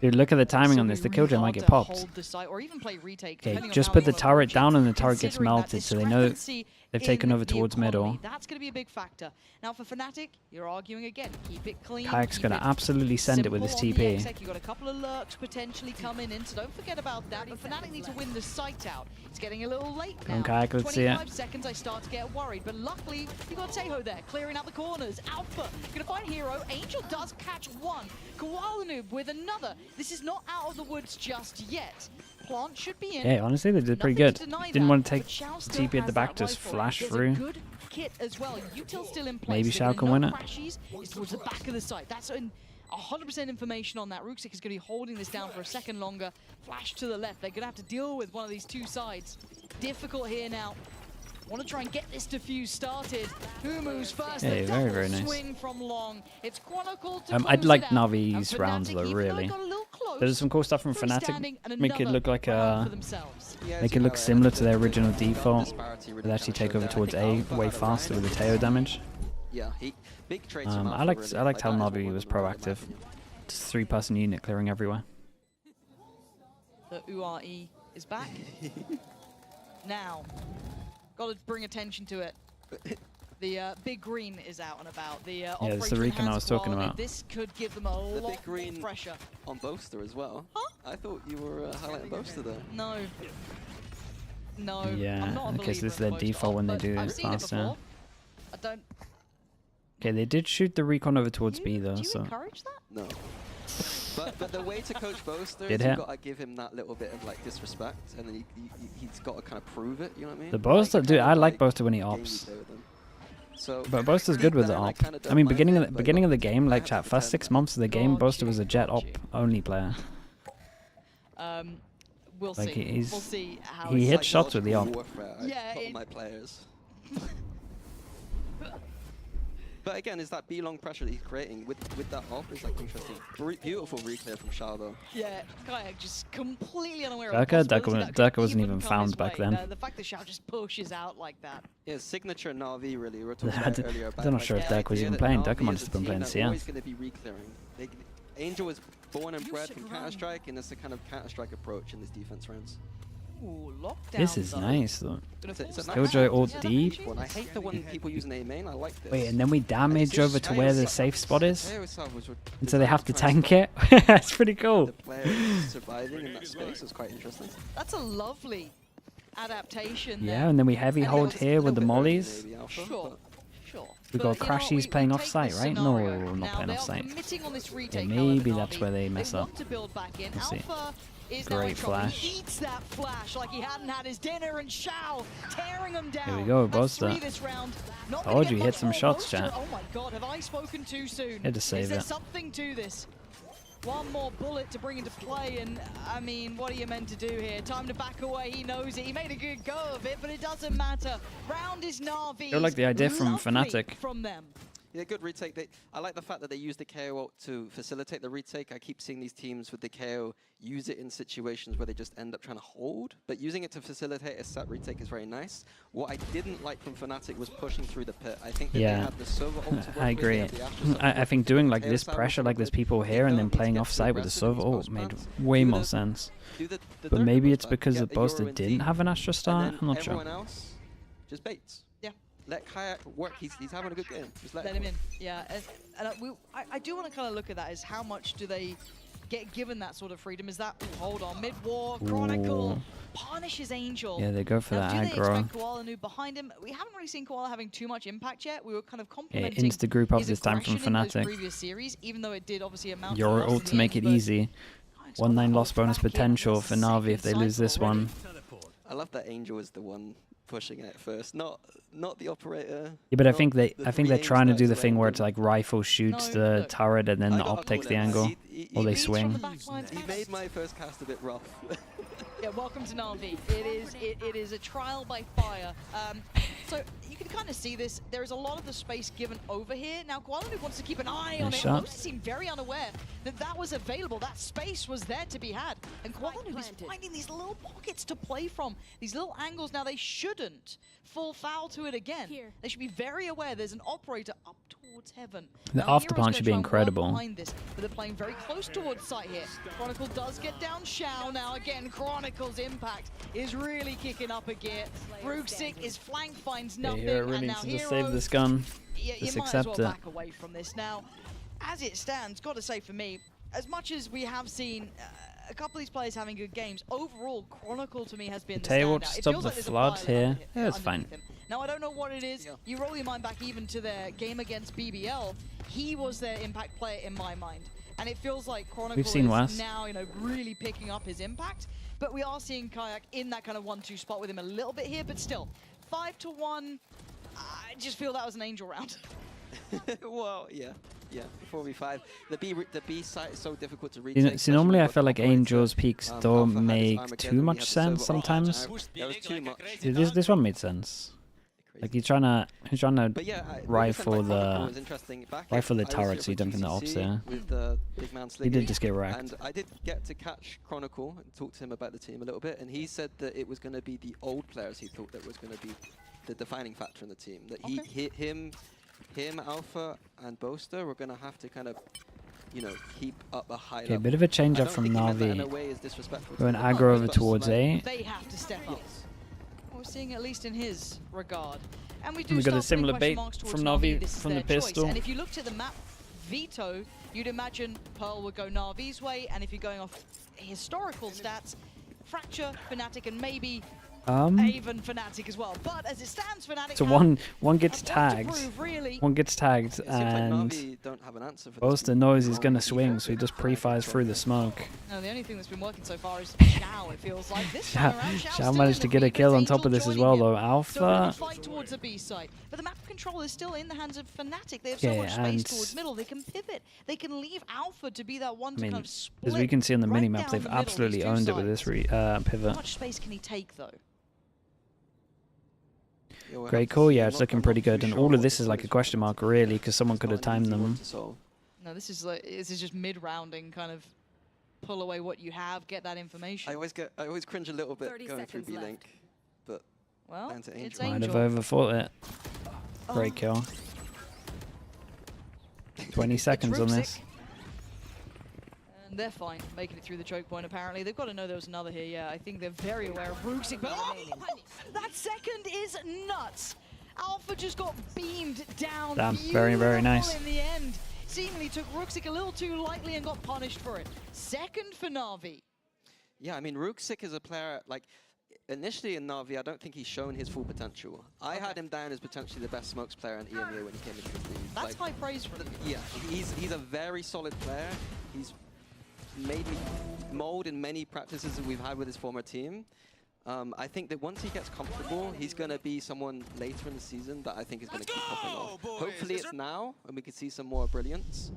Dude, look at the timing on this. The Really Killjoy might hard get to popped. hold the site, or even play retake, Okay, depending on just how put you the wanna turret approach it. down and the turret gets Considering that melted, so they know discrepancy they've taken in over the towards economy, middle. That's going to be a big factor. Now for Fnatic, you're arguing again. Keep it clean. KAICKOFF's keep gonna it absolutely send it with his simple on the TP. exec. You've got a couple of lurks potentially coming in, so don't forget about that. But Fnatic need to win the site out. It's getting a little late Come on, now. KAICKOFF, let's see it. 25 seconds, I start to get worried. But luckily, you've got Teho there, clearing out the corners. Alpha, gonna find Hero. Angel does catch one. Koalanoob with another. This is not out of the woods just yet. Plant should be in. Yeah, honestly, they did pretty Nothing good. to deny Didn't that, want to take but Xiao still TP at the has back, that just rifle. flash There's through. a good kit as well. Util still in place. Maybe They're Xiao gonna can know win it. Crashies is towards the back of the site. That's 100% information on that. Rooksik is going to be holding this down for a second longer. Flash to the left. They're going to have to deal with one of these two sides. Difficult here now. Want to try and get this defuse started. Who moves first? Hey, The very, double very nice. swing from long. It's Chronicle to I'd close like it out. Navi's And rounds Fnatic, though, even though really. it got a little close, There's some cool stuff from freestanding Fnatic. and Make it look like round for themselves. make it look similar to their original default. But actually take over towards A way faster with the Teo damage. Yeah, big traits from I Alpha, liked really. I liked how Like, that is Navi one was of them, in my proactive. opinion. Just 3-person unit clearing everywhere. The URE is back. Now, got to bring attention to it. The big green is out and about. The it's the recon I was talking about. This could give them a The lot big green more pressure. on Boaster as well. Huh? I thought you were highlighting Boaster there. No. No. Yeah, I'm not a okay, so this is believer their in default when they but do I've it seen faster. before. I don't. Okay, they did shoot the recon over towards B though, Do you so encourage that? No. But the way to coach Boaster Did is hit. you've got to give him that little bit of like disrespect, and then he's got to kind of prove it. You know what I mean? the Boaster, Like, dude, kind I of, like Boaster when he game ops. you play with him. So, But Boaster's good with the then I op. kinda I don't mean, mind beginning it, but of the game, like I chat, have to first pretend 6 months of the game, Boaster was a jet op only player. We'll Like, see. he's- We'll see how he it's hit shots with the op. warfare I Yeah, put on it- my players. But again, it's that B-long pressure that he's creating with that op is like interesting. Beautiful reclear from Xiao though. Yeah, Kayak just completely unaware Durka? of the possibility that Durka could wasn't even come found his back way. then. The fact that Xiao just pushes out like that. Yeah, signature Navi really. We were talking I about don't- earlier I'm about not like, sure if the Durka was idea even that playing. Navi Durka might as have a been team playing are CM. always going to be reclearing. Angel was born and bred from Counter-Strike, and it's a kind of Counter-Strike approach in these defense rounds. Ooh, lockdown. This is nice though. It's a nice Killjoy one. ult Yeah, deep. that's one. I hate the one people use in A main. I like this. Wait, and then we damage over to where the safe spot is? Teo was And so they have to designed tank try it? That's pretty cool. the player surviving in that space is quite interesting. That's a lovely adaptation. Yeah, there. and then we heavy And hold it's- here with the mollies. Maybe Alpha, Sure. Sure. We But, got you know what, Crashies we playing take off site, this right? No, scenario. not Now, playing they off are site. committing on this retake, Yeah, however, maybe that's Navi. where they mess up. Want to build back in. We'll see. Alpha is now in Great trouble. flash. He eats that flash like he hadn't had his dinner, and Xiao tearing him down. Here we go, That's Boaster. 3 this round. Not Told gonna you, get hit much some more. shots, Boaster, chat. Oh my god, have I spoken too soon? Had to save Is there it. something to this? One more bullet to bring into play, and I mean, what are you meant to do here? Time to back away. He knows it. He made a good go of it, but it doesn't matter. Round is Navi. I like the idea from Fnatic. From them. Yeah, good retake. I like the fact that they use the KO ult to facilitate the retake. I keep seeing these teams with the KO use it in situations where they just end up trying to hold, but using it to facilitate a set retake is very nice. What I didn't like from Fnatic was pushing through the pit. I think that they had the Sova ult to work I agree. I think doing like this pressure, like there's people here, and then playing offside with the Sova ult made way more sense. But maybe it's because the Boaster didn't have an Astra Star. I'm not sure. Everyone else just baits. Yeah. Let Kayak work. He's having a good game. Just let him in. Yeah, and I do want to kind of look at that as how much do they get given that sort of freedom? Is that hold on mid-war Chronicle punishes Angel? Yeah, they go for that do they aggro. expect Koala Nu behind him? We haven't really seen Koala having too much impact yet. We were kind of complimenting insta group up this time from aggression in those Fnatic. previous series, even though it did obviously amount to Your loss ult in to the make end, it but easy. 1-9 loss bonus potential for NAVI if they lose this one. I love that Angel is the one pushing it first, not the operator. Yeah, but I think they're trying to do the thing where it's like rifle shoots the turret and then the op takes the angle, or they swing. He made my first cast a bit rough. Yeah, welcome to NAVI. It is a trial by fire. So you can kind of see this. There is a lot of the space given over here. Now Koala Nu wants to keep an eye on it. Lotus seemed very unaware that that was available. That space was there to be had. And Koala Nu is finding these little pockets to play from. These little angles. Now they shouldn't fall foul to it again. They should be very aware there's an operator up towards heaven. The afterpunch should be incredible. Behind this, but they're playing very close towards site here. Chronicle does get down Shao now. Again, Chronicle's impact is really kicking up a gear. Ruxic is flank, finds nothing. Hero really needs to just save this gun. Just accept might as well it. back away from this now. As it stands, got to say for me, as much as we have seen a couple of these players having good games, overall Chronicle to me has been the Tail standout. to It stop feels the like there's a flood pile here. of Yeah, it's fine. underneath him. Now I don't know what it is. You roll your mind back even to their game against BBL. He was their impact player in my mind, and it feels like Chronicle seen is worse. now really picking up his impact. But we are seeing Kayak in that kind of 1-2 spot with him a little bit here, but still 5-1. I just feel that was an Angel round. Well, yeah, 4v5. The B site is so difficult to retake. See, normally I feel like Angel's peaks don't make too much sense sometimes. There was too much. This one made sense. Like he's trying to rifle the turret, so you don't think the ops there. He did just get wrecked. And I did get to catch Chronicle and talk to him about the team a little bit, and he said that it was going to be the old players he thought that was going to be the defining factor in the team. That him, Alpha, and Boaster were going to have to kind of, keep up a high level. Bit of a change up from Navi. Going aggro over towards A. They have to step up. We're seeing at least in his regard. And we got a similar bait from Navi from the pistol. And if you looked at the map Veto, you'd imagine Pearl would go Navi's way, and if you're going off historical stats, Fracture, Fnatic, and maybe even Fnatic as well. But as it stands, Fnatic so one gets tagged. One gets tagged, and Boaster knows he's gonna swing, so he just pre-fires through the smoke. No, the only thing that's been working so far is Shao. It feels like this time around, Shao managed to get a kill on top of this as well, though. Alpha. So fight towards the B side, but the map control is still in the hands of Fnatic. They have so much space towards middle. They can pivot. They can leave Alpha to be that one to kind of split. As we can see on the right minimap, they've absolutely owned it with this pivot. How much space can he take, though? Great call, yeah, it's looking pretty good, and all of this is like a question mark, really, because someone could have timed them. No, this is just mid-rounding, kind of pull away what you have, get that information. I always cringe a little bit going through B-Link, but down to Angel. Might have overthought it. Great kill. 20 seconds on this. And they're fine, making it through the choke point, apparently. They've got to know there was another here, yeah. I think they're very aware of Ruxic. But that second is nuts. Alpha just got beamed down. Damn, very, very nice. In the end, seemingly took Ruxic a little too lightly and got punished for it. Second for Navi. Yeah, I mean, Ruxic is a player, like, initially in Navi, I don't think he's shown his full potential. I had him down as potentially the best smokes player in EMEA when he came into the league. That's high praise for him. Yeah, he's a very solid player. He's made me mold in many practices that we've had with his former team. I think that once he gets comfortable, he's going to be someone later in the season that I think is going to keep popping off. Hopefully it's now, and we can see some more brilliance.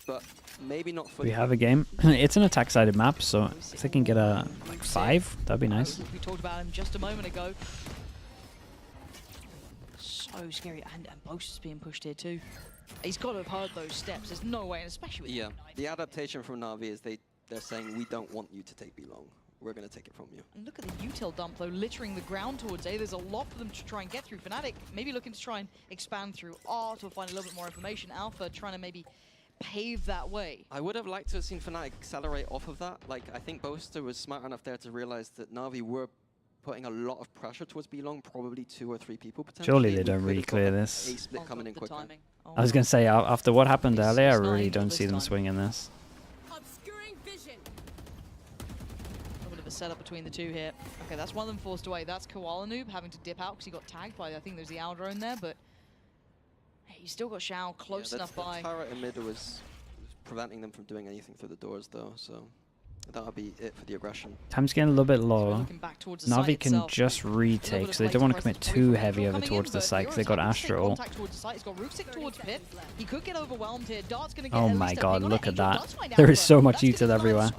But maybe not for... We have a game. It's an attack-sided map, so if they can get a like 5, that'd be nice. We talked about him just a moment ago. So so scary. And Boaster's being pushed here too. He's got to have heard those steps. There's no way, and especially with the adaptation from Na'Vi is they're saying, we don't want you to take B long. We're going to take it from you. And look at the util dump, though, littering the ground towards A. There's a lot for them to try and get through. Fnatic maybe looking to try and expand through Art or find a little bit more information. Alpha trying to maybe pave that way. I would have liked to have seen Fnatic accelerate off of that. Like, I think Boaster was smart enough there to realize that Na'Vi were putting a lot of pressure towards B long, probably 2 or 3 people potentially. Surely they don't really clear this. A split coming in quicker. I was going to say, after what happened earlier, I really don't see them swinging this. A setup between the two here. Okay, that's one of them forced away. That's Koala Noob having to dip out because he got tagged by, I think there's the owl drone there, but hey, you still got Shao close enough by. Turret in mid was preventing them from doing anything through the doors though, so that'll be it for the aggression. Time's getting a little bit low. Na'Vi can just retake, so they don't want to commit too heavy over towards the site because they got Astro ult. He could get overwhelmed here. Dart's gonna get Oh my god, look at that. There is so much util everywhere.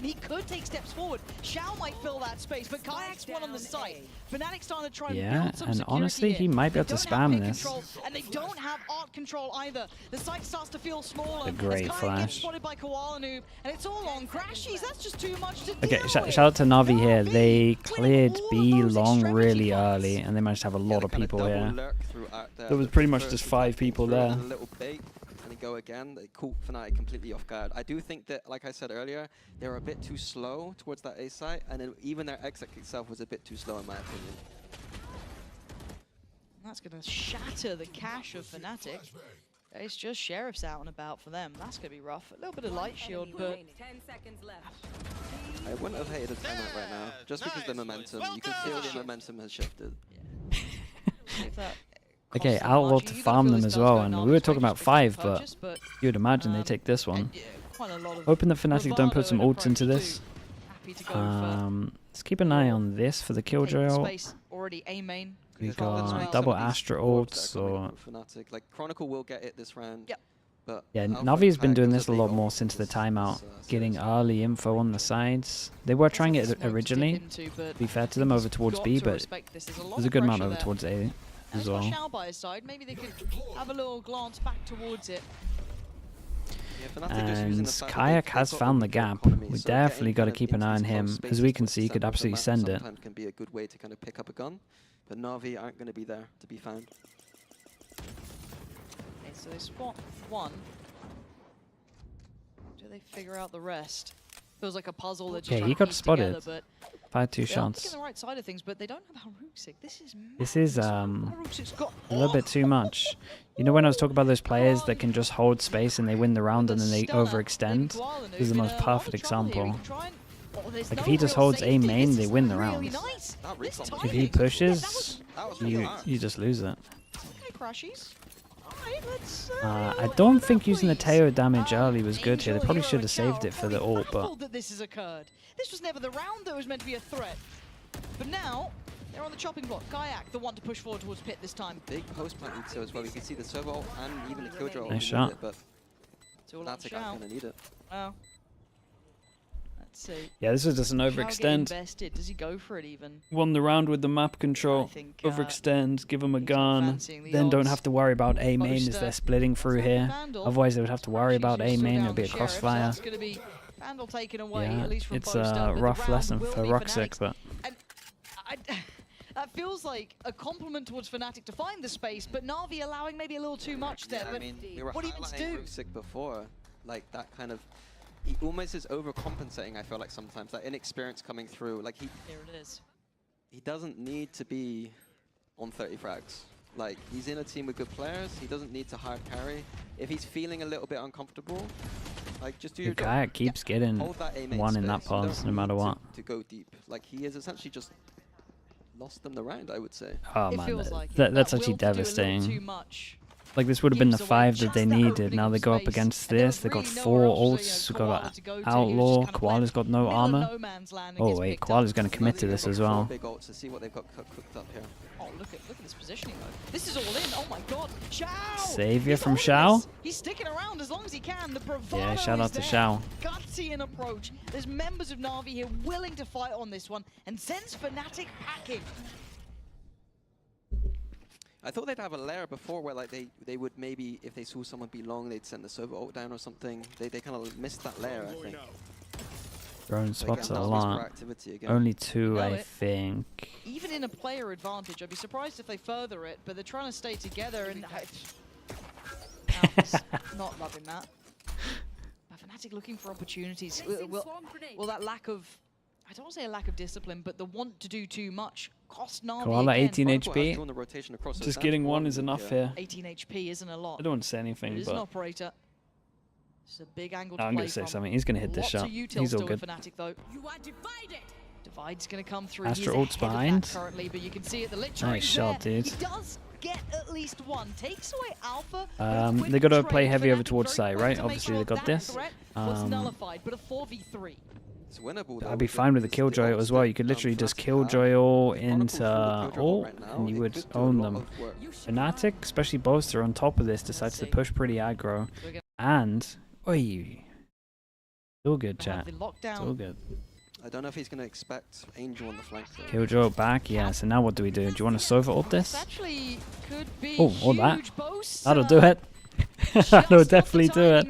He could take steps forward. Shao might fill that space, but Kayak's one on the site. Fnatic starting to try and build some and security honestly, he might be able to spam this. And they don't have art control either. The site starts to feel smaller. A great flash. Spotted by Koala Noob, and it's all on Crashies. That's just too much to Okay, deal shout out to Na'Vi here. They cleared B long really early, and they managed to have a lot of people here. There was pretty much just 5 people there. A little bait, and they go again. They caught Fnatic completely off guard. I do think that, like I said earlier, they were a bit too slow towards that A site, and then even their exit itself was a bit too slow in my opinion. That's going to shatter the cache of Fnatic. It's just Sheriff's out and about for them. That's going to be rough. A little bit of light shield, but... 10 seconds left. I wouldn't have hated a timeout right now, just because the momentum. You can feel the momentum has shifted. Okay, Outlaw to farm them as well, and we were talking about 5, but you would imagine they take this one. Hoping that Fnatic don't put some ults into this. Let's keep an eye on this for the Killjoy ult. Already A main. We got double Astra ults, or... Like, Chronicle will get it this round. Yep. But yeah, Navi's been doing this a lot more since the timeout, getting early info on the sides. They were trying it originally, to be fair to them, over towards B, but there's a good amount over towards A as well. Shao by his side. Maybe they could have a little glance back towards it. And Kayak has found the gap. We definitely got to keep an eye on him. As we can see, he could absolutely send it. Sometimes can be a good way to kind of pick up a gun, but Na'Vi aren't going to be there to be found. Okay, so they spot one. Do they figure out the rest? Feels like a puzzle that just he got spotted. Fired 2 shots. On the right side of things, but they don't have Haruksik. This is a little bit too much. You know when I was talking about those players that can just hold space and they win the round and then they overextend? This is the most perfect example. Like if he just holds A main, they win the round. If he pushes, you just lose it. I don't think using the Teo damage early was good here. They probably should have saved it for the ult, but... This has occurred. This was never the round that was meant to be a threat. But now, they're on the chopping block. Kayak, the one to push forward towards pit this time. Big post plant so as well. You can see the servo ult and even the Killjoy ult. Nice shot. But Fnatic aren't going to need it. Well, let's see. Yeah, this was just an overextend. Does he go for it even? Won the round with the map control. Overextend, give him a gun, then don't have to worry about A main as they're splitting through here. Otherwise they would have to worry about A main, it would be a crossfire. Yeah, it's a rough lesson for Roxic, but... That feels like a compliment towards Fnatic to find the space, but Na'Vi allowing maybe a little too much there. Yeah, I mean, we were what even to highlighting do? Roxic before, like that kind of... He almost is overcompensating, I feel like sometimes, that inexperience coming through. Like Here it is. He doesn't need to be on 30 frags. Like, he's in a team with good players. He doesn't need to hard carry. If he's feeling a little bit uncomfortable, like, just do your job. Kayak keeps getting one in that pause, no matter what. To go deep. Like, he has essentially just lost them the round, I would say. Oh man, that's actually devastating. Like this would have been the 5 that they needed. Now they go up against this. They got 4 ults. We got Outlaw. Koala's got no armor. Oh wait, Koala's going to commit to this as well. Big ults to see what they've got cooked up here. Oh, look at this positioning though. This is all in. Oh my god. Shao! Savior from Shao. He's sticking around as long as he can. The bravado yeah, shout out to Shao. Gutsy in approach. There's members of Na'Vi here willing to fight on this one and sends Fnatic packing. I thought they'd have a layer before where like they would maybe, if they saw someone be long, they'd send the server ult down or something. They kind of missed that layer, I think. Throwing spots a Navi's lot. proactivity again. Only 2, You know I it. think. Even in a player advantage, I'd be surprised if they further it, but they're trying to stay together and Alpha's not loving that. But Fnatic looking for opportunities. Will that lack of, I don't want to say a lack of discipline, but the want to do too much cost Navi Koala, again. 18 HP. Just getting 1 is enough here. 18 HP isn't a lot. I don't want to say It anything, is an but operator. It's a big angle no, to I'm play going to say from. something. He's going to hit this Lots shot. of util He's all still with good. Fnatic though. You are divided. Divide's going to come through. Astra He's ult's ahead of that behind. currently, but you can see it. The lich Nice shot, there. dude. He does get at least 1. Takes away Alpha. They got to play heavy over towards side, right? Obviously, they got this. Was nullified, but a 4v3. It's winnable. I'd be fine with the Killjoy as well. You could literally just Killjoy all into ult, and you would own them. Fnatic, especially Bolster, on top of this, decides to push pretty aggro. And, oi, still good, chat. Still good. I don't know if he's going to expect Angel on the flank. Though. Killjoy back, yeah. So now what do we do? Do you want to Sova ult this? Actually could be Oh, all that. huge. That'll do it. That'll definitely do it.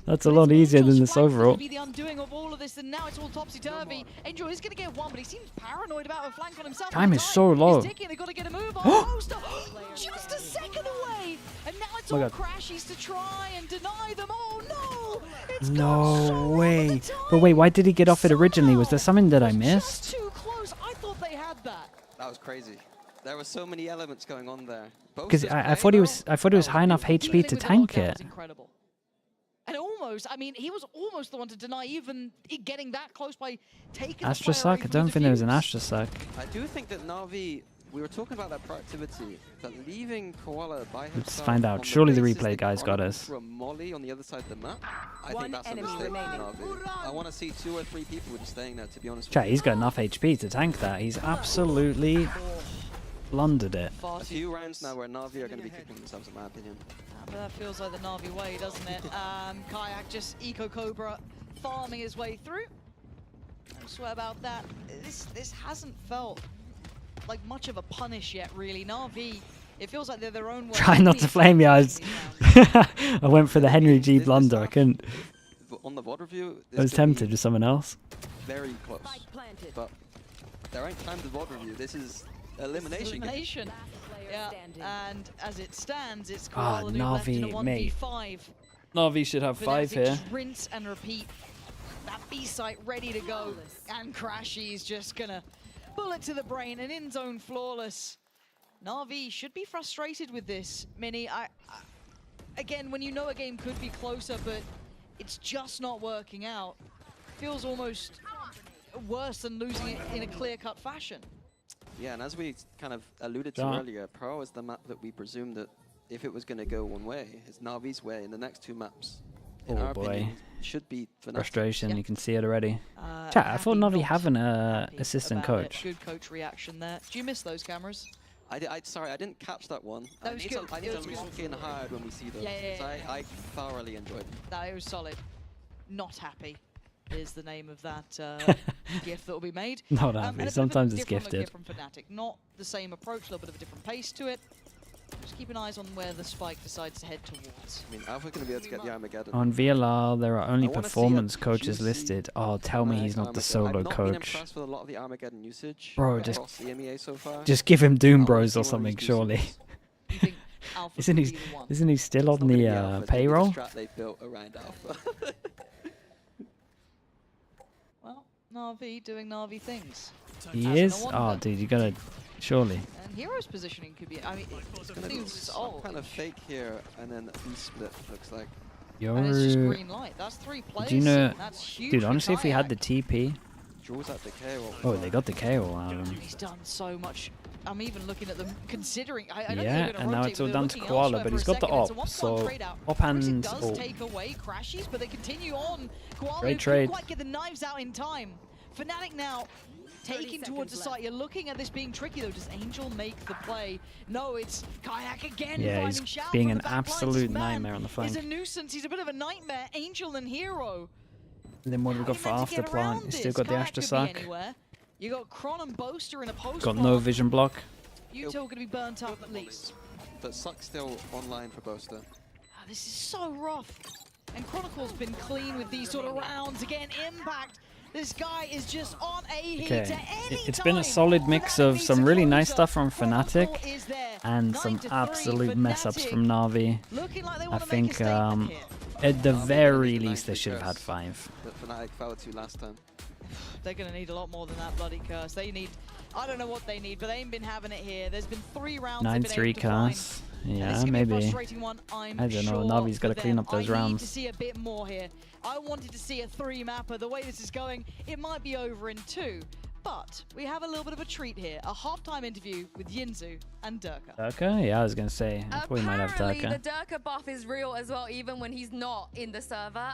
That's a lot easier than the Sova ult. Be the undoing of all of this, and now it's all topsy-turvy. Angel is going to get 1, but he seems paranoid about a flank on himself. Time is so low. He's ticking, they've got to get a move on. Just a second away, and now it's Oh all my God. Crashies to try and deny them. Oh no! It's No way. But wait, why did he get off it originally? Was there something that I missed? too close. I thought they had that. That was crazy. There were so many elements going on there. Because I thought he was high enough HP to tank it. Incredible. And almost, I mean, he was almost the one to deny even getting that close by taking Astra suck? I don't think there was an Astra suck. I do think that Navi, we were talking about that proactivity, but leaving Koala by himself. Let's find out. on Surely the basis replay that guys got Koala us. threw a molly on the other side of the map. I think that's a mistake from Navi. I want to see 2 or 3 people just staying there, to be honest. Chat, he's got enough HP to tank that. He's absolutely blundered it. A few rounds now where Navi are going to be kicking themselves, in my opinion. But that feels like the Navi way, doesn't it? Kayak just Eco Cobra farming his way through. I swear about that. This hasn't felt like much of a punish yet, really. Navi, it feels like they're their own way. Try not to flame me. I went for the Henry G blunder. I couldn't. On the VOD review, I was tempted with someone else. Very close. But there ain't time to VOD review. This is elimination. Elimination. Yeah, and as it stands, it's Ah, Koala left in a Navi, mate. 1v5. Navi should have 5 Fnatic here. just rinse and repeat. That B site ready to go, and Crashy's just gonna bullet to the brain and in zone flawless. Navi should be frustrated with this, Mini. Again, when you know a game could be closer, but it's just not working out. Feels almost worse than losing it in a clear-cut fashion. Yeah, and as we kind of alluded to earlier, Pro is the map that we presumed that if it was going to go one way, it's Navi's way in the next 2 maps. In our opinion, should be Fnatic. Frustration, you can see it already. Chat, I thought Navi having a assistant coach. Good coach reaction there. Do you miss those cameras? Sorry, I didn't catch that one. That I was need good. to look in hard when we see those. Yeah. I thoroughly enjoyed them. No, it was solid. Not happy is the name of that GIF that will be made. Not happy. And Sometimes a it's different look gifted. here from Fnatic. Not the same approach, a little bit of a different pace to it. Just keep an eye on where the spike decides to head towards. I mean, Alpha's going to be able to get the Armageddon. On VLR, there are only I wanna see performance a coaches juicy listed. Oh, tell me he's not the solo I've not been coach. impressed with a lot of the Armageddon usage Bro, just across the EMEA so far. Just give him Doom I wanna Bros see or one of something, these surely. Alpha Isn't he still on the payroll? Strat they built around Alpha. Well, Navi doing Navi things. He is? Oh, dude, you gotta... Surely. And Hero's positioning could be... I mean, It's going to be seems some old. kind of fake here, and then a split, looks like. And it's just Yo. green light. That's 3 players. Do you know... That's huge Dude, for honestly, if we had Kayak. the TP... Draws out the KO. Oh, they got the KO out of him. He's done so much. I'm even looking at them, considering... I don't Yeah, think and now it's all down to Koala, but he's got the op, so... Op and... does Oh. take away Crashies, but they continue on. Koala Great couldn't trade. quite get the knives out in time. Fnatic now taking towards the site. You're looking at this being tricky though. Does Angel make the play? No, it's Kayak again. Yeah, he's finding Shao being from an the back lines. This absolute man nightmare on the flank. He's a nuisance. He's a bit of a nightmare. Angel and Hero. And then what have we got for after plant? He's still got the Astra suck. You got Kron and Boaster in a post. Got no vision block. You two are going to be burnt up at least. but Suck's still online for Boaster. Oh, this is so rough. And Chronicle's been clean with these sort of rounds. Again, Impact. This guy is just on a heat at any It's been a solid mix of some really nice stuff from Fnatic and some absolute mess-ups from NAVI. I think at the very least they should have had 5. That Fnatic fell to last time. They're going to need a lot more than that bloody curse. They need, I don't know what they need, but they ain't been having it here. There's been 3 rounds. 9-3 curse. Yeah, maybe. I don't know. Navi's got to clean up those rounds. I need to see a bit more here. I wanted to see a 3-mapper. The way this is going, it might be over in 2. But we have a little bit of a treat here. A halftime interview with Yinzu and Durka. Durka? Yeah, I was going to say. I thought we might have Durka. Apparently, the Durka buff is real as well, even when he's not in the server.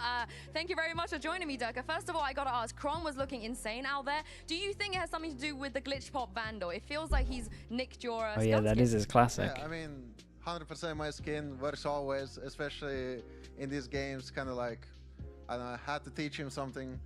Thank you very much for joining me, Durka. First of all, I got to ask, Kron was looking insane out there. Do you think it has something to do with the glitch pop Vandal? It feels like he's nicked your Oh yeah, that is his classic. Yeah, I mean, 100% my skin works always, especially in these games. Kind of like, I don't know, I had to teach him something.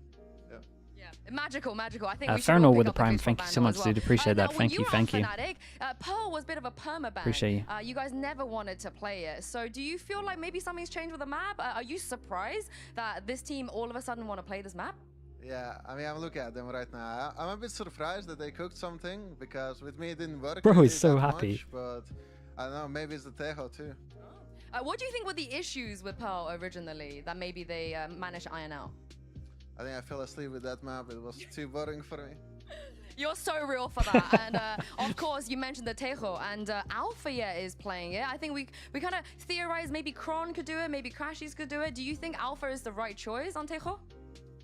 Magical. I think we should Fernal all with pick the up Prime. glitch Thank pop you so Vandal much, as well. dude. Appreciate that. Now, Thank when you. Thank were you. on Fnatic, Pearl was a bit of a permaban. Appreciate you. You guys never wanted to play it. So do you feel like maybe something's changed with the map? Are you surprised that this team all of a sudden want to play this map? Yeah, I mean, I'm looking at them right now. I'm a bit surprised that they cooked something, because with me it didn't work. Bro, really he's so that happy. much, but I don't know, maybe it's the Tejo too. What do you think were the issues with Pearl originally that maybe they managed to iron out? I think I fell asleep with that map. It was too boring for me. You're so real for that. And of course, you mentioned the Tejo, and Alpha is playing it. I think we kind of theorized maybe Kron could do it, maybe Crashies could do it. Do you think Alpha is the right choice on Tejo?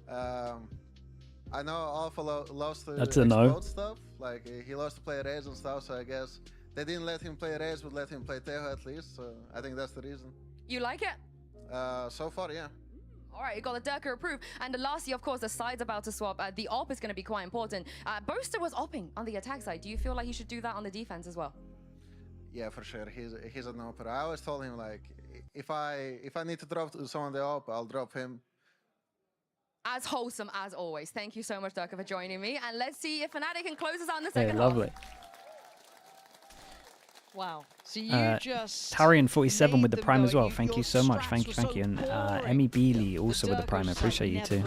I know Alpha loves to That's a no. explode stuff. Like, he loves to play Raze and stuff, so I guess they didn't let him play Raze, but let him play Tejo at least. So I think that's the reason. You like it? So far, yeah. All right, you got the Durka approved. And lastly, of course, the side's about to swap. The AWP is going to be quite important. Boaster was AWPing on the attack side. Do you feel like he should do that on the defense as well? Yeah, for sure. He's an opera. I always told him, like, if I need to drop someone the AWP, I'll drop him. As wholesome as always. Thank you so much, Durka, for joining me. And let's see if Fnatic can close us out in the second half. Lovely. Wow. So you just Tarian47 with the Prime as well. Thank you so much. Thank you. And Emmy Bealey also with the Prime. I appreciate you too.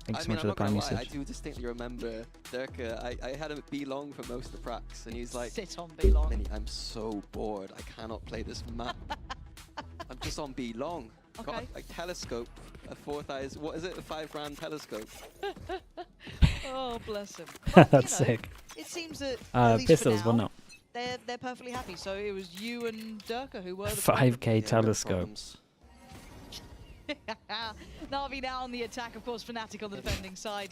Thanks so much for the Prime usage. I do distinctly remember Durka. I had him be long for most of the pracs, and he's like, sit on B long. I'm so bored. I cannot play this map. I'm just on B long. Okay. Got a telescope, a 4,000. What is it? A 5 grand telescope. Oh, bless him. That's sick. It seems that at least Pistols, for now, well, no. They're perfectly happy. So it was you and Durka who were the 5K telescope. Navi now on the attack, of course, Fnatic on the defending side.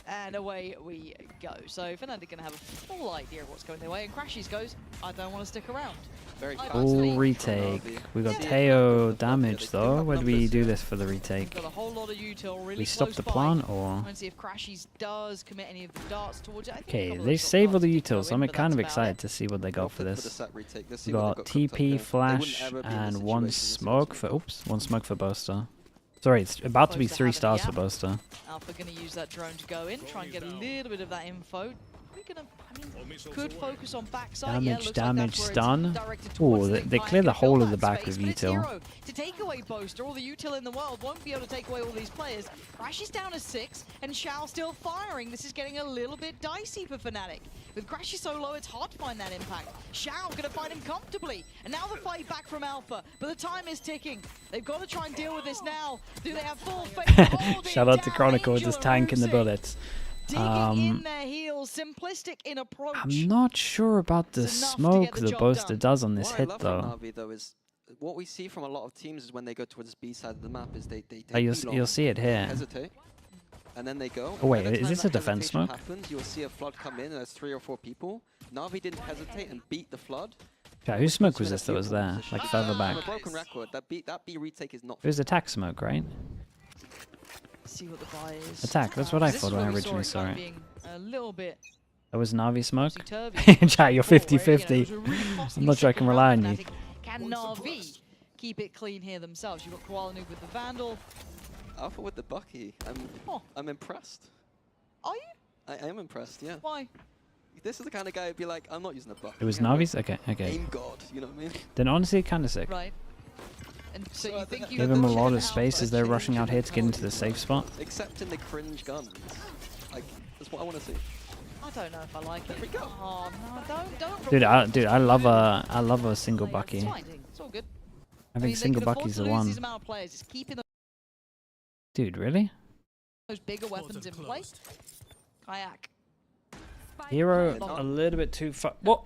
And away we go. So Fnatic going to have a full idea of what's going their way. And Crashies goes, I don't want to stick around. Very Full retake. We got Teo damage though. Where do we do this for the retake? Got a whole lot of util really We stop close the by. plant or? Let's see if Crashies does commit any of the darts towards it. Okay, they save all the utils. I'm kind of excited to see what they go for this. We got TP, flash, and one smoke for Boaster. Sorry, it's about to be 3 stars for Boaster. Alpha going to use that drone to go in, try and get a little bit of that info. We're gonna, I mean, could focus on backside. Damage, stun. Oh, they clear the whole of the back with util. To take away Boaster, all the util in the world won't be able to take away all these players. Crash is down to 6, and Shao still firing. This is getting a little bit dicey for Fnatic. With Crashy so low, it's hard to find that impact. Shao gonna fight him comfortably, and now the fight back from Alpha, but the time is ticking. They've got to try and deal with this now. Do they have full faith? Shout out to Chronicle, just tanking the bullets. In their heels, simplistic in approach. I'm not sure about the smoke the Boaster does on this hit though. Navi, though, is what we see from a lot of teams is when they go towards the B side of the map is they take You'll see it here. Hesitate, and then they go. Oh wait, is this a defense smoke? Happens, you'll see a flood come in and there's 3 or 4 people. Navi didn't hesitate and beat the flood. Yeah, whose smoke was this that was there? Like further back. On a broken record, that B retake is not. It was attack smoke, right? See what the buy is. Attack, that's what I thought when I originally saw it. A little bit. That was Navi smoke? Chat, you're 50-50. I'm not sure I can rely on you. Can Navi keep it clean here themselves? You've got Koalanu with the Vandal. Alpha with the Bucky. I'm impressed. Are you? I am impressed, yeah. Why? this is the kind of guy who'd be like, I'm not using a buff. It was Navi's? Okay, okay. Aim God, you know what I mean? Then honestly, kind of sick. Right. And so you think you Give him a lot of space as they're rushing out here to get into the safe spot. Except in the cringe guns. Like, that's what I want to see. I don't know if I like it. Oh no, don't. Dude, I love a single Bucky. It's fine. It's all good. I think single Bucky's the one. Just keeping Dude, really? those bigger weapons in play. Kayak. Hero a little bit too far. What?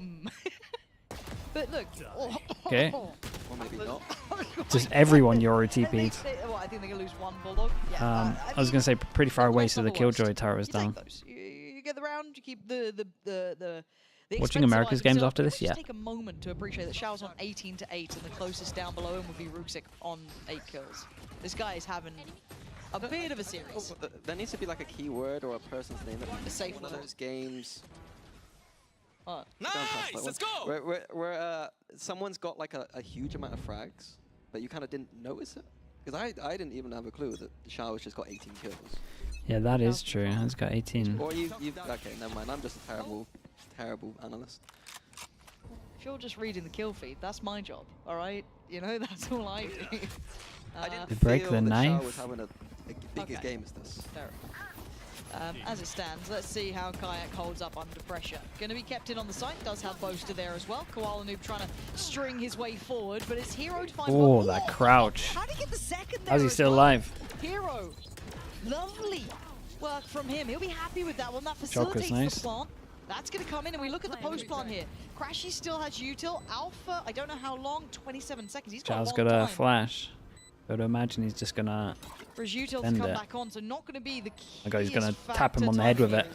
But look. Okay. Or maybe not. Just everyone Yoru TP'd. Well, I think they're gonna lose one bulldog. Yeah, I was gonna say pretty far away, so the Killjoy turret was down. You get the round. You keep the Watching America's games after this, yeah. Just take a moment to appreciate that Xiao's on 18 to 8, and the closest down below him would be Ruxic on 8 kills. This guy is having a bit of a series. There needs to be like a keyword or a person's name. A safe one of those games. Nice, let's go! Where someone's got like a huge amount of frags, but you kind of didn't notice it. Because I didn't even have a clue that Xiao's just got 18 kills. Yeah, that is true. He's got 18. Or you okay, never mind. I'm just a terrible analyst. If you're just reading the kill feed, that's my job, all right? You know, that's all I do. I didn't They break feel the that knife. Xiao was having a bigger game as this. Fair enough. As it stands, let's see how Kayak holds up under pressure. Going to be kept in on the site, does have Boaster there as well. Koala Noob trying to string his way forward, but it's Hero to find Oh, that crouch. How did he get the second there? How's he still alive? Hero, lovely work from him. He'll be happy with that one. That Joker's facilitates nice. the plant. That's going to come in, and we look at the post plant here. Crashy still has util. Alpha, I don't know how long, 27 seconds. He's got Chow's a got long a time flash. Got to imagine he's just gonna. for his util to bend come it. back on, so not going to be the key. Oh god, he's gonna tap him on the head with it.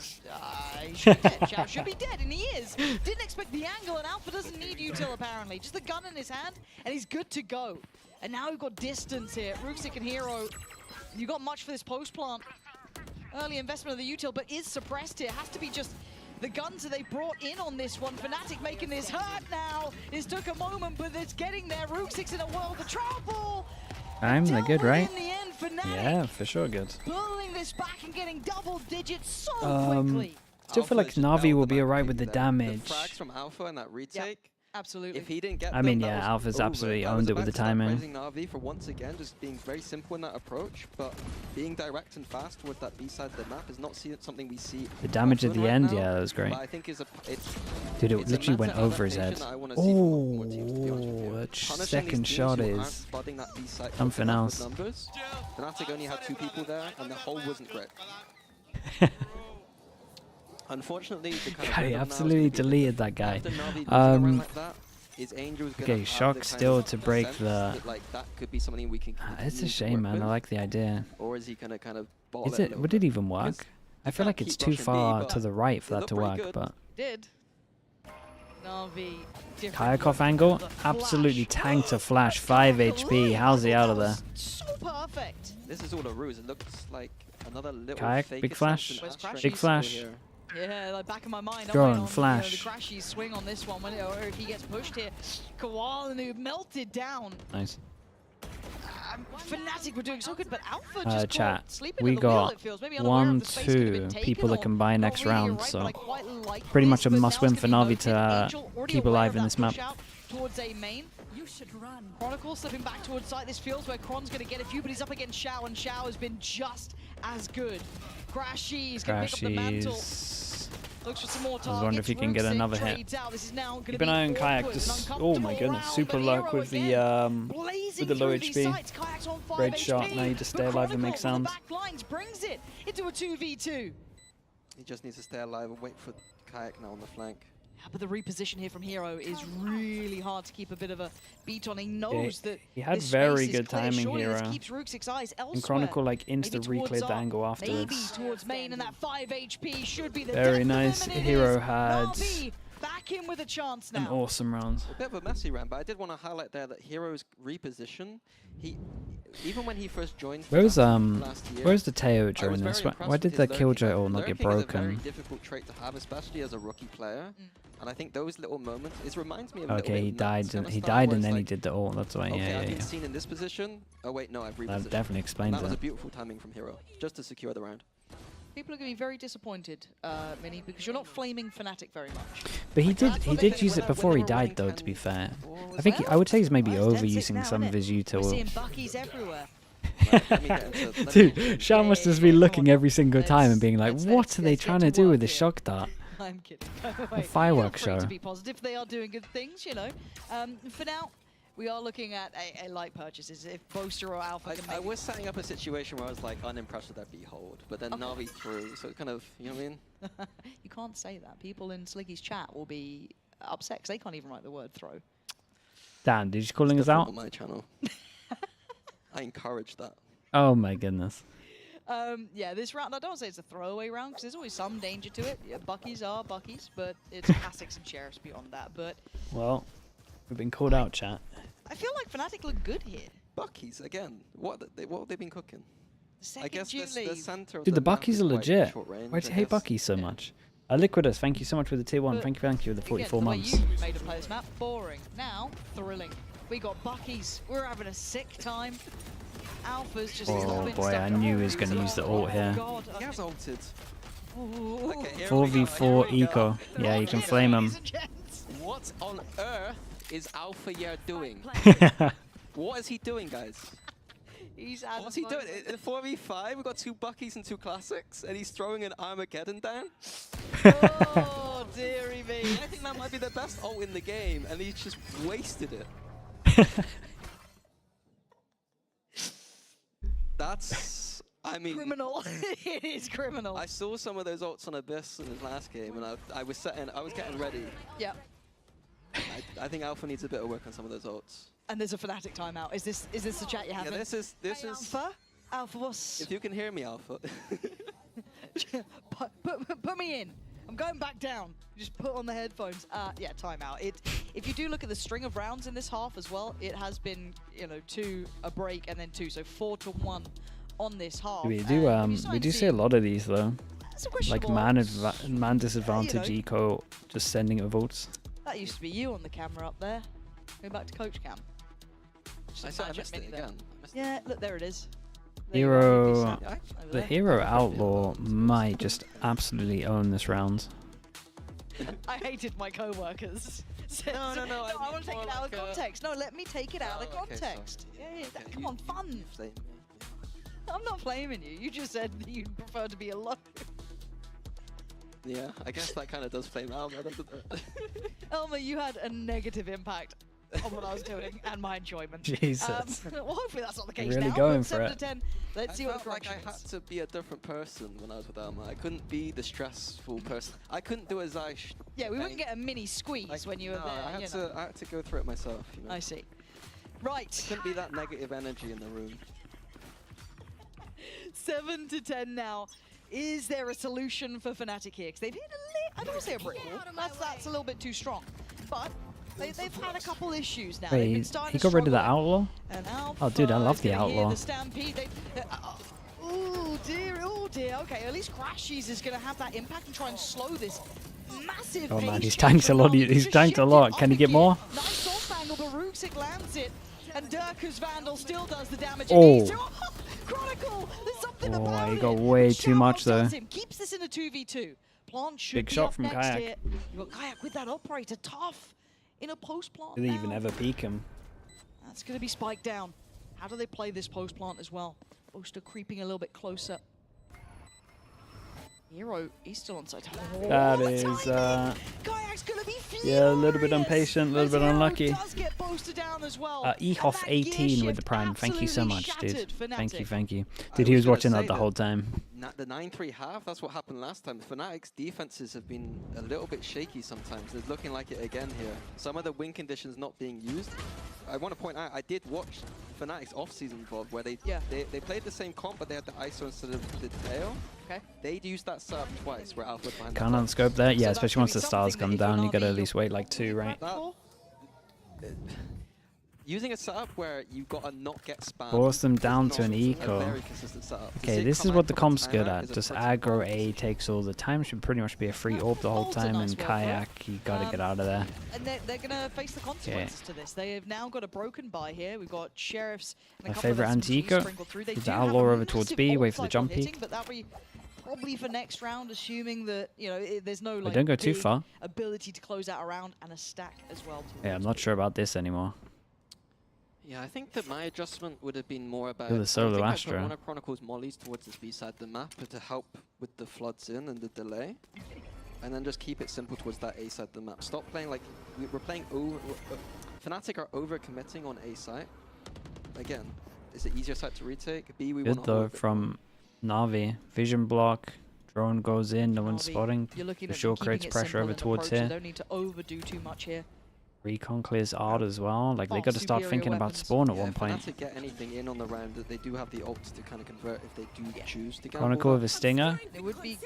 He should be dead. Chow should be dead, and he is. Didn't expect the angle, and Alpha doesn't need util apparently. Just the gun in his hand, and he's good to go. And now we've got distance here. Ruxic and Hero, you got much for this post plant. Early investment of the util, but is suppressed here. Has to be just the guns that they brought in on this one. Fnatic making this hurt now. This took a moment, but it's getting there. Ruxic's in a world of trouble. They're good, right? In the end, Fnatic Yeah, for sure good. pulling this back and getting double digits so quickly. Still feel like Navi will be alright with the damage. The frags from Alpha and that retake. Absolutely. If he didn't get I mean, them, that yeah, was Alpha's over. absolutely That was owned it about with the to start timing. praising Navi for once again just being very simple in that approach, but being direct and fast towards that B side of the map is not something we see. The damage at the right end, now, yeah, that was great. But I think it's Dude, it it's a literally went matter of over his head. adaptation that I wanna see from Oh, more teams, to be honest with you. that Punishing second these shot teams who aren't is spotting that B side something with else. numbers. Fnatic only had 2 people there, and the hole wasn't great. Unfortunately, the kind of God, he rhythm now is absolutely gonna be deleted that guy. after Navi losing a round like that, is Angel's gonna Okay, have Shock the kind still of to break sense the. that, like, that could be something we can It's a continue to shame, work man. with, I like the idea. or is he gonna kind of ball Is it? it? Would it even work? I feel like it's keep too rushing B, far but to the right for it that to looked work. pretty good. But Did. Navi, different KICKOFF angle, absolutely tanked a flash. 5 HP. How's he out of there? so perfect. This is all a ruse. It looks like another little Kayak, fake big attempt flash. in Astra Big over flash. here. Yeah, like back of my mind. Go I'm on, waiting flash. the Crashy swing on this one, when or if he gets pushed here. Koala Noob melted down. Nice. Fnatic were doing so good, but Alpha just Chat. caught sleeping We at the wheel, got it feels. Maybe unaware of 1, the space could have been 2 taken, people that or can buy not next really round, right, so but I quite like pretty this, much a but now must-win it's for gonna be Navi to voted. Angel already keep aware alive of in that this map. push out towards A main. You should run. Chronicle slipping back towards site. This feels where Kron's going to get a few, but he's up against Xiao, and Xiao has been just as good. Crashy's going to pick up the mantle. Looks for some more targets. I was wondering if he can get Ruxic another hit. trades out. This is now gonna Keep be an eye on Kayak. awkward, Just, an oh my uncomfortable goodness, round, super but luck Hero with the blazing low through these HP. sites. Kayak's on 5 Great HP, shot. Now you just stay but alive and make Chronicle from sounds. the back lines brings it into a 2v2. He just needs to stay alive and wait for Kayak now on the flank. But the reposition here from Hero is really hard to keep a bit of a beat on. He knows that he had this very space is good clear. timing, Surely this Hero. keeps Ruxic's eyes elsewhere. And Chronicle like insta Maybe towards recleared the up, angle maybe afterwards. towards main, and that 5 HP should be the Very death of nice. him, and it Hero is. had Navi back in with a chance now. an awesome round. A bit of a messy round, but I did want to highlight there that Hero's reposition, even when he first joined Where's last year, where's the Teo I was during very this? impressed Why with did his the lurking. Killjoy ult not get Lurking is a very broken? difficult trait to have, especially as a rookie player. And I think those little moments, it reminds me of a little Okay, bit he of died. Nuts kind of He style, died, where and it's then he like, did the ult. That's why. okay, Yeah, I've yeah, been yeah. seen in this position. Oh wait, no, I've repositioned. That definitely explains That was it. a beautiful timing from Hero, just to secure the round. People are going to be very disappointed, Mini, because you're not flaming Fnatic very much. But he did use it before he died, though. To be fair, I think I would say he's maybe overusing some of his util. We're seeing Bucky's everywhere. Dude, Shao must just be looking every single time and being like, "What are they trying to do with the shock dart?" I'm kidding. A fireworks show. To be positive, they are doing good things, you know. For now, we are looking at a light purchases. If Boaster or Alpha can make... I was setting up a situation where I was like unimpressed with that Behold, but then Navi threw, so it kind of, you know what I mean? You can't say that. People in Sliggy's chat will be upset because they can't even write the word throw. Dan, did you calling us out? On my channel. I encourage that. Oh my goodness. Yeah, this round, I don't say it's a throwaway round because there's always some danger to it. Yeah, Buckies are Buckies, but it's classics and sheriffs beyond that. But well, we've been called out, chat. I feel like Fnatic look good here. Buckies again. What have they been cooking? Second I guess the center of Dude, the map Buckies is are quite legit. short range, Why do you I hate guess. Buckies so much? Liquidus, thank you so much for the tier 1. Thank you for the 44 again, months. The way you made to play this map, boring. Now, thrilling. We got Buckies. We're having a sick time. Alpha's just Oh boy, I knew he was going to use the ult here. God, He has ulted. Okay, 4v4 eco. Yeah, you can flame him. What on earth is Alpha Year doing? What is he doing, guys? What's he doing? 4v5, we've got 2 Buckies and 2 Classics, and he's throwing an Armageddon down? Oh, dearie me. I think that might be the best ult in the game, and he's just wasted it. That's, I mean... Criminal. It is criminal. I saw some of those ults on Abyss in his last game, and I was getting ready. Yep. I think Alpha needs a bit of work on some of those ults. And there's a Fnatic timeout. Is this the chat you have? Yeah, this is Alpha? Alpha boss. If you can hear me, Alpha. put me in. I'm going back down. Just put on the headphones. Yeah, timeout. If you do look at the string of rounds in this half as well, it has been 2 a break and then 2, so 4-1 on this half. We do see a lot of these though. Like man disadvantage eco, just sending it with ults. That used to be you on the camera up there. Go back to coach cam. I missed it again. Yeah, look, there it is. Hero, the hero outlaw might just absolutely own this round. I hated my co-workers. No, I want to take it out of context. No, let me take it out of context. Yeah, come on, fun. I'm not blaming you. You just said that you'd prefer to be alone. Yeah, I guess that kind of does flame Elma, doesn't it? Elma, you had a negative impact on what I was doing and my enjoyment. Jesus. Well, hopefully that's not the case Really now. going But for 7 it. to 10. Let's see what the like correction I had is. to be a different person when I was with Elma. I couldn't be the stressful person. I couldn't do a Zysh. Yeah, we wouldn't get a mini squeeze when you were there. I had to go through it myself. You know? I see. Right. Couldn't be that negative energy in the room. 7 to 10 now. Is there a solution for Fnatic here? Because they've hit I don't want to say a brick wall. That's a little bit too strong. But they've had a couple issues now. They've been Wait, starting he to got rid of the struggle. outlaw? And Alpha Oh dude, I love is the gonna hear outlaw. The stampede. Oh dear. Okay, at least Crashies is going to have that impact and try and slow this massive Oh man, pace he's change tanked a from lot. Navi. He's Just tanked a shift lot. it Can he up get again. more? Nice off angle, but Rooksic lands it. And Durka's Vandal still does the damage Oh. it needs to. Chronicle! There's something Oh, about he it. got way too much though. Him. Keeps this in a 2v2. Plant should Big be shot up from next Kayak. here. You've got Kayak with that operator. Tough in a post plant. Did they even now. ever peek him? That's going to be spiked down. How do they play this post plant as well? Boaster creeping a little bit closer. Hero, he's still on side. Oh, That the is, timing! Kayak's gonna be yeah, a little bit furious impatient, a little as bit Hero unlucky. does get boasted down as well. Ehoff And that gear 18 with the shift prime. Thank you so absolutely much, dude. shattered Fnatic. Thank you. I Dude, he was gonna watching say that the whole time. The 9-3 half, that's what happened last time. Fnatic's defenses have been a little bit shaky sometimes. It's looking like it again here. Some of the win conditions not being used. I want to point out, I did watch Fnatic's off-season VOD where they played the same comp, but they had the ISO instead of the tail. Okay. They'd used that setup twice where Alpha behind Can't unscope that. Yeah, especially once the stars come down, you gotta at least wait like 2, right? Using a setup where you gotta not get spammed. Force them down is to an not eco. a very consistent setup. To Okay, see this come is out what the from a comp's good timeout at. is a Just pretty aggro A takes all the time. Should pretty much be a free orb the whole time. And Kayak, you gotta get out of there. And they're going to face the consequences to this. They have now got a broken buy here. We've got Sheriffs and a My couple of favourite SMGs anti-eco. sprinkled through. They With do the have outlaw a over towards massive B, ult wait for the cycle jump hitting, peek. but that'll be probably for next round, assuming that, you know, there's no like don't go too big far. ability to close out a round and a stack as well. Yeah, I'm not sure about this anymore. Yeah, I think that my adjustment would have been more about... Do the solo I think I Astra. put one of Chronicle's mollies towards the B side of the map to help with the floods in and the delay. And then just keep it simple towards that A side of the map. Stop playing like... We're playing over... Fnatic are over-committing on A side. Again, it's the easier side to retake. B, we want Good to though from Navi. Vision block. Drone goes in. No one's spotting. You're looking For at sure keeping creates it pressure simple over and towards approach, here. They don't need to overdo too much here. Recon clears out as well. Like, they got to start superior thinking about weapons. spawn at Yeah, one if point. Fnatic get anything in on the round, that they do have the ults to kind of convert if they do choose to gamble. Chronicle with a stinger. It would be...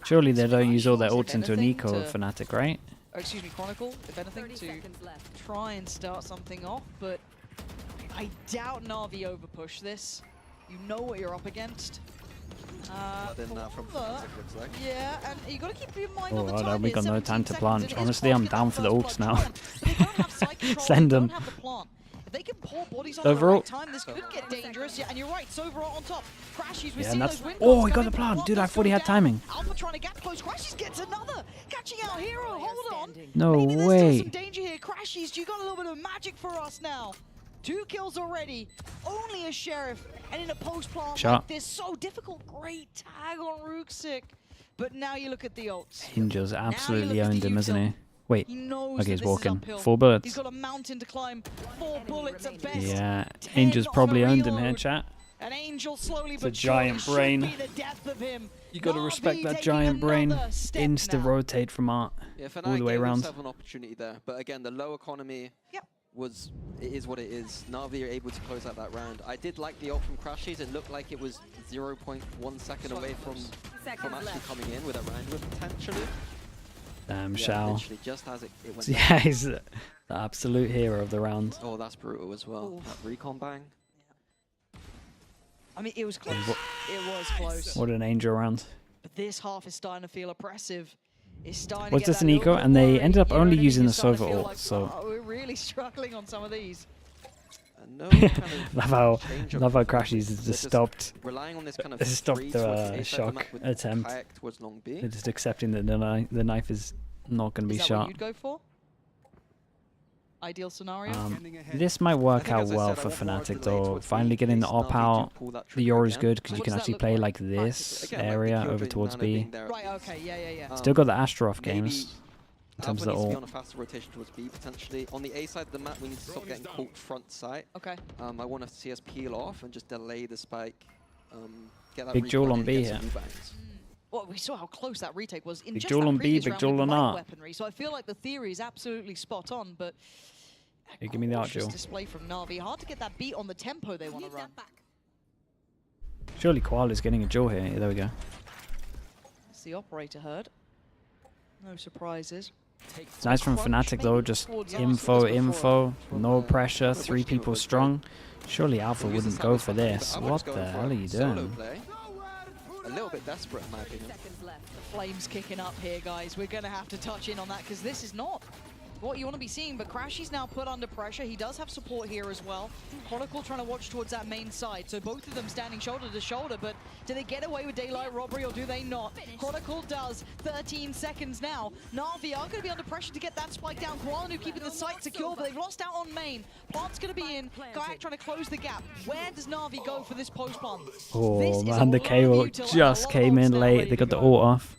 Surely they don't use all their If ults into an anything, eco of to- Fnatic, right? Oh, excuse me, Chronicle, if anything, to try and start something off, but I doubt Na'Vi overpush this. You know what you're up against. Then that from However, Fnatic looks like. yeah, and you got to keep in mind Oh, on the hold time on, we here, got no 17 time to seconds, plant. it is Honestly, I'm possible down that for the first ults blood now. drawn, but they don't have site control, Send they them. don't have the plant. If they can pour bodies on Overall. the right time, this could get dangerous. Yeah, and you're right, Soverall on top. Crashies, we Yeah, see and those that's... wind Oh, guns he got come the in, plant. Dude, I Lotus thought he go had down. timing. Alpha trying to get close. Crashies gets another. Catching out Hero, hold on. No Maybe there's way. still some danger here. Crashies, you got a little bit of magic for us now. 2 kills already. Only a Sheriff. And in a post-plant Shot. like this, so difficult. Great tag on Rooksik. But now you look at the ults. Angel's absolutely look at owned the him, isn't he? Wait. He knows Okay, that he's this is walking. uphill. 4 bullets. He's got a mountain to climb. 4 bullets at best. Yeah, 10 Angel's on probably a owned him here, reload. chat. An Angel slowly It's a but surely giant should brain. be the death of him. You got to Na'Vi respect that taking giant brain. another step Insta now. rotate from art Yeah, Fnatic all the way gave around. themselves an opportunity there, but again, the low economy was it is what it is. Na'Vi are able to close out that round. I did like the ult from Crashies. It looked like it was 0.1 second away from actually coming in with a round whip potentially. Damn, Yeah, Shao. literally just as it went. Yeah, he's the absolute hero of the round. Oh, that's brutal as well. Oof. That recon bang. I mean, it was close. It was close. What an Angel round. But this half is starting to feel oppressive. It's starting What's to get this that an little eco? bit And they worried. ended up You know only what I mean? using You're the starting to Sova feel ult, like, so... oh, we're really struggling on some of these. No kind of love how Crashies has just stopped. Relying on this kind of Stopped free the towards A side of shock map with attempt. Kayak towards long B. They're just accepting that the knife is not going to be Is that what shot. you'd go for? Ideal scenario? This might work out well for Fnatic though. Finally getting the op out. The Yoru's good because you can actually play like this area over towards B. Right, okay, yeah. Still got the Astro off games. In terms of the Alpha needs to be on ult. a faster rotation towards B potentially. On the A side of the map, we need to stop getting caught front sight. Okay. I want to see us peel off and just delay the spike. Get that Big recon duel in, on B get some here. rebounds. Well, we saw how close that retake was in Big just duel that on B, previous big round duel with on light art. weaponry. So I feel like the theory is absolutely spot on, but Here, give me the art cautious duel. display from Na'Vi. Hard to get that beat on the tempo they want to run. Surely Koala's getting a duel here. Yeah, there we go. It's the operator heard. No surprises. Nice from Fnatic though, just info, no pressure, 3 people strong. Surely Alpha wouldn't go for this. What the hell are you doing? A little bit desperate in my opinion. The flames kicking up here, guys. We're going to have to touch in on that because this is not what you want to be seeing. But Crashy's now put under pressure. He does have support here as well. Chronicle trying to watch towards that main side. So both of them standing shoulder to shoulder. But do they get away with daylight robbery or do they not? Chronicle does. 13 seconds now. Na'Vi are going to be under pressure to get that spike down. Koalanu keeping the site secure, but they've lost out on main. Plant's going to be in. Kayak trying to close the gap. Where does Na'Vi go for this post plant? Oh man, the KO just came in late. They got the ult off.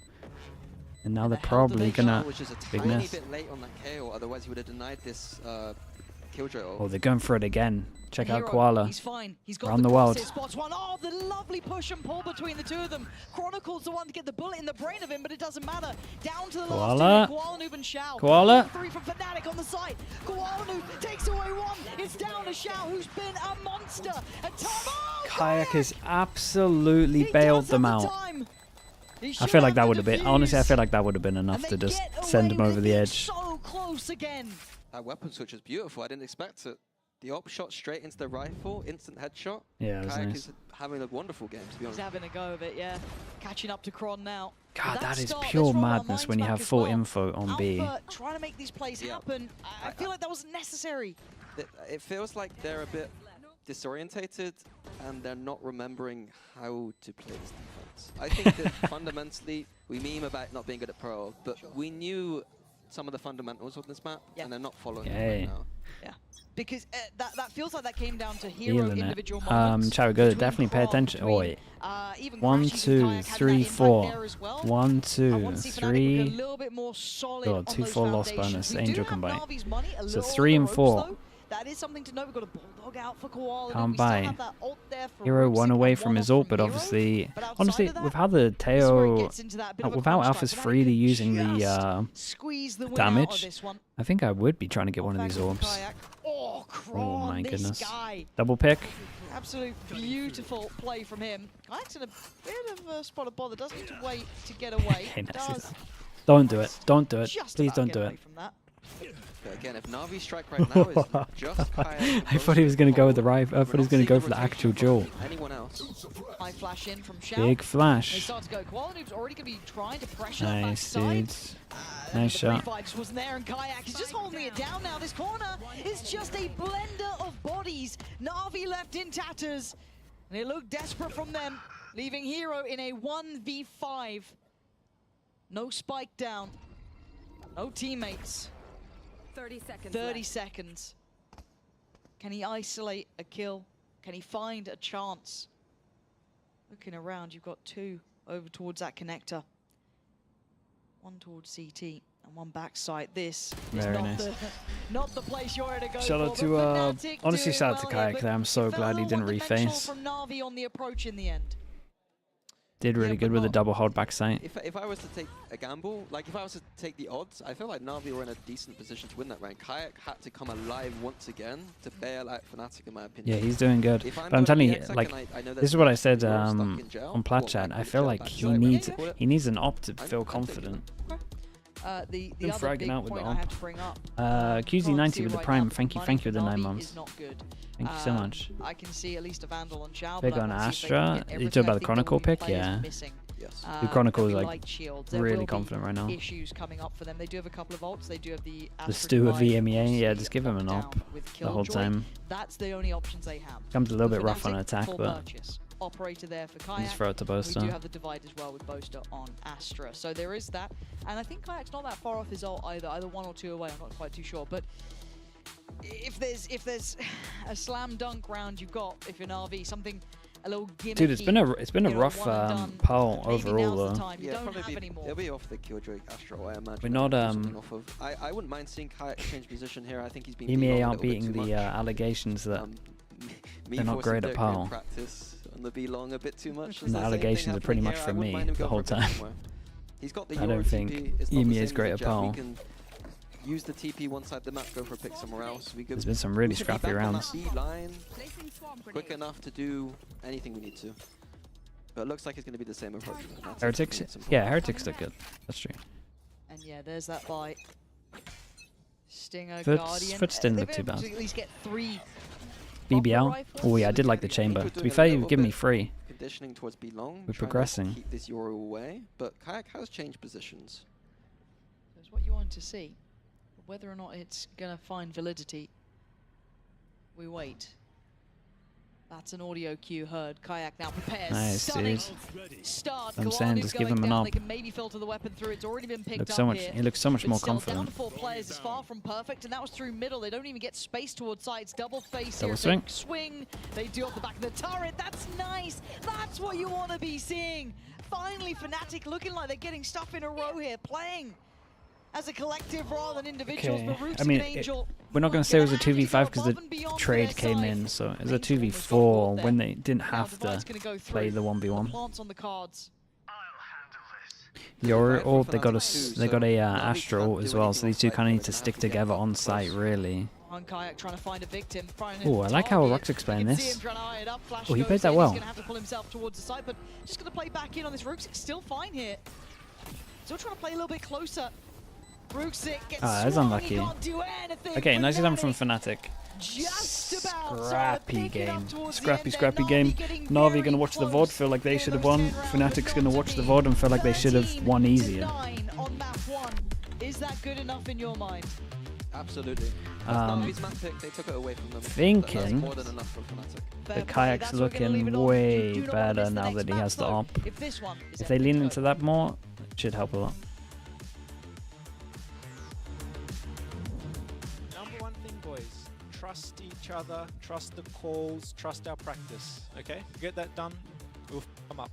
And now they're probably gonna was just a big tiny miss. bit late on that KO, otherwise he would have denied this killjoy ult. Oh, they're going for it again. Check out Hero, Koala. He's fine. He's got Around the world. spots one. Oh, the lovely push and pull between the two of them. Chronicle's the one to get the bullet in the brain of him, but it doesn't matter. Down to the Koala. last two. Koala, Noob, and Shao. Koala. 3 from Fnatic on the site. Koala Noob takes away 1. It's down to Shao, who's been a monster. And Kayak has absolutely bailed them out. I feel like that would have been, honestly, I feel like that would have been enough to just send him over the edge. So close again. That weapon switch is beautiful. I didn't expect it. The op shot straight into the rifle, instant headshot. Yeah, it was Kayak nice. is having a wonderful game, to be He's honest. having a go of it, yeah. Catching up to Kron now. God, that is start, pure let's roll our madness minds when you back have as full well. info on B. Alpha trying to make these plays happen. I feel like that was necessary. It feels like they're a bit disorientated and they're not remembering how to play this defense. sense. I think that fundamentally, we meme about not being good at Pro, but we knew some of the fundamentals of this map, and they're not following them right now. Yeah, because that feels like that came down to hero Feeling individual it. moments. Shall we go? Definitely pay attention. Oh, wait. 1, 2, 3, 4. 1, 2, 3. God, 2 full loss bonus. Angel can buy. So 3 and 4. That is something to know. We've got a bulldog out for Koala. Can't buy. Hero 1 away from his ult, but obviously, honestly, we've had the Teo without Alpha's freely using the damage. I think I would be trying to get one of these orbs. Oh my goodness! Double pick. Absolute beautiful play from him. Kayak's in a bit of a spot of bother. Doesn't need to wait to get away. Don't do it. Don't do it. Please don't do it. But again, if Navi strike right now is just Kayak, I thought he was going to go with the rifle. I thought he was going to go for the actual duel. Anyone else? High flash in from Shao. Big flash. They start to go. Koala Noob's already going to be trying to pressure Nice, that dude. Nice shot. Just wasn't there, and Kayak is just holding it down now. This corner is just a blender of bodies. Navi left in tatters, and it looked desperate from them, leaving Hero in a 1v5. No spike down. No teammates. 30 seconds 30 seconds. Can he isolate a kill? Can he find a chance? Looking around, you've got 2 over towards that connector. 1 towards CT and 1 backside. This is not the place you're to go. Shout out to honestly, shout out to Kayak there. I'm so glad he didn't reface. From Navi on the approach in the end. Did really good with the double hold backside. If I was to take a gamble, like if I was to take the odds, I feel like Navi were in a decent position to win that round. Kayak had to come alive once again to bail out Fnatic, in my opinion. Yeah, he's doing good. But I'm telling you, like, this is what I said on Plat Chat. I feel like he needs an op to feel confident. The other big out with point the I have to bring up. QZ90 with the prime. Thank you with the 9 Navi months. is not good. Thank you so much. I can see at least a Vandal on Shao. Big on Astra. You talk about the Chronicle pick, yeah. The Chronicle is like really confident right now. Issues coming up for them. They do have a couple of ults. They do have the stew of EMEA. Yeah, just give him an op the whole time. That's the only options they have. Comes a little bit rough on attack, but operator there for Kayak. Just throw it to Boaster. We do have the divide as well with Boaster on Astra. So there is that. And I think Kayak's not that far off his ult either 1 or 2 away. I'm not quite too sure. But if there's a slam dunk round you've got, if you're an RV, something a little gimmicky. Dude, it's been a rough poll overall though. Yeah, it'll be off the Killjoy Astro, I imagine. We're not I wouldn't mind seeing Kayak change position here. I think he's been EMEA aren't beating the allegations that they're not great at PAL. Practice on the B long a bit too much. And the allegations are pretty much from me the whole time. He's got the I don't think EMEA is great at PAL. Use the TP one side the map, go for a pick somewhere else. There's been some really scrappy rounds. Line, quick enough to do anything we need to. But it looks like it's going to be the same approach. Heretics? Yeah, Heretics look good. That's true. And yeah, there's that buy. Stinger, Foots didn't look too bad. At least get 3 BBL? Oh yeah, I did like the chamber. To be fair, you've given me 3. Conditioning towards B long. We're progressing. Keep this Yoru away, but Kayak has changed positions. That's what you wanted to see. Whether or not it's going to find validity, we wait. That's an audio cue heard. Kayak now prepares. Nice, stunning dude. Start. I'm saying, just give him an op. They can maybe filter the weapon through. It's already been picked up here. He looks so much more still, confident. Down to 4 players is far from perfect, and that was through middle. They don't even get space towards sides. Double face Double here. swing. They do off the back of the turret. That's nice. That's what you want to be seeing. Finally, Fnatic looking like they're getting stuff in a row here, playing as a collective rather than individuals. Okay. I mean, we're not going to say it was a 2v5 because the trade came in, so it was a 2v4 when they didn't have to play the 1v1. Or they got a Astro as well, so these two kind of need to stick together on site, really. Oh, I like how Roxic's playing this. Oh, he played that well. Just going to play back in on this. Roxic's still fine here. Still trying to play a little bit closer. That's unlucky. Okay, nicely done from Fnatic. Scrappy game. Scrappy game. Navi gonna watch the VOD, feel like they should have won. Fnatic's gonna watch the VOD and feel like they should have won easier. On map 1. Is that good enough in your mind? Absolutely. Navi's map pick, they took it away from them. Thinking That's more than enough for Fnatic. the Kayak's looking way better now that he has the op. If they lean into that more, it should help a lot. Number one thing, boys, trust each other, trust the calls, trust our practice, okay? Get that done, we'll come up.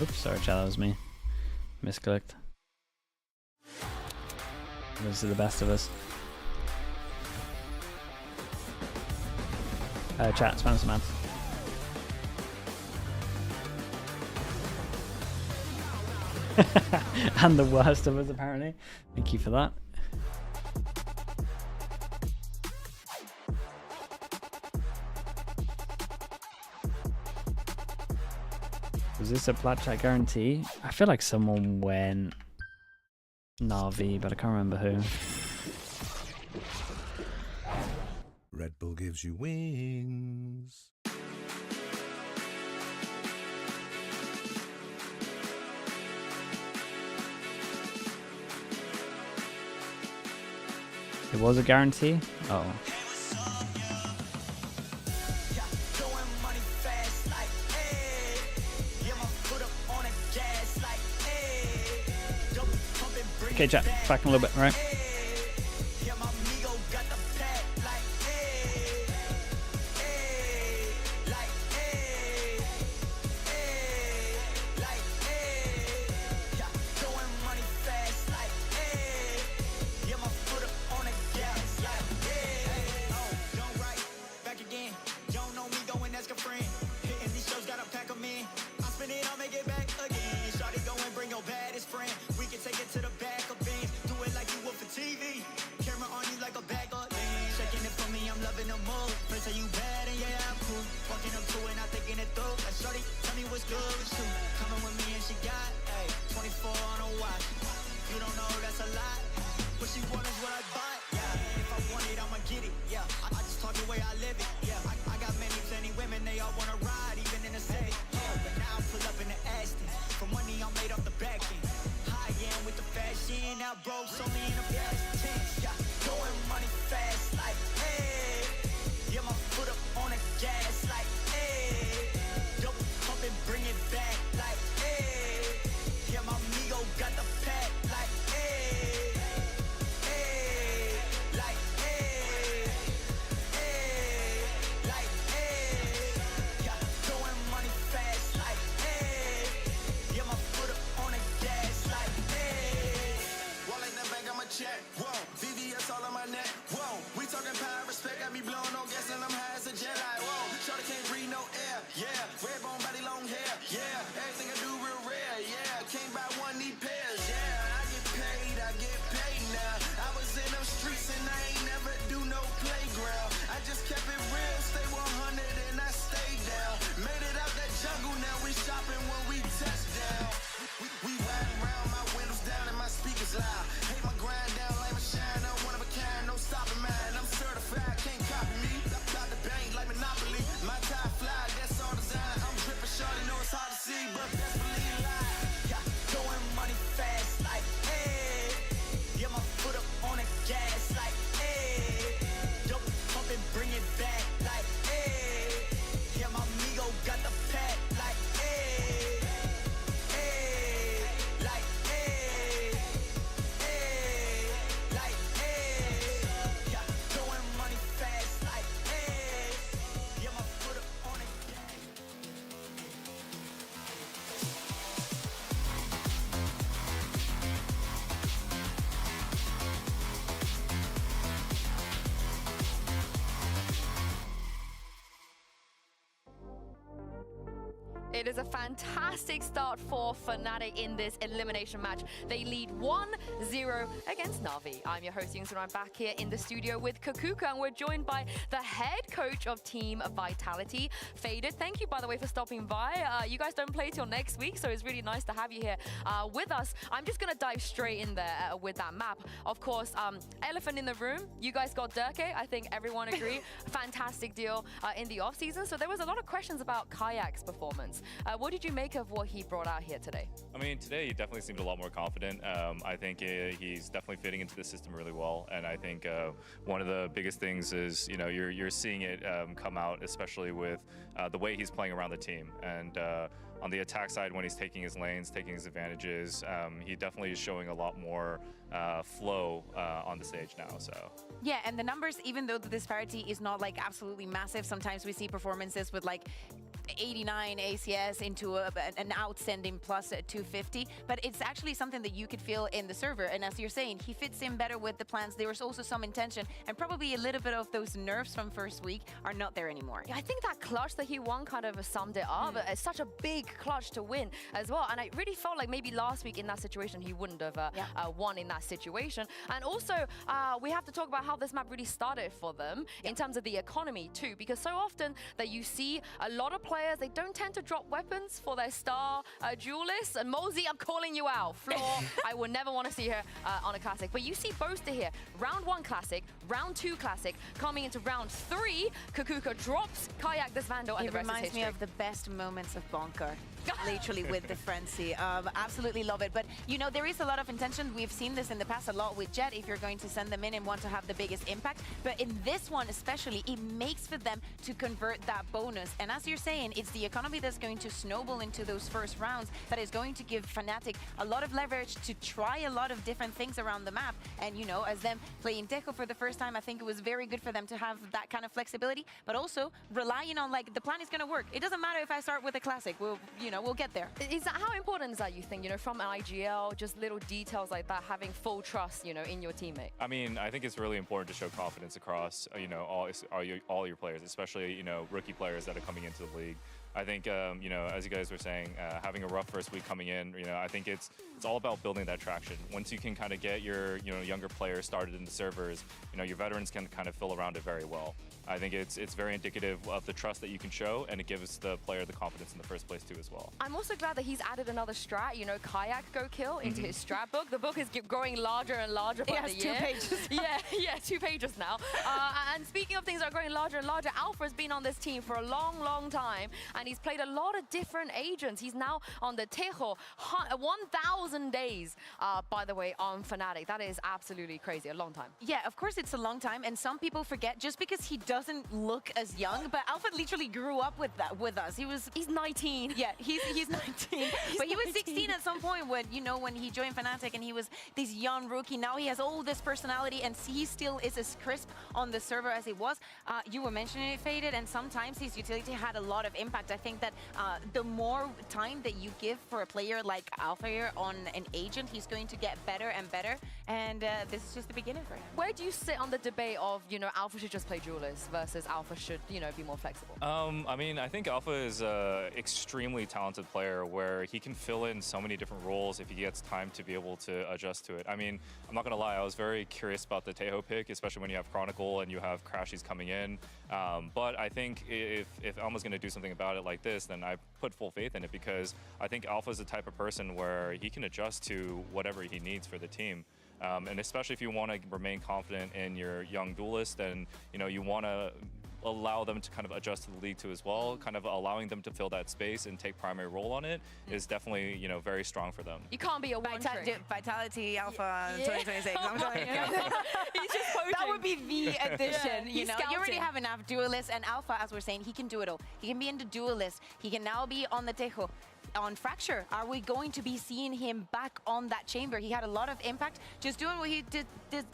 Oops, sorry, chat, that was me. Misclicked. This is the best of us. Chat, spam some ads. And the worst of us, apparently. Thank you for that. Was this a plat chat guarantee? I feel like someone went NAVI, but I can't remember who. Red Bull gives you wings. It was a guarantee? Oh. Okay, chat, back in a little bit, right? It is a fantastic start for Fnatic in this elimination match. They lead 1-0 against NAVI. I'm your host, Yingsun. I'm back here in the studio with Kakuka, and we're joined by the head coach of Team Vitality, Faded. Thank you, by the way, for stopping by. You guys don't play till next week, so it's really nice to have you here with us. I'm just going to dive straight in there with that map. Of course, elephant in the room, you guys got Durke. I think everyone agree. Fantastic deal in the off-season. So there was a lot of questions about Kayak's performance. What did you make of what he brought out here today? I mean, today he definitely seemed a lot more confident. I think he's definitely fitting into the system really well. And I think one of the biggest things is, you know, you're seeing it come out, especially with the way he's playing around the team. And on the attack side, when he's taking his lanes, taking his advantages, he definitely is showing a lot more flow on the stage now. So yeah, and the numbers, even though the disparity is not like absolutely massive, sometimes we see performances with like 89 ACS into an outstanding plus 250, but it's actually something that you could feel in the server. And as you're saying, he fits in better with the plans. There was also some intention, and probably a little bit of those nerfs from first week are not there anymore. Yeah, I think that clutch that he won kind of summed it up. It's such a big clutch to win as well, and I really felt like maybe last week in that situation he wouldn't have won in that situation. And also we have to talk about how this map really started for them in terms of the economy too, because so often that you see a lot of players, they don't tend to drop weapons for their star duelists. And Mosey, I'm calling you out. Floor, I would never want to see her on a classic. But you see Boaster here, round 1 classic, round 2 classic, coming into round 3, Kakuka drops Kayak this Vandal, and the rest is history. It reminds me of the best moments of Bonker. Literally with the frenzy. Absolutely love it. But you know, there is a lot of intention. We've seen this in the past a lot with Jet, if you're going to send them in and want to have the biggest impact. But in this one especially, it makes for them to convert that bonus. And as you're saying, it's the economy that's going to snowball into those first rounds that is going to give Fnatic a lot of leverage to try a lot of different things around the map. And you know, as them playing Tejo for the first time, I think it was very good for them to have that kind of flexibility, but also relying on like the plan is going to work. It doesn't matter if I start with a classic. We'll get there. Is that, how important is that, you think, you know, from an IGL, just little details like that, having full trust, you know, in your teammate? I mean, I think it's really important to show confidence across, you know, all your players, especially, you know, rookie players that are coming into the league. I think, you know, as you guys were saying, having a rough first week coming in, you know, I think it's all about building that traction. Once you can kind of get your, you know, younger players started in the servers, you know, your veterans can kind of fill around it very well. I think it's very indicative of the trust that you can show, and it gives the player the confidence in the first place too as well. I'm also glad that he's added another strat, you know, Kayak Go Kill into his strat book. The book is growing larger and larger by the year. 2 pages. yeah, 2 pages now. And speaking of things that are growing larger and larger, Alpha has been on this team for a long, long time, and he's played a lot of different agents. He's now on the Tejo 1,000 days, by the way, on Fnatic. That is absolutely crazy, a long time. Yeah, of course it's a long time, and some people forget just because he doesn't look as young, but Alpha literally grew up with us. He's 19. Yeah, he's 19. But he was 16 at some point when, you know, when he joined Fnatic, and he was this young rookie. Now he has all this personality, and he still is as crisp on the server as he was. You were mentioning it, Faded, and sometimes his utility had a lot of impact. I think that the more time that you give for a player like Alpha here on an agent, he's going to get better and better, and this is just the beginning for him. Where do you sit on the debate of, you know, Alpha should just play duelist versus Alpha should, you know, be more flexible? I mean, I think Alpha is an extremely talented player where he can fill in so many different roles if he gets time to be able to adjust to it. I mean, I'm not going to lie, I was very curious about the Tejo pick, especially when you have Chronicle and you have Crashies coming in. But I think if Alma's going to do something about it like this, then I put full faith in it, because I think Alpha's the type of person where he can adjust to whatever he needs for the team. And especially if you want to remain confident in your young duelist, then, you know, you want to allow them to kind of adjust to the league too as well. Kind of allowing them to fill that space and take primary role on it is definitely, you know, very strong for them. You can't be a one-trick. Vitality Alpha 2026. I'm telling you. He's just poaching. That would be the addition. Yeah, you know, you already have enough duelists, and Alpha, as we're saying, he can do it all. He can be in the duelist. He can now be on the Tejo. On Fracture, are we going to be seeing him back on that chamber? He had a lot of impact, just doing what he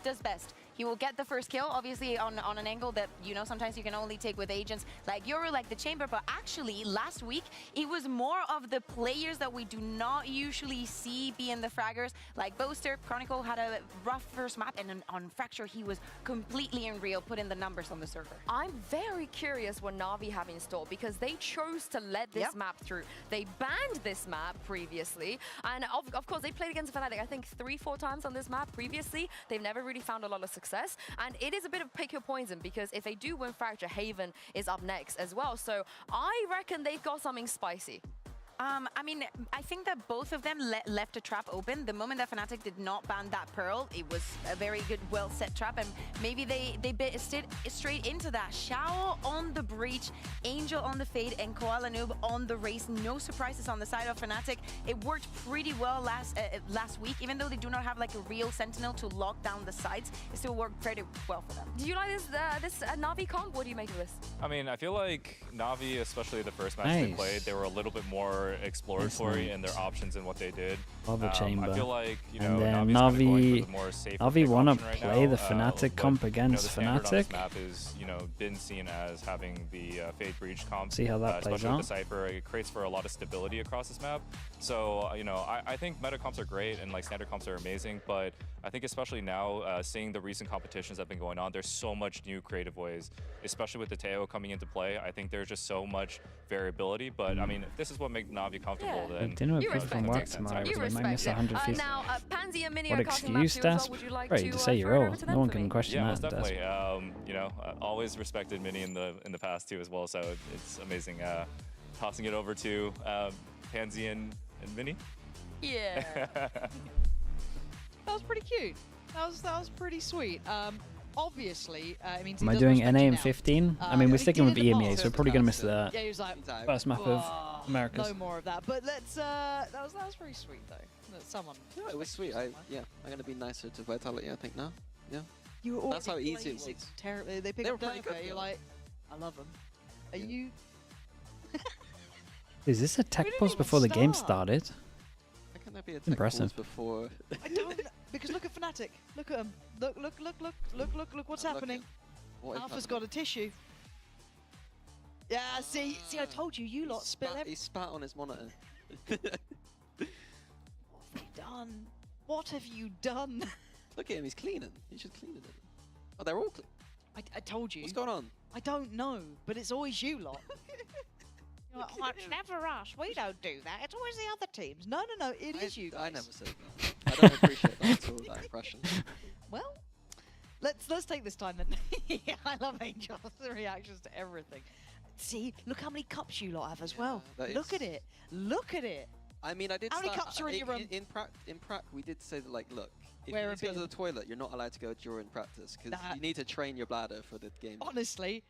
does best. He will get the first kill, obviously on an angle that, you know, sometimes you can only take with agents like Yoru, like the Chamber, but actually last week it was more of the players that we do not usually see being the fraggers, like Boaster. Chronicle had a rough first map, and on Fracture he was completely unreal, putting the numbers on the server. I'm very curious what NAVI have installed, because they chose to let this map through. They banned this map previously, and of course they played against Fnatic I think 3-4 times on this map previously. They've never really found a lot of success, and it is a bit of pick your poison, because if they do win Fracture, Haven is up next as well. So I reckon they've got something spicy. I mean, I think that both of them left a trap open. The moment that Fnatic did not ban that Pearl, it was a very good, well-set trap, and maybe they bit straight into that. Shao on the breach, Angel on the fade, and Koala Noob on the race. No surprises on the side of Fnatic. It worked pretty well last week, even though they do not have like a real sentinel to lock down the sides. It still worked pretty well for them. Do you like this NAVI comp? What do you make of this? I mean, I feel like NAVI, especially the first match they played, they were a little bit more exploratory in their options and what they did. Bubble chamber. I feel like, you and know, then NAVI want to right play now, the Fnatic comp against you know, the Fnatic. map is, you know, been seen as having the Fade Breach comp. See how that plays especially out. with the Cypher, it creates for a lot of stability across this map. So, you know, I think meta comps are great and like standard comps are amazing, but I think especially now, seeing the recent competitions that have been going on, there's so much new creative ways, especially with the Teo coming into play. I think there's just so much variability, but I mean, if this is what makes NAVI comfortable, then Dinner from work tomorrow, so I might miss 100 feet. Now, Pansy and Mini What are casting maps excuse, too as Das? well. Would you like Right, to say your throw it role. over to them No one for can me? question yeah, that. most Das. definitely. You know, always respected Mini in the past too as well, so it's amazing tossing it over to Pansy and Mini. Yeah. That was pretty cute. That was pretty sweet. Obviously, it means Am I doing NA in 15? I mean, we're sticking with EMEA, so we're probably going to miss the Yeah, he was like, first map of Americas. no more of that. But let's. That was very sweet though. That someone. Yeah, it was sweet. I'm gonna be nicer to Vitality, I think now. Yeah. You were That's how easy it was. Terribly. They picked They up were pretty Delicate. good, You're though. like, I love them. Are you? Is this a tech didn't pulse even before the game start. started? How can there be a tech Impressive. pause before? I don't. Because look at Fnatic. Look at him. Look. What's happening? What is Alpha's happening? got a tissue. Yeah. See. I told you. You lot spill He everything. spat on his monitor. Done. What have you done? Look at him. He's cleaning. He's just cleaning it. Oh, they're all clean. I told you. What's going on? I don't know, but it's always you lot. You're like, oh, it's never us. We don't do that. It's always the other teams. No. It is you guys. I never said that. I don't appreciate that at all, that impression. Well, let's take this time then. Yeah, I love Angel's reactions to everything. See, look how many cups you lot have as well. that Look is- at it. Look at it. I mean, I did. How many start- cups are in your room? In prac, we did say that, like, look, if Wear you a need to go to bin. the toilet, you're not allowed to go during practice because Nah. you need to train your bladder for the game. Honestly,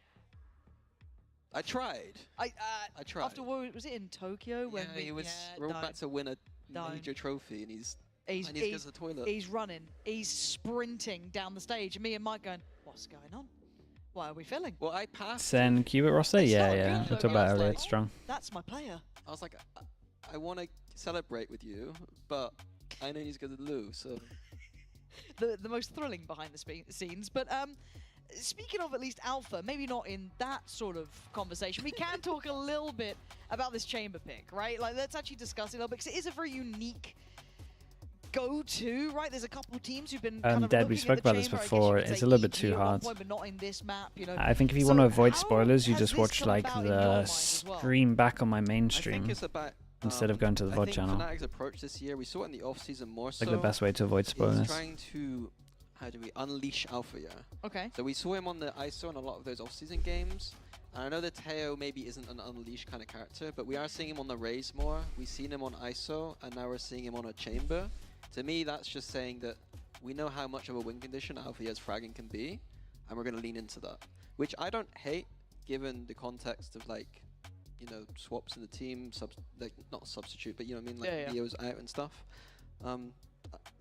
I tried. I tried. After was it in Tokyo when Yeah, he was. we're don't. about to win a Don't. major trophy, and he's. He's, I need to go he's, to the toilet. he's running. He's sprinting down the stage, and me and Mike going, "What's going on? Why are we filling?" Well, I passed. Send Cubit Roster? Yeah. good, We though, talked about guys, earlier. like- It's strong. That's my player. I was like, I want to celebrate with you, but I know he's going to lose. So The most thrilling behind the scenes. But speaking of at least Alpha, maybe not in that sort of conversation, we can talk a little bit about this chamber pick, right? Like, let's actually discuss it a little bit, because it is a very unique go-to, right? There's a couple teams who've been kind of Dad, we looking at spoke the about this chamber. I guess before. you could It's say a little bit EG too at one hard. point, but not in this map, you know. I think if you So want to avoid how spoilers, you has just this watch come like about in your the mind as well? stream back on my main I stream think it's about. instead of going to the I VOD think channel. Fnatic's approach this year, we saw it in the off-season more so. Like the best way to avoid is spoilers. trying to, how do we unleash Alpha? Yeah. Okay. So we saw him on the ISO in a lot of those off-season games. And I know that Teo maybe isn't an unleash kind of character, but we are seeing him on the Raze more. We've seen him on ISO, and now we're seeing him on a chamber. To me, that's just saying that we know how much of a win condition Alpha as fragging can be, and we're going to lean into that. Which I don't hate, given the context of, like, you know, swaps in the team, like, not substitute, but you know what I mean, like Yeah, yeah. Leo's out and stuff.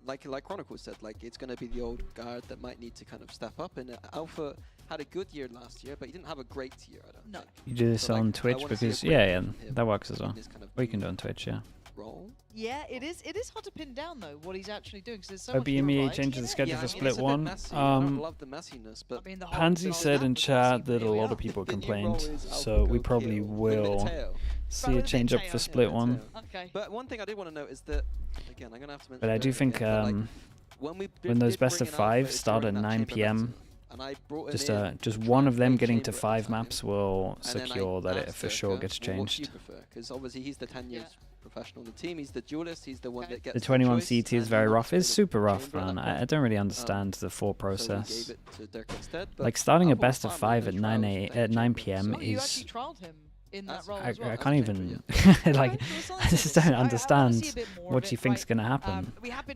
Like Chronicle said, like, it's going to be the old guard that might need to kind of step up, and Alpha had a good year last year, but he didn't have a great year, I don't think. You do this So, like, on I Twitch wanna see a because breakthrough yeah, from him that works as well. in this kind of Or you can do it on Twitch, yeah. role. Yeah, it is. It is hard to pin down though what he's actually doing because there's so Hope much EMEA variety changes in the it. schedule Yeah, for I mean, split it's a bit one. messy. I don't love the messiness, but I mean, the whole Pansy said in chat that a here we lot are. of people The new complained, role is so alpha we go probably kill. will Mateo. see a change up for split one. Okay. But one thing I did want to note is that, again, I'm going to have to mention But I do it think again, but, like, when those did best bring of in alpha, five it's start at during that 9 chamber p.m. meta, and I brought him in Just to one try of and them play getting to chamber 5 at the time. maps will And then secure that it asked for Turka, sure gets well, what do you changed. prefer? Because obviously he's the 10 years professional in the team. He's the duelist. He's the one that gets The 21 choice, CT is and very he rough. wants It's to super win the rough, chamber at man. that I point. don't really understand the So full we process. gave it to Dirk instead. But Like starting a Alpha best of Farm 5 at in 9 trials at 9 chamber, p.m. so You is actually trialed him in that role I as well. can't even like I just don't understand what she thinks gonna happen.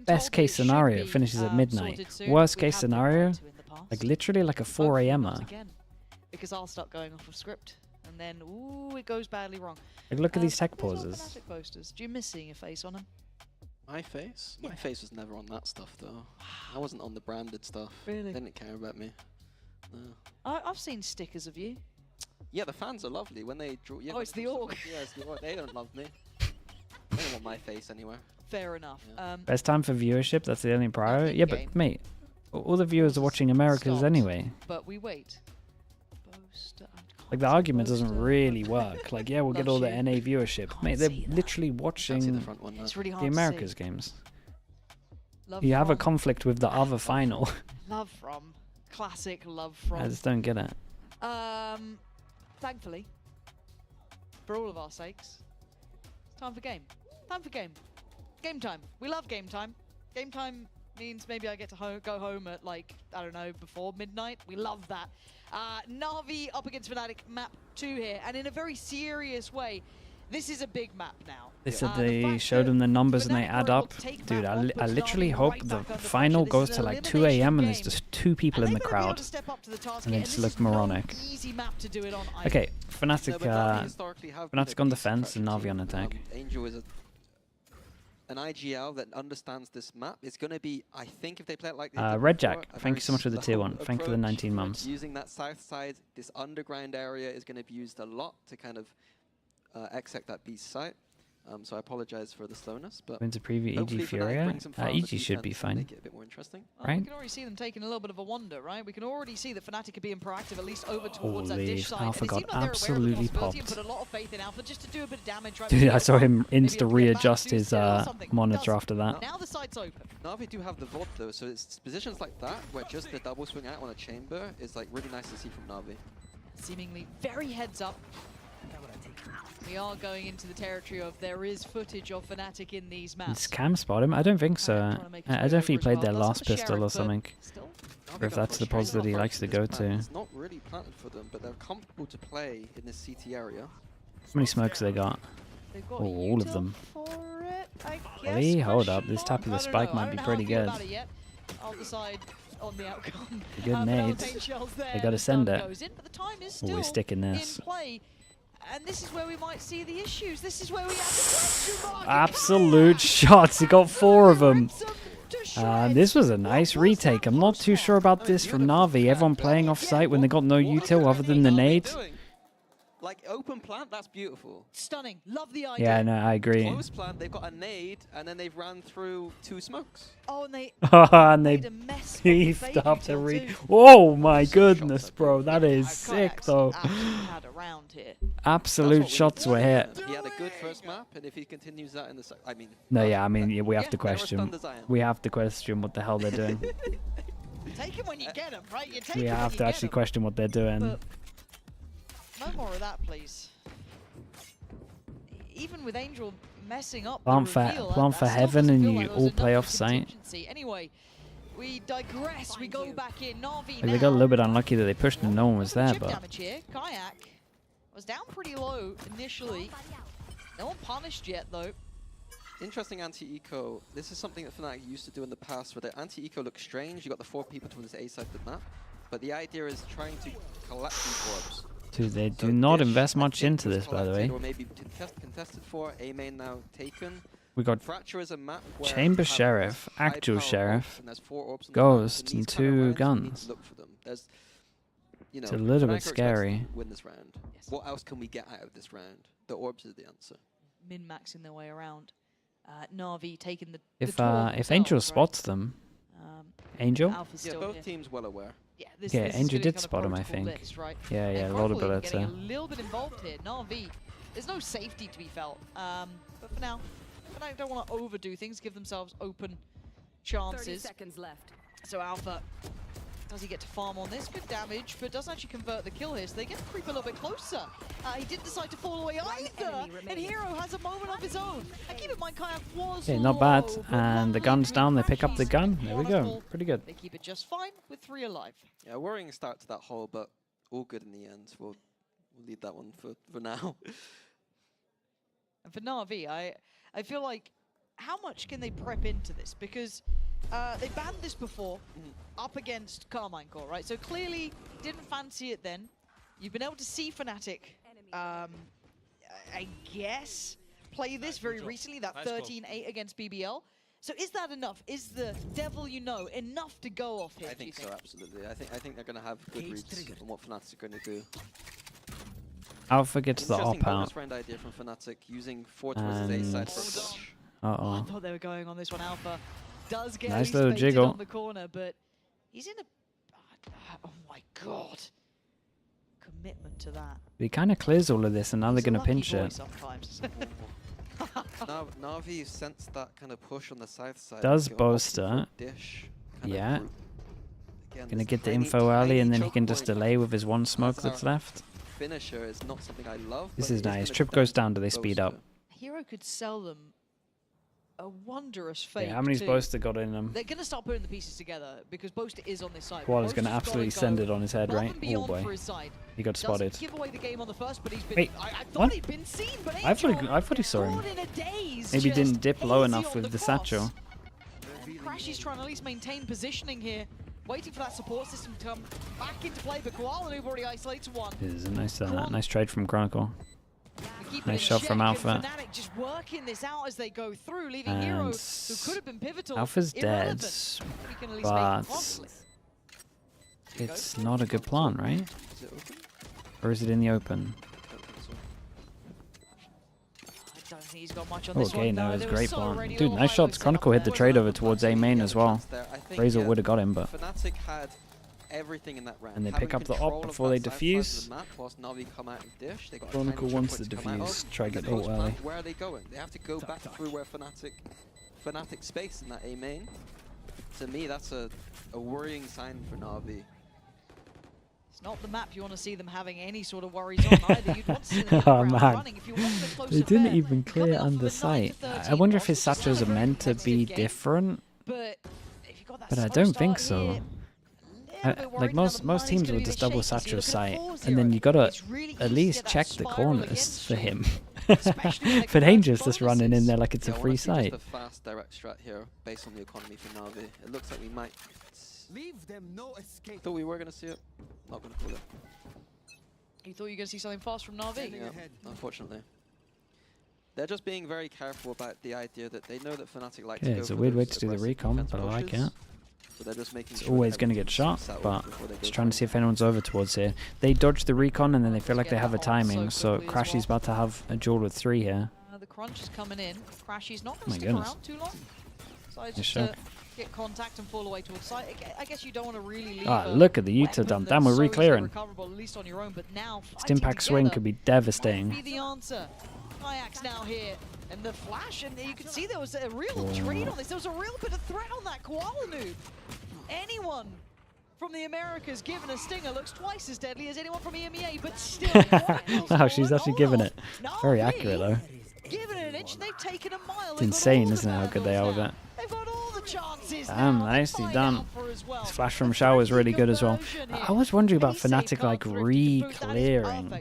Best case scenario finishes at midnight. Worst case scenario, like literally like a 4 a.m.er. Because I'll start going off of script, and then ooh, it goes badly wrong. Like look at these tech Here's our pauses. Fnatic posters. Do you miss seeing a face on him? My face? My face was never on that stuff though. I wasn't on the branded stuff. Really? They didn't care about me. No. I've seen stickers of you. Yeah, the fans are lovely when they draw. Yeah, Oh, it's the org. Yeah, it's the org. They don't love me. They don't want my face anywhere. Fair enough. Best time for viewership, that's the only priority. Yeah, but mate, all the viewers are watching Americas anyway. But we wait. Like the argument doesn't really work. Like yeah, we'll get all the NA viewership. Mate, they're literally watching It's really hard the to Americas see. games. Love You have a from. conflict with the other final. Love from. Classic love from. I just don't get it. Thankfully, for all of our sakes, it's time for game. Time for game. Game time. We love game time. Game time means maybe I get to go home at like, I don't know, before midnight. We love that. NAVI up against Fnatic, map 2 here, and in a very serious way, this is a big map now. They said they showed them the numbers and they add up. Dude, I literally hope the final goes to like 2 a.m. and there's just 2 people in the crowd. And it just looked moronic. Okay, Fnatic, Fnatic on defense and Navi on attack. Angel is an IGL that understands this map. It's going to be, I think, if they play it like they did Red before, Jack, a thank you so much for the very tier 1. slow Thank you for the approach. 19 months. Using that south side, this underground area is going to be used a lot to kind of exec that beast site. So I apologize for the slowness, but Wins a preview hopefully EG Fnatic Furia. bring some fire on the EG should be defense and fine. make it a bit more interesting. Right? We can already see them taking a little bit of a wander, right? We can already see that Fnatic are being proactive, at least over towards that Holy, dish side. Alpha And it got seemed like they're aware of the absolutely possibility and popped. put a lot of faith in Alpha just to do a bit of damage. Right? Dude, I saw him Maybe insta able to get back readjust to his Skill or something. monitor Does. after that. Now the site's open. Navi do have the VOD though, so it's positions like that where just the double swing out on a chamber is like really nice to see from Navi. Seemingly very heads up. We are going into the territory of there is footage of Fnatic in these Did maps. Scam spot him? I don't think so. I don't know if he played their last That's pistol or something. Or if that's the pos that he likes to go to. It's not really planted for them, but they're comfortable to play in this CT area. How many smokes they got? Oh, all of them. Really? Hold up, this tap of the spike might be pretty good. I'll decide on the outcome. Good nades. They gotta send it. Oh, we're sticking this. And this is where we might see the issues. This is where we have the question mark. Absolute shots. He got 4 of them. This was a nice retake. I'm not too sure about this from Navi. Everyone playing off site when they got no util other than the nade. Like open plant, that's beautiful. Stunning. Love the idea. Yeah, no, I agree. Close plant, they've got a nade, and then they've ran through 2 smokes. Oh, and they and they beefed up the re. Oh my goodness, bro. That is sick, though. Absolute shots were hit. He had a good first map, and if he continues that in the I mean. No, yeah, I mean, yeah, we have to question. We have to question what the hell they're doing. Take him when you get him, right? You take We him have when to you actually get him. question what they're doing. But no more of that, please. Even with Angel messing up Plant the for, reveal, plant that for still heaven doesn't and feel you like there all was play enough off site. contingency. Anyway, we digress. We go back in. Navi Like, they got a little bit unlucky that they pushed and no one was there, chip but damage here. Kayak was down pretty low initially. No one punished yet, though. Interesting anti-eco. This is something that Fnatic used to do in the past, where the anti-eco looks strange. You got the 4 people towards the A side of the map, but the idea is trying to collect these orbs. dude, they do not invest much into this, by the way. Or maybe contested for. A main now taken. We got Fracture is a map where Chamber you have Sheriff, high Actual power Sheriff, orbs, and there's 4 orbs on the map. Ghost, In and these kind of 2 rounds, you need guns. to look for them. There's, you know, It's a little bit Fnatic are expected scary. to win this round. What else can we get out of this round? The orbs is the answer. Min-maxing their way around. NAVI taking the If tour if Angel themselves, spots them, Angel. Alpha's Yeah, still both here. teams well aware. Yeah, this Yeah, is Angel really did kind of spot him, I protocol think. list, right? Yeah, And yeah, a lot Chronicle of even bullets getting there. a little bit involved here. NAVI, there's no safety to be felt. But for now, I don't want to overdo things, give themselves open chances. 30 seconds left. So Alpha, does he get to farm on this? Good damage, but doesn't actually convert the kill here, so they get to creep a little bit closer. He didn't decide to fall away either, and Hero has a moment of his own. And keep in mind, Kayak was Okay, not bad. low, but And the gun's down. They pick up the gun. There we go. Pretty good. they keep it just fine with 3 alive. Yeah, worrying start to that hole, but all good in the end. We'll leave that one for now. And for Na'Vi, I feel like, how much can they prep into this? Because they banned this before, up against KARMINE Core, right? So clearly didn't fancy it then. You've been able to see Fnatic, I guess, play this very recently, that 13-8 against BBL. So is that enough? Is the devil you know enough to go off here? I think so, absolutely. I think they're going to have good reads on what Fnatic are going to do. Alpha gets the Interesting op out. bonus round idea from Fnatic, using 4 towards his A side for a push. I Uh-oh. thought they were going on this one. Alpha does get Nice at least little baited jiggle. on the corner, but he's in a... Oh my god. Commitment to that. He kind of clears all of this, and now they're going to pinch it. Sometimes. Na'Vi sensed that kind of push on the south side. Does Go boaster. opting for dish kind of Yeah. route. Again, Gonna this get the tiny, info early, and then tiny he can choke just point delay with his one smoke as that's our left. Finisher is not something I love. This but is it nice. gonna Trip tempt goes down, do they speed up? Boaster. Hero could sell them a wondrous fate. Yeah, how many's too. Boaster got in them? They're going to start putting the pieces together because Boaster is on this side. Koala's going to Boaster's absolutely gotta send go it on his head, above right? and Oh beyond boy. for his side. He got Doesn't spotted. give away the game on the first, but he's been. Wait, I thought what? he'd been seen, but I thought he saw him. Gone in a daze, Maybe he didn't just dip low hazy enough on with the cross. satchel. And Crashy's trying to at least maintain positioning here, waiting for that support system to come back into play, but Koala already isolates one. This is a nice trade from Chronicle. Keep Nice it in shot check, from and Alpha. Fnatic just working this out as they go through, leaving Hero, And who could have been pivotal, Alpha's dead, irrelevant. But he can at least make but it possible. it's not a good plan, right? Is it open? Or is it in the open? I don't think he's got much on this Okay, one. no, No, it's they great were so plan. ready, Dude, all nice high shots. was set Chronicle up hit the there. trade over towards A main as well. There, I think, Razor yeah, would have got him, but Fnatic had everything in that round. And they Having pick up the control op of before that they south side of defuse. the map whilst Na'Vi come out and dish. They got a Chronicle tiny wants choke to point come out defuse, of, try and get then ult post-plant, early. Where are they going? They have to go back through where Fnatic space in that A main. To me, that's a worrying sign for Na'Vi. It's not the map you want to see them having any sort of worries on either. You'd want to see them hit the Oh ground man, running. If you want them closer they didn't fair, even clear under sight. I wonder if his satchels are meant to be different, But if you got that but I slow don't think start so. here, Like most teams will just double satchel sight, and then you gotta at least check the corners for him. For Danger's just running in there like it's a Yeah, I free wanna see sight. just a fast direct strat here based on the economy for Na'Vi. It looks like we might. Leave them no escape. Thought we were gonna see it. Not gonna call it. You thought you were going to see something fast from Na'Vi? Yeah, unfortunately. They're just being very careful about the idea that they know that Fnatic like to Yeah, go it's a for weird way those to do the aggressive recon, defense but I like pushes. it. So they're just making It's sure always that going to get everything's shot, settled but before they go just for trying to it. see if anyone's over towards here. They dodge the recon and then they feel like they have a timing, so Crashy's about to have a duel with 3 here. The crunch is coming in. Crashy's not Oh going my to stick goodness. around too long. So it's Nice just shot. to get contact and fall away towards sight. I guess you don't want to really leave Ah, a look at the Utah weapon dump. that's Damn, we're so easily re-clearing. recoverable, at least on your own, but now This fighting impact swing together could be might devastating. be the answer. Kayaks now here, and the flash, and you can see there was a real Oh. trade on this. There was a real bit of threat on that Koala noob. Anyone from the Americas given a stinger looks twice as deadly as anyone from EMEA, but still. Wow, she's actually giving it. Very accurate though. Given it an inch, and they've taken a mile. It's insane, isn't it, how good they are with it? They've got all the chances Damn, now. nicely done. This flash from Shower is really good as well. I was wondering about Fnatic like re-clearing.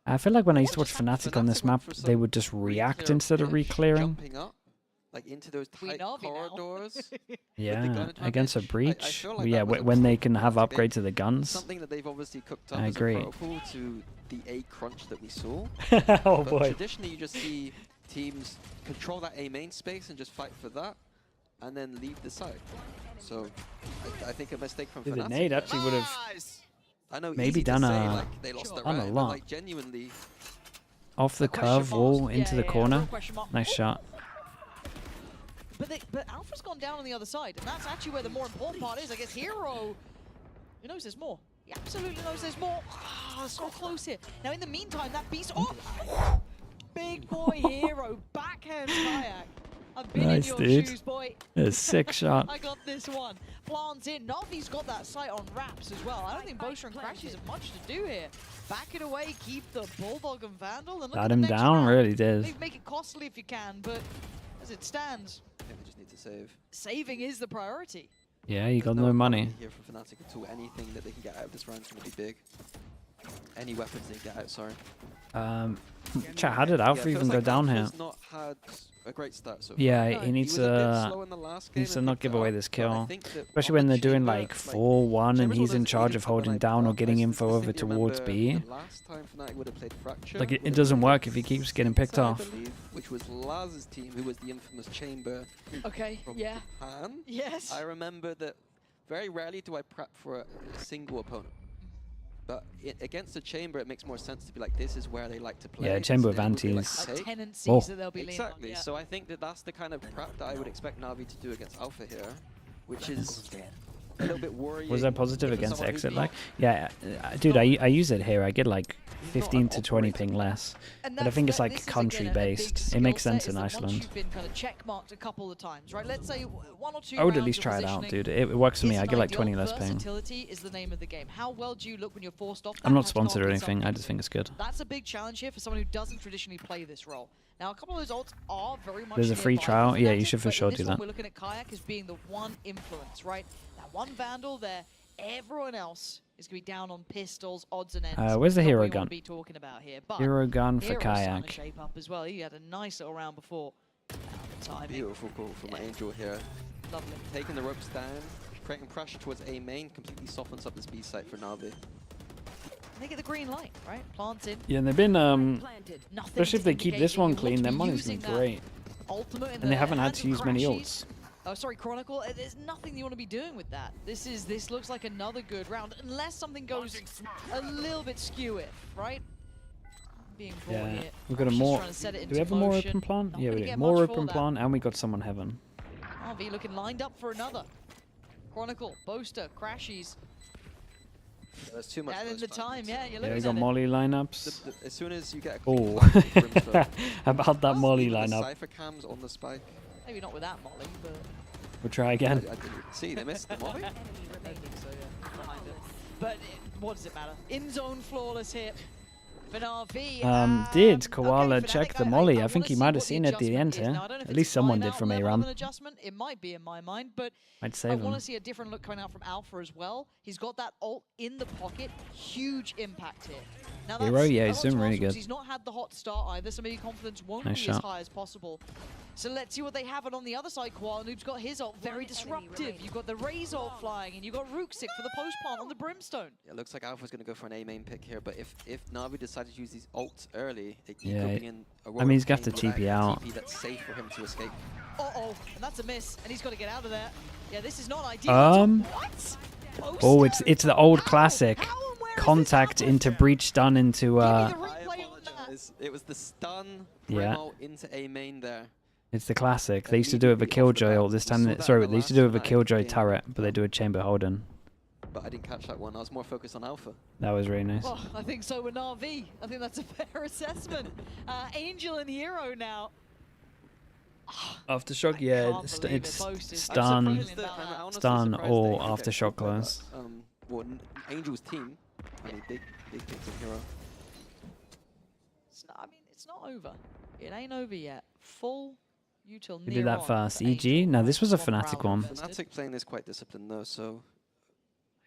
I feel like when I used to watch Fnatic on this map, they would just react instead of re-clearing. Jumping up, like into those tight corridors. Yeah, against a breach. feel like Yeah, that was a when they can big have upgrade to the guns. Something that they've obviously cooked up I as agree. a protocol to the A crunch that we saw. Oh, but boy. Traditionally, you just see teams control that A main space and just fight for that, and then leave the site. So I think a mistake from Dude, Fnatic. the nade actually would have I know maybe easy to done say, a like, they lost the done a round, but, lot. like, genuinely off the curve wall into the corner. Nice shot. But Alpha's gone down on the other side, and that's actually where the more important part is. I guess Hero, he knows there's more. He absolutely knows there's more. Ah, so close here. Now, in the meantime, that beast... Oh! Big boy Hero, backhands Kayak. I've been Nice, in your dude. shoes, boy. A sick shot. I got this one. Plants in. Navi's got that sight on wraps as well. I don't think Boaster and Crashies have much to do here. Back it away, keep the Bulldog and Vandal, and look Got at the him next down, round. really did. Maybe make it costly if you can, but as it stands, I think they just need to save. saving is the priority. Yeah, you got no money. Here from Fnatic at all. Anything that they can get out of this round is going to be big. Any weapons they get out, sorry. Chat, how did Alpha even go down here? He's not had a great start so far. Yeah, he needs to not give away this kill, especially when they're doing like 4-1 and he's in charge of holding down or getting info over towards B. Like it doesn't work if he keeps getting picked off. Which was Laz's team, who was the infamous Chamber. Okay, from yeah. Japan. Yes. I remember that very rarely do I prep for a single opponent. But against the Chamber, it makes more sense to be like, this is where they like to play. Yeah, Chamber of Antis. Tendencies that they'll be leaning on, Exactly. yeah. So I think that that's the kind of prep that I would expect Navi to do against Alpha here, which is a little bit worrying. Was that positive for against someone who's exit not- lag? Yeah, dude, I use it here. I get like 15 to 20 ping less. But I think it's like country based. It makes sense in Iceland. Once you've been kind of checkmarked a couple of times, right? Let's say 1 or 2 I would at rounds least of try it out, positioning dude. It works for me. I isn't get like ideal. 20 less ping. Versatility is the name of the game. How well do you look when you're forced off? I'm not that sponsored or match anything. market I just think it's good. That's a big challenge here for someone who doesn't traditionally play this role. Now, a couple of those ults are very much There's a free nearby trial. for Yeah, you Fnatic, should for but in sure this do one, that. We're looking at Kayak as being the one influence, right? That one Vandal there. Everyone else is going to be down on pistols, odds and ends. Where's the Not hero what we gun? wanna be talking about here, but Hero gun for Hero's starting to Kayak. shape up as well. He had a nice little round before. Timing. Beautiful call from Angel here. Lovely. Taking the ropes down, creating pressure towards A main, completely softens up this B site for Navi. They get the green light, right? Plants in. Yeah, and they've been, Nothing especially if to they keep indicate this that one you want clean, to their be money's been using that great. Ultimate in And they the haven't had hands to of use many Crashies. ults. Oh, sorry, Chronicle. There's nothing you want to be doing with that. This looks like another good round, unless something goes a little bit skew it, right? Being brought Yeah, here. we've got a Crashies more. trying to set it Do into we have a more motion. open plan? Not Yeah, we gonna do. get More much for open that. plan, and we got someone heaven. RV looking lined up for another. Chronicle, Boaster, Crashies. There's too much. And in the time, yeah, you're Yeah, looking we at got it. Molly lineups. As soon as you get a clean Oh, fight with Brimstone, about that Molly the lineup. Cypher cams on the spike. Maybe not with that Molly, but... We'll try again. I didn't even see, they missed the Molly. I think so, yeah. Behind it. But what does it matter? In zone flawless hit. For RV. Did Koala okay, check Fnatic, the Molly? I wanna think he see might have what seen it at the end adjustment is. here. Now, I don't know if At it's least a someone did timeout from level of ARAM. an adjustment. It might be in my mind, but I'd I save want him. to see a different look coming out from Alpha as well. He's got that ult in the pocket. Huge impact here. Now Hero, that's yeah, a he's lot doing to really ask because good. He's not had the hot start either, so maybe confidence won't Nice be as shot. high as possible. So let's see what they have. And on the other side, Koala Noob's got his ult. Very disruptive. You've got the Raze ult flying, and you've got Rooksik for the post plant on the Brimstone. It looks like Alpha's going to go for an A main pick here, but if Navi decided to use these ults early, they keep Yeah, going in a I mean, he's got to Aurora TP out. TP that's safe for him to escape. Uh-oh, and that's a miss, and he's got to get out of there. Yeah, this is not ideal. What? Oh, it's the old classic. Contact into breach stun into I apologize. It was the stun Yeah. Brim ult into A main there. It's the classic. They used to do it with a Killjoy ult this time. Sorry, they used to do it with a Killjoy turret, but they do a chamber Holden. But I didn't catch that one. I was more focused on Alpha. That was really nice. Oh, I think so with RV. I think that's a fair assessment. Angel and Hero now. Aftershock, yeah, can't believe it's it. Boast is stun, surprised that- I'm honestly stun, surprised or they didn't get aftershock caught by that. close. Well, Angel's team. I mean, big things in Hero. I mean, it's not over. It ain't over yet. Full util We near did that on first. for EG? Angel. No, this was a One Fnatic round one. invested. Fnatic playing this quite disciplined though, so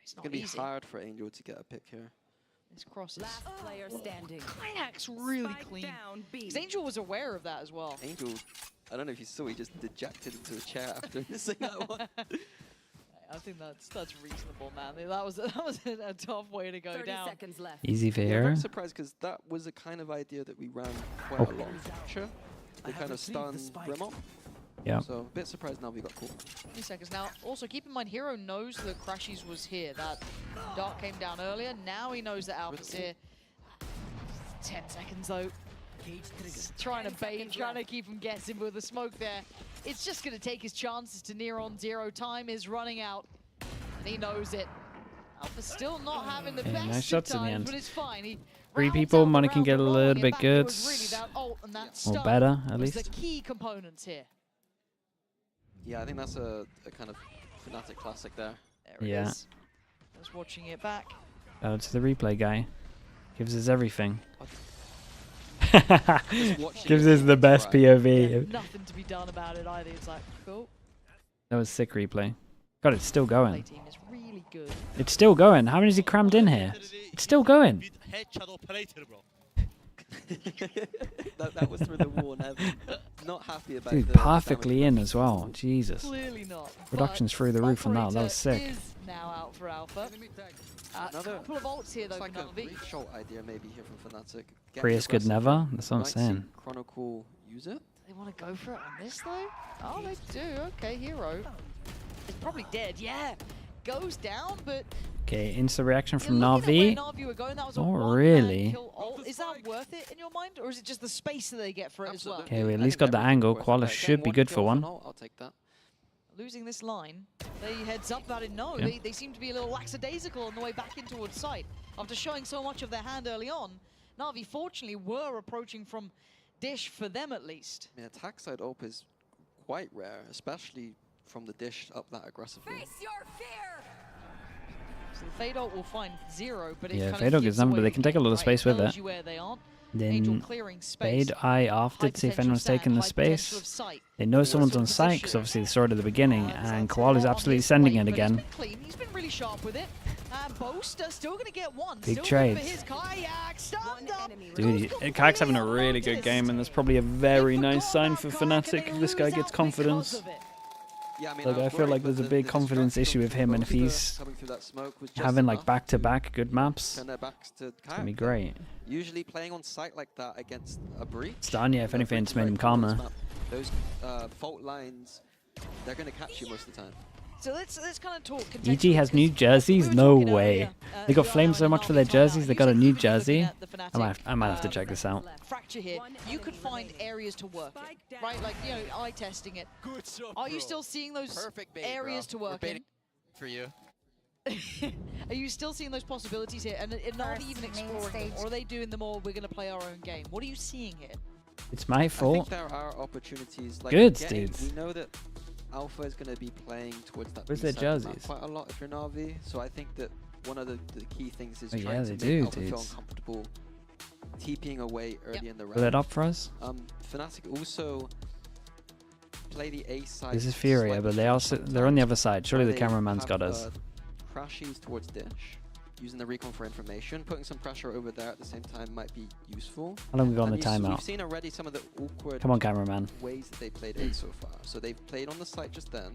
it's not gonna be easy. hard for Angel to get a pick here. This crosses. Last player standing. Kayak's really clean. Because Angel was aware of that as well. Angel, I don't know if you saw, he just dejected into a chair after missing that one. I think that's reasonable, man. That was a tough way to go 30 down. seconds left. Easy for I'm Hero. very surprised because that was a kind of idea that we ran quite a lot. Sure. They kind of stun Brim ult. Yeah. So a bit surprised now we got caught. 20 seconds now. Also, keep in mind, Hero knows that Crashies was here. That dart came down earlier. Now he knows that Alpha's here. 10 seconds though. Just trying to bait, trying to keep him guessing with the smoke there. It's just going to take his chances to near on zero. Time is running out, and he knows it. Alpha still not having the best nice shots in the times, end. but it's fine. He 3 people, money can get a little bit good. really that ult and that Or stun better, at was least. the key components here. Yeah, I think that's a kind of Fnatic classic there. There it Yeah. is. I was watching it back. Oh, it's the replay guy. Gives us everything. Gives us the best POV. Nothing to be done about it either. It's like, cool. That was sick replay. God, it's still going. Team is really good. It's still going. How many is he crammed in here? It's still going. that was through the wall, NAVI. Not happy about Dude, the perfectly in as well. Jesus. Clearly not. Production's through the roof on that. That was sick. Is now out for Alpha. Another couple of ults here though. It's like for a NAVI. re-shot idea maybe here from Fnatic. Get Prius good aggressive. never. That's what I'm Might see saying. Chronicle use it. They want to go for it on this though? Oh, they do. Okay, Hero. It's probably dead. Yeah. Goes down, but Okay, instant reaction from looking at where Navi. Na'Vi were going, that was a Oh, one-man really? kill ult. Is that worth it in your mind, or is it just the space that they get for it as well? Okay, we at least got the angle. Koala should be good for one. I'll take that. Losing this line, they heads up about it. No, Yeah. they seem to be a little lackadaisical on the way back in towards site. After showing so much of their hand early on, Na'Vi fortunately were approaching from Dish, for them at least. I mean, attack side op is quite rare, especially from the Dish up that aggressively. Face your fear! So the Fade ult will find zero, but it Yeah, kind Fade of ult gives gives them, but away they the can take a game, lot of right? space with Tells it. you where they aren't. Angel Then clearing space. Fade eye after to see if potential anyone's taking the stand, high potential space. of sight. They know someone's on site because obviously they saw it at the beginning, and Koala's absolutely sending it again. Clean. He's been really sharp with it. And Boaster still going to get one. Big Still trades. good for his kayak. Stunned up. Dude, Kayak's having a really good game, and that's probably a very nice sign for Fnatic if this guy gets confidence. Yeah, I mean, Like, I feel like there's a big confidence issue with him, and if he's coming through that smoke was just having like enough back-to-back good maps, turn their backs to it's gonna be kayak. great. Usually playing on site like that against a breach. Stanya, if anything, it's made him calmer. Those fault lines, they're going to catch you most of the time. So let's kind of talk. EG has new jerseys? No way. They got flamed so much for their jerseys, they got a new jersey. I might have to check this out. Fracture here. You could find areas to work in, right? Like, you know, eye testing it. Are you still seeing those areas to work in? For you. Are you still seeing those possibilities here? And not even exploring them? Or are they doing them all, we're going to play our own game? What are you seeing here? It's my I think fault. there are opportunities. Like Good, getting, dudes. We know that Alpha is going to be playing towards that Where's their B-side map jerseys? quite a lot if you're Navi. So I think that one of the key things is Oh, yeah, trying they to do, make Alpha feel dudes. uncomfortable TPing away early in the round. Fill it up for us. Fnatic also play the A side. This is Furia, but they're on the other side. Surely the They cameraman's have, got us. Crashes towards Dish, using the recon for information, putting some pressure over there at the same time might be useful. How long we got on the We've timeout? seen already some of the awkward Come on, cameraman. ways that they played it so far. So they've played on the site just then.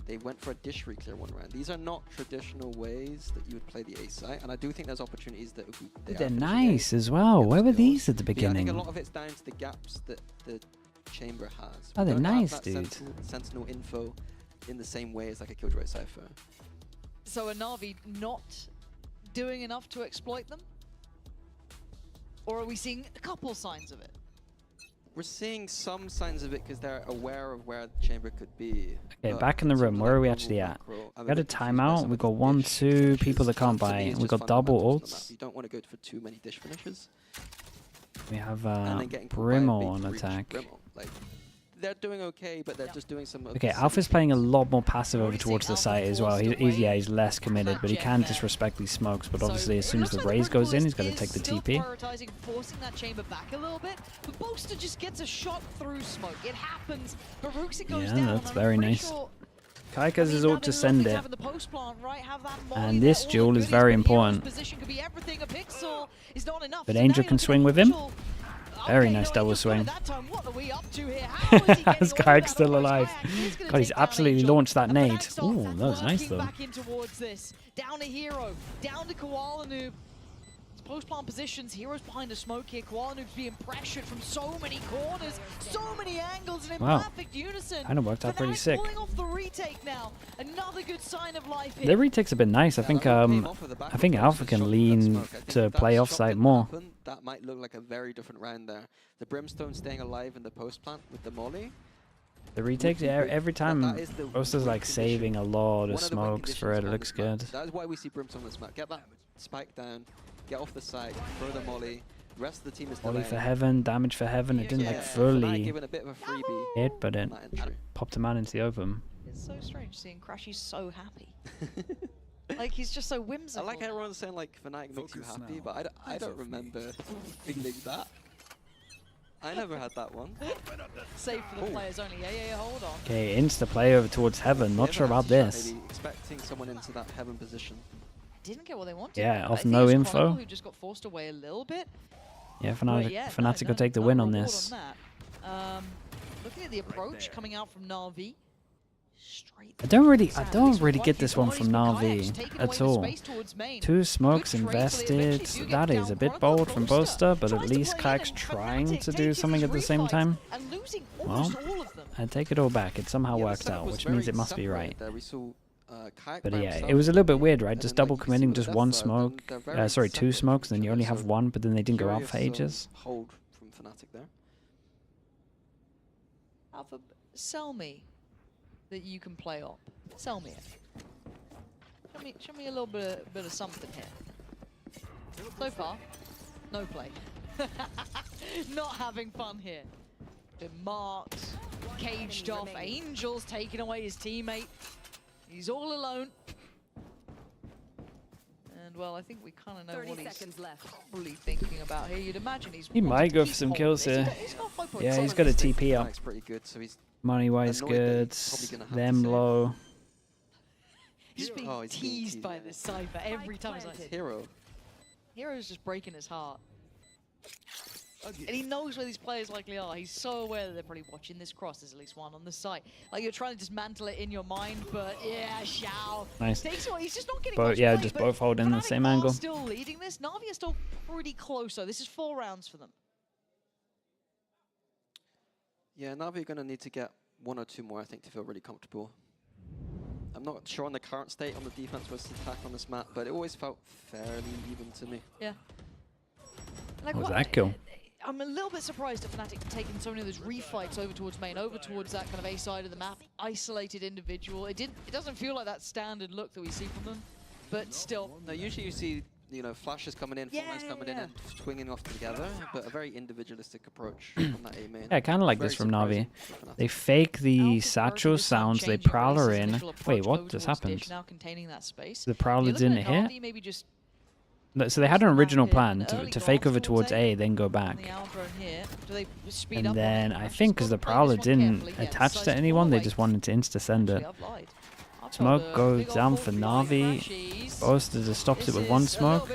They went for a Dish reclear one round. These are not traditional ways that you would play the A site, and I do think there's opportunities that They're nice as well. Where were these at the But yeah, I think a beginning? lot of it's down to the gaps that the chamber has. Oh, We they're don't have nice, that dude. sentinel info in the same way as like a Killjoy Cypher. So are Na'Vi not doing enough to exploit them? Or are we seeing a couple signs of it? We're seeing some signs of it because they're aware of where the chamber could be. Okay, but back in the room. Where are we actually at? We got a timeout. We got 1, 2 people that can't buy. We got double ults. You don't want to go for too many Dish finishes. We have And then getting caught by a Brimble big on breach attack. Brimble. Like, they're doing okay, but they're just doing some. Okay, Alpha's playing a lot more passive over towards the site as well. He's less committed, but he can disrespect these smokes. But obviously, as soon as the raise goes in, he's got to take the TP. Prioritizing forcing that chamber back a little bit, but Boaster just gets a shot through smoke. It happens, but Rooksy goes down. Yeah, that's very nice. Kaik has his ult to send it. And And this duel is very important. But Angel can swing with him. Very nice double swing. This Kaik's still alive. God, he's absolutely launched that nade. Ooh, that was nice though. Back in towards this. Down to Hero, down to Koala Noob. It's post-plant positions. Heroes behind the smoke here. Koala being pressured from so many corners, so many angles, and in perfect unison. Kind of worked out pretty sick. Pulling off the retake now. Another good sign of life here. Their retakes have been nice. I think Alpha can lean to play offsite more. That might look like a very different round there. The Brimstone staying alive in the post-plant with the molly. The retakes, yeah, every time Roster's like saving a lot of smokes for it. It looks good. That is why we see Brimstone on this map. Get that spike down, get off the side, throw the molly. The rest of the team is Molly for Heaven, damage for Heaven. It didn't like fully given a bit of a freebie hit, but it popped him out into the open. It's so strange seeing Crashy so happy. Like, he's just so whimsical. I like everyone saying like Fnatic makes you happy, but I don't remember feeling that. I never had that one. Save for the players only. Yeah, hold on. Okay, insta play over towards Heaven. Not sure about this. Maybe expecting someone into that Heaven position. Didn't get what they wanted. Yeah, off no info. Who just got forced away a little bit. Yeah, Fnatic will take the win on this. Looking at the approach coming out from NAVI. I don't really get this one from NAVI at all. 2 smokes invested. That is a bit bold from Boaster, but at least KICKOFF's trying to do something at the same time. Well, I take it all back. It somehow worked out, which means it must be right. But yeah, it was a little bit weird, right? Just double committing just 1 smoke. Sorry, 2 smokes, then you only have 1, but then they didn't go out for ages. Hold from Fnatic there. Alpha, sell me that you can play op. Sell me it. Show me a little bit of something here. So far, no play. Not having fun here. Been marked, caged off. Angel's taking away his teammate. He's all alone. And well, I think we kind of know what he's probably thinking about here. You'd imagine he might go for some kills here. Yeah, he's got a TP up. Money-wise good. Them low. He's being teased by this Cypher every time he's like, Hero. Hero's just breaking his heart. And he knows where these players likely are. He's so aware that they're probably watching this cross. There's at least one on the site. Like, you're trying to dismantle it in your mind, but yeah, Xiao. Nice. Takes away. He's just not getting but much yeah, play, just both holding the same angle. Still leading this. NAVI are still pretty close, though. This is 4 rounds for them. Yeah, NAVI are going to need to get 1 or 2 more, I think, to feel really comfortable. I'm not sure on the current state on the defense versus attack on this map, but it always felt fairly even to me. Yeah. Like, what was that kill? I'm a little bit surprised at Fnatic taking so many of those refights over towards main, over towards that kind of A side of the map, isolated individual. It doesn't feel like that standard look that we see from them, but still. No, usually you see, you know, flashes coming in, Fortnite's coming in and swinging off together, but a very individualistic approach on that A main. Yeah, kind of like this from NAVI. They fake the satchel sounds, they prowler in. Wait, what just happened? Now containing that space. The prowler didn't hit? So they had an original plan to fake over towards A, then go back. And then I think because the prowler didn't attach to anyone, they just wanted to insta-send it. Smoke goes down for NAVI. Boaster just stops it with 1 smoke.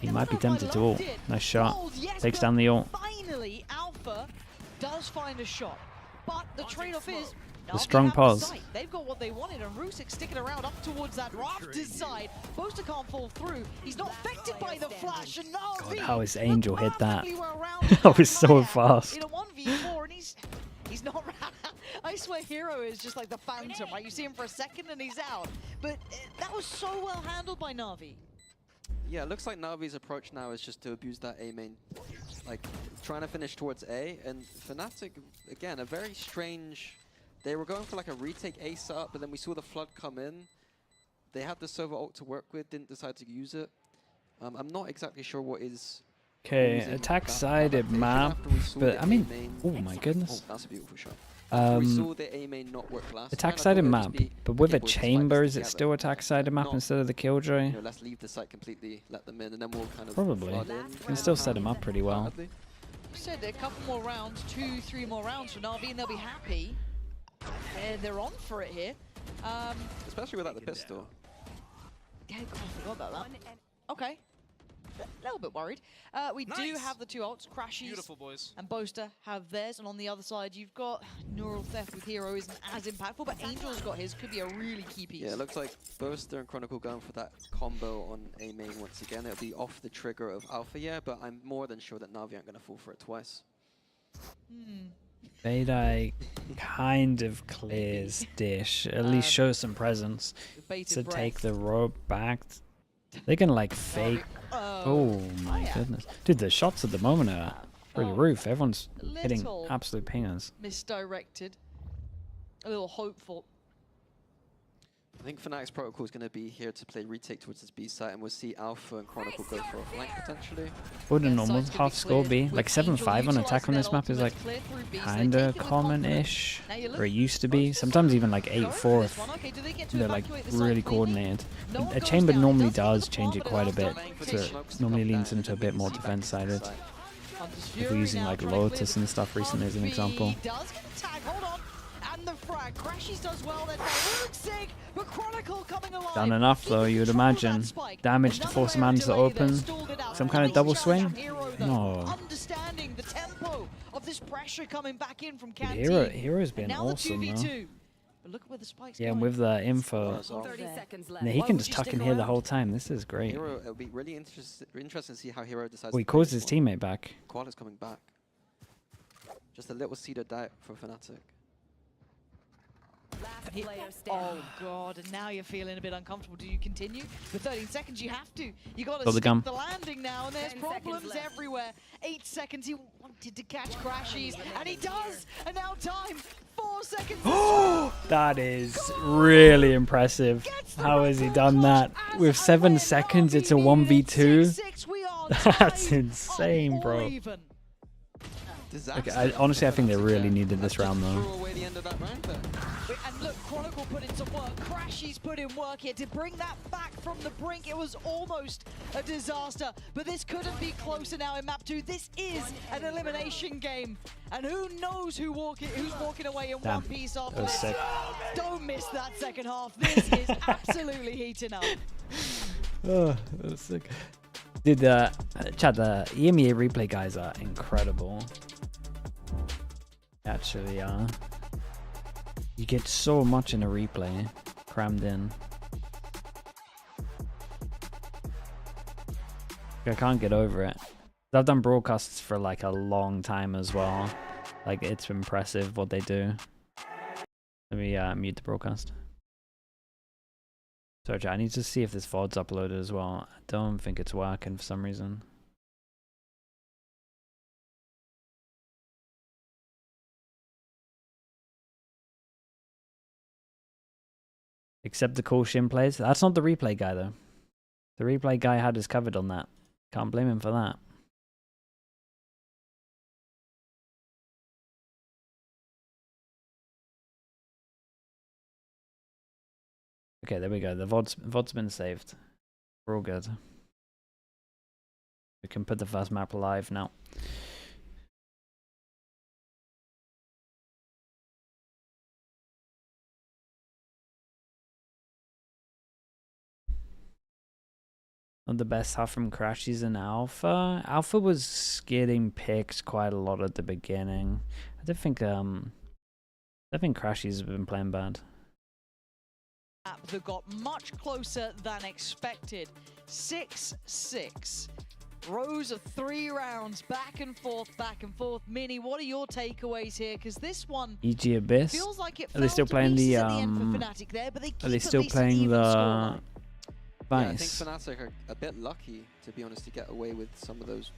He might be tempted to ult. Nice shot. Takes down the ult. Finally, Alpha does find a shot, but the trade-off is the strong pause. They've got what they wanted, and Rusik sticking around up towards that rafters side. Boaster can't fall through. He's not affected by the flash, and God, how his Angel hit that. That was so fast. In a 1v4, and he's not. I swear, Hero is just like the Phantom, right? You see him for a second, and he's out. But that was so well handled by NAVI. Yeah, it looks like Navi's approach now is just to abuse that A main. Like, trying to finish towards A, and Fnatic, again, a very strange. They were going for like a retake A setup, but then we saw the flood come in. They had the Sova ult to work with, didn't decide to use it. I'm not exactly sure what is. Okay, attack-sided map, but I mean, oh my goodness. Oh, that's a beautiful shot. We saw the A main not work last attack-sided map, but with a chamber, is it still attack-sided map instead of the Killjoy? You know, let's leave the site completely, let them in, and then we'll kind of probably. Can still set them up pretty well. You said a couple more rounds, 2-3 more rounds for NAVI, and they'll be happy. They're on for it here. Especially without the pistol. Yeah, I forgot about that. Okay. a little bit worried. We do have the two ults. Crashies Beautiful, boys. and Boaster have theirs, and on the other side you've got Neural Theft with Hero isn't as impactful, but Angel's got his. Could be a really key piece. Yeah, it looks like Boaster and Chronicle going for that combo on A main once again. It'll be off the trigger of Alpha, yeah, but I'm more than sure that Navi aren't going to fall for it twice. Beidai kind of clears Dish, at least show some presence to take the rope back. They're gonna like fake. Oh my goodness. Dude, the shots at the moment are through the roof. Everyone's hitting absolute pingers. Misdirected. A little hopeful. I think Fnatic's protocol is going to be here to play retake towards this B site, and we'll see Alpha and Chronicle go for a flank potentially. What would a normal half score be? Like 7-5 on attack on this map is like kinda common-ish, or it used to be. Sometimes even like 8-4 if they're like really coordinated. A chamber normally does change it quite a bit, so it normally leans into a bit more defense-sided. If we're using like Lotus and stuff recently as an example. The frag. Crashies does well then. Sig, but Chronicle coming alive. Done enough though, you would imagine. Damage to force a man to open. Some kind of double swing? No. Understanding the tempo of this pressure coming back in from Canteen. Hero's been awesome though. But look where the spike's yeah, and with the info, he can just tuck in here the whole time. This is great. Hero, it'll be really interesting to see how Hero decides. Well, he calls his teammate back. Koala's coming back. Just a little seed of doubt for Fnatic. Oh god, and now you're feeling a bit uncomfortable. Do you continue? With 13 seconds, you have to. You got to stick the landing now, and there's problems everywhere. 8 seconds, he wanted to catch Crashies, and he does! And now time, 4 seconds. That is really impressive. How has he done that? With 7 seconds, it's a 1v2. That's insane, bro. Okay, honestly, I think they really needed this round, though. And look, Chronicle put in some work, Crashies put in work here to bring that back from the brink. It was almost a disaster, but this couldn't be closer now in map 2. This is an elimination game, and who knows who's walking away in one piece after this. Sick. Don't miss that second half. This is absolutely heating up. Oh, that was sick. Dude, Chad, the EMEA replay guys are incredible. Actually, you get so much in a replay crammed in. I can't get over it. I've done broadcasts for like a long time as well. Like, it's impressive what they do. Let me mute the broadcast. Sorry, Chad, I need to see if this VOD's uploaded as well. I don't think it's working for some reason. Except the cool Shin plays. That's not the replay guy, though. The replay guy had us covered on that. Can't blame him for that. Okay, there we go. The VOD's been saved. We're all good. We can put the first map live now. Not the best half from Crashies in Alpha. Alpha was getting picked quite a lot at the beginning. I don't think Crashies has been playing bad. That got much closer than expected. 6-6. Rows of 3 rounds, back and forth, back and forth. Mini, what are your takeaways here? Because this one EG Abyss. Feels like it are they still playing the Are they still playing the Vice? Yeah, I think Fnatic are a bit lucky, to be honest, to get away with some of those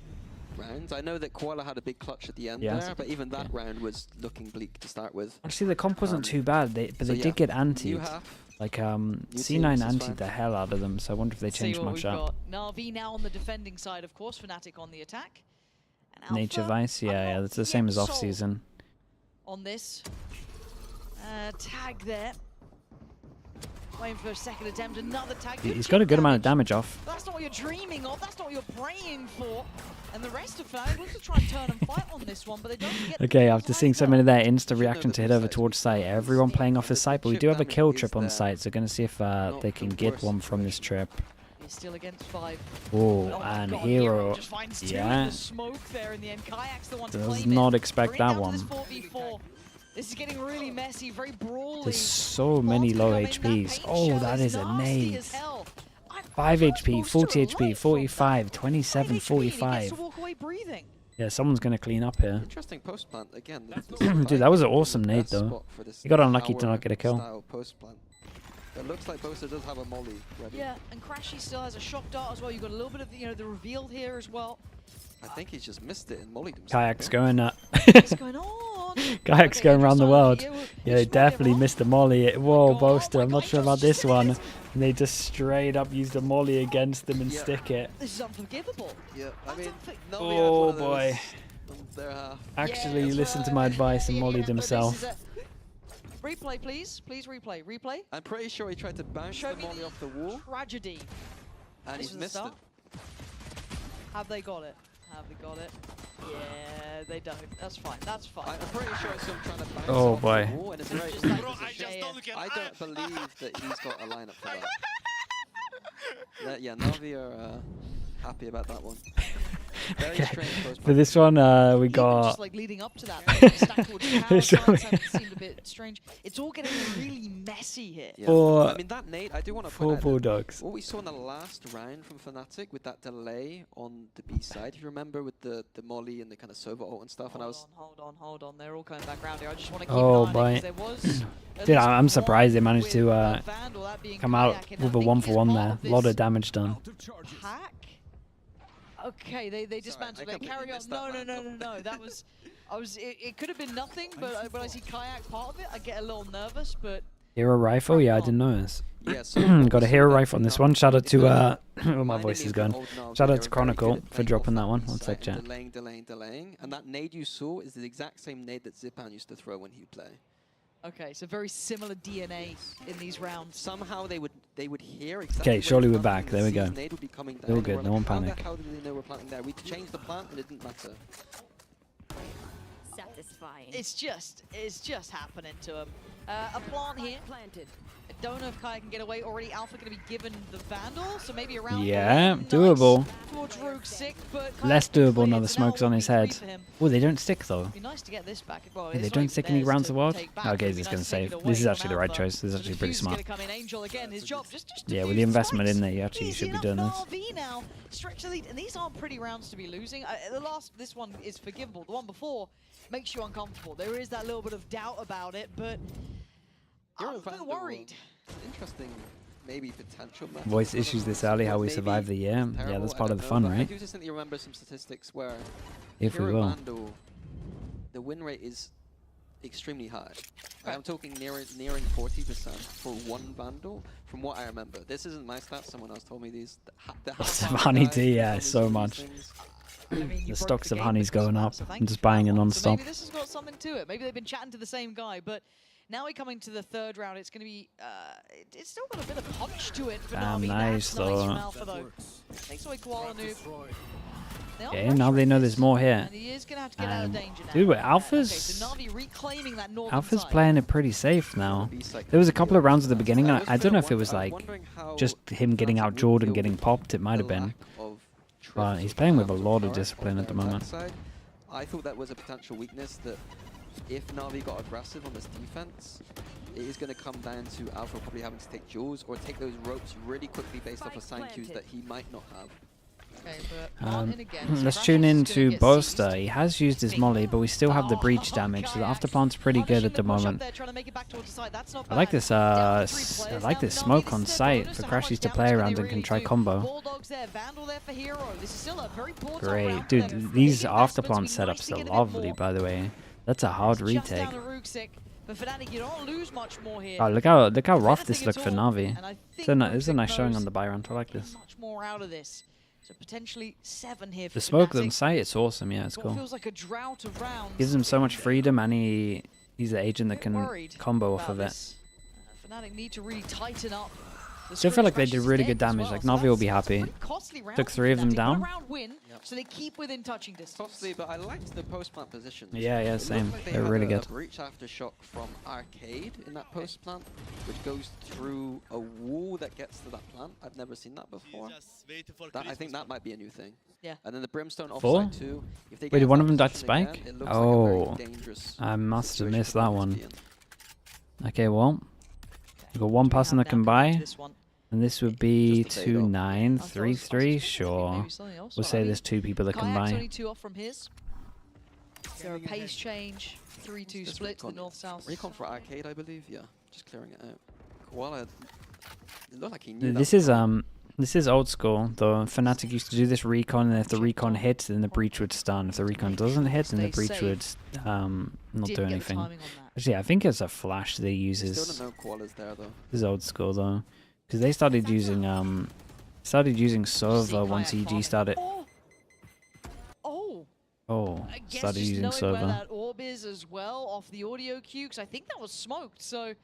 rounds. I know that Koala had a big clutch at the end there, but even that round was looking bleak to start with. Actually, the comp wasn't too bad, but they did get antied. Like, C9 antied the hell out of them, so I wonder if they changed much up. NAVI now on the defending side, of course, Fnatic on the attack. And Nature Vice, yeah, that's the same as off-season. On this. Tag there. Waiting for a second attempt, another tag. He's got a good amount of damage off. That's not what you're dreaming of, that's not what you're praying for. And the rest of Fnatic looks to try and turn and fight on this one, but they don't get okay, after seeing so many there, insta reaction to head over towards site. Everyone playing off his site, but we do have a kill trip on site, so going to see if they can get one from this trip. He's still against 5. Oh, my and God, Hero. just finds 2 in Yeah. the smoke there in the end. KAYAK's the one to Does claim not it. expect Right that down to one. this 4v4. This is getting really messy, very brawly. There's so many low HPs. Oh, that is a nade. 5 HP, 40 HP, 45, 27, 45. Yeah, someone's going to clean up here. Interesting post plant again. Dude, that was an awesome nade though. He got unlucky to not get a kill. Post plant. It looks like Bosa does have a molly ready. Yeah, and Crashy still has a shock dart as well. You've got a little bit of the reveal here as well. I think he's just missed it and mollied himself. KAYAK's going What's going on? KAYAK's going around the world. Yeah, they definitely missed the molly. Whoa, Boaster, I'm not sure about this one. And they just straight up used a molly against them and stick it. This is unforgivable. Yeah, I mean, Oh boy. Actually, listen to my advice and mollied himself. Replay, please. Please replay. Replay. I'm pretty sure he tried to bounce the molly off the wall. Tragedy. And he's missed it. Have they got it? Have they got it? Yeah, they don't. That's fine. That's fine. I'm pretty sure it's him trying to bounce Oh off boy. the wall. And it's very I don't believe that he's got a lineup for that. Yeah, Navi are happy about that one. Very strange post For this one, we got. Just like leading up to that, This one- seemed a bit strange. It's all getting really messy here. Yeah. For- I mean, that nade, I do want to for point out Bulldogs. what we saw in the last round from Fnatic with that delay on the B side. If you remember with the molly and the kind of Sova ult and stuff, and I was. Hold on. They're all coming back around here. I just want to keep Oh an eye on it, 'cause boy. there was Dude, I'm surprised they managed to come out with a 1-for-1 there. A lot of damage done. Hack? Okay, they dismantled it. Carry on. No. That was, it could have been nothing, but when I see KAYAK part of it, I get a little nervous, but. Hero rifle? Yeah, I didn't notice. Yeah, so got a hero rifle on this one. Shout out to oh, my voice is going. Shout out to Chronicle for dropping that one. One sec, chat. Delaying. And that nade you saw is the exact same nade that Zipan used to throw when he would play. Okay, so very similar DNA in these rounds. Somehow they would hear exactly. Okay, surely we're back. There we go. Nade would be coming down. All good. No one panic. How did they know we're planting there? We changed the plant and it didn't matter. Satisfying. It's just happening to him. A plant here. Planted. I don't know if KAYAK can get away already. Alpha going to be given the Vandal, so maybe around. Yeah, doable. Towards Rogue sick, but Less doable now the smoke's on his head. Oh, they don't stick though. Be nice to get this back. Well, They don't stick any rounds of world? Okay, he's going to save. This is actually the right choice. This is actually pretty smart. Yeah, with the investment in there, you actually should be doing this. Now, stretch the lead, and these aren't pretty rounds to be losing. This one is forgivable. The one before makes you uncomfortable. There is that little bit of doubt about it, but I'm a bit worried. Interesting, maybe potential. Voice issues this early, how we survive the year. Yeah, that's part of the fun, right? I do distinctly remember some statistics where If we will. Vandal, the win rate is extremely high. I'm talking nearing 40% for one Vandal, from what I remember. This isn't my stats. Someone else told me these. Lots of honey tea, yeah, so much. The stocks of honey's going up. I'm just buying it non-stop. Maybe this has got something to it. Maybe they've been chatting to the same guy, but now we're coming to the third round. It's going to be, it's still got a bit of punch to it. Damn, Navi. nice though. Thanks away, Koala Noob. Okay, now they know there's more here. And he is going to have to get out of danger now. Dude, Alpha's Navi reclaiming that northern Alpha's side. playing it pretty safe now. There was a couple of rounds at the beginning. I don't know if it was like just him getting outjawed and getting popped. It might have been. But he's playing with a lot of discipline at the moment. I thought that was a potential weakness, that if Navi got aggressive on this defense, it is going to come down to Alpha probably having to take duels or take those ropes really quickly based off of sign cues that he might not have. Okay, let's tune in to Boaster. He has used his molly, but we still have the breach damage, so the afterplant's pretty good at the moment. I like this smoke on site for Crashies to play around and can try combo. Great, dude. These afterplant setups are lovely, by the way. That's a hard retake. Oh, look how rough this looked for Navi. It's a nice showing on the buy round. I like this. Much more out of this. So potentially 7 here for The smoke Fnatic. on site, it's awesome. Yeah, it's cool. Feels like a drought of rounds. Gives him so much freedom, and he's an agent that can combo off of it. Fnatic need to really tighten up Still feel like they did really good damage. Like Navi will be happy. Took 3 of them down. So they keep within touching distance. Costly, but I liked the post-plant position. Yeah, same. Like They're really good. A breach aftershock from Arcade in that post-plant, which goes through a wall that gets to that plant. I've never seen that before. I think that might be a new thing. Yeah. And then the Brimstone Four? offside too. If they Wait, did get one that of them die to position spike? again, it looks Oh, like a very dangerous I must have missed situation that for one. Force to be in. Okay, well, we've got one person that can buy. And this would be 2-9, 3-3, sure. We'll say there's 2 people that can Kayak's buy. only 2 off from his. Is there a pace change? 3-2 split to the north-south. Recon for Arcade, I believe. Yeah, just clearing it out. Koala, it looked like he knew This is old school. The Fnatic used to do this recon, and if the recon hits, then the breach would stun. If the recon doesn't hit, then the breach would not do anything. Actually, I think it's a flash they use. Still don't know Koala's there though. This is old school though, because they started using Sova once EG started. Oh, I guess started just using knowing where Sova. that orb is as well off the audio cue, because I think that was smoked. So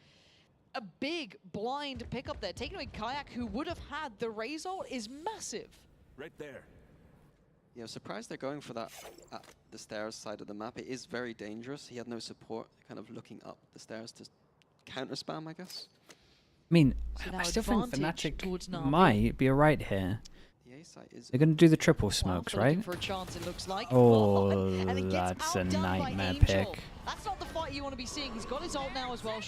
a big blind pickup there. Taking away Kayak, who would have had the Razor, is massive. Right there. Yeah, surprised they're going for that at the stairs side of the map. It is very dangerous. He had no support, kind of looking up the stairs to counter spam, I guess. I mean, So I now still think advantage towards Fnatic Navi. might be alright here. The A site is They're going to do the triple smokes, Looking right? for a chance, it looks like. Oh, And it gets that's a outdone by nightmare Angel. pick. That's not the fight you want to be seeing. He's got his ult now as well.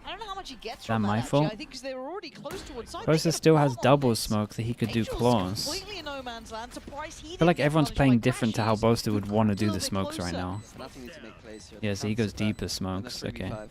I don't know how much he gets that from my that, fault? actually. I think because they were already close towards side. Rosa still has double smoke that he could do claws. Completely in no man's land. Surprised he I feel like didn't get everyone's punished playing by different to how Boaster would want to do the bit smokes right closer. now. Nothing needs to make plays here. Yeah, so he goes deeper smokes. Okay. I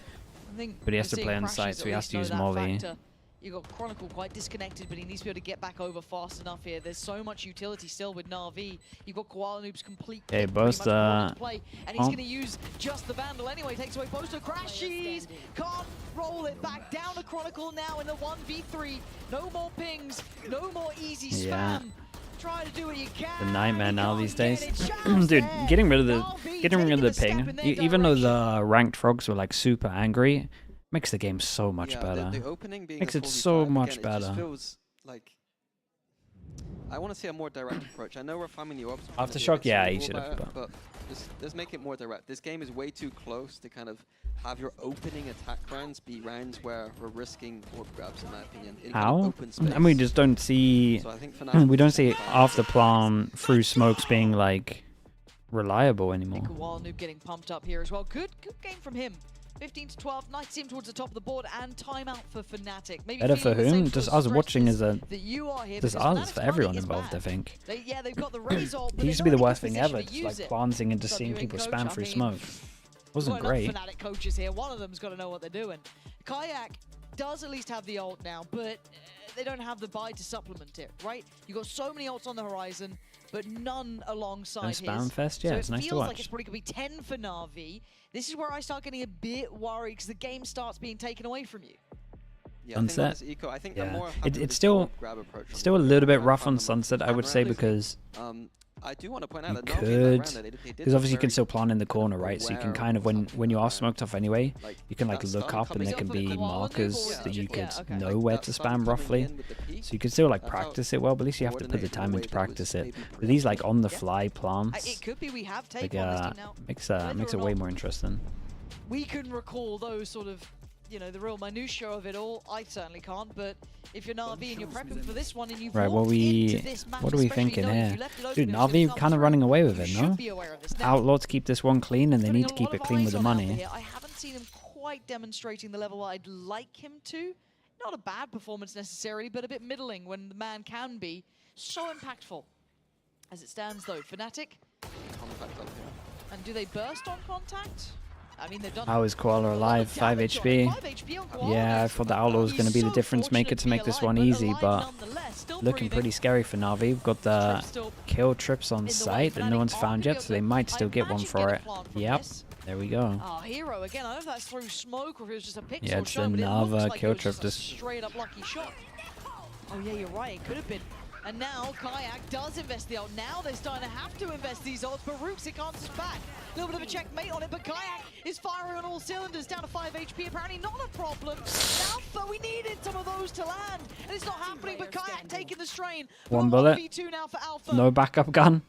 think But he has we're to seeing play on Crashes site, so he at has to least use know that Molly. factor. You got Chronicle quite disconnected, but he needs to be able to get back over fast enough here. There's so much utility still with Na'Vi. You've got Koala Noob's complete. Okay, pretty much ball Boaster. into play, and he's going to use just the Vandal anyway. Takes away Boaster. Crashes. Can't roll it back down to Chronicle now in the 1v3. No more pings. No more easy spam. Yeah. Try to do what you can. The nightmare now these days. Dude, getting rid of the ping, even though the ranked frogs were like super angry, makes the game so much better. The opening being Makes a it so 4v5, much again, it just better. feels like I want to see a more direct approach. I know we're farming the orbs. Aftershock, yeah, he should have. But just make it more direct. This game is way too close to kind of have your opening attack rounds be rounds where we're risking orb grabs, in my opinion. In kind of How? open space. And we just don't see. So I think Fnatic We don't see after plan through smokes being like reliable anymore. Koala Noob getting pumped up here as well. Good game from him. 15-12, nice team towards the top of the board, and timeout for Fnatic. Maybe Better for feeling the same whom? Just sort of us watching as a. that you are here, Just because us, Fnatic's for everyone running is involved, bad. I think. They've got the result, but It used to they're be the not in a worst thing position ever, to just use like it. glancing and just So seeing you people coach, spam I through mean, smoke. Wasn't We've got great. enough Fnatic coaches here. One of them's got to know what they're doing. Kayak does at least have the ult now, but they don't have the buy to supplement it, right? You've got so many ults on the horizon, but none alongside And spam his. fest? Yeah, so it's nice to it feels like watch. it's probably going to be 10 for Na'Vi. This is where I start getting a bit worried because the game starts being taken away from you. Yeah, Sunset. I think I'm Yeah, more happy with it's this still grab approach on still a the little bit round rough on front Sunset, I would say, because I do want to point out you that Na'Vi in that could, round, they did because obviously you can very still plan in the corner, right? So you can aware kind of, when you are smoked off anyway, Like, you can like that look stun up and coming there in can for the be Koala markers Noob, that you yeah, could okay. know Like, where that to stun spam coming roughly. in with the peak, So you can still like that's how practice it well, but at least you have to put the coordinated time the in to way that was practice it. maybe But these like on the fly plants, It could be we have tape like on this team now. makes Whether it or way not more interesting. we can recall those sort of, you know, the real minutiae of it all. I certainly can't, but if you're Na'Vi and you're prepping for this one and you've Right, walked into what this match, are we especially thinking knowing if here? you left it open, Dude, it was gonna Navi come kind of through, running away with you it, should no? be aware of this. Now, Outlaw to keep this one clean, and they putting need to a keep lot it of clean eyes with the on Alpha money. here. I haven't seen him quite demonstrating the level I'd like him to. Not a bad performance necessarily, but a bit middling when the man can be so impactful. As it stands though, Fnatic. And do they burst on contact? I mean, they've done. How is Koala alive? 5 HP. Yeah, I thought the Outlaw was going to be the difference maker to make this one easy, but looking pretty scary for Navi. We've got the kill trips on site that no one's found yet, so they might still get one for it. Yep, there we go. Oh, Hero again. I don't know if that's through smoke or if it was just a pixel Yeah, it's shot, but it another looks like kill it was trip. just a straight up lucky shot. Oh yeah, you're right. It could have been. And now Kayak does invest the ult. Now they're starting to have to invest these ults, but Rooksik answers back. A little bit of a checkmate on it, but Kayak is firing on all cylinders, down to 5 HP. Apparently not a problem. Now, but we needed some of those to land, and it's not happening, but Kayak taking the strain. One bullet. 1v2 now for Alpha. No backup gun.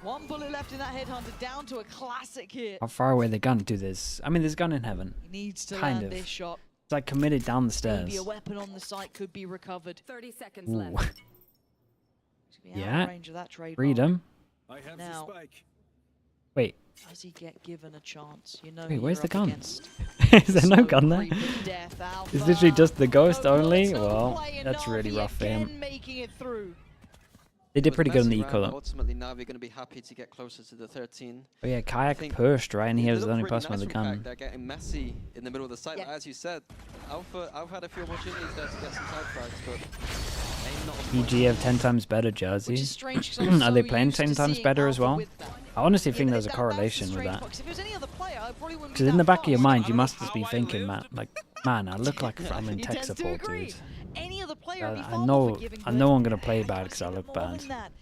One bullet left in that headhunter, down to a classic hit. How far away the gun do this? I mean, there's a gun in heaven. He needs to kind land of. this shot. It's like committed down the stairs. Maybe a weapon on the site could be recovered. 30 seconds Ooh. left. Yeah. Range of that trade Freedom. now, Wait. does he get given a chance? You know, Wait, where's you're the up gun? against Is there no smoke gun there? creep of death, Alpha. It's literally just the ghost only? no Well, play, and that's really Navi rough for again him. making it through. They did With pretty good on the messy eco round, though. Ultimately, now we're going to be happy to get closer to the 13. Oh yeah, Kayak think pushed, right? And he it was the looked only really person with nice the from Kayak. gun. They're getting messy in the middle of the site. Yeah. As you said, I've had a few opportunities there to get some side frags, but aim not on point. EG have 10 times better jersey. Which is strange, 'cause I'm Are they so playing used to 10 times seeing better as Alpha well? with that. I honestly think Yeah, there's a that's the correlation with strange that. part, 'cause if it was any other player, I probably wouldn't be Because in that the back of your fast. mind, you must just be thinking, man, like, man, I look like I'm in He tech tends to support, agree. dude. Any other player would be I far more know, forgiving, I but know I'm gonna play I bad gotta because I see look more bad. than that.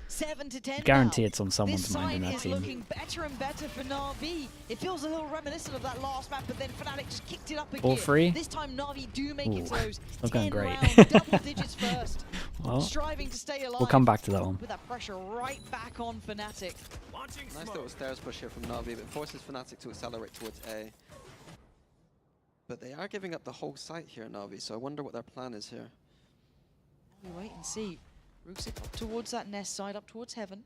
7 to 10 Guarantee now. it's on someone's This mind in side that is team. looking better and better for Na'Vi. It feels a little reminiscent of that last map, but then Fnatic just kicked it up again. All free? This time Na'Vi do make it to Ooh, those looking 10 great. rounds, double digits first. Well, Striving to stay alive. we'll come back to that one. Put that pressure right back on Fnatic. Nice little stairs push here from Navi, but forces Fnatic to accelerate towards A. But they are giving up the whole site here, Navi, so I wonder what their plan is here. We wait and see. Rooksik up towards that nest side, up towards heaven.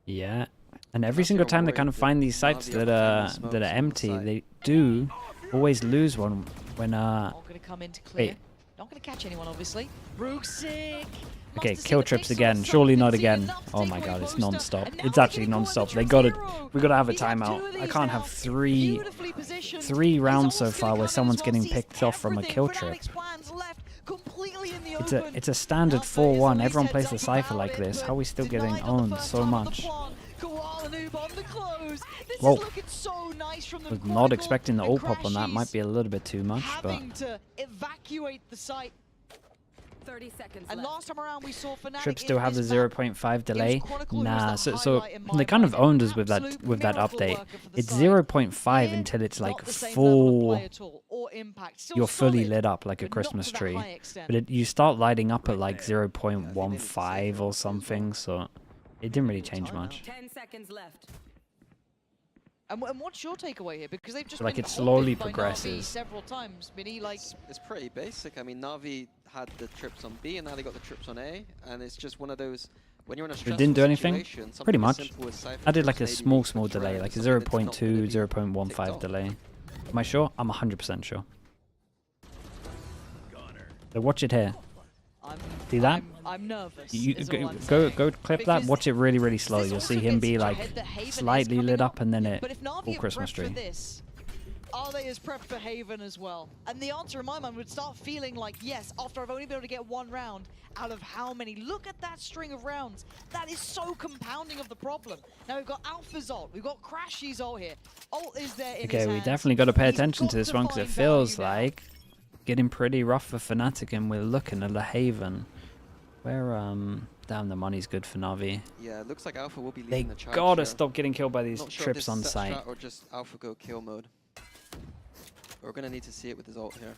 Yeah, and every single time they kind of find these sites that are empty, they do always lose one when All gonna come in to clear. wait. Not gonna catch anyone, obviously. Rooksik. Okay, kill trips again. Surely not again. Oh my god, it's non-stop. It's actually non-stop. We gotta have a timeout. I can't have three rounds so far where someone's getting picked off from a kill trip. It's a standard 4-1. Everyone plays the Cypher like this. How are we still getting owned so much? Whoa. Was not expecting the ult pop on that. Might be a little bit too much, but Having to evacuate the site. 30 seconds And left. last time around we saw Fnatic Trip still in have the this map. 0.5 delay. Chronicle Nah, was the so highlight in my they kind of mind. owned us with that Absolute update. miracle worker for the It's side. 0.5 until it's like Not the same level of full. play at all, or impact. Still You're fully solid, lit up like a but not Christmas to that tree. high extent. But you start lighting up at like 0.15 or something, so it didn't really change much. 10 seconds left. And what's your takeaway here? Because they've just Like been it slowly halted by Na'Vi progresses. several times. Minnie, like It's pretty basic. I mean, Navi had the trips on B, and now they got the trips on A, and it's just one of those. When you're in a It stressful didn't do anything? situation, Pretty something as much. simple as Cypher I did like a trips maybe small make a delay, trend, like a something that's not 0.2, gonna be 0.15 ticked off. delay. Am I sure? I'm 100% sure. So watch it here. See that? I'm nervous. You is all I'm go saying. clip that. Because Watch it really, really slow. You'll see him be like ahead that Haven is slightly coming lit up. up and then it But if Na'Vi full are Christmas prepped for tree. this, are they as prepped for Haven as well? And the answer in my mind would start feeling like, yes, after I've only been able to get one round out of how many? Look at that string of rounds. That is so compounding of the problem. Now we've got Alpha's ult, we've got Crashy's ult here. Ult is there in Okay, his we hands. definitely got to pay He's attention got to this one because it find feels value now. like getting pretty rough for Fnatic, and we're looking at the Haven. Where damn, the money's good for Navi. Yeah, it looks like Alpha will be They leading the charge gotta here. stop getting killed by these Not sure if trips this on is set site. strat or just Alpha go kill mode. We're gonna need to see it with his ult here.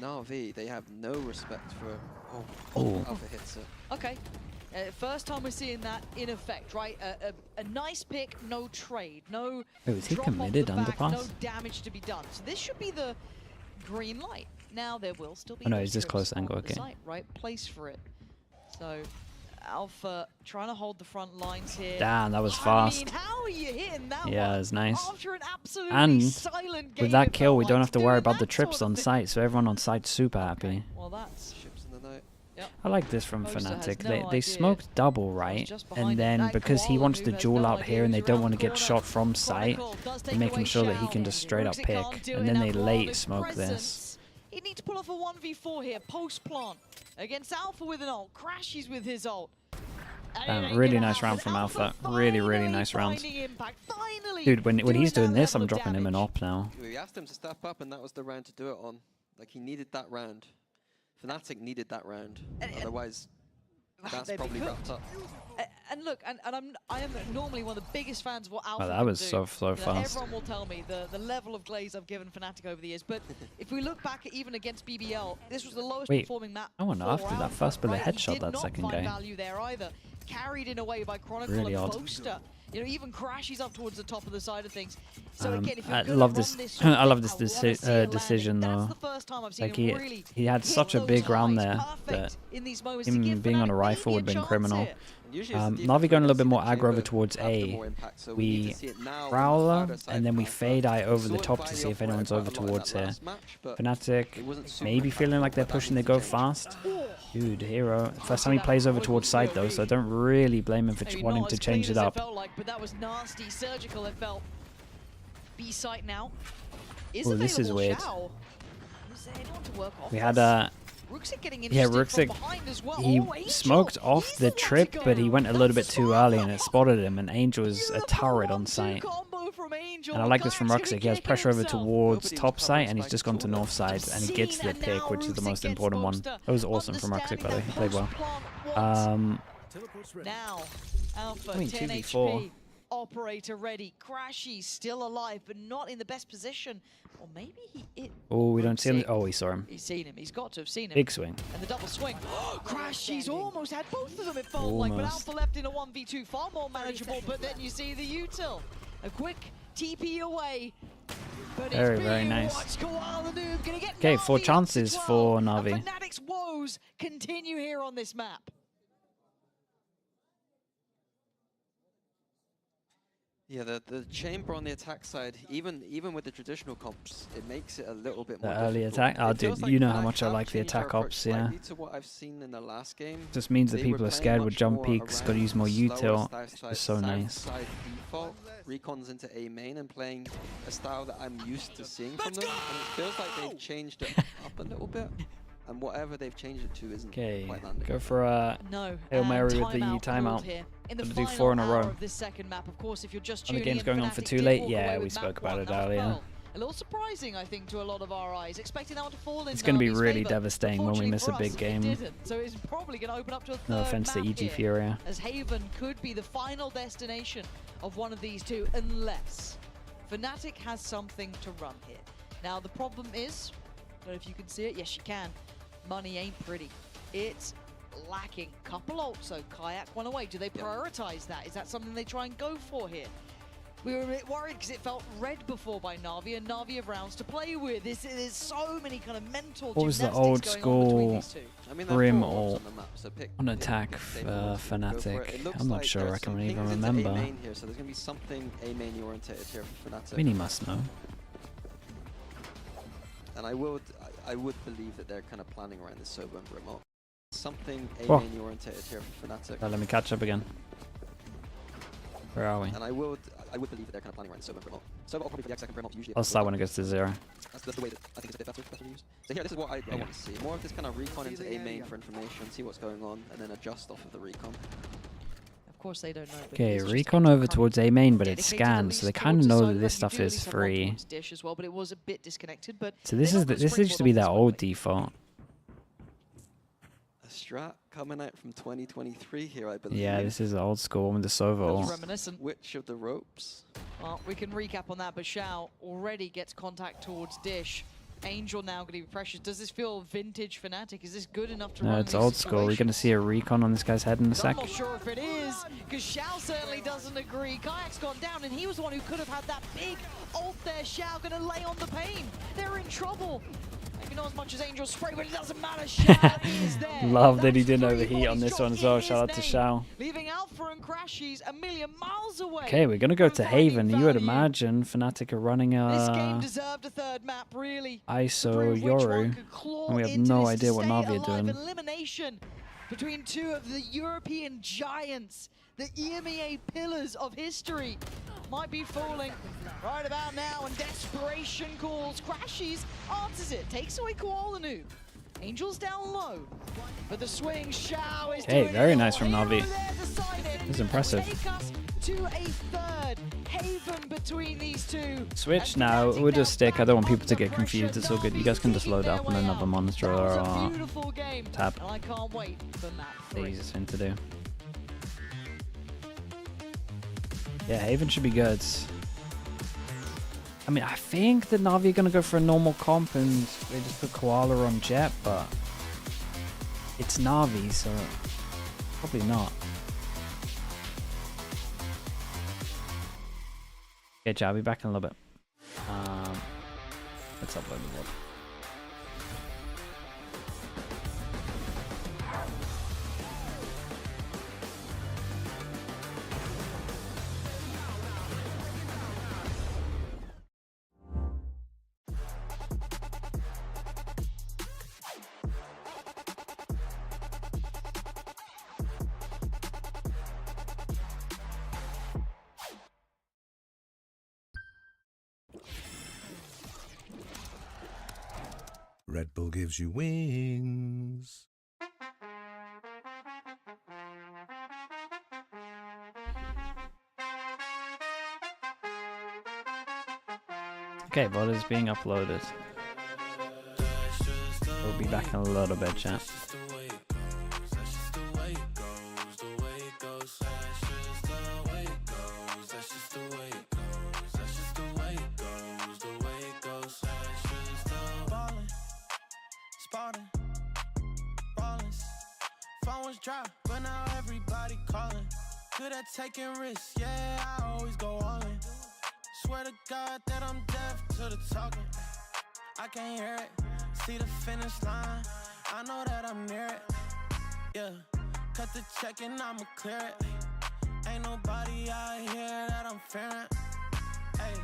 Navi, they have no respect for. Oh. Alpha hits it. Okay. First time we're seeing that in effect, right? A nice pick, no trade, no Oh, is he drop off committed the back, underpass? no damage to be done. So this should be the green light. Now there will still be Oh no, those it's this trips close on angle, the okay. site, right place for it. So Alpha trying to hold the front lines here. Damn, that was I mean, fast. how are you hitting that Yeah, one? it was nice. After an absolutely And silent game, with that it kill, felt we don't like have to doing worry about the that trips sort of on thing. site, so everyone on site's super happy. Well, that's ships in the night. Yep. I like this from Poster has Fnatic. no They idea. smoked double, right? just behind And him. then That because he koala wants who to has duel no out idea here and who's they don't around want the to get corner. shot from site, Chronicle does they're take making away sure that he Shao. can just straight up Rooksik pick. can't do And it then now they for late his smoke this. presence. He'd need to pull off a 1v4 here, post plant against Alpha with an ult. Crashes with his ult. Really nice round from Alpha. Really, really nice round. Dude, when he's doing this, I'm dropping him an op now. We asked him to step up, and that was the round to do it on. Like, he needed that round. Fnatic needed that round. Otherwise, that's they'd be probably cooked. wrapped up. And look, I am normally one of the biggest fans of what Alpha that can was do. so You know, fast. Everyone will tell me the level of glaze I've given Fnatic over the years, but if we look back at even against BBL, this was the lowest Wait, performing map. I went for after that Alpha, first bullet right? He headshot did that not second find game. value there either. Carried in a way by Chronicle Really and odd. Poster. You know, even crashes up towards the top of the side of things. So again, if you're I gonna love run this. sort of I love thing, this I wanna see it landing. decision That's though. the first time I've seen Like him really he had hit such a those big round highs there perfect that in these moments to him give being on a Fnatic rifle would maybe have a been chance criminal. here. Navi going a little bit more aggro over towards A. We Prowler and then we fade eye over the top to see if anyone's over towards here. Fnatic maybe feeling like they're pushing their go fast. Dude, Hero. First time he plays over towards side though, so I don't really blame him for wanting to change it up. Felt like, but that was nasty, surgical. It felt. B site now. Oh, this is weird. We had Ruxic he smoked off the trip, but he went a little bit too early and it spotted him, and Angel was a turret on site. And I like this from Ruxic. He has pressure over towards top site, and he's just gone to north side, and he gets the pick, which is the most important one. That was awesome from Ruxic, by the way. He played well. Now, Alpha, I mean, 10 2v4. HP, operator ready. Crashy still alive, but not in the best position. Or maybe he... Oh, we don't see him. Oh, we saw him. He's seen him. He's got to have seen him. Big swing. And the double swing. Crashy's almost had both of them, it felt like. But Alpha left in a 1v2, far more manageable. But then you see the util. A quick TP away. But very nice. Okay, 4 chances for Navi. Fnatic's woes continue here on this map. Yeah, the chamber on the attack side, even with the traditional comps, it makes it a little bit The more early difficult. attack? Oh, It feels dude, like you know how Fnatic much I have like the changed their attack approach ops, yeah. slightly to what I've seen in the last game. Just means that They people were are playing scared with much jump more peaks, gotta around use more slower util. style It's so south nice. side default, recons into A main, and playing a style that I'm used to seeing from them. And it feels like they've changed it up a little bit. And whatever they've changed it to isn't Okay, quite landing. go for a Hail Mary with the timeout. In the Gotta do final 4 in a hour row. of this second map, of course, if you're just Oh, the tuning game's in, going on for Fnatic too did late? walk Yeah, away we with spoke map about one. it That earlier. felt a little surprising, I think, to a lot of our eyes, expecting that one to fall in. It's going to be Navi's really favor. devastating when we miss a big game. It didn't, so it's probably going to open up to a third No offense to map EG here, Furia. as Haven could be the final destination of one of these two, unless Fnatic has something to run here. Now, the problem is, I don't know if you can see it. Yes, you can. Money ain't pretty. It's lacking. Couple ults, so Kayak one away. Do they prioritize that? Is that something they try and go for here? We were a bit worried because it felt read before by Navi, and Navi have rounds to play with. There's so many kind of mental What was the gymnastics old going on school between these two. I mean, there are Brim 4 ults or on the map, so pick on attack if they want to go for it. Fnatic? It looks I'm not like sure, there's I can some even pings into remember. A main here, so there's going to be something A main orientated here for Fnatic. I mean, he must know. And I would believe that they're kind of planning around this Sober and Brim ult. Something A Whoa. main orientated here for Fnatic. Let me catch up again. Where are we? And I would believe that they're kind of planning around Sober and Brim ult. Sober ult probably for the second Brim ult usually. I'll start when it gets to 0. That's the way that I think it's a bit better used. So here, this is what I want to see. More of this kind of recon into A main for information, see what's going on, and then adjust off of the recon. Of course they don't know. but Okay, it's just recon a over current towards A main, but it's dedicated at scanned, least so they kind of towards the know side that of this that. You stuff do at is least have one free. towards Dish as well, but it was a bit disconnected. But So this is this used to be their old default. A strat coming out from 2023 here, I believe. Yeah, this is the old school with the Sova ult. Reminiscent. Which of the ropes? Well, we can recap on that, but Shao already gets contact towards Dish. Angel now going to be precious. Does this feel vintage Fnatic? Is this good enough to No, run it's these old school. We're going to see a recon on this guy's head in a I'm sec. not sure if it is, because Shao certainly doesn't agree. Kayak's gone down, and he was the one who could have had that big ult there. Shao going to lay on the pain. They're in trouble. Maybe not as much as Angel's spray, but it doesn't matter. Shao is there. Love that he didn't overheat on this one as well. Shout out to Shao. Leaving Alpha and Crashies a million miles away. Okay, we're going to go to Haven. You would imagine Fnatic are running This a game deserved a third map, really. ISO Yoru, and we have no idea what Navi are doing. Elimination between two of the European giants, the EMEA pillars of history, might be falling right about now, and desperation calls. Crashies answers it, takes away Koala Noob. Angels down low. But the swing, Shao is Hey, doing very it nice all. from Hero Navi. there to sign it It's and impressive. take us to a third haven between these two. Switch now. We'll just stick. I don't want people to get confused. It's all good. You guys can just load up on another monster or Beautiful game. tab. And I can't wait for map The 3. easiest thing to do. Yeah, Haven should be good. I mean, I think that Navi are going to go for a normal comp and they just put Koala on Jet, but it's Navi, so probably not. Okay, Jay, I'll be back in a little bit. Let's upload the VOD. Red Bull gives you wings. Okay, VOD is being uploaded. We'll be back in a little bit, chat. Dry, but now everybody calling. Good at taking risks, yeah, I always go all in. Swear to God that I'm deaf to the talking. I can't hear it, see the finish line. I know that I'm near it, yeah. Cut the check and I'ma clear it. Ain't nobody out here that I'm fearing. Hey,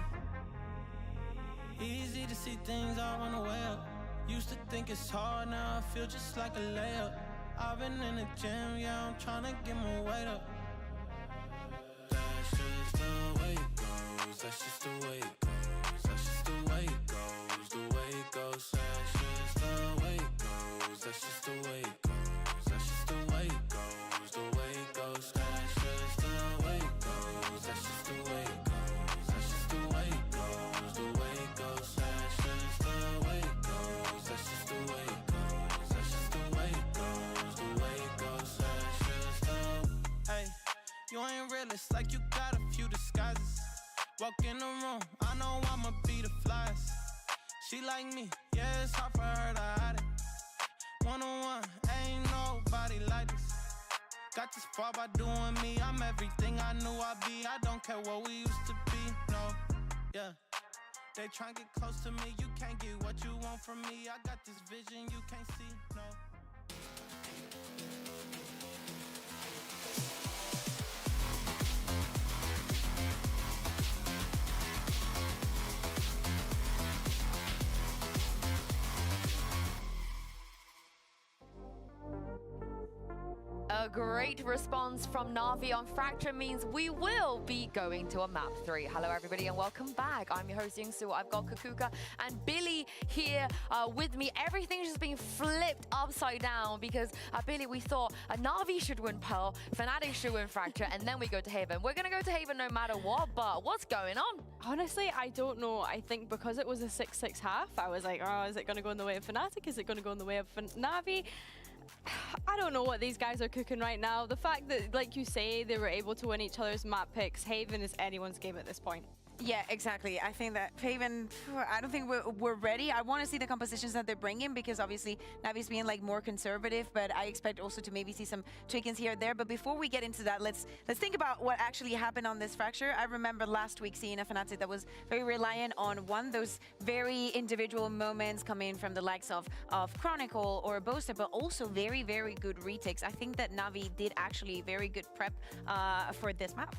easy to see things all on the way up. Used to think it's hard, now I feel just like a layup. I've been in the gym, yeah, I'm tryna get my weight up. That's just the way it goes, that's just the way it goes, that's just the way it goes, the way it goes. That's just the way it goes, that's just the way it goes, that's just the way it goes, the way it goes. That's just the way it goes, that's just the way it goes, that's just the way it goes, the way it goes. That's just the way it goes, that's just the way it goes, that's just the way it goes. Hey, you ain't real, it's like you got a few disguises. Walk in the room, I know I'ma be the flyest. She like me, yeah, it's hard for her to hide it. One-on-one, ain't nobody like this. Got this far by doing me, I'm everything I knew I'd be. I don't care what we used to be, no, yeah. They try and get close to me, you can't get what you want from me. I got this vision you can't see, no. A great response from Navi on Fracture means we will be going to a map 3. Hello everybody and welcome back. I'm your host Youngsu. I've got Kakuka and Billy here with me. Everything's just being flipped upside down because Billy, we thought Navi should win Pearl, Fnatic should win Fracture, and then we go to Haven. We're gonna go to Haven no matter what, but what's going on? Honestly, I don't know. I think because it was a 6-6 half, I was like, oh, is it gonna go in the way of Fnatic? Is it gonna go in the way of Navi? I don't know what these guys are cooking right now. The fact that, like you say, they were able to win each other's map picks, Haven is anyone's game at this point. Yeah, exactly. I think that Haven, I don't think we're ready. I want to see the compositions that they're bringing because obviously Navi's being like more conservative, but I expect also to maybe see some tweakings here or there. But before we get into that, let's think about what actually happened on this Fracture. I remember last week seeing a Fnatic that was very reliant on those very individual moments coming from the likes of Chronicle or Boaster, but also very, very good retakes. I think that Navi did actually very good prep for this map.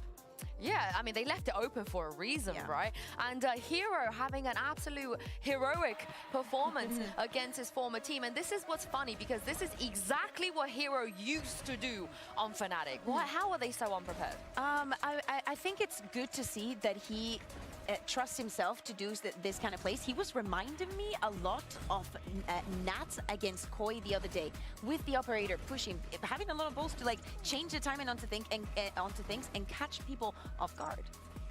Yeah, I mean, they left it open for a reason, right? And Hero having an absolute heroic performance against his former team. And this is what's funny, because this is exactly what Hero used to do on Fnatic. How are they so unprepared? I think it's good to see that he trusts himself to do this kind of plays. He was reminding me a lot of Nats against Koi the other day, with the operator pushing, having a lot of balls to like change the timing onto things and catch people off guard.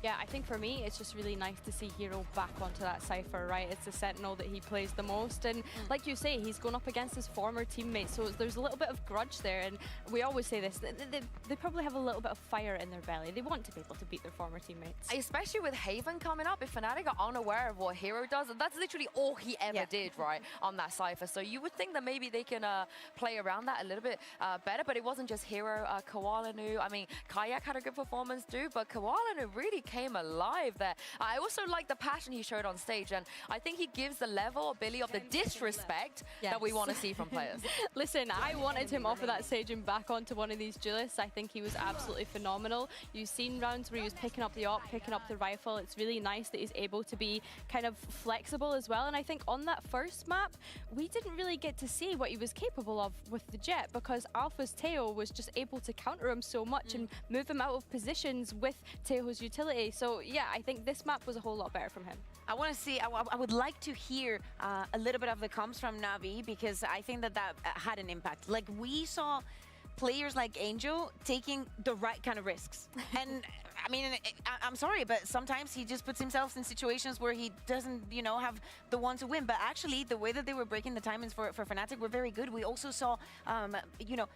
Yeah, I think for me, it's just really nice to see Hero back onto that Cypher, right? It's the Sentinel that he plays the most. And like you say, he's going up against his former teammates, so there's a little bit of grudge there. And we always say this, they probably have a little bit of fire in their belly. They want to be able to beat their former teammates. Especially with Haven coming up, if Fnatic are unaware of what Hero does, that's literally all he ever did, right, on that Cypher. So you would think that maybe they can play around that a little bit better, but it wasn't just Hero. Koalanu, I mean, Kayak had a good performance too, but Koalanu really came alive there. I also like the passion he showed on stage, and I think he gives the level, Billy, of the disrespect that we want to see from players. Listen, I wanted him off of that stage and back onto one of these duelists. I think he was absolutely phenomenal. You've seen rounds where he was picking up the AWP, picking up the rifle. It's really nice that he's able to be kind of flexible as well. And I think on that first map, we didn't really get to see what he was capable of with the Jet, because Alpha's Teo was just able to counter him so much and move him out of positions with Teo's utility. So yeah, I think this map was a whole lot better from him. I want to see, I would like to hear a little bit of the comms from Navi, because I think that had an impact. Like, we saw players like Angel taking the right kind of risks. And I mean, I'm sorry, but sometimes he just puts himself in situations where he doesn't, you know, have the one to win. But actually, the way that they were breaking the timings for Fnatic were very good. We also saw, you know,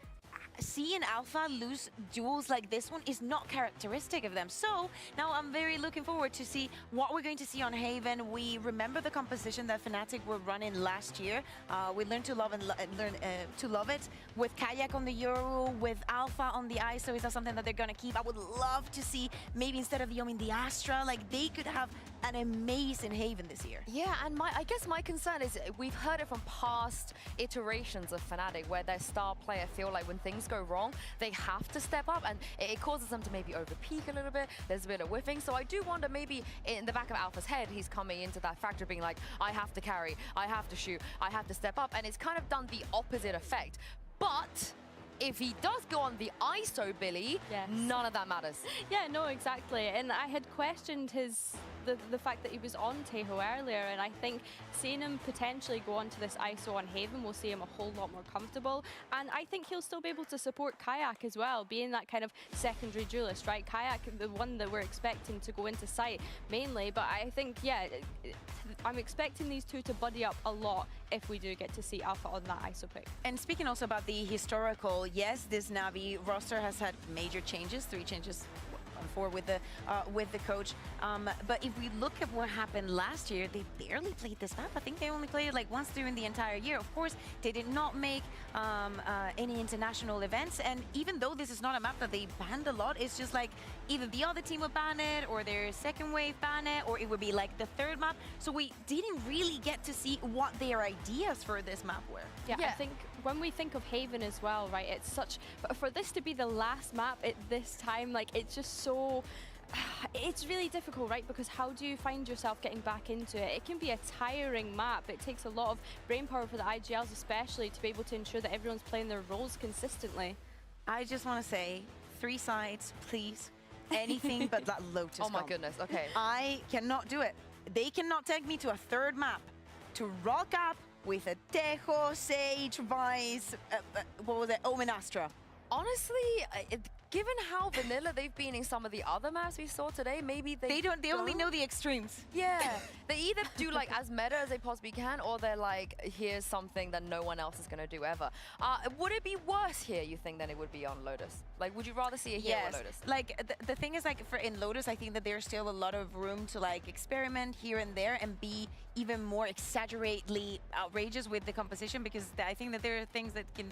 seeing Alpha lose duels like this one is not characteristic of them. So now I'm very looking forward to see what we're going to see on Haven. We remember the composition that Fnatic were running last year. We learned to love it with Kayak on the Euro, with Alpha on the ISO. Is that something that they're going to keep? I would love to see maybe instead of Yomi the Astra, like they could have an amazing Haven this year. Yeah, and I guess my concern is we've heard it from past iterations of Fnatic where their star player feel like when things go wrong, they have to step up, and it causes them to maybe overpeak a little bit. There's a bit of whiffing. So I do wonder, maybe in the back of Alpha's head, he's coming into that factor being like, I have to carry, I have to shoot, I have to step up. And it's kind of done the opposite effect. But if he does go on the ISO, Billy, none of that matters. Yeah, no, exactly. And I had questioned the fact that he was on Tejo earlier, and I think seeing him potentially go onto this ISO on Haven will see him a whole lot more comfortable. And I think he'll still be able to support Kayak as well, being that kind of secondary duelist, right? Kayak, the one that we're expecting to go into site mainly, but I think, yeah, I'm expecting these two to buddy up a lot if we do get to see Alpha on that ISO pick. And speaking also about the historical, yes, this Navi roster has had major changes, 3 changes, 4 with the coach. But if we look at what happened last year, they barely played this map. I think they only played it like once during the entire year. Of course, they did not make any international events. And even though this is not a map that they banned a lot, it's just like either the other team would ban it, or their second wave ban it, or it would be like the third map. So we didn't really get to see what their ideas for this map were. Yeah, I think when we think of Haven as well, right, it's such, but for this to be the last map at this time, like, it's just so, it's really difficult, right? Because how do you find yourself getting back into it? It can be a tiring map. It takes a lot of brain power for the IGLs especially to be able to ensure that everyone's playing their roles consistently. I just want to say, 3 sides, please. Anything but that Lotus. Oh my goodness, okay. I cannot do it. They cannot take me to a 3rd map to rock up with a Tejo, Sage, Vice, what was it, Omen Astra. Honestly, given how vanilla they've been in some of the other maps we saw today, maybe they only know the extremes. Yeah, they either do like as meta as they possibly can, or they're like, here's something that no one else is going to do ever. Would it be worse here, you think, than it would be on Lotus? Like, would you rather see it here or Lotus? Like, the thing is, like, in Lotus, I think that there's still a lot of room to, like, experiment here and there and be even more exaggeratedly outrageous with the composition, because I think that there are things that can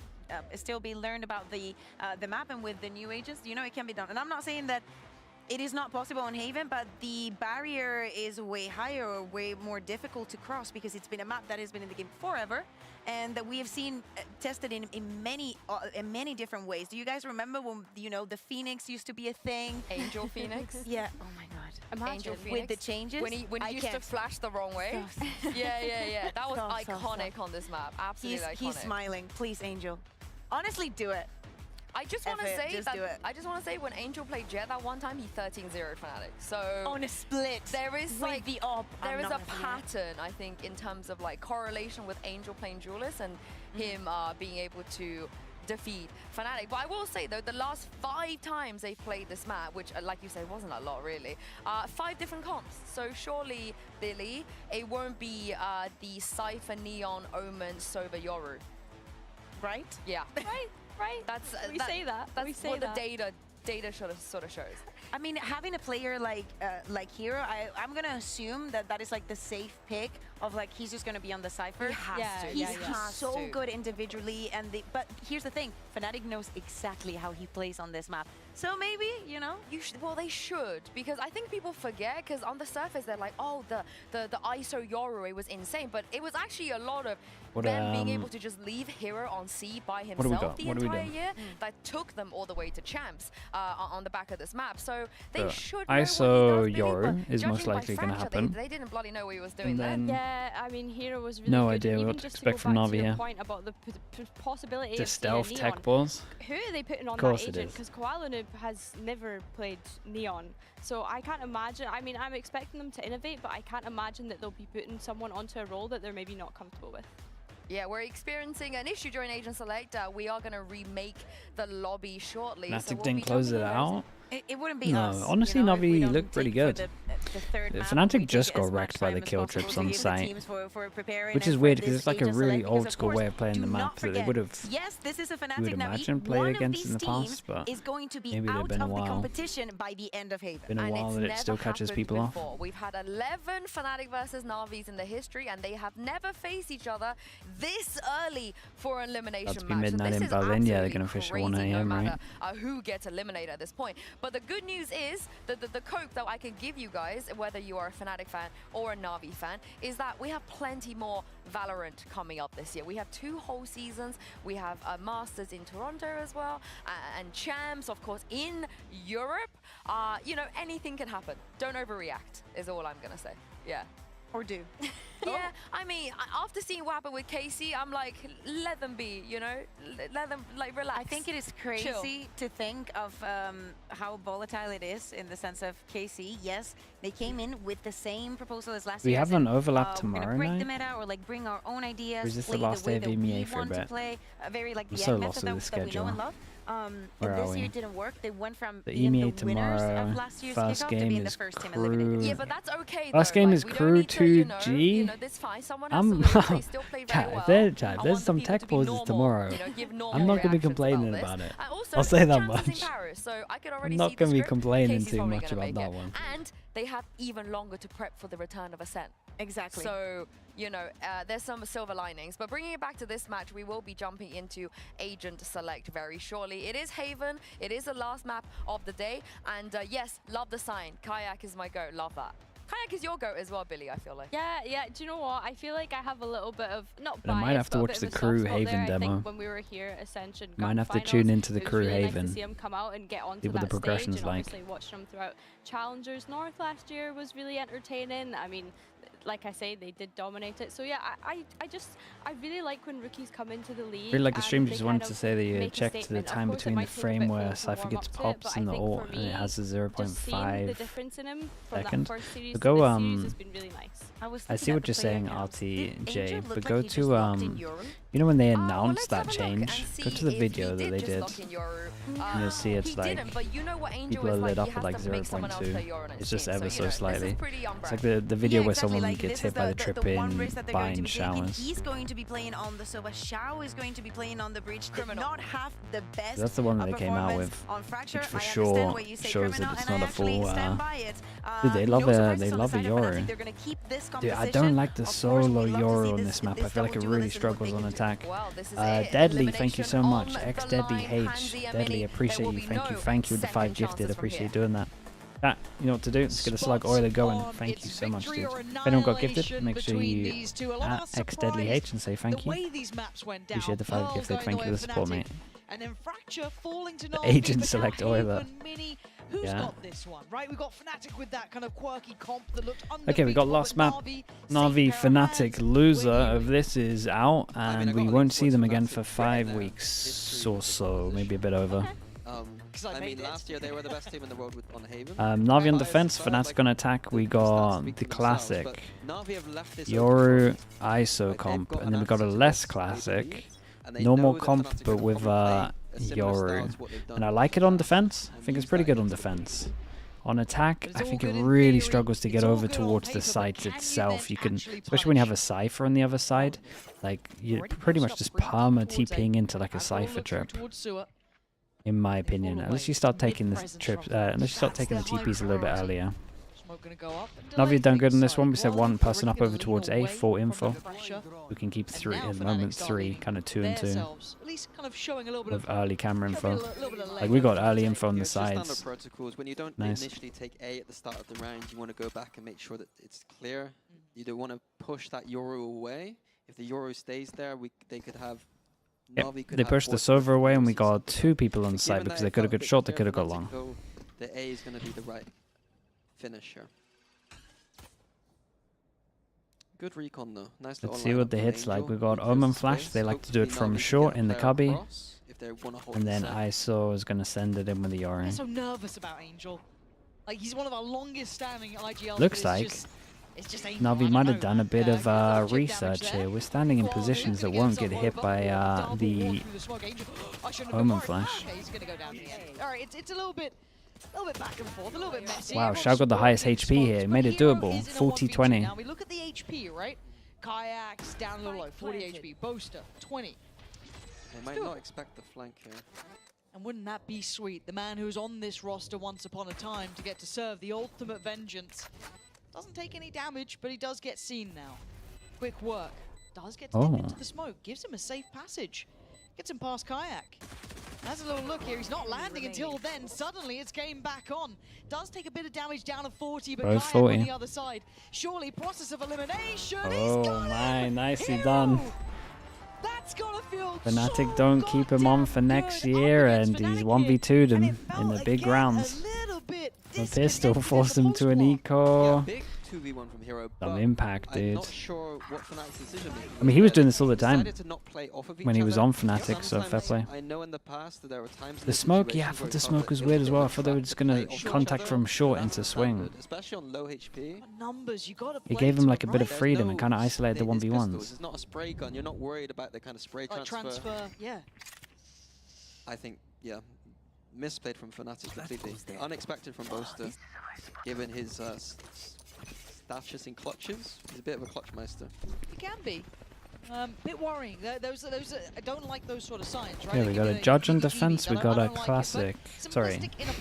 still be learned about the map, and with the new ages, you know, it can be done. And I'm not saying that it is not possible on Haven, but the barrier is way higher or way more difficult to cross, because it's been a map that has been in the game forever, and that we have seen tested in many different ways. Do you guys remember when, you know, the Phoenix used to be a thing? Angel Phoenix? Yeah. Oh my God. Imagine. Angel Phoenix. With the changes. When he used to flash the wrong way. Yeah. That was iconic on this map. Absolutely iconic. He's smiling. Please, Angel. Honestly, do it. I just want to F it, say just that do it. I just want to say when Angel played Jet that one time, he 13-0'd Fnatic. So on a split. there is with like the op. there is a pattern, I think, in terms of like correlation with Angel playing Duelist and him being able to defeat Fnatic. But I will say though, the last 5 times they played this map, which like you said wasn't a lot really, 5 different comps. So surely, Billy, it won't be the Cypher, Neon, Omen, Sober, Yoru. Right? Yeah. Right. That's We say that. That's We say what that. the data sort of shows. I mean, having a player like Hero, I'm gonna assume that is like the safe pick of like he's just gonna be on the Cypher. He has to. He's Has so to. good individually, but here's the thing: Fnatic knows exactly how he plays on this map. So maybe, you know, Well, they should, because I think people forget, because on the surface they're like, oh, the ISO Yoru was insane, but it was actually a lot of them being able to just leave Hero on C by What do we himself got? the What do we entire do? year that took them all the way to champs on the back of this map. So they should know ISO what he does, Billy, Yoru but is most judging by likely going to Fracture, happen. They didn't bloody know what he was doing And there. then Yeah, I mean, Hero was really No good. idea Even what to just expect go from back to Navi your here. point about the possibility The of seeing stealth Neon. tech balls. Who are they putting on Of course that it agent? is. Because Koala has never played Neon. So I can't imagine, I mean, I'm expecting them to innovate, but I can't imagine that they'll be putting someone onto a role that they're maybe not comfortable with. Yeah, we're experiencing an issue during Agent Select. We are going to remake the lobby shortly. Fnatic didn't close it out. It wouldn't be No, us. honestly, you know, if we Navi don't looked pretty dig for good. the third map, Fnatic we just take got as much wrecked by time the as kill possible trips to on give the site. teams for preparing Which and is for weird this because it's like a Agent really Select, because old of school course, way of playing do the not map that they forget, would have, yes, this is a you would Fnatic Navi. imagine, played One of against these in the teams past, but is going to be maybe they've out been a of the while. competition by the end of Haven. Been a while that it still catches people off. Before. We've had 11 Fnatic versus Navis in the history, and they have never faced each other this early for an elimination About to be match. So midnight this in is Berlin. Yeah, they're absolutely going to fish at crazy, 1 no AM, matter, right? who gets eliminated at this point. But the good news is that the cope that I can give you guys, whether you are a Fnatic fan or a Navi fan, is that we have plenty more Valorant coming up this year. We have 2 whole seasons. We have Masters in Toronto as well, and Champs, of course, in Europe. You know, anything can happen. Don't overreact, is all I'm going to say. Yeah. Or do. Yeah, I mean, after seeing what happened with Casey, I'm like, let them be, you know? Let them, like, relax. I think it is crazy Chill. to think of how volatile it is in the sense of KC. Yes, they came in with the same proposal as last We year. have as in, an overlap we're tomorrow gonna break night. the meta or like bring our own ideas. Or is this the play last way day of that EMEA we for a want to bit? play, a very like I'm the so end lost method with the that we know and schedule. love. And Where are this year we? it didn't work. They went from The being EMEA the winners tomorrow. of last year's First kickoff to game being the is first team eliminated. Yeah, but that's okay. First though. game Like, is we don't crew need to, you know, 2G. this fine. Someone has to lose. They still played very well. There's some tech pauses tomorrow. You know, give normal I'm not going to be reactions complaining this. about it. And also, I'll say that Champs is much. in Paris, so I could I'm already not see going to the be script. complaining Casey's too probably much gonna about make that it. one. And they have even longer to prep for the return of Ascent. Exactly. So, you know, there's some silver linings. But bringing it back to this match, we will be jumping into Agent Select very shortly. It is Haven. It is the last map of the day. And yes, love the sign. Kayak is my goat. Love that. Kayak is your goat as well, Billy, I feel like. Yeah, do you know what? I feel like I have a little bit of, not But I bias, might have to but a watch bit the of a Crew soft spot Haven there. I demo. think when we were here, Ascension Might Grand have to Finals, tune into the it was Crew really nice Haven. to see him come out and get onto See what the that stage, progression's and like. obviously watching him throughout Challengers North last year was really entertaining. I mean, like I say, they did dominate it. So yeah, I really like when rookies come into the league. Really like the and stream they just kind wanted to of say that you make a checked the statement. Of time course, it between the might take a frame bit where to Cypher warm gets up to it, pops but and I the think ult, for and it me, has a just seeing the 0.5 difference in him from second. that first series But to go this series has been really nice. I see what you're saying, RTJ, but go to you know when they announced that change, go to the video that they did, and you'll see it's like people are lit up at like 0.2. It's just ever so slightly. It's like the video where someone gets hit by the trip in bind showers. He's going to be playing on the Sova. Shao is going to be playing on the bridge. Did not have the best. That's the one that they came out with, on Fracture. which for I sure understand what you say, shows criminal, that it's and not I a full. actually stand by it. Dude, they love no a surprises on the side of Yoru. Fnatic. They're gonna keep this Dude, I composition. don't like the Of course, solo we love to Yoru see on this- this map. I this feel like it double really duelist and what struggles they on can do. attack. Well, this is it. Deadly, thank you so Elimination much. on X the Deadly line. H. Hansi and Deadly, Mini. appreciate There will you. be Thank you. no Thank you with the 5 second gifted. chances from Appreciate here. doing that. You know what to do. Let's get a slug oiler going. Thank you so much, dude. If anyone got gifted, make sure you at X Deadly H and say thank you. Appreciate the 5 gifted. Thank you for the support, mate. And then Fracture falling to The Agent Select oiler. Who's Yeah. got this one, right? We've got Fnatic with that kind of quirky comp that looked Okay, we got unbeatable, last but map. Navi, Navi Fnatic loser of this is out, and we won't see them again for 5 weeks or so, maybe a bit over. I mean, last year they were the best team in the world on Haven. Navi on defense, Fnatic on attack. We got the classic Yoru ISO comp, and then we got a less classic normal comp, but with Yoru. And I like it on defense. I think it's pretty good on defense. On attack, I think it really struggles to get over towards the site itself. You can, especially when you have a Cypher on the other side, like you're pretty much just perma TPing into like a Cypher trip. In my opinion, unless you start taking the trips, unless you start taking the TPs a little bit earlier. Navi done good on this one. We said one person up over towards A, 4 info. We can keep 3 at the moment, 3, kind of 2 and 2. With early camera info. Like we got early info on the sides. Protocols. When you don't Nice. initially take A at the start of the round, you want to go back and make sure that it's clear. You don't want to push that Yoru away. If the Yoru stays there, they could have. Yep. They pushed the server away, and we got 2 people on the side because they could have got short, they could have got long. The A is going to be the right finisher. Good recon though. Nice. Let's see what the hits like. We got Omen Flash. They like to do it from short in the cubby, and then ISO is going to send it in with the Yoru. I'm so nervous about Angel. Like he's one of our longest standing IGL. Looks like Navi might have done a bit of research here. We're standing in positions that won't get hit by the Omen Flash. Alright, it's a little bit back and forth, a little bit messy. Wow, Shao got the highest HP here. Made it doable. 40-20. Now we look at the HP, right? Kayaks down low, 40 HP. Boaster, 20. They might not expect the flank here. And wouldn't that be sweet? The man who's on this roster once upon a time to get to serve the ultimate vengeance. Doesn't take any damage, but he does get seen now. Quick work. Does get to dip into the smoke. Gives him a safe passage. Gets him past Kayak. Has a little look here. He's not landing until then. Suddenly it's game back on. Does take a bit of damage down to 40, but Kayak 40. on the other side. Surely process of elimination. Oh my, nicely done. That's gotta feel Fnatic don't keep him on for next year, and he's 1v2'd him in the big rounds. The pistol forced him to an eco. Big 2v1 from Hero. Some impact, dude. I'm not sure what Fnatic's decision is. I mean, he was doing this all the time Decided to not play off of each when he was other. on Fnatic, so fair play. I know in the past that there were times The smoke, yeah, I thought the smoke was weird as well. I thought they were just gonna contact from short into swing. Especially on low HP. Numbers, you gotta It gave him like a bit of freedom and kind of isolated the 1v1s. It's not a spray gun. You're not worried about the kind of spray transfer. Yeah. I think, yeah, misplayed from Fnatic completely. Unexpected from Boaster, given his status in clutches. He's a bit of a clutch meister. He can be. Bit worrying. Those I don't like those sort of signs, right? Yeah, we got a judge on defense. We got a classic. Sorry,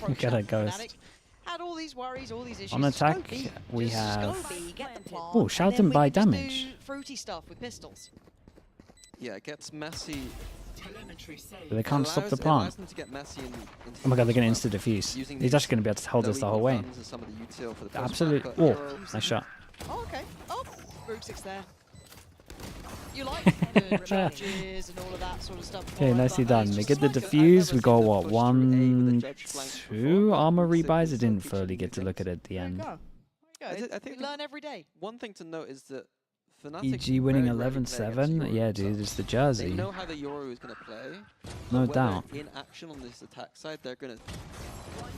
we got a ghost. Had all these worries, all these issues. On attack, we have. Oh, Oh, shout him by damage. Fruity stuff with pistols. Yeah, it gets messy. But they can't stop the plant. Oh my god, they're going to insta-defuse. He's actually going to be able to hold this the whole way. Absolutely. Oh, nice shot. Oh, okay. Oh, Rogue 6 there. You like the charges and all of that sort of stuff. Okay, nicely done. They get the defuse. We got what, 1, 2 armor rebuys? I didn't fully get to look at it at the end. I think we learn every day. One thing to note is that Fnatic EG winning 11-7. Yeah, dude, it's the jersey. They know how the Yoru is going to play. No When doubt. they're in action on this attack side, they're going to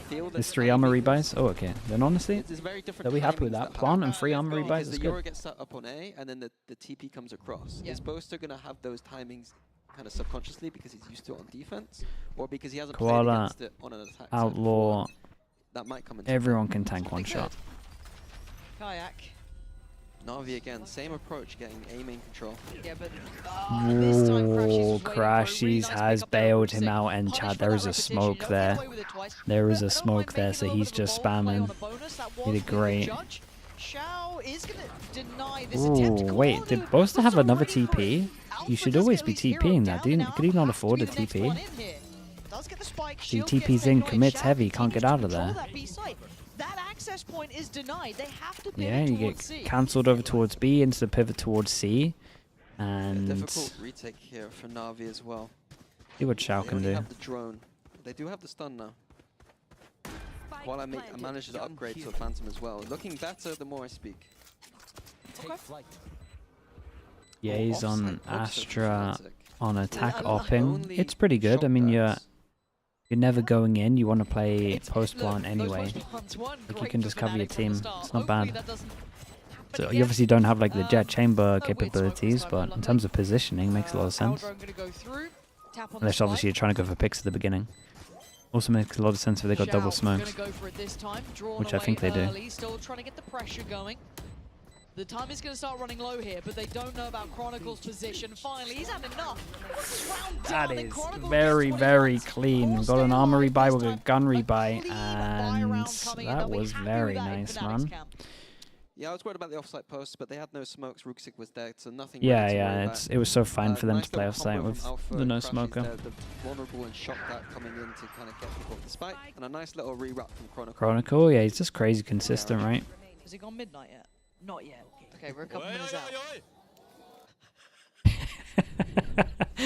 feel that There's 3 armor rebuys. Oh, okay. Then honestly, there's very different they'll be happy with timings that. that Plant happen. and 3 armor rebuys Because is the Yoru good. gets set up on A, and then the TP comes across. Yeah. Is Boaster going to have those timings kind of subconsciously because he's used to it on defense, or because he hasn't played Koala, against it on an attack side Outlaw. before? That might come into Everyone can tank one shot. Kayak. Navi again, same approach, getting A main control. Yeah, but Oh, Crashies has bailed him out, and Chad, there is a smoke there. There is a smoke there, so he's just spamming. He did great. Shao is going to deny this attempt. Ooh, wait, did Boaster have another TP? You should always be TPing that. Could he not afford a TP? He TP's in, commits heavy, can't get out of there. That access point is denied. They have to Yeah, you get cancelled over towards B into the pivot towards C. And Difficult retake here for Navi as well. see what Shao can They do. have the drone. They do have the stun now. while I managed to upgrade to a Phantom as well. Looking better the more I speak. Yeah, he's on Astra on attack opping. It's pretty good. I mean, you're never going in. You want to play post plant anyway. Like you can just cover your team. It's not bad. So you obviously don't have like the jet chamber capabilities, but in terms of positioning, makes a lot of sense. Unless obviously you're trying to go for picks at the beginning. Also makes a lot of sense if they got double smokes, which I think they do. Still trying to get the pressure going. The time is going to start running low here, but they don't know about Chronicle's position. Finally, he's had enough. That is very, very clean. We've got an armor rebuy, we've got a gun rebuy, and that was very nice, man. Yeah, I was worried about the offsite posts, but they had no smokes. Rooksik was dead, so nothing. Yeah, it was so fine for them to play offsite with the no smoker. The vulnerable and shock that coming in to kind of get people off the spike, and a nice little rewrap from Chronicle. Chronicle, yeah, he's just crazy consistent, right? Has he gone midnight yet? Not yet. Okay, we're a couple minutes out.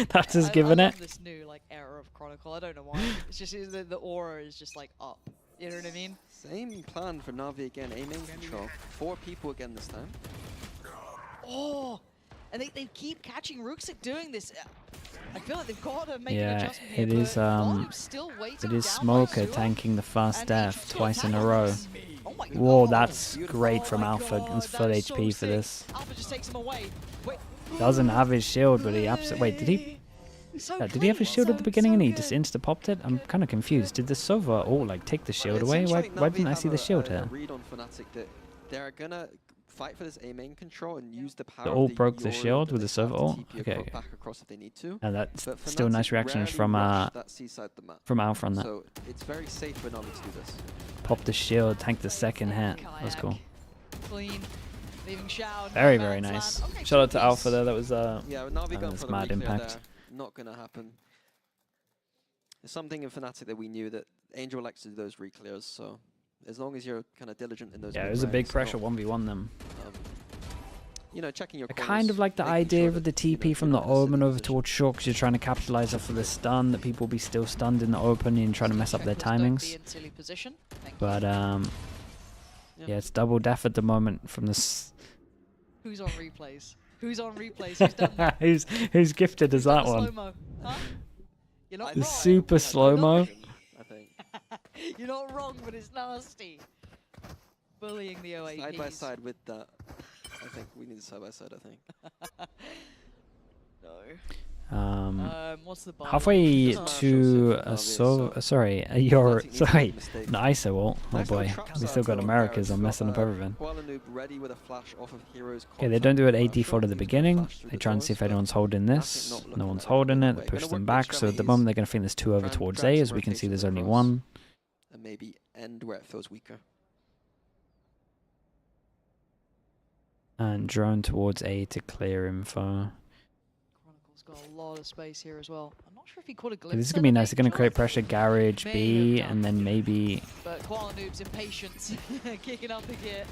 That's just giving I it. love this new like era of Chronicle. I don't know why. It's just the aura is just like up. You know what I mean? Same plan for Navi again, aiming control. 4 people again this time. Oh, and they keep catching Rooksik doing this. I feel like they've got to make an adjustment here. It is Smoker tanking the fast death twice in a row. Whoa, that's great from Alpha. It's full HP for this. Alpha just takes him away. Doesn't have his shield, but he absolutely... Wait, did he... did he have his shield at the beginning and he just insta-popped it? I'm kind of confused. Did the Sova all like take the shield away? Why didn't I see the shield here? Read on Fnatic that they're gonna fight for this A main control and use the power. They all broke the shield with the Sova ult? Okay. Back across if they need to. And that's still nice reactions from Alpha on that. So it's very safe for Navi to do this. Pop the shield, tank the second hit. That was cool. Clean. Leaving Shao. Very, very nice. Shout out to Alpha there. That was Navi going for the mad impact. There. Not gonna happen. There's something in Fnatic that we knew that Angel likes to do those reclears, so as long as you're kind of diligent in those. Yeah, it was a big pressure 1v1 them. You know, checking your. I kind of like the idea of the TP from the Omen over towards short, because you're trying to capitalize off of the stun, that people will be still stunned in the open and trying to mess up their timings. But yeah, it's double death at the moment from this. Who's on replays? Who's on replays? Who's done that? who's gifted as that one? Huh? You're not the wrong. super slow-mo. I think. You're not wrong, but it's nasty. Bullying the OAPs. Side by side with that. I think we need side by side, I think. No. What's the halfway to an ISO ult. Oh boy, we still got Americas. I'm messing up everything. Okay, they don't do it AD default at the beginning. They try and see if anyone's holding this. No one's holding it. They push them back. So at the moment they're going to think there's 2 over towards A. As we can see, there's only 1. And maybe end where it feels weaker. And drone towards A to clear info. Got a lot of space here as well. I'm not sure if he caught a glimpse. Okay, this is gonna be nice. They're gonna create pressure, garage B, and then maybe. But Koala Noob's impatience, kicking up again.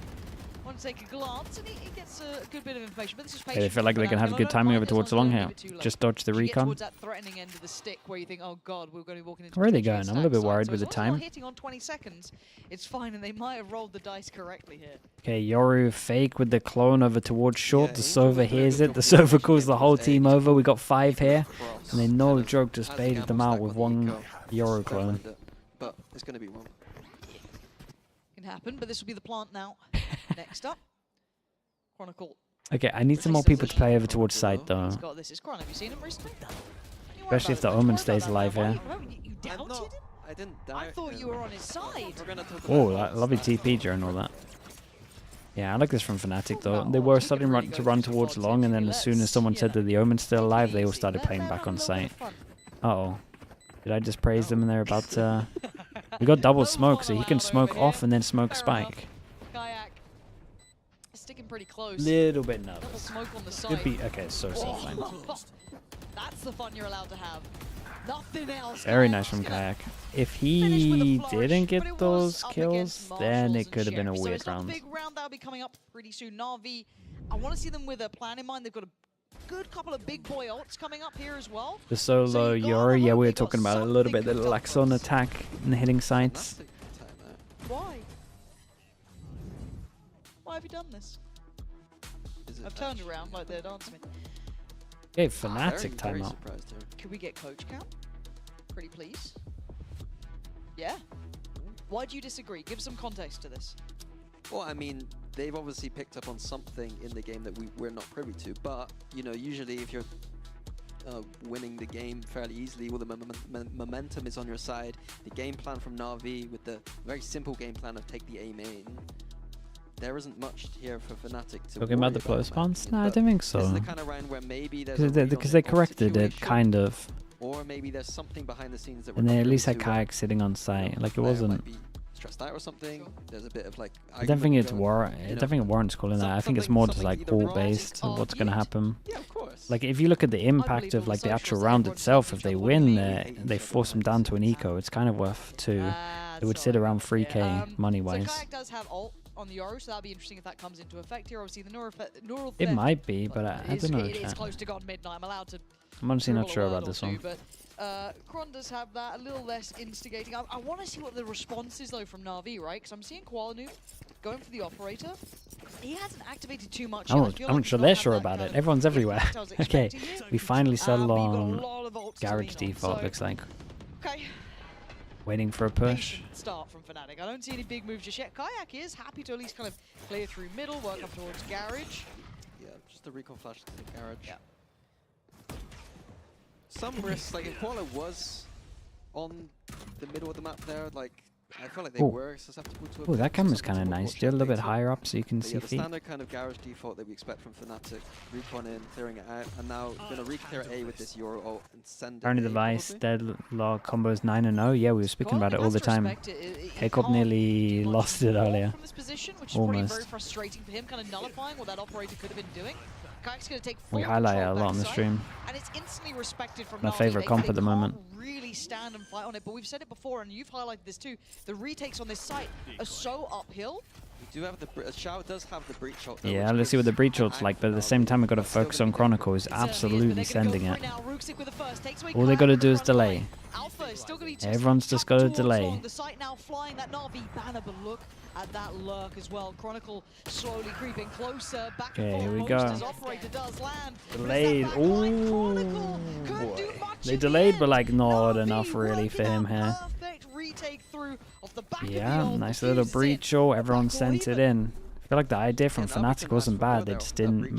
Want to take a glance, and he gets a good bit of information. But this is they feel like they can have a good timing over towards the long here. Just dodge the recon. Towards that threatening end of the stick, where you think, oh god, we're going to be walking into. Where are they going? I'm a little bit worried with the time. Hitting on 20 seconds, it's fine, and they might have rolled the dice correctly here. Okay, Yoru fake with the clone over towards short. The Sova hears it. The Sova calls the whole team over. We got 5 here, and they no joke just baited them out with 1 Yoru clone. But it's going to be 1. Can happen, but this will be the plant now. Next up. Chronicle. Okay, I need some more people to play over towards side though. He's got this. Is Chron, have you seen him recently? Especially if the Omen stays alive here. You doubted him? I didn't doubt I thought you were on his side. Oh, lovely TP during all that. Yeah, I like this from Fnatic though. They were starting to run towards long, and then as soon as someone said that the Omen's still alive, they all started playing back on site. Uh-oh. Did I just praise them and they're about to... We got double smoke, so he can smoke off and then smoke spike. Sticking pretty close. Little bit nervous. Smoke on the side. Could be okay. So fine. That's the fun you're allowed to have. Nothing else. Very nice from Kayak. If he didn't get those kills, then it could have been a weird round. Big round that'll be coming up pretty soon. Navi, I want to see them with a plan in mind. They've got a good couple of big boy ults coming up here as well. The solo Yori, yeah, we were talking about it a little bit. The Laxon attack and the hitting sites. Why? Why have you done this? I've turned around like they're dancing. Okay, Fnatic timeout. Can we get coach count? Pretty please. Yeah. Why do you disagree? Give some context to this. Well, I mean, they've obviously picked up on something in the game that we're not privy to. But, you know, usually if you're winning the game fairly easily, well, the momentum is on your side. The game plan from NAVI with the very simple game plan of take the A main. There isn't much here for Fnatic to Talking about the flow response? No, I don't think so. This is the kind of round where maybe there's because they corrected it, kind of. Or maybe there's something behind the scenes that and they at least had Kayak sitting on site. Like, it wasn't... stressed out or something. There's a bit of like... I don't think it warrants calling that. I think it's more just like all-based of what's going to happen. Yeah, of course. Like, if you look at the impact of like the actual round itself, if they win, they force them down to an eco, it's kind of worth 2. It would sit around 3k money-wise. So Kayak does have ult on the Yoru, so that'll be interesting if that comes into effect here. Obviously, the neural it might be, but I don't know. It's close to God midnight. I'm allowed to... I'm honestly not sure about this one. But Kron does have that, a little less instigating. I want to see what the response is, though, from Na'Vi, right? Because I'm seeing Koalanu going for the operator. He hasn't activated too much. I'm not sure they're sure about it. Everyone's everywhere. Okay, we finally settled on Garage default, looks like. Okay. Waiting for a push. Start from Fnatic. I don't see any big moves just yet. Kayak is happy to at least kind of clear through middle, work up towards Garage. Yeah, just a recon flash to the Garage. Yeah. Some risks, like if Koala was on the middle of the map there, like I feel like they were susceptible to it. Oh, that camera's kind of nice. Do a little bit higher up so you can see the feet. standard kind of Garage default that we expect from Fnatic. Recon in, clearing it out, and now going to re-clear A with this Euro ult and send it. Turning the device, deadlock combos 9-0. Yeah, we were speaking about it all the time. KICKOFF nearly lost it earlier. Almost. Very frustrating for him, kind of nullifying what that operator could have been doing. Kayak's going to take we highlight it a lot on the stream. And it's instantly respected from my favorite comp at the moment. Really stand and fight on it, but we've said it before, and you've highlighted this too. The retakes on this site are so uphill. We do have the Shao does have the breach ult. Yeah, let's see what the breach ult's like, but at the same time we've got to focus on Chronicle. Is absolutely sending it. All they got to do is delay. Everyone's just got to delay. The site now flying that Na'Vi banner, but look at that lurk as well. Chronicle slowly creeping closer. Back okay, here we go. Operator does land. Delayed. Ooh, boy. They delayed, but like not enough really for him here. Yeah, nice little breach. Oh, everyone sent it in. I feel like the idea from Fnatic wasn't bad. They just didn't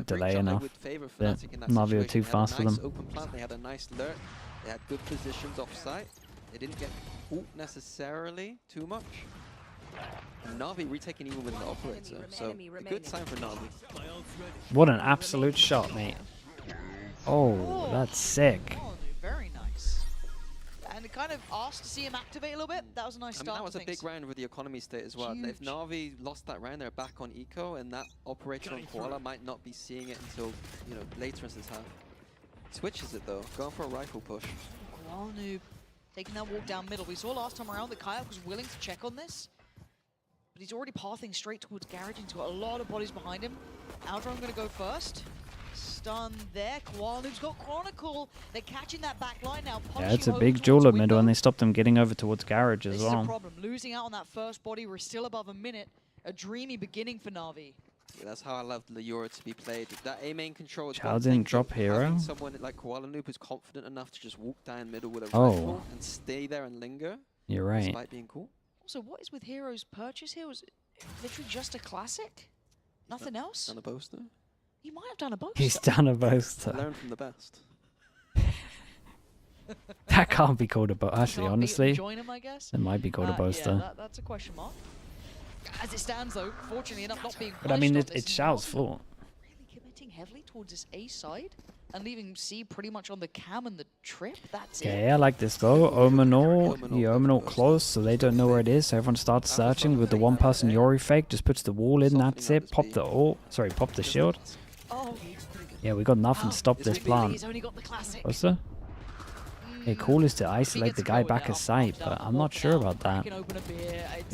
delay enough. Navi were too fast for them. They had a nice lurk. They had good positions off site. They didn't get ult necessarily too much. And Na'Vi retaking even with an operator, so a good sign for Na'Vi. What an absolute shot, mate. Oh, that's sick. Oh, very nice. And it kind of asked to see him activate a little bit. That was a nice start. That was a big round with the economy state as well. If Na'Vi lost that round, they're back on eco, and that operator on Koala might not be seeing it until, you know, later in this half. Switches it though, going for a rifle push. Koalanu taking that walk down middle. We saw last time around that Kayak was willing to check on this, but he's already pathing straight towards Garage. He's got a lot of bodies behind him. Aldron going to go first. Stun there. Koalanu's got Chronicle. They're catching that back line now. Yeah, it's a big jeweler middle, and they stopped them getting over towards Garage as well. This is a problem. Losing out on that first body. We're still above a minute. A dreamy beginning for Na'Vi. Yeah, that's how I love the Euro to be played. That A main control is Chow didn't drop hero. Someone like Koalanu who's confident enough to just walk down middle with a rifle and stay there and linger. You're right. Despite being cool. Also, what is with Hero's purchase here? Was it literally just a classic? Nothing else? Done a boaster? He might have done a boaster. He's done a boaster. Learn from the best. That can't be called a boaster. Actually, honestly, join him, I guess. It might be called a boaster. Yeah, that's a question mark. As it stands, though, fortunately enough, not being. But I mean, it's Shao's fault. Really committing heavily towards this A side and leaving C pretty much on the cam and the trip. That's it. Okay, I like this go. Omenor, Omenor close, so they don't know where it is. So everyone starts searching with the one-person Yori fake. Just puts the wall in. That's it. Pop the ult. Sorry, pop the shield. Oh. Yeah, we got nothing to stop this plant. He's only got the classic. What's that? Hey, cool is to isolate the guy back a site, but I'm not sure about that.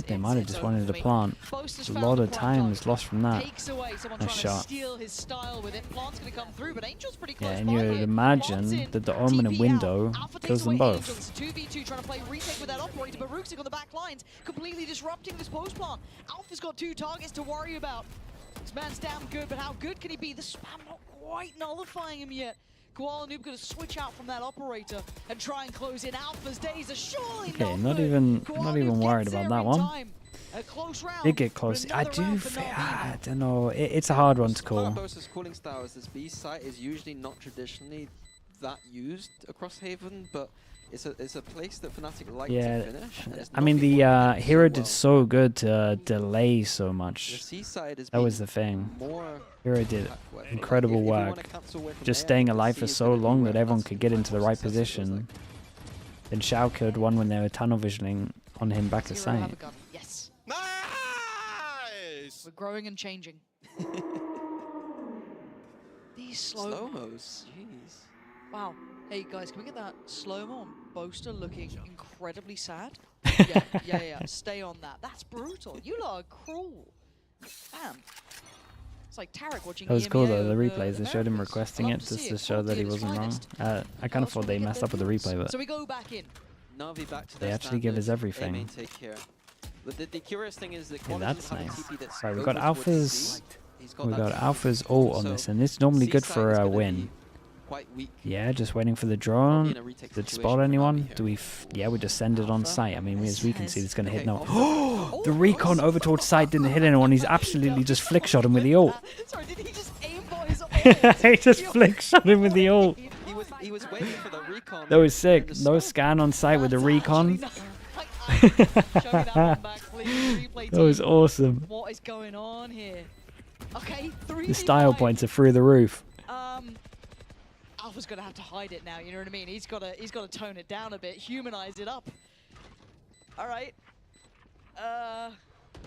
They might have just wanted to plant. A lot of time is lost from that. Nice shot. Yeah, and you'd imagine that the Omen and Window kills them both. 2v2 trying to play retake with that operator, but Rooksik on the back lines, completely disrupting this post plant. Alpha's got 2 targets to worry about. This man's damn good, but how good can he be? The spam not quite nullifying him yet. Koala Noob gonna switch out from that operator and try and close in. Alpha's days are surely not even worried about that one. Did get close. I don't know. It's a hard one to call. Bosa's cooling style is this B site is usually not traditionally that used across Haven, but it's a place that Fnatic like to finish. I mean, the hero did so good to delay so much. That was the thing. Hero did incredible work, just staying alive for so long that everyone could get into the right position. Then Shao killed one when they were tunnel visioning on him back to site. Yes. Nice. We're growing and changing. These slow-mos. Jeez. Wow. Hey guys, can we get that slow-mo on Boaster looking incredibly sad? yeah. Stay on that. That's brutal. You lot are cruel. Damn. It's like Tarek watching That was EMEA cool though, the over replays. They showed him requesting it just to show that he wasn't wrong. I kind of thought they messed up with the replay, but so we go back in. NAVI back to they actually give us everything. The curious thing is that that's nice. Right, we've got Alpha's ult on this, and it's normally good for a win. Yeah, just waiting for the drone. Did it spot anyone? Do we? Yeah, we just send it on site. I mean, as we can see, it's going to hit no. Oh, the recon over towards site didn't hit anyone. He's absolutely just flick shot him with the ult. Sorry, did he just aim for his ult? He just flick shot him with the ult. He was waiting for the recon. That was sick. No scan on site with the recon. That was awesome. What is going on here? Okay, the style points are through the roof. Alpha's gonna have to hide it now, you know what I mean? He's gotta tone it down a bit, humanize it up. Alright.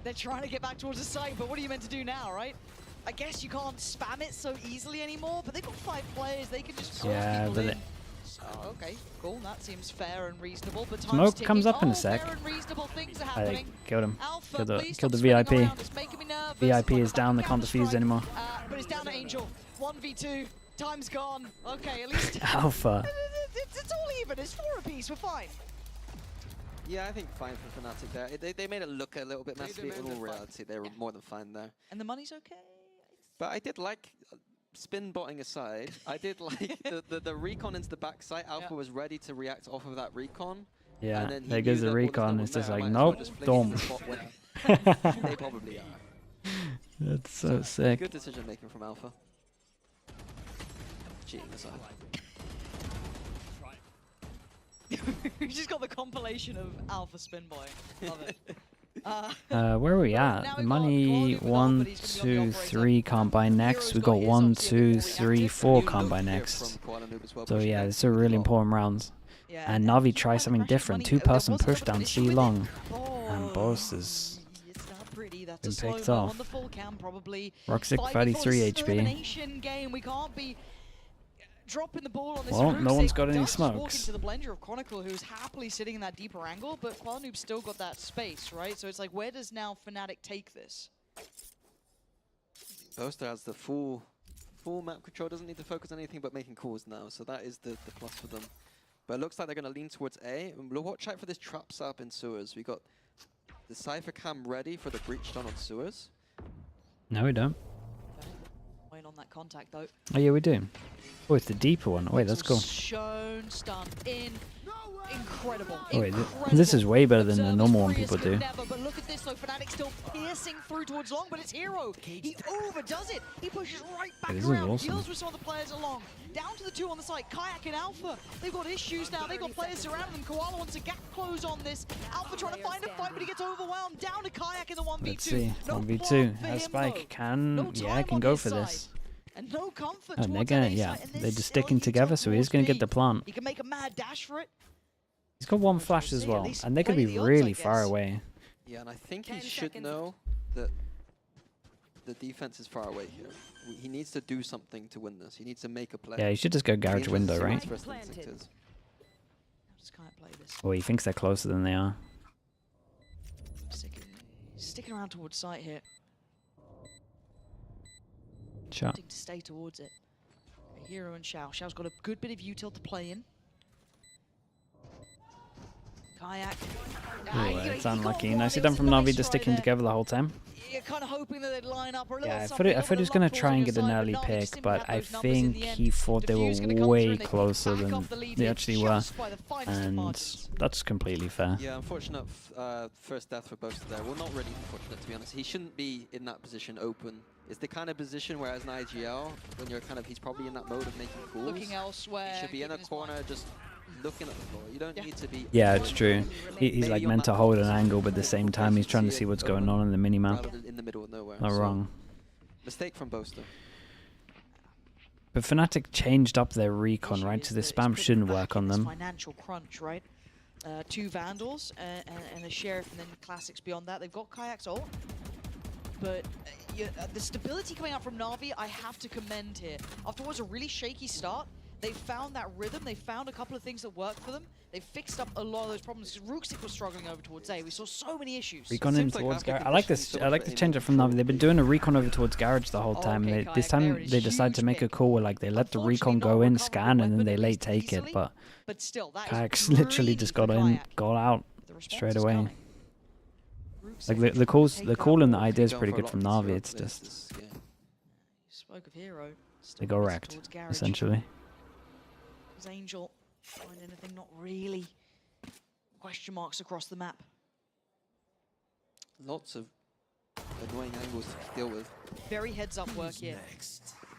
They're trying to get back towards the site, but what are you meant to do now, right? I guess you can't spam it so easily anymore, but they've got 5 players, they can just force people in. So, okay, cool, that seems fair and reasonable, but Smoke comes up in a sec. I killed him. Killed the VIP. VIP is down, they can't defuse anymore. But it's down to Angel. 1v2. Time's gone. Okay, at least Alpha. It's all even. It's 4 apiece. We're fine. Yeah, I think fine for Fnatic there. They made it look a little bit messy, but in all reality, they were more than fine there. And the money's okay. But I did like, spin botting aside, I did like the recon into the backside. Alpha was ready to react off of that recon. Yeah, and then there goes the recon. It's just like, nope, dumb. They probably are. That's so sick. Good decision making from Alpha. Cheating aside. We just got the compilation of Alpha spin boy. Love it. Where are we at? The money 1, 2, 3 combine next. We got 1, 2, 3, 4 combine next. So yeah, it's a really important rounds. And Navi tries something different. 2-person push down C long. And Boss has been picked off. Roxic 33 HP. Game. We can't be dropping the ball on this. Well, no one's got any smokes. Walk into the blender of Chronicle, who's happily sitting in that deeper angle, but Qualnoob's still got that space, right? So it's like, where does now Fnatic take this? Boaster has the full map control, doesn't need to focus on anything but making calls now, so that is the plus for them. But it looks like they're going to lean towards A. And we'll watch out for this trap setup in sewers. We got the Cypher cam ready for the breach done on sewers. No, we don't. Waiting on that contact though. Oh yeah, we do. Oh, it's the deeper one. Wait, that's cool. Shown stun in. Incredible. Oh, wait, this is way better than the normal one people do. But look at this though, Fnatic still piercing through towards long, but it's Hero. He overdoes it. He pushes right back around. Awesome. Deals with some of the players along. Down to the 2 on the side. Kayak and Alpha. They've got issues now. They've got players surrounding them. Koala wants a gap close on this. Alpha trying to find a fight, but he gets overwhelmed. Down to Kayak in the 1v2. Let's see. 1v2. Spike can go for this. And no comfort. Oh, they're gonna, they're just sticking together, so he's gonna get the plant. He can make a mad dash for it. He's got 1 flash as well, and they could be really far away. Yeah, and I think he should know that the defense is far away here. He needs to do something to win this. He needs to make a play. Yeah, he should just go garage window, right? does Kayak play this? Oh, he thinks they're closer than they are. Sticking around towards site here. Sure. To stay towards it. Okay, Hero and Xiao. Xiao's got a good bit of util to play in. Kayak. Oh, it's unlucky. Nicely done from Navi just sticking together the whole time. You're kind of hoping that they'd line up. Or a Yeah, little I thought he was going to try and get an early pick, but I think he thought they were way closer than they actually were, and that's completely fair. Yeah, unfortunate first death for both there. Well, not really unfortunate, to be honest. He shouldn't be in that position open. It's the kind of position where, as an IGL, when you're kind of, he's probably in that mode of making calls. Looking elsewhere. He should be in a corner, just looking at the floor. You don't need to be. Yeah, it's true. He's like meant to hold an angle, but at the same time he's trying to see what's going on in the minimap. In the middle of nowhere. Not wrong. Mistake from Boaster. But Fnatic changed up their recon, right? So the spam shouldn't work on them. Financial crunch, right? 2 Vandals and a Sheriff, and then Classics beyond that. They've got Kayak's ult. But the stability coming out from Na'Vi, I have to commend here. Afterwards, a really shaky start. They found that rhythm. They found a couple of things that worked for them. They fixed up a lot of those problems. Rooksik was struggling over towards A. We saw so many issues. Recon in towards Garage. I like this. I like the change up from Na'Vi. They've been doing a recon over towards Garage the whole time. This time they decided to make a call where like they let the recon go in, scan, and then they late take it. But Kayak's literally just got in, got out straight away. Like the call and the idea is pretty good from Na'Vi. It's just spoke of Hero. They go wrecked essentially. Angel find anything? Not really. Question marks across the map. Lots of annoying angles to deal with. Very heads-up work here.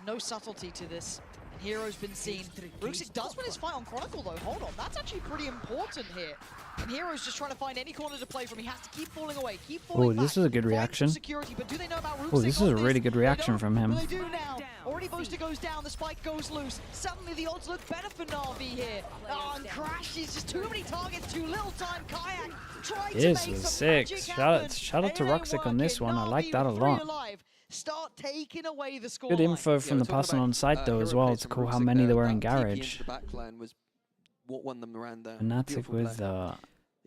No subtlety to this. And Hero's been seen. Rooksik does win his fight on Chronicle though. Hold on, that's actually pretty important here. And Hero's just trying to find any corner to play from. He has to keep falling away, keep falling back. Oh, this is a good reaction. Security, but do they know about Rooksik? Oh, this is a really good reaction from him. They do now. Already Boaster goes down, the spike goes loose. Suddenly the odds look better for Na'Vi here. Oh, and crashes, just too many targets, too little time. Kayak tried to make This was some sick. magic Shout out to Rooksik on this one. I like that a lot. Start taking away the score. Good info from the person on site though as well to call how many there were in Garage. What won them around there. Fnatic with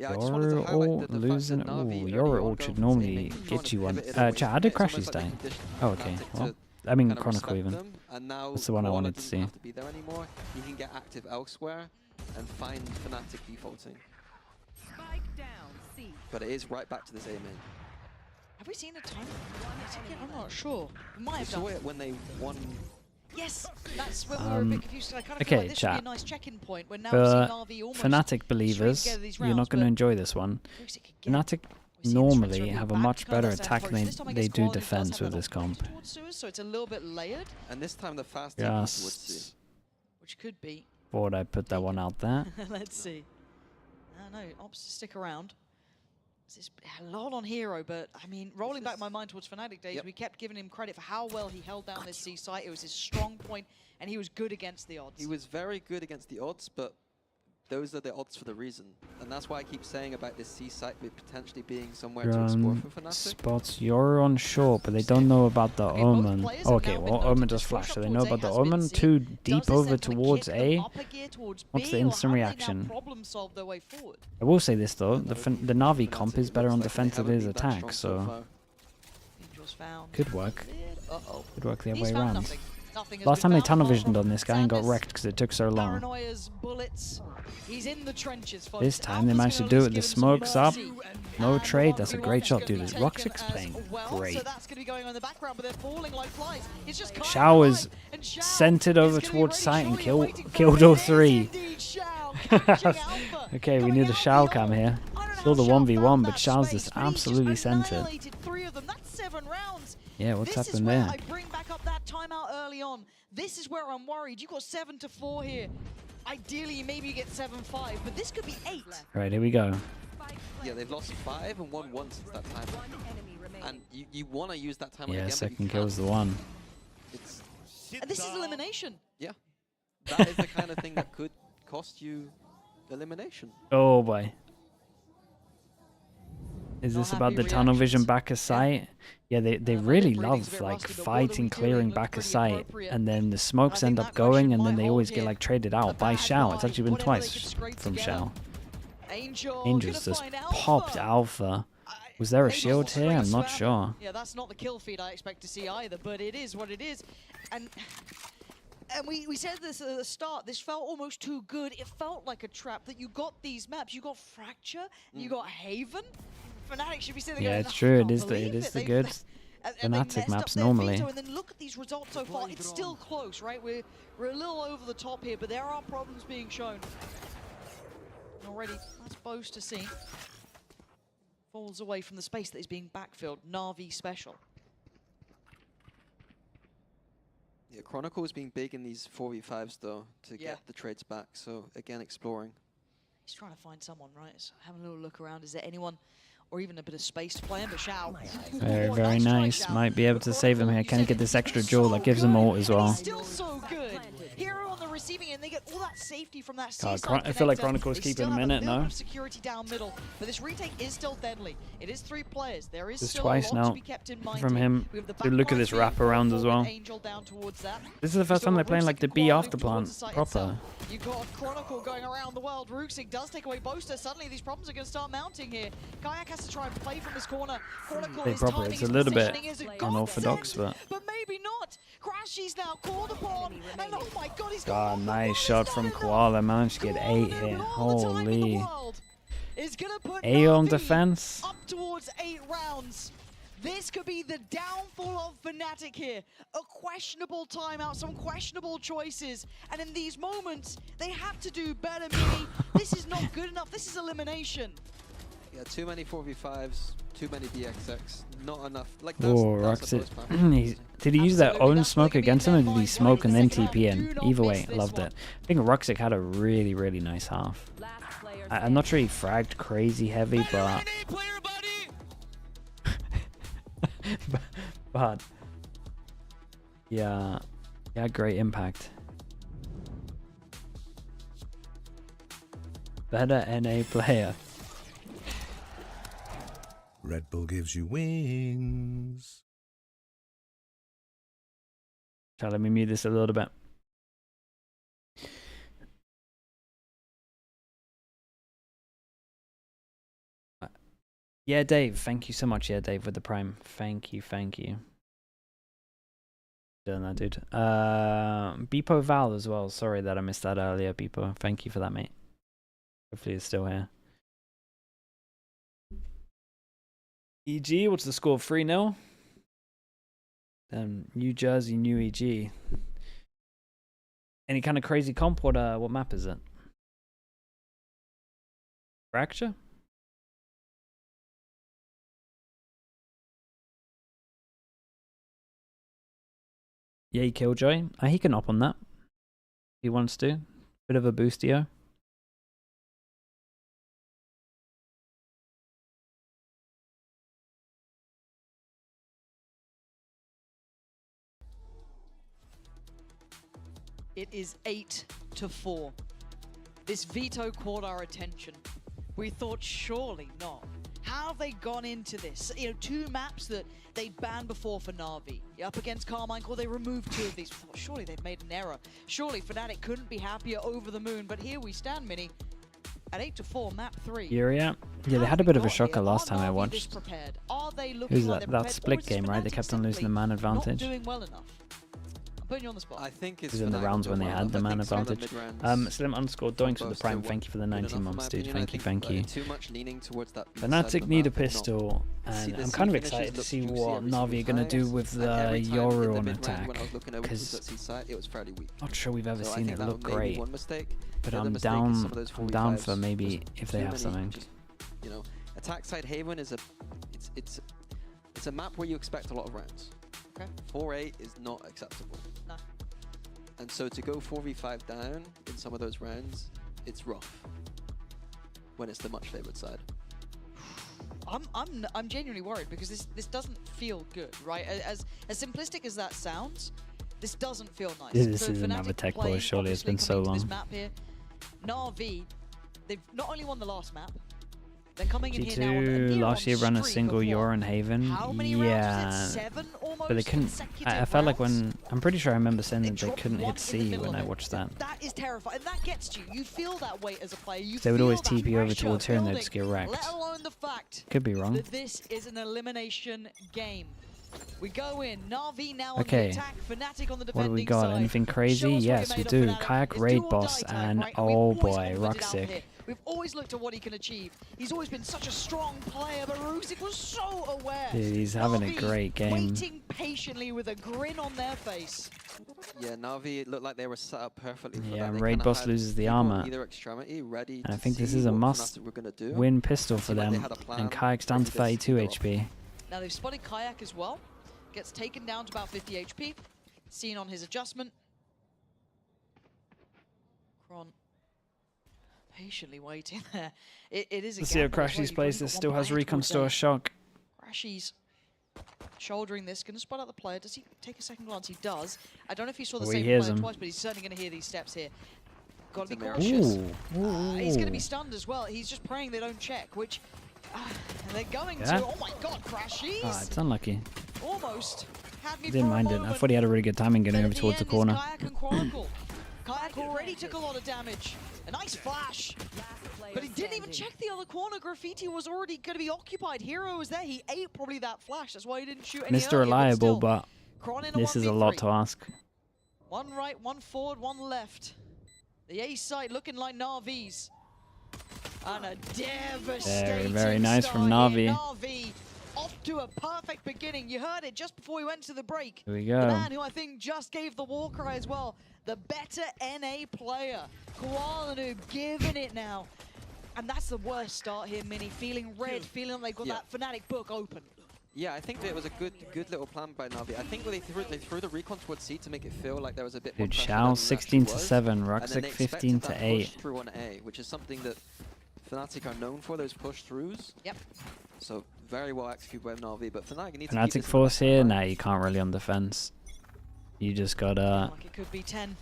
Yoru ult losing. Ooh, Yoru ult should normally get you one. Chat, how did Crashes die? Oh, okay. Well, I mean Chronicle even. That's the one I wanted to see. Have to be there anymore. You can get active elsewhere and find Fnatic defaulting. But it is right back to this A main. Have we seen a time? I'm not sure. We might have saw it when they won. Yes, that's when we were a bit confused. I kind of okay, feel like this chat. would be a nice check-in point when now we've seen Na'Vi almost Fnatic believers, you're not going to enjoy this one. Fnatic normally have a much better attack than they do defense with this comp. So it's a little bit layered. And this time the fast Just which could be. thought I'd put that one out there. Let's see. No, Ops stick around. It's a lot on Hero, but I mean, rolling back my mind towards Fnatic days, we kept giving him credit for how well he held down this C site. It was his strong point, and he was good against the odds. He was very good against the odds, but those are the odds for the reason. And that's why I keep saying about this C site potentially being somewhere to explore for Fnatic. Spots you're on short, but they don't know about the Omen. Okay, well, Omen does flash, so they know about the Omen. Too deep over towards A. What's the instant reaction? I will say this though, the Na'Vi comp is better on defense than it is attack, so could work. Could work the other way around. Last time they tunnel visioned on this guy and got wrecked because it took so long. He's in the trenches, This time they managed to do it. The smoke's up. No trade. That's a great shot, dude. Roxic's playing great. Xiao is sent it over towards site and killed all three. Okay, we need a Xiao cam here. Still the 1v1, but Xiao's just absolutely sent it. Yeah, what's happened there? I bring back up that timeout early on. This is where I'm worried. You got 7-4 here. Ideally, maybe you get 7-5, but this could be 8. Right, here we go. Yeah, they've lost 5 and won 1 since that time. And you want to use that time again. Yeah, second kill's the one. This is elimination. Yeah, that is the kind of thing that could cost you elimination. Oh boy. Is this about the tunnel vision back of sight? Yeah, they really love like fighting, clearing back of sight, and then the smokes end up going, and then they always get like traded out by Xiao. It's actually been twice from Xiao. Angel's just popped Alpha. Was there a shield here? I'm not sure. Yeah, that's not the kill feed I expect to see either, but it is what it is. And we said this at the start, this felt almost too good. It felt like a trap that you got these maps. You got Fracture, you got Haven. Fnatic should be sitting there. Yeah, it's true. It is the good Fnatic maps normally. And then look at these results so far. It's still close, right? We're a little over the top here, but there are problems being shown. And already, that's Boast to see. Falls away from the space that is being backfilled. NAVI special. Yeah, Chronicle is being big in these 4v5s though to get the trades back. So again, exploring. He's trying to find someone, right? So having a little look around. Is there anyone, or even a bit of space to play in? But Shao. Very nice. Might be able to save him here. Can he get this extra jewel that gives him ult as well? Still so good. Hero on the receiving end. They get all that safety from that I feel like Chronicle's keeping a minute now. Security down middle, but this retake is still deadly. It is 3 players. There is Just still twice a lot now to be kept in mind. from him. Dude, look at this wrap around as well. This is the first time they're playing like the B after plant proper. You've got a Chronicle going around the world. Rooksig does take away Boaster. Suddenly these problems are going to start mounting here. Kayak has to try and play from his corner. Chronicle is timing, It's a little bit unorthodox, but maybe not. Crashy's now called upon, and oh my god, he's got nice shot from Koala. Managed to get 8 here. Holy. Aeon defense. Up towards 8 rounds. This could be the downfall of Fnatic here. A questionable timeout, some questionable choices. And in these moments, they have to do better, Mini. This is not good enough. This is elimination. Yeah, too many 4v5s, too many BXX, not enough. Like did he use their own smoke against him, or did he smoke and then TP in? Either way, I loved it. I think Ruxic had a really nice half. I'm not sure he fragged crazy heavy, but but yeah, great impact. Better NA player. Red Bull gives you wings. So let me mute this a little bit. Yeah, Dave. Thank you so much. Yeah, Dave with the Prime. Thank you. Done that, dude. Beepo Val as well. Sorry that I missed that earlier, Beepo. Thank you for that, mate. Hopefully it's still here. EG, what's the score? 3-0. New Jersey, new EG. Any kind of crazy comp? What map is it? Fracture? Yay, Killjoy. He can op on that. If he wants to. Bit of a boostio. It is 8-4. This veto caught our attention. We thought surely not. How have they gone into this? You know, 2 maps that they banned before for NAVI. Up against KARMINE, they removed 2 of these. Surely they've made an error. Surely Fnatic couldn't be happier over the moon. But here we stand, Mini. At 8-4, map 3. Yeah, they had a bit of a shocker last time I watched. Who's that? That split game, right? They kept on losing the man advantage. Not doing well enough. Putting you on the spot. I think it's in the rounds when they had the man advantage. Slim underscore doinks with the Prime. Thank you for the 19 months, dude. Thank you. Too much leaning towards that Fnatic need a pistol, and I'm kind of excited to see what Navi are gonna do with the Yoru on attack. Because not sure we've ever seen it look great. But I'm down for maybe if they have something. You know, attack side Haven is it's a map where you expect a lot of rounds. Okay. 4-8 is not acceptable. No. And so to go 4v5 down in some of those rounds, it's rough. When it's the much favored side. I'm genuinely worried because this doesn't feel good, right? As simplistic as that sounds, this doesn't feel nice. This is another tech push, surely it's been so long. This map here, NAVI, they've not only won the last map, They're coming in here now on G2 near last year on ran a streak single of what? Euro in Haven. How many rounds Yeah, was it? 7 almost but they couldn't. I consecutive felt like rounds? when I'm pretty sure I remember saying that they dropped couldn't one hit in the C middle when of I it. watched that. That is terrifying. And that gets to you. You feel that weight as a player. You They would feel always that TP over pressure towards her and they'd building, just get wrecked. Let alone the fact Could be wrong. that this is an elimination game. We go in. Na'Vi now on Okay. the attack. Fnatic on the defending What do we got? side. Anything Show crazy? us what Yes, you're we made of, do. Fnatic. Kayak It's raid do or boss die time, and right? We've oh always boy, complimented Alpha Ruxic. here. We've always looked at what he can achieve. He's always been such a strong player, but Ruxic was so aware. Dude, he's having a Na'Vi great game. waiting patiently with a grin on their face. Yeah, Navi, it looked like they were set up perfectly for Yeah, that. They raid kinda boss had loses the people on armor. either extremity ready And I to think this see is a what must Fnatic were gonna do. win pistol for Seemed like they them. had a plan, And Kayak's down to ready 32 to go. HP. Now they've spotted Kayak as well. Gets taken down to about 50 HP. Seen on his adjustment. Kron patiently waiting there. It is a Let's see how gamble as well. Crashies You've plays. only This got still one has player recon towards store A. shock. Crashies shouldering this. Going to spot out the player. Does he take a second glance? He does. I don't know if he saw the Oh, he same hears player him. twice, but he's certainly going to hear these steps here. Got to be Ooh. cautious. Ooh. He's going to be stunned as well. He's just praying they don't check, which they're going Yeah. to. Oh my god, Crashies! Ah, it's unlucky. Almost had me Didn't for a mind it. I moment. thought he had a really good timing getting But over at towards the end is corner. Kayak and Chronicle. Kayak already took a lot of damage. A nice flash. But he didn't even check the other corner. Graffiti was already going to be occupied. Hero was there. He ate probably that flash. That's why he didn't shoot any Mr. earlier, Reliable, but but still. Kron in this is a lot to ask. One right, one forward, one left. The A side looking like Na'Vi's. And a devastating Very nice from start here. Navi. Na'Vi off to a perfect beginning. You heard it just before we went to the break. Here we The go. man who I think just gave the war cry as well. The better NA player. Koalanoob giving it now. And that's the worst start here, Mini. Feeling red, feeling like they've got that Fnatic book open. Yeah, I think that it was a good little plan by Navi. I think they threw the recon towards C to make it feel like there was a bit more Dude, pressure Shao than 16 there to actually 7, was. And then Ruxic they 15 expected to that 8. push through on A, which is something that Fnatic are known for, those push throughs. Yep. So very well executed by Navi, but Fnatic need to keep Fnatic this in the force back of here? their Nah, mind. you can't really on defense. You just gotta, Like it could be 10.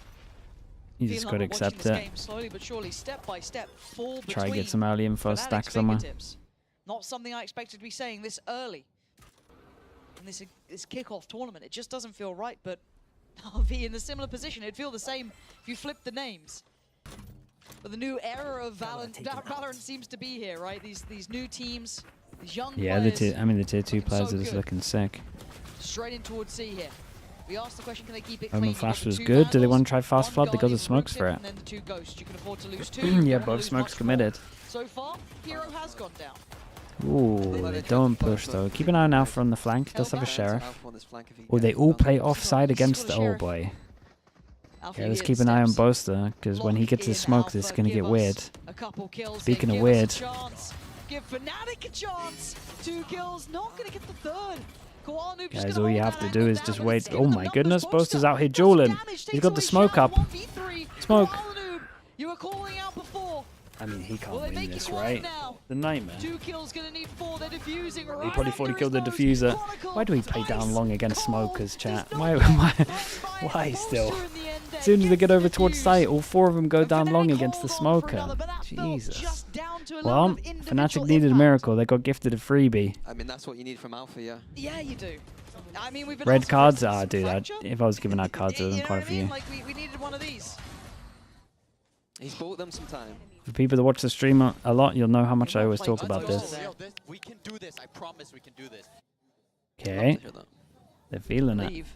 you just gotta accept it. Game slowly but surely, step by step, fall Try between get some early info, Fnatic's stack somewhere. fingertips. Not something I expected to be saying this early in this kickoff tournament. It just doesn't feel right, but Navi in a similar position. It'd feel the same if you flipped the names. But the new era of Valorant seems to be here, right? These new teams, these young Yeah, the players. tier 2 players so are just good. looking sick. Straight in towards C here. We asked the question, can they keep it Omen clean? Flash was good. Do they want to try Fast Flood? They got the smokes for it. And then the 2 ghosts. You can afford to lose 2. You Yeah, don't both lose smokes much committed. more. So far, Hero has gone down. Ooh, they don't push though. Keep an eye on Alpha on the flank. Does have a Sheriff. Oh, they all play offside against the old boy. Yeah, let's keep an eye on Boaster, because when he gets his smoke, this is going to get weird. A couple kills. Speaking of give weird. us a chance. Give Fnatic a chance. 2 kills, not going to get the third. Koalanoob just Guys, gonna all you hold have that to do angle is down, just but wait. it's Oh given my the goodness, numbers. Boaster's out here dueling. Damage He's takes got the away smoke Shao, up. 1v3. Smoke. Koalanoob, you were calling out before. I mean, he can't Will they win make this, it work right? now? The nightmare. 2 kills, gonna need 4. They're defusing right He probably thought he under killed the his nose. diffuser. Chronicle Why do we play down long against smokers, chat? Why still? in the end As soon as they get over towards site, all 4 of them go down long against the smoker. Jesus. Well, Fnatic needed a miracle. They got gifted a freebie. I mean, that's what you need from Alpha, yeah. Yeah, you do. I mean, we've been Red asking cards? for Ah, dude, if I was giving out cards, there you was know quite a what I mean? few. Like, we needed one of these. He's bought them some time. For people that watch the stream a lot, you'll know how much I always talk about this. We can do this. I promise we can do this. Okay. They're feeling it.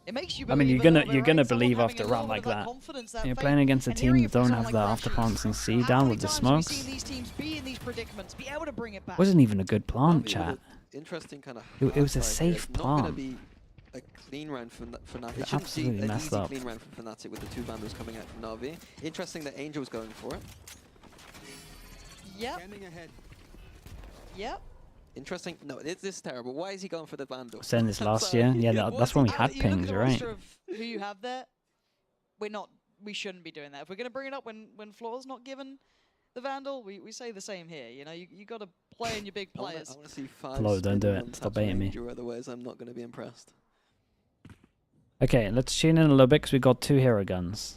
It makes you I mean, believe you're a little bit, gonna right? Someone believe having after a a run little like bit of that. confidence, that You're faith, playing against a and team hearing that don't from have someone the like after that. plants and C How down many with the times have we smokes. seen these teams be in these predicaments, be able to bring it back? Wasn't even a good plant, Navi chat. with a interesting kind of. It was a half side here. safe It's not going to plant. be a clean round for Fnatic. They It shouldn't be absolutely an messed easy up. clean round for Fnatic with the 2 Vandals coming out from Navi. Interesting that Angel's going for it. Yep. Yep. Interesting. No, this is terrible. Why is he going for the Vandal? Saying this last year, yeah, that's when we had You look at pings, the right? roster of who you have there. We shouldn't be doing that. If we're going to bring it up when Floor's not given the Vandal, we say the same here. You know, you got to play in your big players. I want to see 5. Flo, don't do Spider-Man it. Stop touch baiting me. Ranger, otherwise I'm not going to be impressed. Okay, let's tune in a little bit because we got 2 hero guns.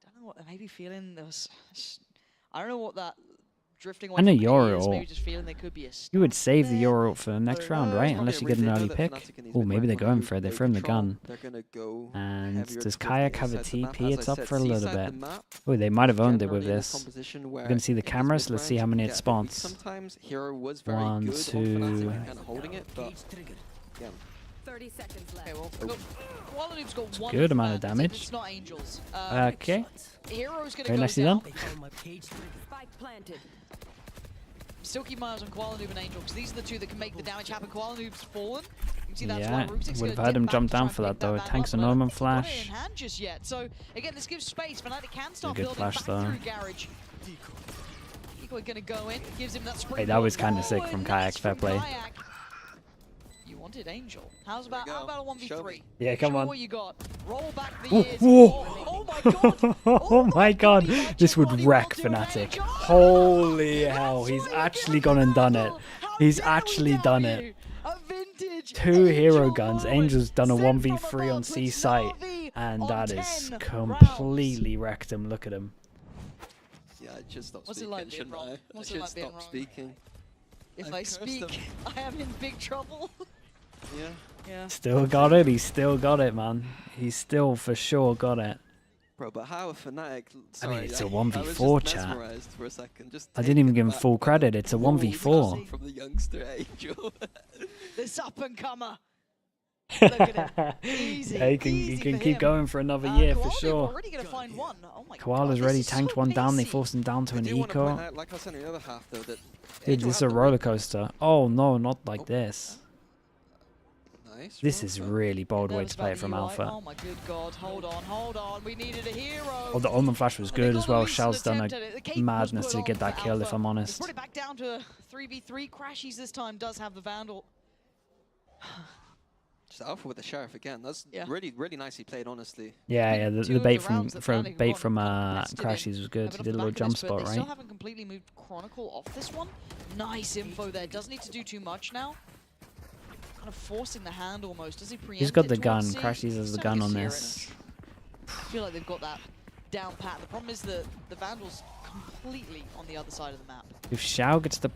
I don't know what they may be feeling. I don't know what that drifting I know away from your players, maybe ult. just feeling they could be a You would save the Euro ult for the next round, right? Unless you get an early pick. Oh, maybe they're going for it. They threw him the gun. And does Kayak have a TP? It's up for a little bit. Oh, they might have owned it with this. We're going to see the cameras. Let's see how many it spawns. Sometimes Hero was very 1, good 2. on Fnatic and kind of holding it, but yeah. 30 seconds left. Okay, well, Kuala got one Good amount of fan, damage. It's not Angels. Okay. Hero's gonna Very go nicely down. done. Spike planted. Still keep my eyes on Kuala and Angel because these are the two that can make the damage happen. Kuala fallen. You can see that's Yeah, why Rubik's would have gonna heard dip him back jump to try down and for pick that though. van Tanks up, a but I don't Norman think he's got it flash. in hand just yet. So again, this gives space. Fnatic can start good building flash, back though. through Garage. We're gonna go in. Gives him that spring. Hey, that was ball. kind of sick Oh, from and Kayak. nice Fair from play. Kayak. You wanted Angel. How about a 1v3? Yeah, come Show on. what you got. Roll back the Ooh, years. whoa. Oh my god. Oh my god, this would wreck Fnatic. Holy hell, he's actually gone and done it. He's actually done it. 2 hero guns. Angel's done a 1v3 on C site, and that is completely wrecked him. Look at him. Yeah, I just stopped What's it speaking, like being shouldn't wrong? I? I What's it should like being stop wrong? speaking. If I I cursed speak, him. I am in big trouble. Yeah. Yeah. Still got it. He's still got it, man. He's still for sure got it. Bro, but how a Fnatic? I mean, it's a I was 1v4 just chat. mesmerized for a second. Just I didn't even give him taken full aback credit. It's a by the 1v4. from the youngster Angel. This up and comer. Look at him. Easy. Yeah, he can for keep him. going for another year for Koala, sure. We're already gonna find one. Oh my Koala's god. already this is tanked so one down. They pacey. forced him down to I an do want to point eco. out, like I said on the other half, though, that Dude, Angel this is had a the roller coaster. Oh no, not like this. Nice. This is really bold way Nervous to play about it from the UI. Alpha. Oh my good god. Hold on. We needed a hero. Oh, the Omen flash was And they good got as well. a recent Shell's done attempt at it. The a cake was madness put to on get that for kill, if Alpha. I'm It's honest. brought it back down to a 3v3. Crashies this time does have the Vandal. Just Alpha with the Sheriff again. That's really, really nicely played, honestly. Yeah, the Two of bait the from rounds that Fnatic have bait gone from nested in. Crashies was good. Have He it did a off little the back jump of this, but spot, They right? still haven't completely moved Chronicle off this one. Nice info there. Doesn't need to do too much now. Kind of forcing the hand almost. Does he preempt He's got it the gun. towards C? Crashies has the So gun gets on here, this. and I feel like they've got that down pat. The problem is that the Vandal's completely on the other side of the map. If Xiao gets the,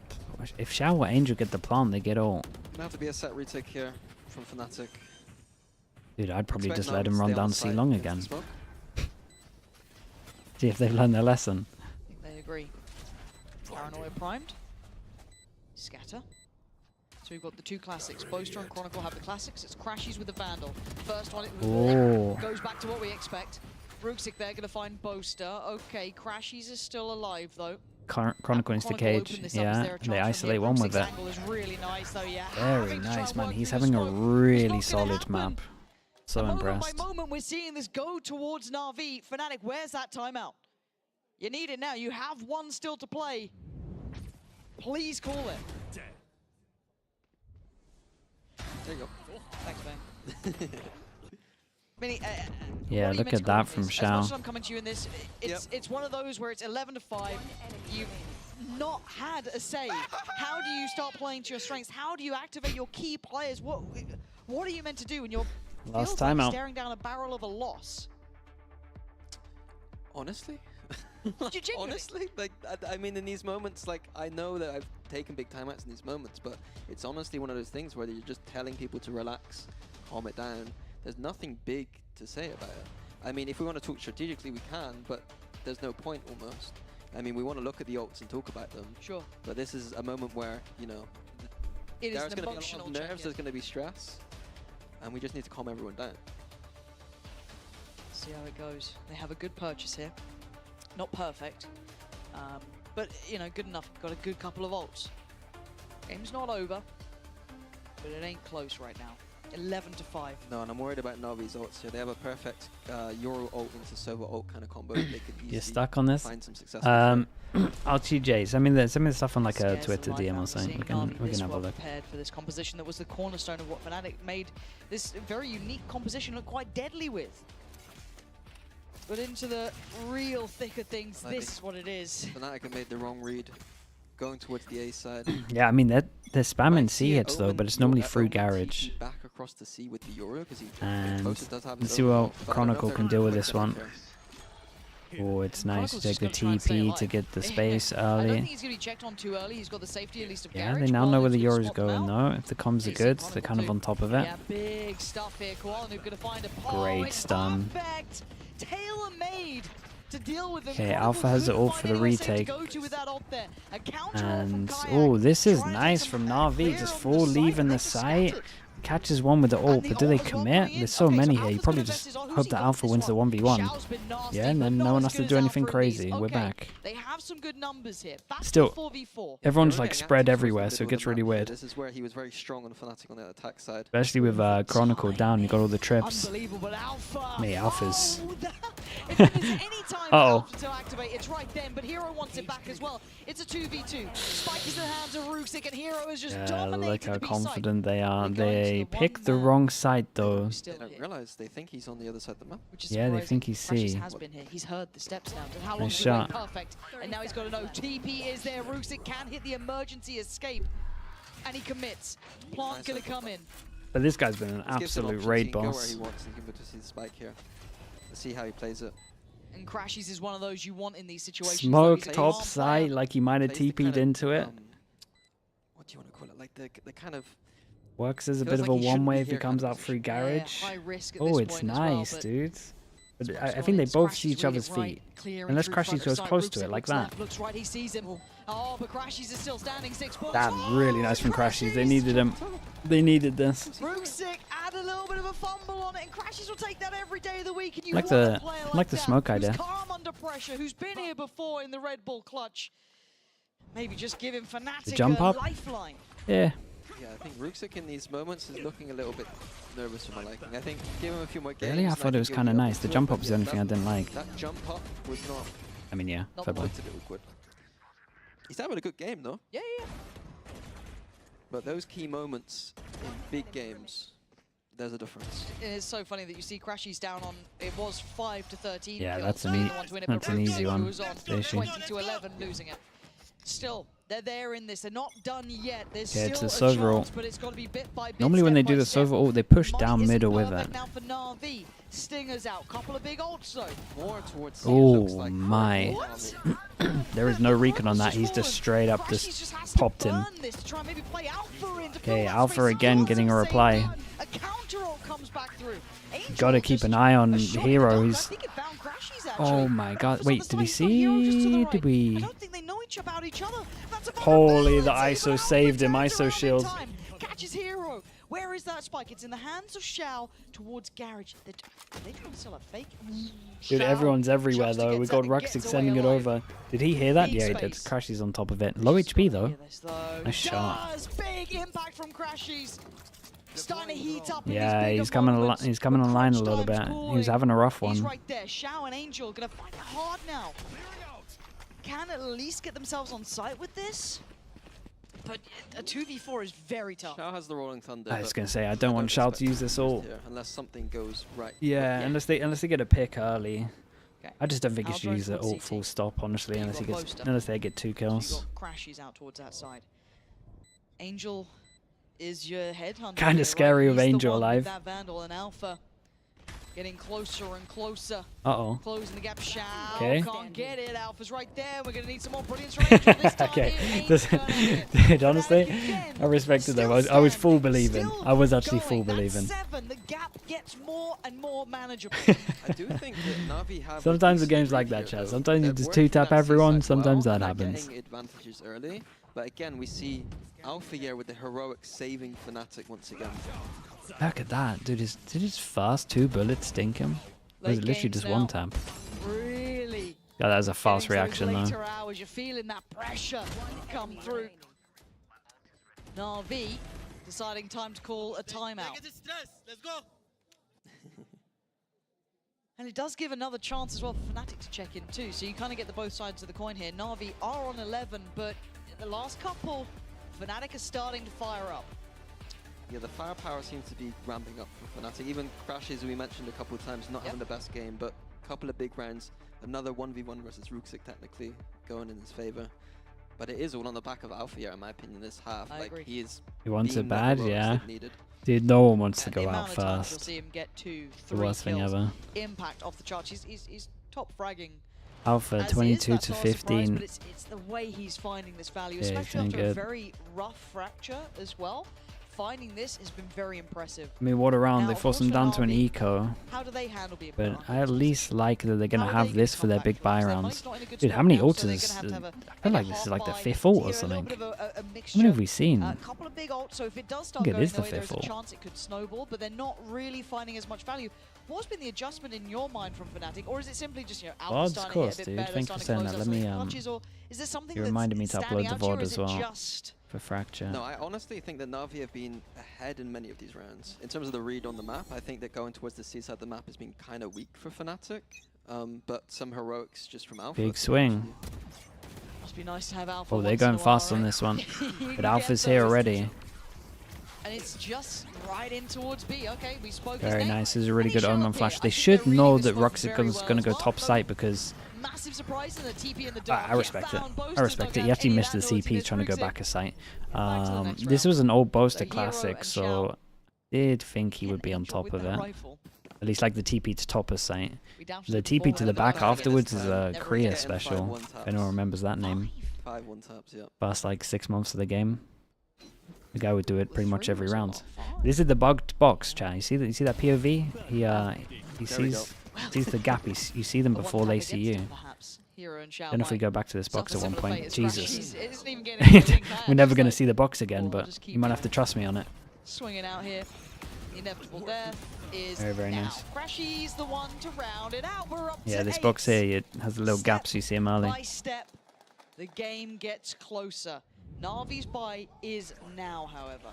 if Xiao or Angel get the plant, they get all. Gonna have to be a set retake here from Fnatic. Dude, I'd probably Expect just Na'Vi let to him run stay on down site C long against again. the smoke. See if they've learned their lesson. I think they agree. Paranoia primed. Scatter. So we've got the 2 classics. Boaster and Chronicle have the classics. It's Crashies with the Vandal. First one, it Ooh. goes back to what we expect. Rooksik there going to find Boaster. Okay, Crashies is still alive though. Chronicle into the cage. Yeah, they isolate one with it. Angle is really nice though, yeah. Very nice, man. He's having a really solid map. So impressed. By moment, we're seeing this go towards Na'Vi. Fnatic, where's that timeout? You need it now. You have one still to play. Please call it. There you go. Thanks, man. Minnie, Yeah, what are you look meant at to call that this? from As much Xiao. as I'm coming to you in this, it's one of those where it's 11 to 5. You've not had a say. How do you start playing to your strengths? How do you activate your key players? What are you meant to do when you're Last feels like timeout. staring down a barrel of a loss? Honestly? Genuinely? Honestly? Like, I mean, in these moments, like, I know that I've taken big timeouts in these moments, but it's honestly one of those things where you're just telling people to relax, calm it down. There's nothing big to say about it. I mean, if we want to talk strategically, we can, but there's no point almost. I mean, we want to look at the ults and talk about them. Sure. But this is a moment where, you know, It is there's an going to be a lot emotional of check, nerves, yes. there's going to be stress, and we just need to calm everyone down. See how it goes. They have a good purchase here. Not perfect, but you know, good enough. Got a good couple of ults. Game's not over, but it ain't close right now. 11 to 5. No, and I'm worried about Navi's ults here. They have a perfect Euro ult into Sova ult kind of combo. They could easily You're stuck on this? find some success. RTJ, send me the stuff on like a Scares Twitter the life DM out or of something. seeing We can Na'Vi this have a well look. prepared for this composition that was the cornerstone of what Fnatic made this very unique composition look quite deadly with. But into the real thick of things, I this think is what it is. Fnatic have made the wrong read, going towards the A side. Yeah, I mean they're spamming C See hits though, Omen but it's will- normally through Omen garage. TP back across the C with the Euro because he And Lotus does have let's his see own what ult, but I don't know if Chronicle they're can gonna do with quick this enough one. here. Oh, it's nice to Chronicle's take the just gonna try and stay TP to alive. get the space I don't think early. he's going to be checked on too early. He's got the safety at least of Yeah, Garage. they now know where the Koalanu's Yoru's gonna swap them going out. though. If the comms are good, they're kind of on top of it. Yeah, big stuff here. Koalanu's going to find a Great stun. perfect, tailor-made to deal with them. Okay, Alpha has it all for the retake. And oh, this is nice from Na'Vi. Just full leaving the site. Catches one with the ult, but do they commit? There's so many here. You probably just hope that Alpha wins the 1v1. Yeah, and then no one has to do anything crazy. We're back. They have some good numbers here. Still, 4v4. everyone's like spread everywhere, so it gets really weird. This is where he was very strong on Fnatic on the attack side. Especially with Chronicle down, you got all the trips. Mate, Alpha's. Uh-oh. To activate, it's right then, but Hero wants it back as well. It's a 2v2. Spike is in the hands of Ruxic, and Hero is just dominating. Look how confident they are. They picked the wrong side though. They don't realize they think he's on the other side of the map. Yeah, they think he's C. Has been here. He's heard the steps now. How long Nice is it wait? shot. Perfect. And now he's got to know TP is there. Ruxic can hit the emergency escape, and he commits. Plant gonna come in. But this guy's been an This gives him absolute options. raid He can go where boss. he wants. He can go to see the spike here. Let's see how he plays it. And Crashies is one of those you want in these situations. Smoke where he's a top calm side player. like he might have Plays the TP'd kind of, into it. What do you want to call it? Like the kind of Works as a feels bit of like a he shouldn't one-way be if he here kind comes of out through Yeah, garage. high risk at Oh, this it's point as well, nice, but dude. But I Sparks think they on it. both Crashies see each read other's it right, feet. clearing Unless through front Crashies of goes site. close to Ruxic it like looks that. left, looks right, he sees him. Oh, but Crashies is still standing 6 points. That's really nice from Crashies. They needed him. They needed this. Ruxic add a little bit of a fumble on it, and Crashies will take that every day of the week. And you Like want the a player like the that, smoke who's idea. calm under pressure, who's been here before in the Red Bull clutch. Maybe just give him Fnatic jump a up? lifeline. Yeah. Yeah, I think Ruxic in these moments is looking a little bit nervous for my liking. I think give him a few more games. Really? I thought it was kind of nice. The jump up was the only thing I didn't like. That jump up was not. I mean, yeah, Not fair play. a bit awkward. He's having a good game though. Yeah, yeah. But those key moments in big games, there's a difference. It's so funny that you see Crashies down on, it was 5-13. Yeah, kills, that's being an the one to win it, that's but an Ruxic, easy who one. was on Issue. 20-11, losing it. Still, they're there in this. They're not done yet. There's Yeah, it's still a a Sova chance, ult. but it's got to be bit by bit. Normally when they do the Sova ult, they push Money down isn't middle with perfect it. Now for Na'Vi, Stingers out. Couple of big ults though. More towards C, it looks Oh like. my. There is no recon on that. He's just straight up just popped him. This to try and maybe play Alpha into Okay, Alpha again getting a reply. a counter ult comes back through. Gotta keep an eye on Hero. He's. Oh my god. Wait, did we see? Did we? I don't think they know about each other. That's a Holy, the ISO saved him. ISO shield. Catches Hero. Where is that spike? It's in the hands of Shao towards Garage. Are they trying to sell a fake? Dude, everyone's everywhere though. We got Ruxic sending it over. Did he hear that? Big Yeah, he did. space. Crashies on top of it. Low HP though. Nice shot. Does big impact from Crashies. Starting to heat up. Yeah, he's coming. He's coming online a little bit. He was having a rough He's one. right there. Shao and Angel gonna find it hard now. Can at least get themselves on site with this. But a 2v4 is very tough. Shao has the Rolling Thunder. I was but gonna say I don't want Shao to use this ult. here, unless something goes right. Yeah, unless they get a pick early. Okay. I just don't think he should Alvarez use the towards ult CT. full stop, honestly, You unless he got gets Poster. unless they get 2 You kills. got Crashies out towards that side. Angel is your headhunter. Kinda here, scary right? with He's the Angel one with alive. That Vandal and Alpha getting closer and closer. Uh-oh. Closing the gap. Shao Okay. can't get it. Alpha's right there. We're gonna need some more brilliance from Angel this time. Okay. Here, This, Angel's gonna hit. dude, honestly, I respected them. I was full believing. I was actually full believing. 7. The gap gets more and more manageable. I do think that Navi have. Sometimes the decent games like lead that, here, Chaz. though. Sometimes you They're just working 2-tap that everyone. C-side Sometimes well, that and they're happens. getting advantages early, but again, we see Alpha here with the heroic saving Fnatic once again. Look at that, dude. Did his fast 2 bullets stink him? Or was it Late literally games just now. one tap? Really? Yeah, that was a fast Getting to those reaction later though. hours, you're feeling that pressure come through. Na'Vi deciding time to call a timeout. Let's go. And it does give another chance as well for Fnatic to check in too. So you kind of get the both sides of the coin here. Na'Vi are on 11, but in the last couple, Fnatic is starting to fire up. Yeah, the firepower seems to be ramping up for Fnatic. Even Crashes, we mentioned a couple of times, not having the best game, but a couple of big rounds. Another 1v1 versus Ruxic technically going in his favor. But it is all on the back of Alpha here, in my opinion, this half. I agree. He is. He wants it being the bad, heroics yeah. they've needed. Dude, no one wants to And go the out amount of times you'll first. see him get 2, The 3 worst thing kills. ever. Impact off the charts. He's top fragging Alpha as 22 is, to that's not a surprise, 15. but it's the way he's finding this value, Yeah, he's especially doing after a good. very rough fracture as well. Finding this has been very impressive. I mean, what around? Now, They of forced course, him for down to an NAVI, eco. How do they handle being But I at least like that they're going to have this for their big buy rounds. Dude, how spot many now, so they're ults gonna is... have to have I feel like this is like the 5th ult or something. How mixture. many have we seen? A couple of big ults, so if it does I start think it going is the their way, there's 5th a ult. chance it could snowball, but they're not really finding as much value. What's been the adjustment in your mind from Fnatic, or is it simply just, you know, Alpha VODs, starting of to course, get a bit dude. better, Thanks for starting to saying close that. out Let some me, clutches, or is there something You that's reminded me to standing upload the out to you, or VOD is as it well just for Fracture. No, I honestly think that Navi have been ahead in many of these rounds. In terms of the read on the map, I think that going towards the C side of the map has been kind of weak for Fnatic. But some heroics just from Alpha. Big swing. Must be nice to have Alpha. Oh, they're once in going a while, fast on right? this one. You But get Alpha's here those. already. And it's just right in towards B. Okay, we spoke Very his name. nice. This is a really And he good showed Omen up flash. here. They I think should they're know reading that this one Roxicle's very well going to as go well. top site because... Massive surprise in the TP in the dark. I respect it. I respect it. He actually missed the CP trying to go back a site. This was an old Boaster classic, so I did think he would be on top of it. At least like the TP to top a site. The TP to the back afterwards is a Korea special, if anyone remembers that name. 5 1-taps, yeah. Past like 6 months of the game. The guy would do it pretty much every round. This is the bugged box, chat. You see that? You see that POV? He sees the gap. You see them before they see you. Don't know if we go back to this box at one point. Jesus. We're never going to see the box again, but you might have to trust me on it. Swinging out here. The inevitable death is Very, very now. nice. Crashy's the one to round it out. We're up Yeah, to this 8. box here it has the little gaps you see him early. By step, the game gets closer. Navi's buy is now, however.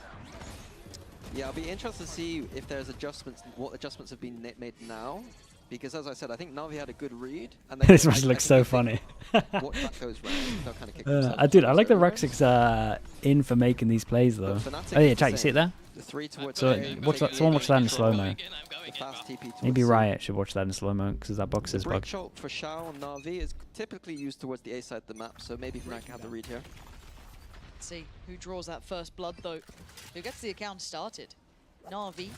Yeah, I'll be interested to see if there's adjustments, what adjustments have been made now. Because as I said, I think Navi had a good read. And This must look so funny. What that goes wrong, they'll kind of kick themselves. Dude, I like the Roxic's in for making these plays though. Oh yeah, chat, you see it there? The 3 towards So A, watch that. Someone watch that in slow mo. the fast TP towards Maybe C. Riot should watch that in slow mo because that box The is break bugged. shot for Shao on Navi is typically used towards the A side of the map, so maybe Fnatic can have the read here. Let's see who draws that first blood, though. Who gets the account started? Navi.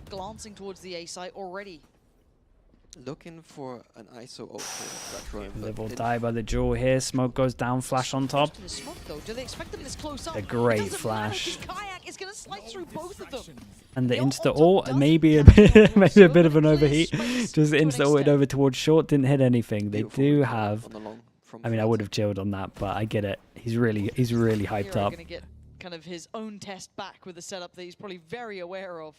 Glancing towards the A site already. Looking for an ISO ult for that drone. They but will it- die by the jewel here. Smoke goes down. Flash on top. To the smoke, though. Do they expect them this close up? A great It doesn't matter, flash. 'cause Kayak is going to slice through both of them. And the insta ult, maybe a bit, maybe a bit of an overheat. Just insta ulted over towards short, didn't hit anything. They do have. I mean, I would have chilled on that, but I get it. He's really hyped Hero up. going to get kind of his own test back with a setup that he's probably very aware of.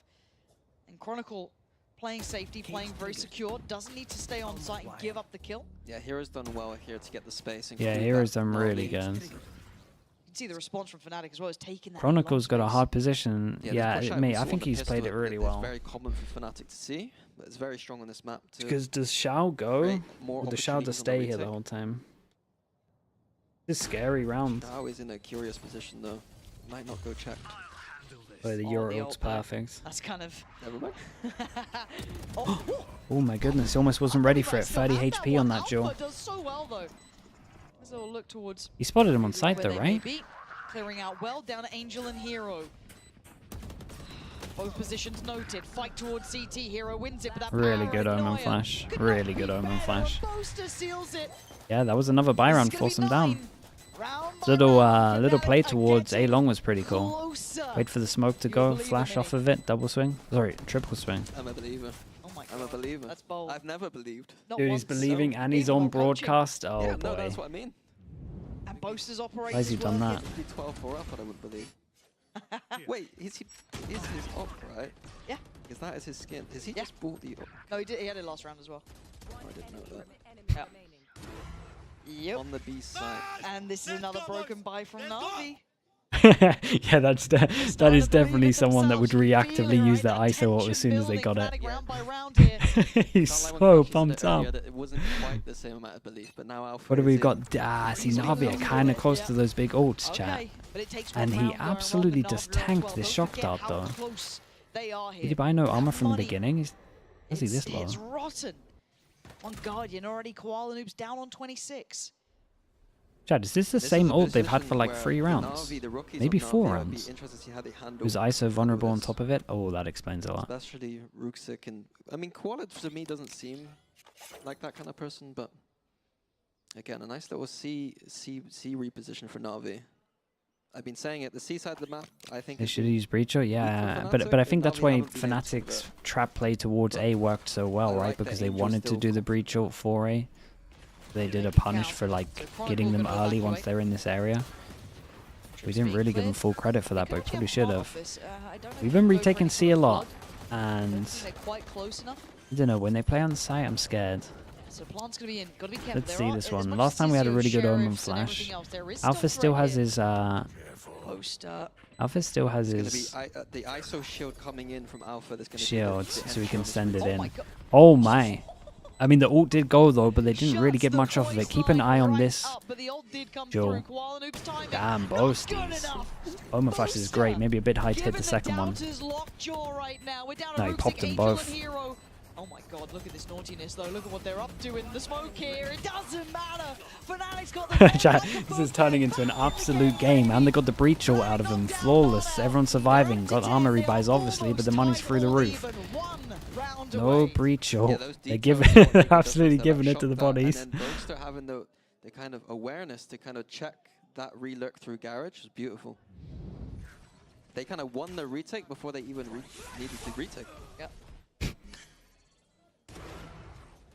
And Chronicle playing safety, playing very secure, doesn't need to stay on site and give up the kill. Yeah, Hero's done well here to get the space. And Yeah, complete Hero's that done really Navi. good. You can see the response from Fnatic as well as taking that. Chronicle's got a hard position. the Yeah, push out mate, we I saw think on the he's played it pistol really is well. very common for Fnatic to see, but it's very strong on this map too. Because does Shao go? Create more Or does Shao just stay here the opportunities whole time? This is a scary round. Shao is in a curious position though. Might not go check. Oh, the Euro ult's perfect. That's kind of... Never mind. Oh my goodness, he almost wasn't ready for it. 30 HP on that jewel. Does so well though. As they'll look towards He spotted him on site where though, they may right? be. Clearing out well down to Angel and Hero. Both positions noted. Fight towards CT. Hero wins it, but that Really power good Omen igniter flash. could Really not good be Omen better. flash. Boaster seals it. Yeah, that was another buy round. Force him down. Little play towards A long was pretty cool. Wait for the smoke to go. Flash off of it. Double swing. Sorry, triple swing. I'm a believer. Oh my I'm a believer. That's bold. I've never believed. Dude, he's believing and he's on broadcast. Oh yeah, no, boy. that's what I mean. And Boaster's operating. Why has he as well. done that? If he 12-4 up, I would believe. Wait, is his op, right? Yeah. Is that his skin? Has he just bought the op? No, he did. He had it last round as well. Oh, I didn't know that. Yeah. Yep. On the B side. And this is another broken buy from Navi. Yeah, that is definitely someone that would reactively use that ISO ult as soon as they got it. He's so pumped up. It wasn't quite the same amount of belief, but now Alpha What have we is got? in. See, Navi are kind of close to those big ults, chat. Okay, but it takes And one he round going absolutely wrong, but just Navi are tanked 12. this Don't shock forget dart how though. close they are here. Did he buy no armor That from the money, beginning? How's he this low? It's rotten. On Guardian already, Koala Noob's down on 26. Chad, is this the This is same a ult they've had for position like where 3 the rounds? Navi, the rookies Maybe of 4 Navi, I'll be rounds. interested to see how they handle Was ISO vulnerable on Lotus. top of it? Oh, that explains a lot. Especially Ruxic and I mean Koala to me doesn't seem like that kind of person, but again, a nice little C reposition for Na'Vi. I've been saying it, the C side of the map, I think... They should use Breacher, yeah, but I think that's why Fnatic's trap play towards A worked so well, right? Because they wanted to do the Breacher for A. They did a punish for like getting them early once they're in this area. We didn't really give them full credit for that, but we probably should have. We've been retaking C a lot, and I don't know, when they play on site, I'm scared. So Plant's gonna be in. Gotta be careful. Let's see this one. Last time we had a really good Omen flash. Alpha still has his Alpha still has his the ISO shield coming in from Alpha. There's gonna shield, be so we can send it in. Oh my! I mean, the ult did go though, but they didn't really get much off of it. Keep an eye on this. Joe. Damn, boasties. Omen flash is great. Maybe a bit high to hit the second one. No, he popped them both. Oh my god, look at this naughtiness though. Look at what they're up to in the smoke here. It doesn't matter. Fnatic's got the This is turning into an absolute game, and they got the breach ult out of them. Flawless. Everyone's surviving. Got armor rebuys obviously, but the money's through the roof. No breach ult. They're absolutely giving it to the bodies. And then Boaster having the kind of awareness to kind of check that relurk through Garage is beautiful. They kind of won the retake before they even needed to retake. Yep.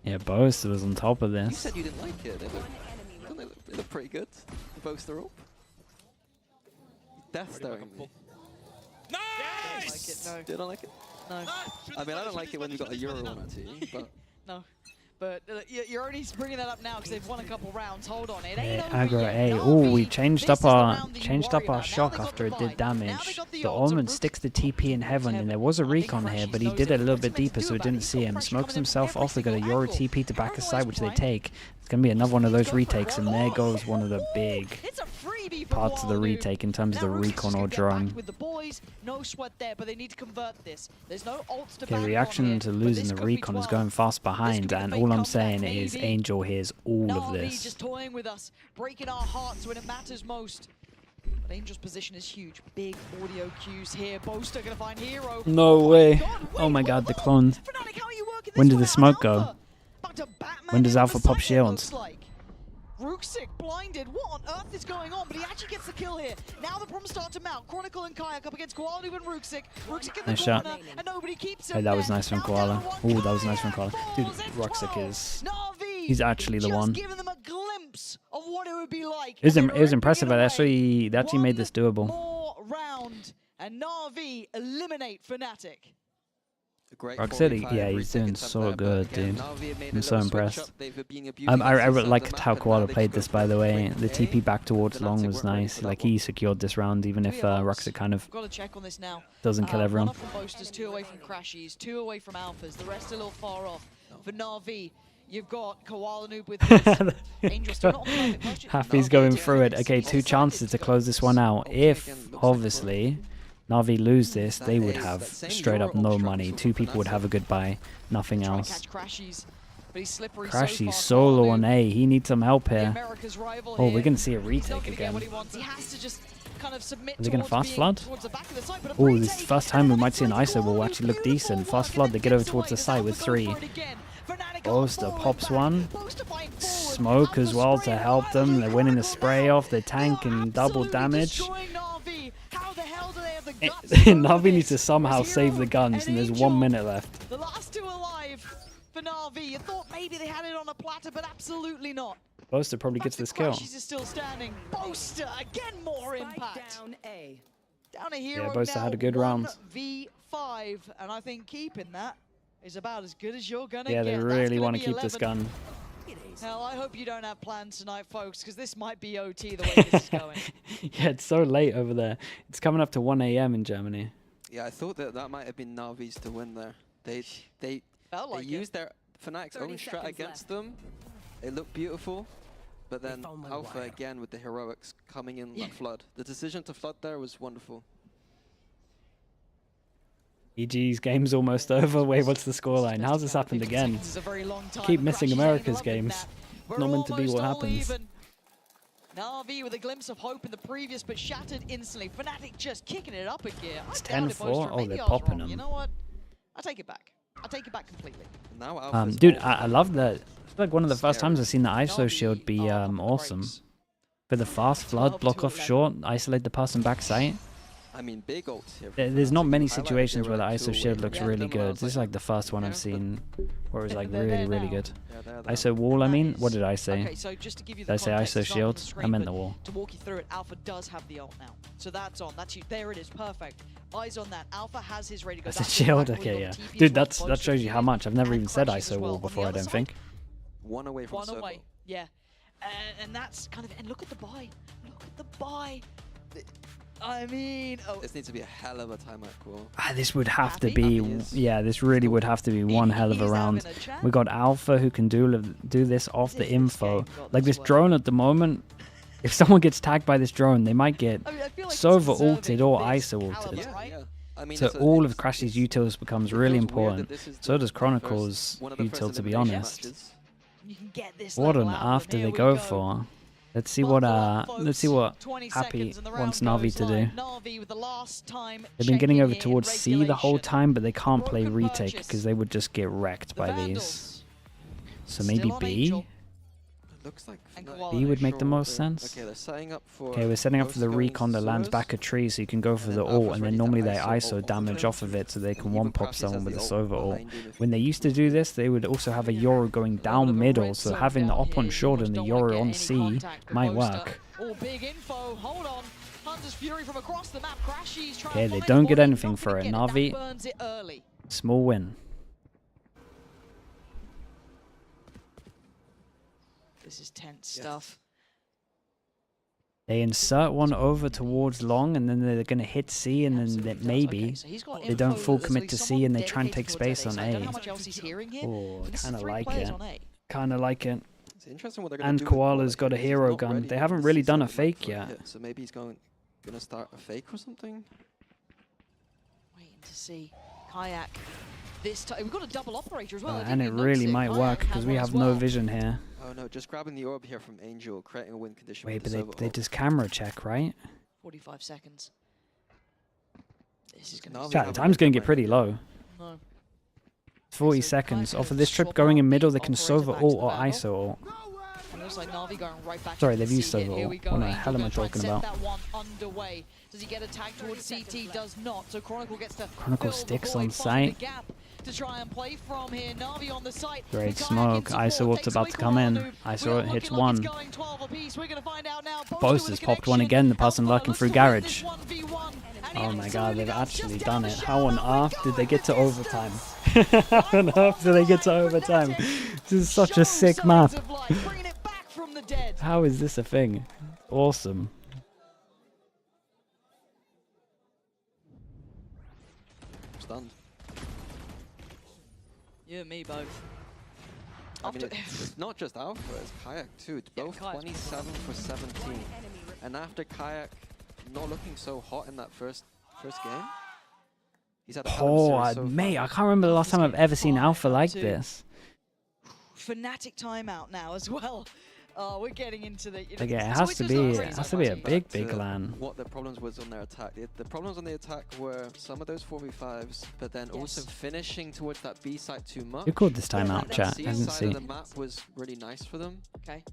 Yeah, Boaster was on top of this. You said you didn't like it. They look pretty good. Boaster up. Death staring me. Nice! No. You don't like it? No. I mean, I don't like it when you've got a Euro on our team, but... No. But you're only bringing that up now because they've won a couple rounds. Hold on, it ain't aggro A. Oh, we changed up our shock after it did damage. The Omen sticks the TP in heaven, and there was a recon here, but he did it a little bit deeper, so it didn't see him. Smokes himself off. They got a Yoru TP to back his side, which they take. It's gonna be another one of those retakes, and there goes one of the big parts of the retake in terms of the recon or drone. With the boys, no sweat there, but they need to convert this. There's no ults to Okay, reaction to losing the recon is going fast behind, and all I'm saying is Angel hears all of this. Just toying with us, breaking our hearts when it matters most. But Angel's position is huge. Big audio cues here. Boaster gonna find Hero. No way. Oh my god, the clone. When did the smoke go? When does Alpha pop shields? Ruxic blinded. What on earth is going on? But he actually gets the kill here. Now the problems start to mount. Chronicle and Kayak up against Koala and Ruxic. Ruxic in the Nice corner, shot. and nobody keeps him. Hey, that was nice from Koala. Oh, that was nice from Koala. Dude, Ruxic is... He's actually the one. Giving them a glimpse of what it would be like. It was impressive. They actually made this doable. More round, and Na'Vi eliminate Fnatic. Rock City, yeah, he's doing so good, dude. I'm so impressed. I really liked how Koala played this, by the way. The TP back towards long was nice. Like, he secured this round, even if Roxic kind of doesn't kill everyone. 1 off from Boasters, 2 away from Crashies, 2 away from Alphas. The rest a little far off. For Na'Vi, you've got Koala Noob with his. Angel's still not on the perfect motion. Happy's going through it. Okay, 2 chances to close this one out. If, obviously, Na'Vi lose this, they would have straight up no money. 2 people would have a goodbye, nothing else. Crashy's solo on A. He needs some help here. Oh, we're going to see a retake again. Are they going to fast flood? Oh, this is the first time we might see an ISO will actually look decent. Fast flood, they get over towards the site with 3. Boaster pops one. Smoke as well to help them. They're winning the spray off. They're tanking double damage. Na'Vi needs to somehow save the guns, and there's 1 minute left. The last 2 alive for Na'Vi. You thought maybe they had it on a platter, but absolutely not. Boaster probably gets this kill. Crashies is still standing. Boaster again, more impact. Down A Hero. Yeah, Boaster had a good round. 1v5, and I think keeping that is about as good as you're gonna get. Yeah, they really want to keep this gun. Hell, I hope you don't have plans tonight, folks, because this might be OT the way this is going. Yeah, it's so late over there. It's coming up to 1 AM in Germany. Yeah, I thought that might have been Na'Vi's to win there. They used their Fnatic's own strat against them. It looked beautiful, but then Alpha again with the heroics coming in that flood. The decision to flood there was wonderful. EG's game's almost over. Wait, what's the scoreline? How's this happened again? Keep missing America's games. Not meant to be what happens. Na'Vi with a glimpse of hope in the previous, but shattered instantly. Fnatic just kicking it up a gear. It's 10-4. Oh, they're popping them. You know what? I take it back. I take it back completely. Now dude, I love that. It's like one of the first times I've seen the ISO shield be awesome. For the fast flood, block off short, isolate the person backside. I mean, big ults here. There's not many situations where the ISO shield looks really good. This is like the first one I've seen where it was like really good. ISO wall, I mean? What did I say? Okay, so just to give you Did I the say context, ISO it's not on shield? the I screen, meant but the wall. To walk you through it, Alpha does have the ult now. So that's on. That's you. There it is. Perfect. Eyes on that. Alpha has his ready to go. That's a shield? Okay, yeah. Dude, that shows you how much. I've never even said ISO wall before, I don't think. One away from One circle. away. Yeah. And that's kind of... And look at the buy. Look at the buy. I mean... Oh. This needs to be a hell of a timeout call. This would have to be... Yeah, this really would have to be one hell of a round. We got Alpha who can do this off the info. Like this drone at the moment... If someone gets tagged by this drone, they might get Sova ulted or ISO ulted. Yeah. I mean, So all of Crash's utils becomes really important. So does Chronicle's util, to be honest. What on earth do they go for? Let's see what Happy wants Navi to do. They've been getting over towards C the whole time, but they can't play retake because they would just get wrecked by these. So maybe B? Looks like B would make the most sense. Okay, they're setting up for... Okay, we're setting up for the recon that lands back a tree, so you can go for the ult, and then normally they ISO damage off of it, so they can one-pop someone with a Sova ult. When they used to do this, they would also have a Yoru going down middle, so having the op on short and the Yoru on C might work. Okay, they don't get anything for it. Navi, small win. This is tense stuff. They insert one over towards long, and then they're going to hit C, and then maybe they don't full commit to C, and they try and take space on A. Oh, kind of like it. Kind of like it. It's interesting what they're going And to do. Koala's got a hero gun. They haven't really done a fake yet. So maybe he's going to start a fake or something? Waiting to see. Kayak. This time we've got a double operator as well. And it really might work because we have no vision here. Oh no, just grabbing the orb here from Angel, creating a win condition. Wait, with but they just camera check, right? 45 seconds. This is going to Chat, the time's going to get pretty low. No. 40 seconds. Off of this trip going in middle, they can Sova ult or ISO ult. And looks like Navi going right back. Sorry, they've used Here Sova we ult. go. What the Angel hell am I gonna try and talking set about? that one underway. Does he get a tag towards CT? Does not. So Chronicle gets to Chronicle fill the sticks void, on find the site. gap to try and play from here. Navi on the site. Great smoke. ISO ult's about to come in. ISO ult hits one. Boast has popped one again. The person lurking through garage. Oh my god, they've actually done it. How on earth did they get to overtime? How on earth did they get to overtime? This is such a sick map. How is this a thing? Awesome. Stunned. You and me both. I mean, it's not just Alpha, it's Kayak too. It's both 27 for 17. And after Kayak not looking so hot in that first game, he's had a mate, I can't remember the last time I've ever seen Alpha like this. Fnatic timeout now as well. Oh, we're getting into the... Like, it has to be a big LAN. What the problems was on their attack. The problems on the attack were some of those 4v5s, but then also finishing towards that B site too much. Who called this timeout, chat? The I didn't side see. of the map was really nice for them. Okay.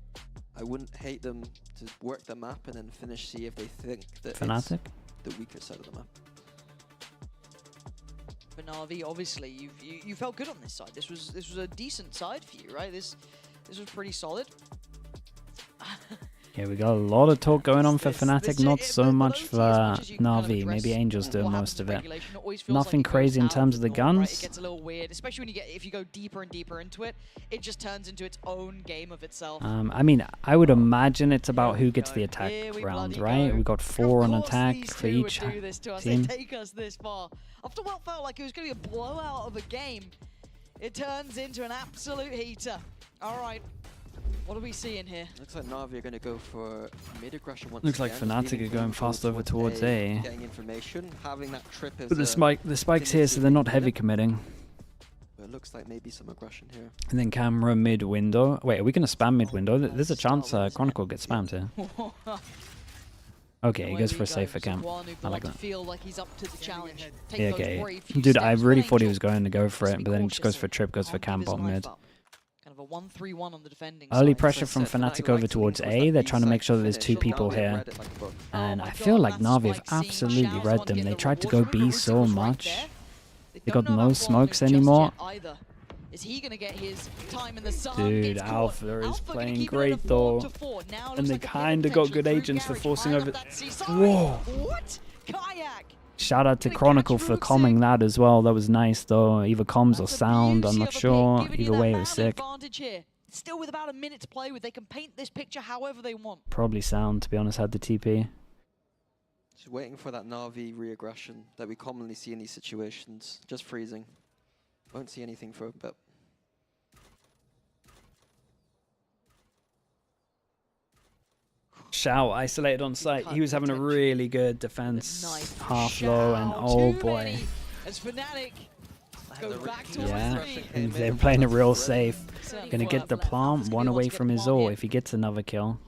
I wouldn't hate them to work the map and then finish C if they think that Fnatic? it's the weaker side of the map. But Navi, obviously, you felt good on this side. This was a decent side for you, right? This was pretty solid. Yeah, we got a lot of talk going on for Fnatic, not so much for Navi. Maybe Angel's doing most of it. Nothing crazy in terms of the guns. It gets a little weird, especially if you go deeper and deeper into it. It just turns into its own game of itself. I mean, I would imagine it's about who gets the attack round, right? We got 4 on attack for each team. They take us this far. After what felt like it was going to be a blowout of a game, it turns into an absolute heater. All right. What are we seeing here? Looks like Navi are going to go for mid aggression once Looks like again. Fnatic are going fast over towards A. Getting information, having that trip as But the spike's here, so they're not heavy committing. But it looks like maybe some aggression here. And then camera mid window. Wait, are we going to spam mid window? There's a chance Chronicle gets spammed here. Okay, he goes for a safer camp. I like that. Feel like he's up to the challenge. Yeah, okay. Dude, I really thought he was going to go for it, but then he just goes for a trip, goes for camp bottom mid. Kind of a 1-3-1 on the defending Early side. pressure from Fnatic over towards A. They're trying to make sure that there's two people here. And I feel like NAVI have absolutely read them. They tried to go B so much. They got no smokes anymore. Is he gonna get his time in the sun? Dude, Alpha is playing great though. And they kind of got good agents for forcing over. Whoa. What? Kayak. Shout out to Chronicle for calming that as well. That was nice though. Either comms or sound, I'm not sure. Either way, it was sick. Still with about a minute to play with, they can paint this picture however they want. Probably sound, to be honest, had the TP. Just waiting for that NAVI re-aggression that we commonly see in these situations. Just freezing. Won't see anything for a bit. Shao isolated on site. He was having a really good defense, half low, and oh boy. As Fnatic go back to yeah, and they're playing it real safe. Gonna get the plant, one away from his ult if he gets another kill.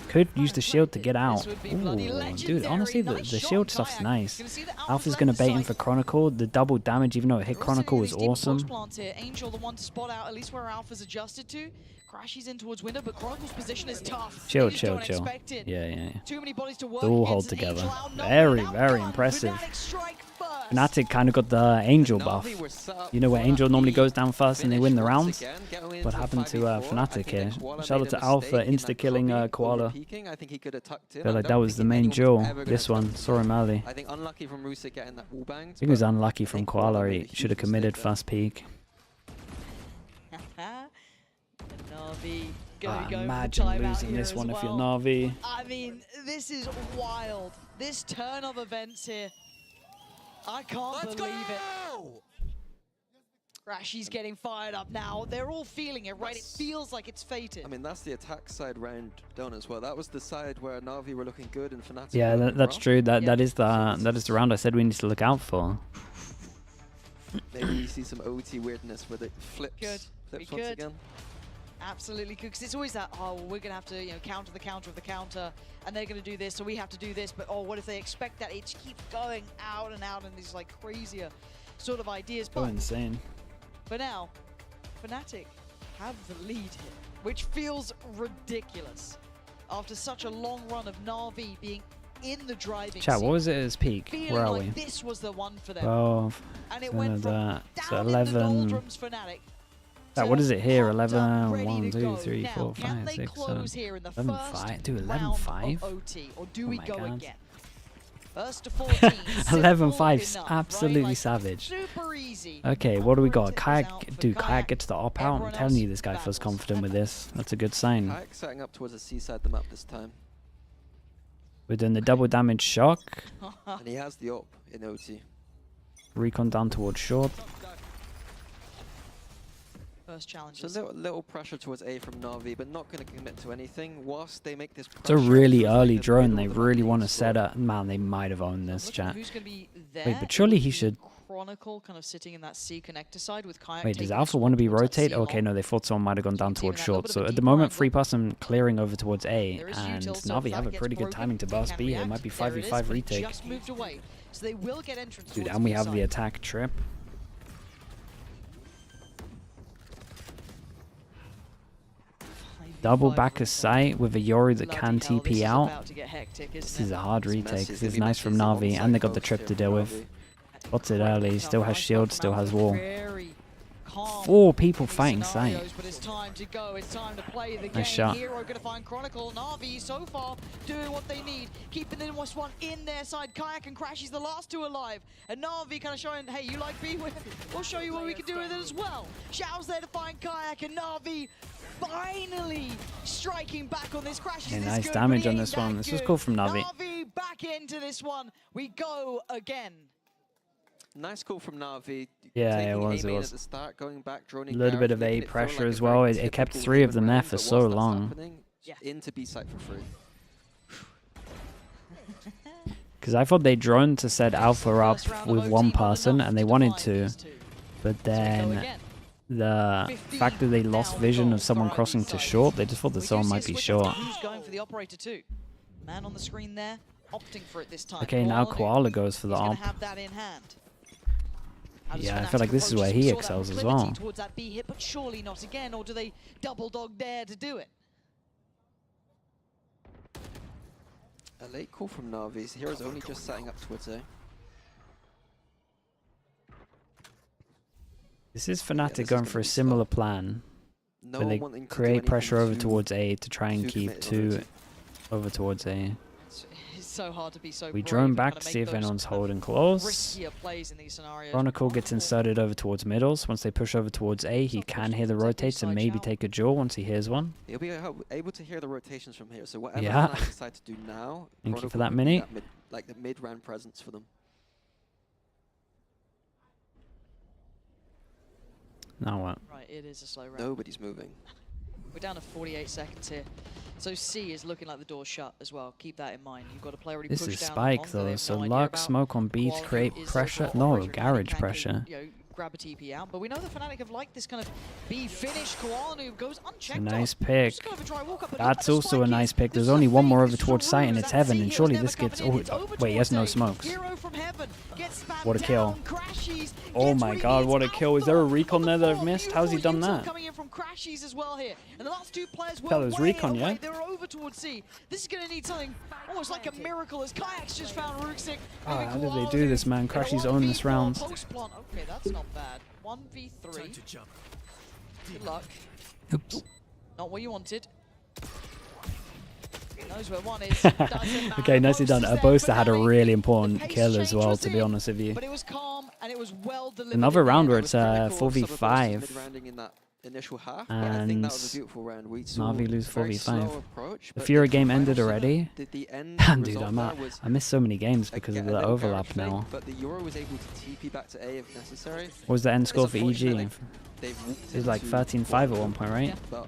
Could use the shield to get out. Ooh, dude, honestly, the shield stuff's nice. Alpha's gonna bait him for Chronicle. The double damage, even though it hit Chronicle, was awesome. Angel, the one to spot out at least where Alpha's adjusted to. Crashes in towards window, but Chronicle's position is tough. Chill. Yeah. Too many bodies to work. They all hold together. Very impressive. Fnatic kind of got the Angel buff. You know where Angel normally goes down first and they win the rounds? What happened to Fnatic here? Shout out to Alpha, insta-killing Koala. Feel like that was the main duel. This one, Sorum Ali. I think unlucky from Rusick getting that wall banged. I think it was unlucky from Koala. He should have committed first peak. Imagine losing this one if you're NAVI. I mean, this is wild. This turn of events here. I can't believe it. Rashi's getting fired up now. They're all feeling it, right? It feels like it's fated. I mean, that's the attack side round done as well. That was the side where NAVI were looking good and Fnatic. Yeah, that's true. That is the round I said we need to look out for. Maybe you see some OT weirdness with it flips. Flips once again. Absolutely could, because it's always that, oh, well, we're going to have to, counter the counter of the counter, and they're going to do this, so we have to do this, but, oh, what if they expect that? It just keeps going out and these, like, crazier sort of ideas. But insane. For now, Fnatic have the lead here, which feels ridiculous. After such a long run of NAVI being in the driving Chat, what was it at his peak? Where are we? This was the one for them. 12, and it went from that. So down 11. in the doldrums, Fnatic. What is it here? 11, 1, 2, 3, 4, 5, 6, 7, 11, 5. Dude, 11, 5? Or do we go God. again? First to 14. 11, 5. Absolutely right? Like, savage. Super easy. Okay, what do we got? Kayak, dude, Kayak gets the op out. I'm telling you, this guy feels confident with this. That's a good sign. Kayak setting up towards the seaside the map this time. We're doing the double damage shock. And he has the op in OT. Recon down towards short. First challenge. So little pressure towards A from NAVI, but not going to commit to anything whilst they make this. It's a really early drone. They really want to set up. Man, they might have owned this, chat. Who's going to be there? Wait, but surely he should. Chronicle kind of sitting in that C connector side with Kayak. Wait, does Alpha want to be rotate? Okay, no, they thought someone might have gone down towards short. So at the moment, free person clearing over towards A, and NAVI have a pretty good timing to burst B here. It might be 5v5 retake. Just moved away, so they will get entrance. Dude, and we have the attack trip. Double back a site with a Yori that can TP out. This is a hard retake. This is nice from NAVI, and they got the trip to deal with. Spots it early, still has shield, still has wall. 4 people fighting site. But it's time to go. It's time to play the game. Nice shot. Hero going to find Chronicle. NAVI so far doing what they need, keeping the one in their side. Kayak and Crash is the last 2 alive, and NAVI kind of showing, hey, you like B? We'll show you what we can do with it as well. Shao's there to find Kayak, and NAVI finally striking back on this. Crash is nice damage on this one. This was cool from NAVI. NAVI back into this one. We go again. Nice call from NAVI. Yeah, it was. At the start, going back, a little bit of A pressure as well. It kept 3 of them there for so long. Into B site for free. Because I thought they drone to set Alpha up with 1 person, and they wanted to. But then the fact that they lost vision of someone crossing to short, they just thought that someone might be short. Who's going for the operator too? Man on the screen there, opting for it this time. Okay, now Koala goes for the He's AWP. gonna have that in hand. Yeah, I feel like this is where he excels as well. Towards that B hit, but surely not again, or do they double dog dare to do it? A late call from NAVI. Hero's only just setting up towards A. This is Fnatic going for a similar plan. Where they create pressure over towards A to try and keep 2 over towards A. It's so hard to be so We brave drone and back kinda to make see if those anyone's kind of holding close. riskier plays in these scenarios. Chronicle gets inserted over towards middles. Once they push over towards A, he can hear the rotates and maybe take a duel once he hears one. He'll be able to hear the rotations from here. So whatever Yeah. Fnatic decide to do now, Thank you for Chronicle that will be mini. like the mid-round presence for them. Now what? Right, it is a slow round. Nobody's moving. We're down to 48 seconds here. So C is looking like the door's shut as well. Keep that in mind. You've got a player already This pushed is down Spike on though, they have so no idea luck, about. smoke on B to Quality create is pressure. over No, operator, garage can, pressure. you know, grab a TP out. But we know the Fnatic have liked this kind of B finish. Koala goes unchecked. A on. nice pick. Just gonna have a try walk up, but That's also a nice pick. There's only one more over towards site and it's Heaven, and surely this gets... Oh, wait, he has no smokes. What a kill. Oh my god, what a kill. Is there a recon there that I've missed? How's he done that? Coming in from Crashies as well here. And the last 2 players were Fella, there's recon, yeah? They're over towards C. This is going to need something almost like a miracle as Kayaks just found Rooksik. Ah, how did they do this, man? Crashies own this round. Okay, that's not bad. 1v3. Good luck. Oops. Not what you wanted. He knows where one is. Okay, nicely done. Abosta had a really important kill as well, to be honest with you. But it was calm and it was well delivered. Another round where it's 4v5. Initial half, but I think that was a beautiful round. We saw NAVI lose very 4v5. slow approach, The but Fury the game final ended setup, already. the end Dude, result there was I missed so many games because of a the little overlap garage now. fake, but the Euro was able to TP back to A if necessary. What was the end score It's for unfortunate EG? they've It was like 13-5 at one point, right? But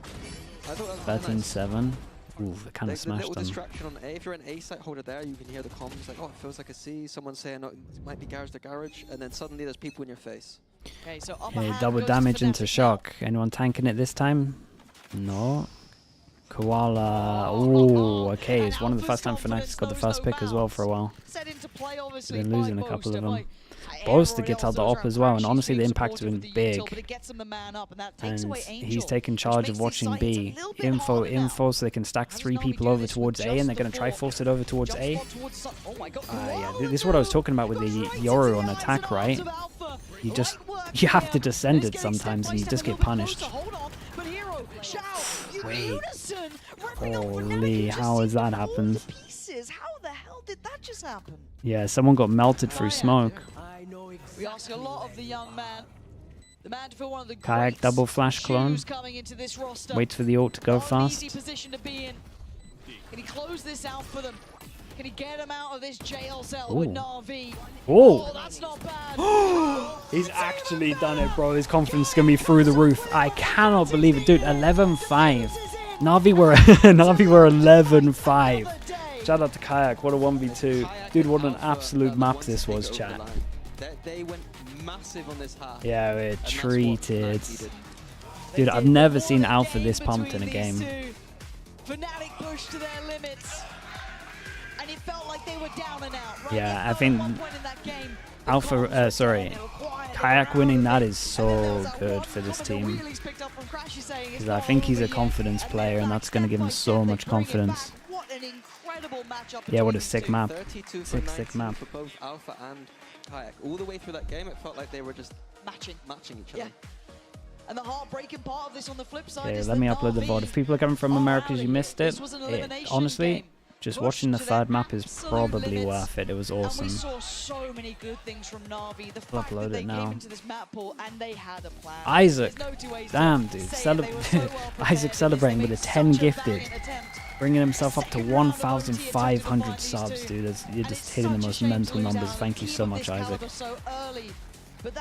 I thought that was 13-7. Ooh, they kind of the smashed little them. distraction on A. If you're an A site holder there, you can hear the comms like, oh, it feels like a C. Someone saying, oh, it might be garage to garage, and then suddenly there's people in your face. Okay, so Okay, double damage into shock. Anyone tanking it this time? No. Koala. Ooh, okay. It's one of the first time Fnatic's got the first pick as well for a while. They've been losing a couple of them. Boaster gets out the op as well, and honestly the impact's been big. And he's taking charge of watching B. Info, so they can stack 3 people over towards A, and they're going to try force it over towards A. Yeah, this is what I was talking about with the Yoru on attack, right? You have to descend it sometimes, and you just get punished. Wait. Holy, how has that happened? How the hell did that just happen? Yeah, someone got melted through smoke. We ask a lot of the young man. The man to fill one of the Kayak double flash clone. Waits for the ult to go fast. Easy position to be in. Can he close this out for them? Can he get him out of this jail cell with NAVI? Oh, that's not bad. He's actually done it, bro. His confidence is going to be through the roof. I cannot believe it. Dude, 11-5. NAVI were 11-5. Shout out to Kayak. What a 1v2. Dude, what an absolute map this was, chat. They went massive on this half. Yeah, we're treated. Dude, I've never seen Alpha this pumped in a game. Fnatic pushed to their limits. And it felt like they were down and out. Right? Yeah, I think Alpha, Kayak winning that is so good for this team. Because I think he's a confidence player, and that's going to give him so much confidence. Yeah, what a sick map. Sick map. For both Alpha and Kayak. All the way through that game, it felt like they were just matching each other. And the heartbreaking part of this on the flip side Okay, is let me upload the VOD. If people are coming from America, you missed it. Honestly, just watching the third map is probably worth it. It was awesome. And we saw so many good things from NAVI. The I'll fact upload that they it now. came into this map pool and they had a plan. Isaac, There's no two ways damn to dude, say it. They were so well Isaac prepared celebrating with a because they 10 made such a gifted, valiant attempt. bringing himself up to 1,500 subs, dude. You're just hitting the most mental numbers. Thank you so much, Isaac.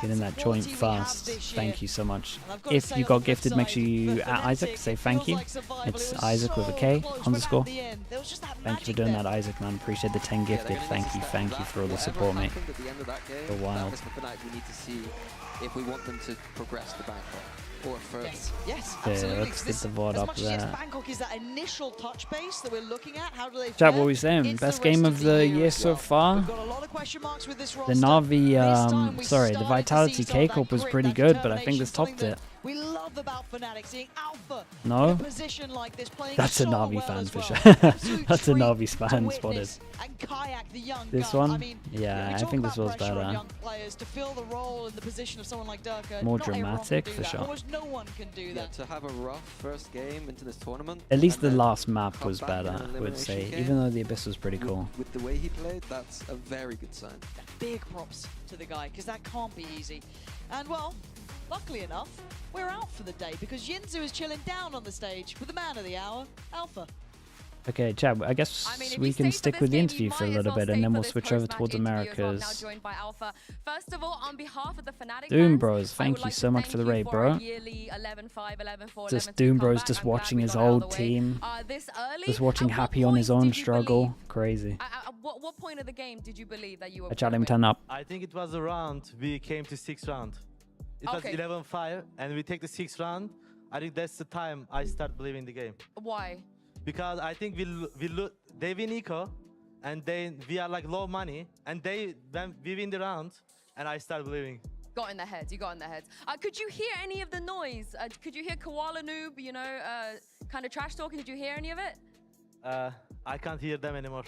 Getting that joint fast. Thank you so much. If you got gifted, make sure you at Isaac say thank you. It's Isaac with a K _. Thank you for doing that, Isaac, man. Appreciate the 10 gifted. Thank you for all the support, mate. For a while. We need to see if we want them to progress to Bangkok or further. Yes, Yeah, absolutely. let's 'cause get this, the VOD as up much as yes, there. Bangkok is that initial touch base that we're looking at. How do they Chat, fare? what we saying? It's Best the rest game of the year as so well. far? We've got a lot of question marks with this The roster. Navi, sorry, the Vitality KICKOFF was pretty good, but I think this topped it. We love about Fnatic, seeing Alpha No? in a position like this, playing That's a so Navi well fan as for well. sure. Absolute That's a treat Navi to fan witness. spotted. And Kayak, the young This gun. one? I mean, Yeah, we I talk think this about was pressure on better. young players to fill the role in the position of someone like Durka. More Not everyone can dramatic, do for that. sure. Almost no one can do Yeah, that. to have a rough first game into this tournament. At least and the then last map come was back in an better, I would elimination say, game even though the Abyss was pretty with- cool. With the way he played, that's a very good sign. Big props to the guy, because that can't be easy. And well, luckily enough, we're out for the day, because Yinzu is chilling down on the stage with the man of the hour, Alpha. Okay, chat, I guess I mean, if we you can stay for stick this with the game, interview you for a might as little well bit, stay and then for we'll this switch over post-match towards interview as well, Americas. now joined by Alpha. First of all, on behalf of the Fnatic Doom fans, Bros, I would thank you like so to much for the thank you raid, for bro. a yearly 11-5, 11-4, Just 11-2 Doom Bros comeback. just I'm glad watching we his got it out of old the way. team. This early, Just watching at what Happy on his point own did you struggle. believe- Crazy. At what point of the game did you believe that you were I chat gonna him win? 10 up. I think it was the round we came to 6th round. It was Okay. 11-5 and we take the 6th round. I think that's the time I start believing the game. Why? Because I think they win eco and then we are like low money and when we win the round and I start believing. Got in their heads, you got in their heads. Could you hear any of the noise? Could you hear Koala Noob, you know, kind of trash talking? Did you hear any of it? I can't hear them anymore.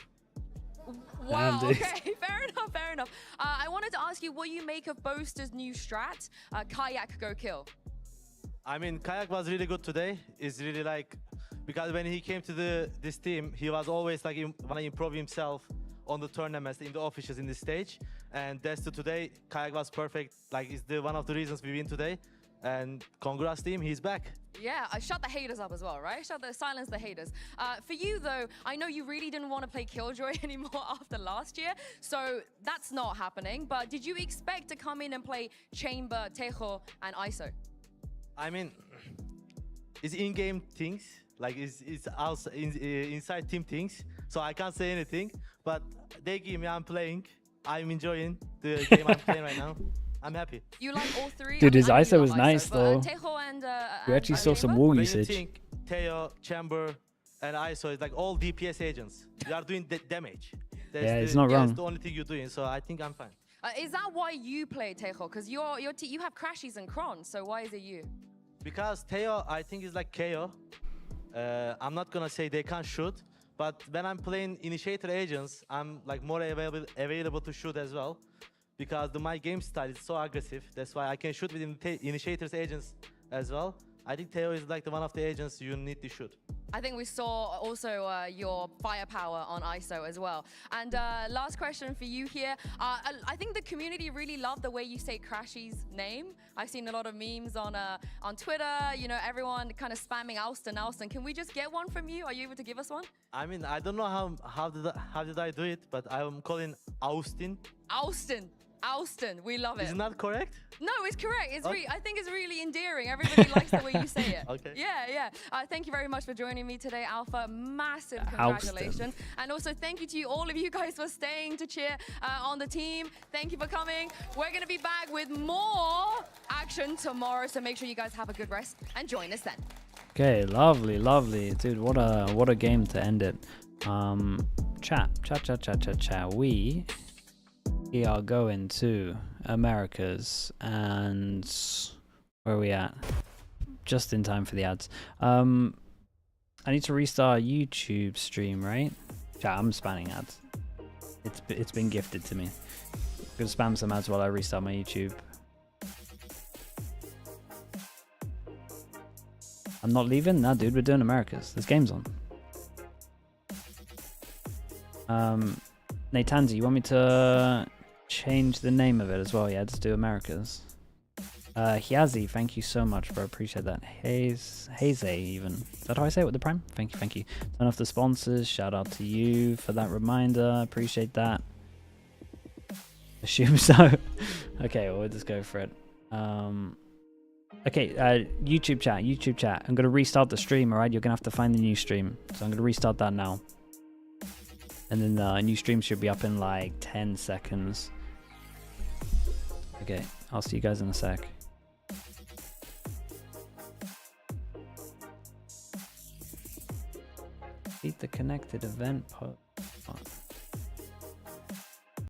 Wow, Damn, dude. okay, fair enough, fair enough. I wanted to ask you what you make of Boaster's new strat, Kayak Go Kill. I mean, Kayak was really good today. It's really like, because when he came to this team, he was always like want to improve himself on the tournaments, in the officials, in the stage. And that's today, Kayak was perfect. Like, it's one of the reasons we win today. And congrats team, he's back. Yeah, shut the haters up as well, right? Silence the haters. For you though, I know you really didn't want to play Killjoy anymore after last year, so that's not happening. But did you expect to come in and play Chamber, Tejo, and ISO? I mean, it's in-game things, like it's also inside team things, so I can't say anything. But they give me, I'm playing, I'm enjoying the game I'm playing right now. I'm happy. You like all three? Dude, his I know you ISO was love nice, but, though. Tejo and We actually saw some Chamber? wall When usage. you think Teo, Chamber, and ISO is like all DPS agents, they are doing damage. Yeah, he's not wrong. That's the only thing you're doing, so I think I'm fine. Is that why you play Tejo? Because you have Crashies and Kron, so why is it you? Because Teo, I think, is like KO. I'm not gonna say they can't shoot, but when I'm playing Initiator agents, I'm like more available to shoot as well. Because my game style is so aggressive, that's why I can shoot with Initiator's agents as well. I think Teo is like one of the agents you need to shoot. I think we saw also your firepower on ISO as well. And last question for you here. I think the community really loved the way you say Crashy's name. I've seen a lot of memes on Twitter, you know, everyone kind of spamming Alston, Alston. Can we just get one from you? Are you able to give us one? I mean, I don't know how did I do it, but I'm calling Austin. Alston. Alston, we love it. Is not correct? No, it's correct. It's Okay. I think it's really endearing. Everybody likes the way you say it. Okay. Yeah. Thank you very much for joining me today, Alpha. Massive Alston. congratulations. And also thank you to all of you guys for staying to cheer on the team. Thank you for coming. We're going to be back with more action tomorrow, so make sure you guys have a good rest and join us then. Okay, lovely, lovely. Dude, what a game to end it. Chat. We are going to Americas, and where are we at? Just in time for the ads. I need to restart YouTube stream, right? Chat, I'm spamming ads. It's been gifted to me. I'm gonna spam some ads while I restart my YouTube. I'm not leaving? Nah, dude, we're doing Americas. There's games on. Natanzi, you want me to change the name of it as well? Yeah, just do Americas. Hyazi, thank you so much, bro. Appreciate that. Haze even. Is that how I say it with the Prime? Thank you. Turn off the sponsors. Shout out to you for that reminder. Appreciate that. Assume so. Okay, well, we'll just go for it. Okay, YouTube chat. I'm gonna restart the stream, alright? You're gonna have to find the new stream. So I'm gonna restart that now. And then the new stream should be up in like 10 seconds. Okay, I'll see you guys in a sec. Beat the connected event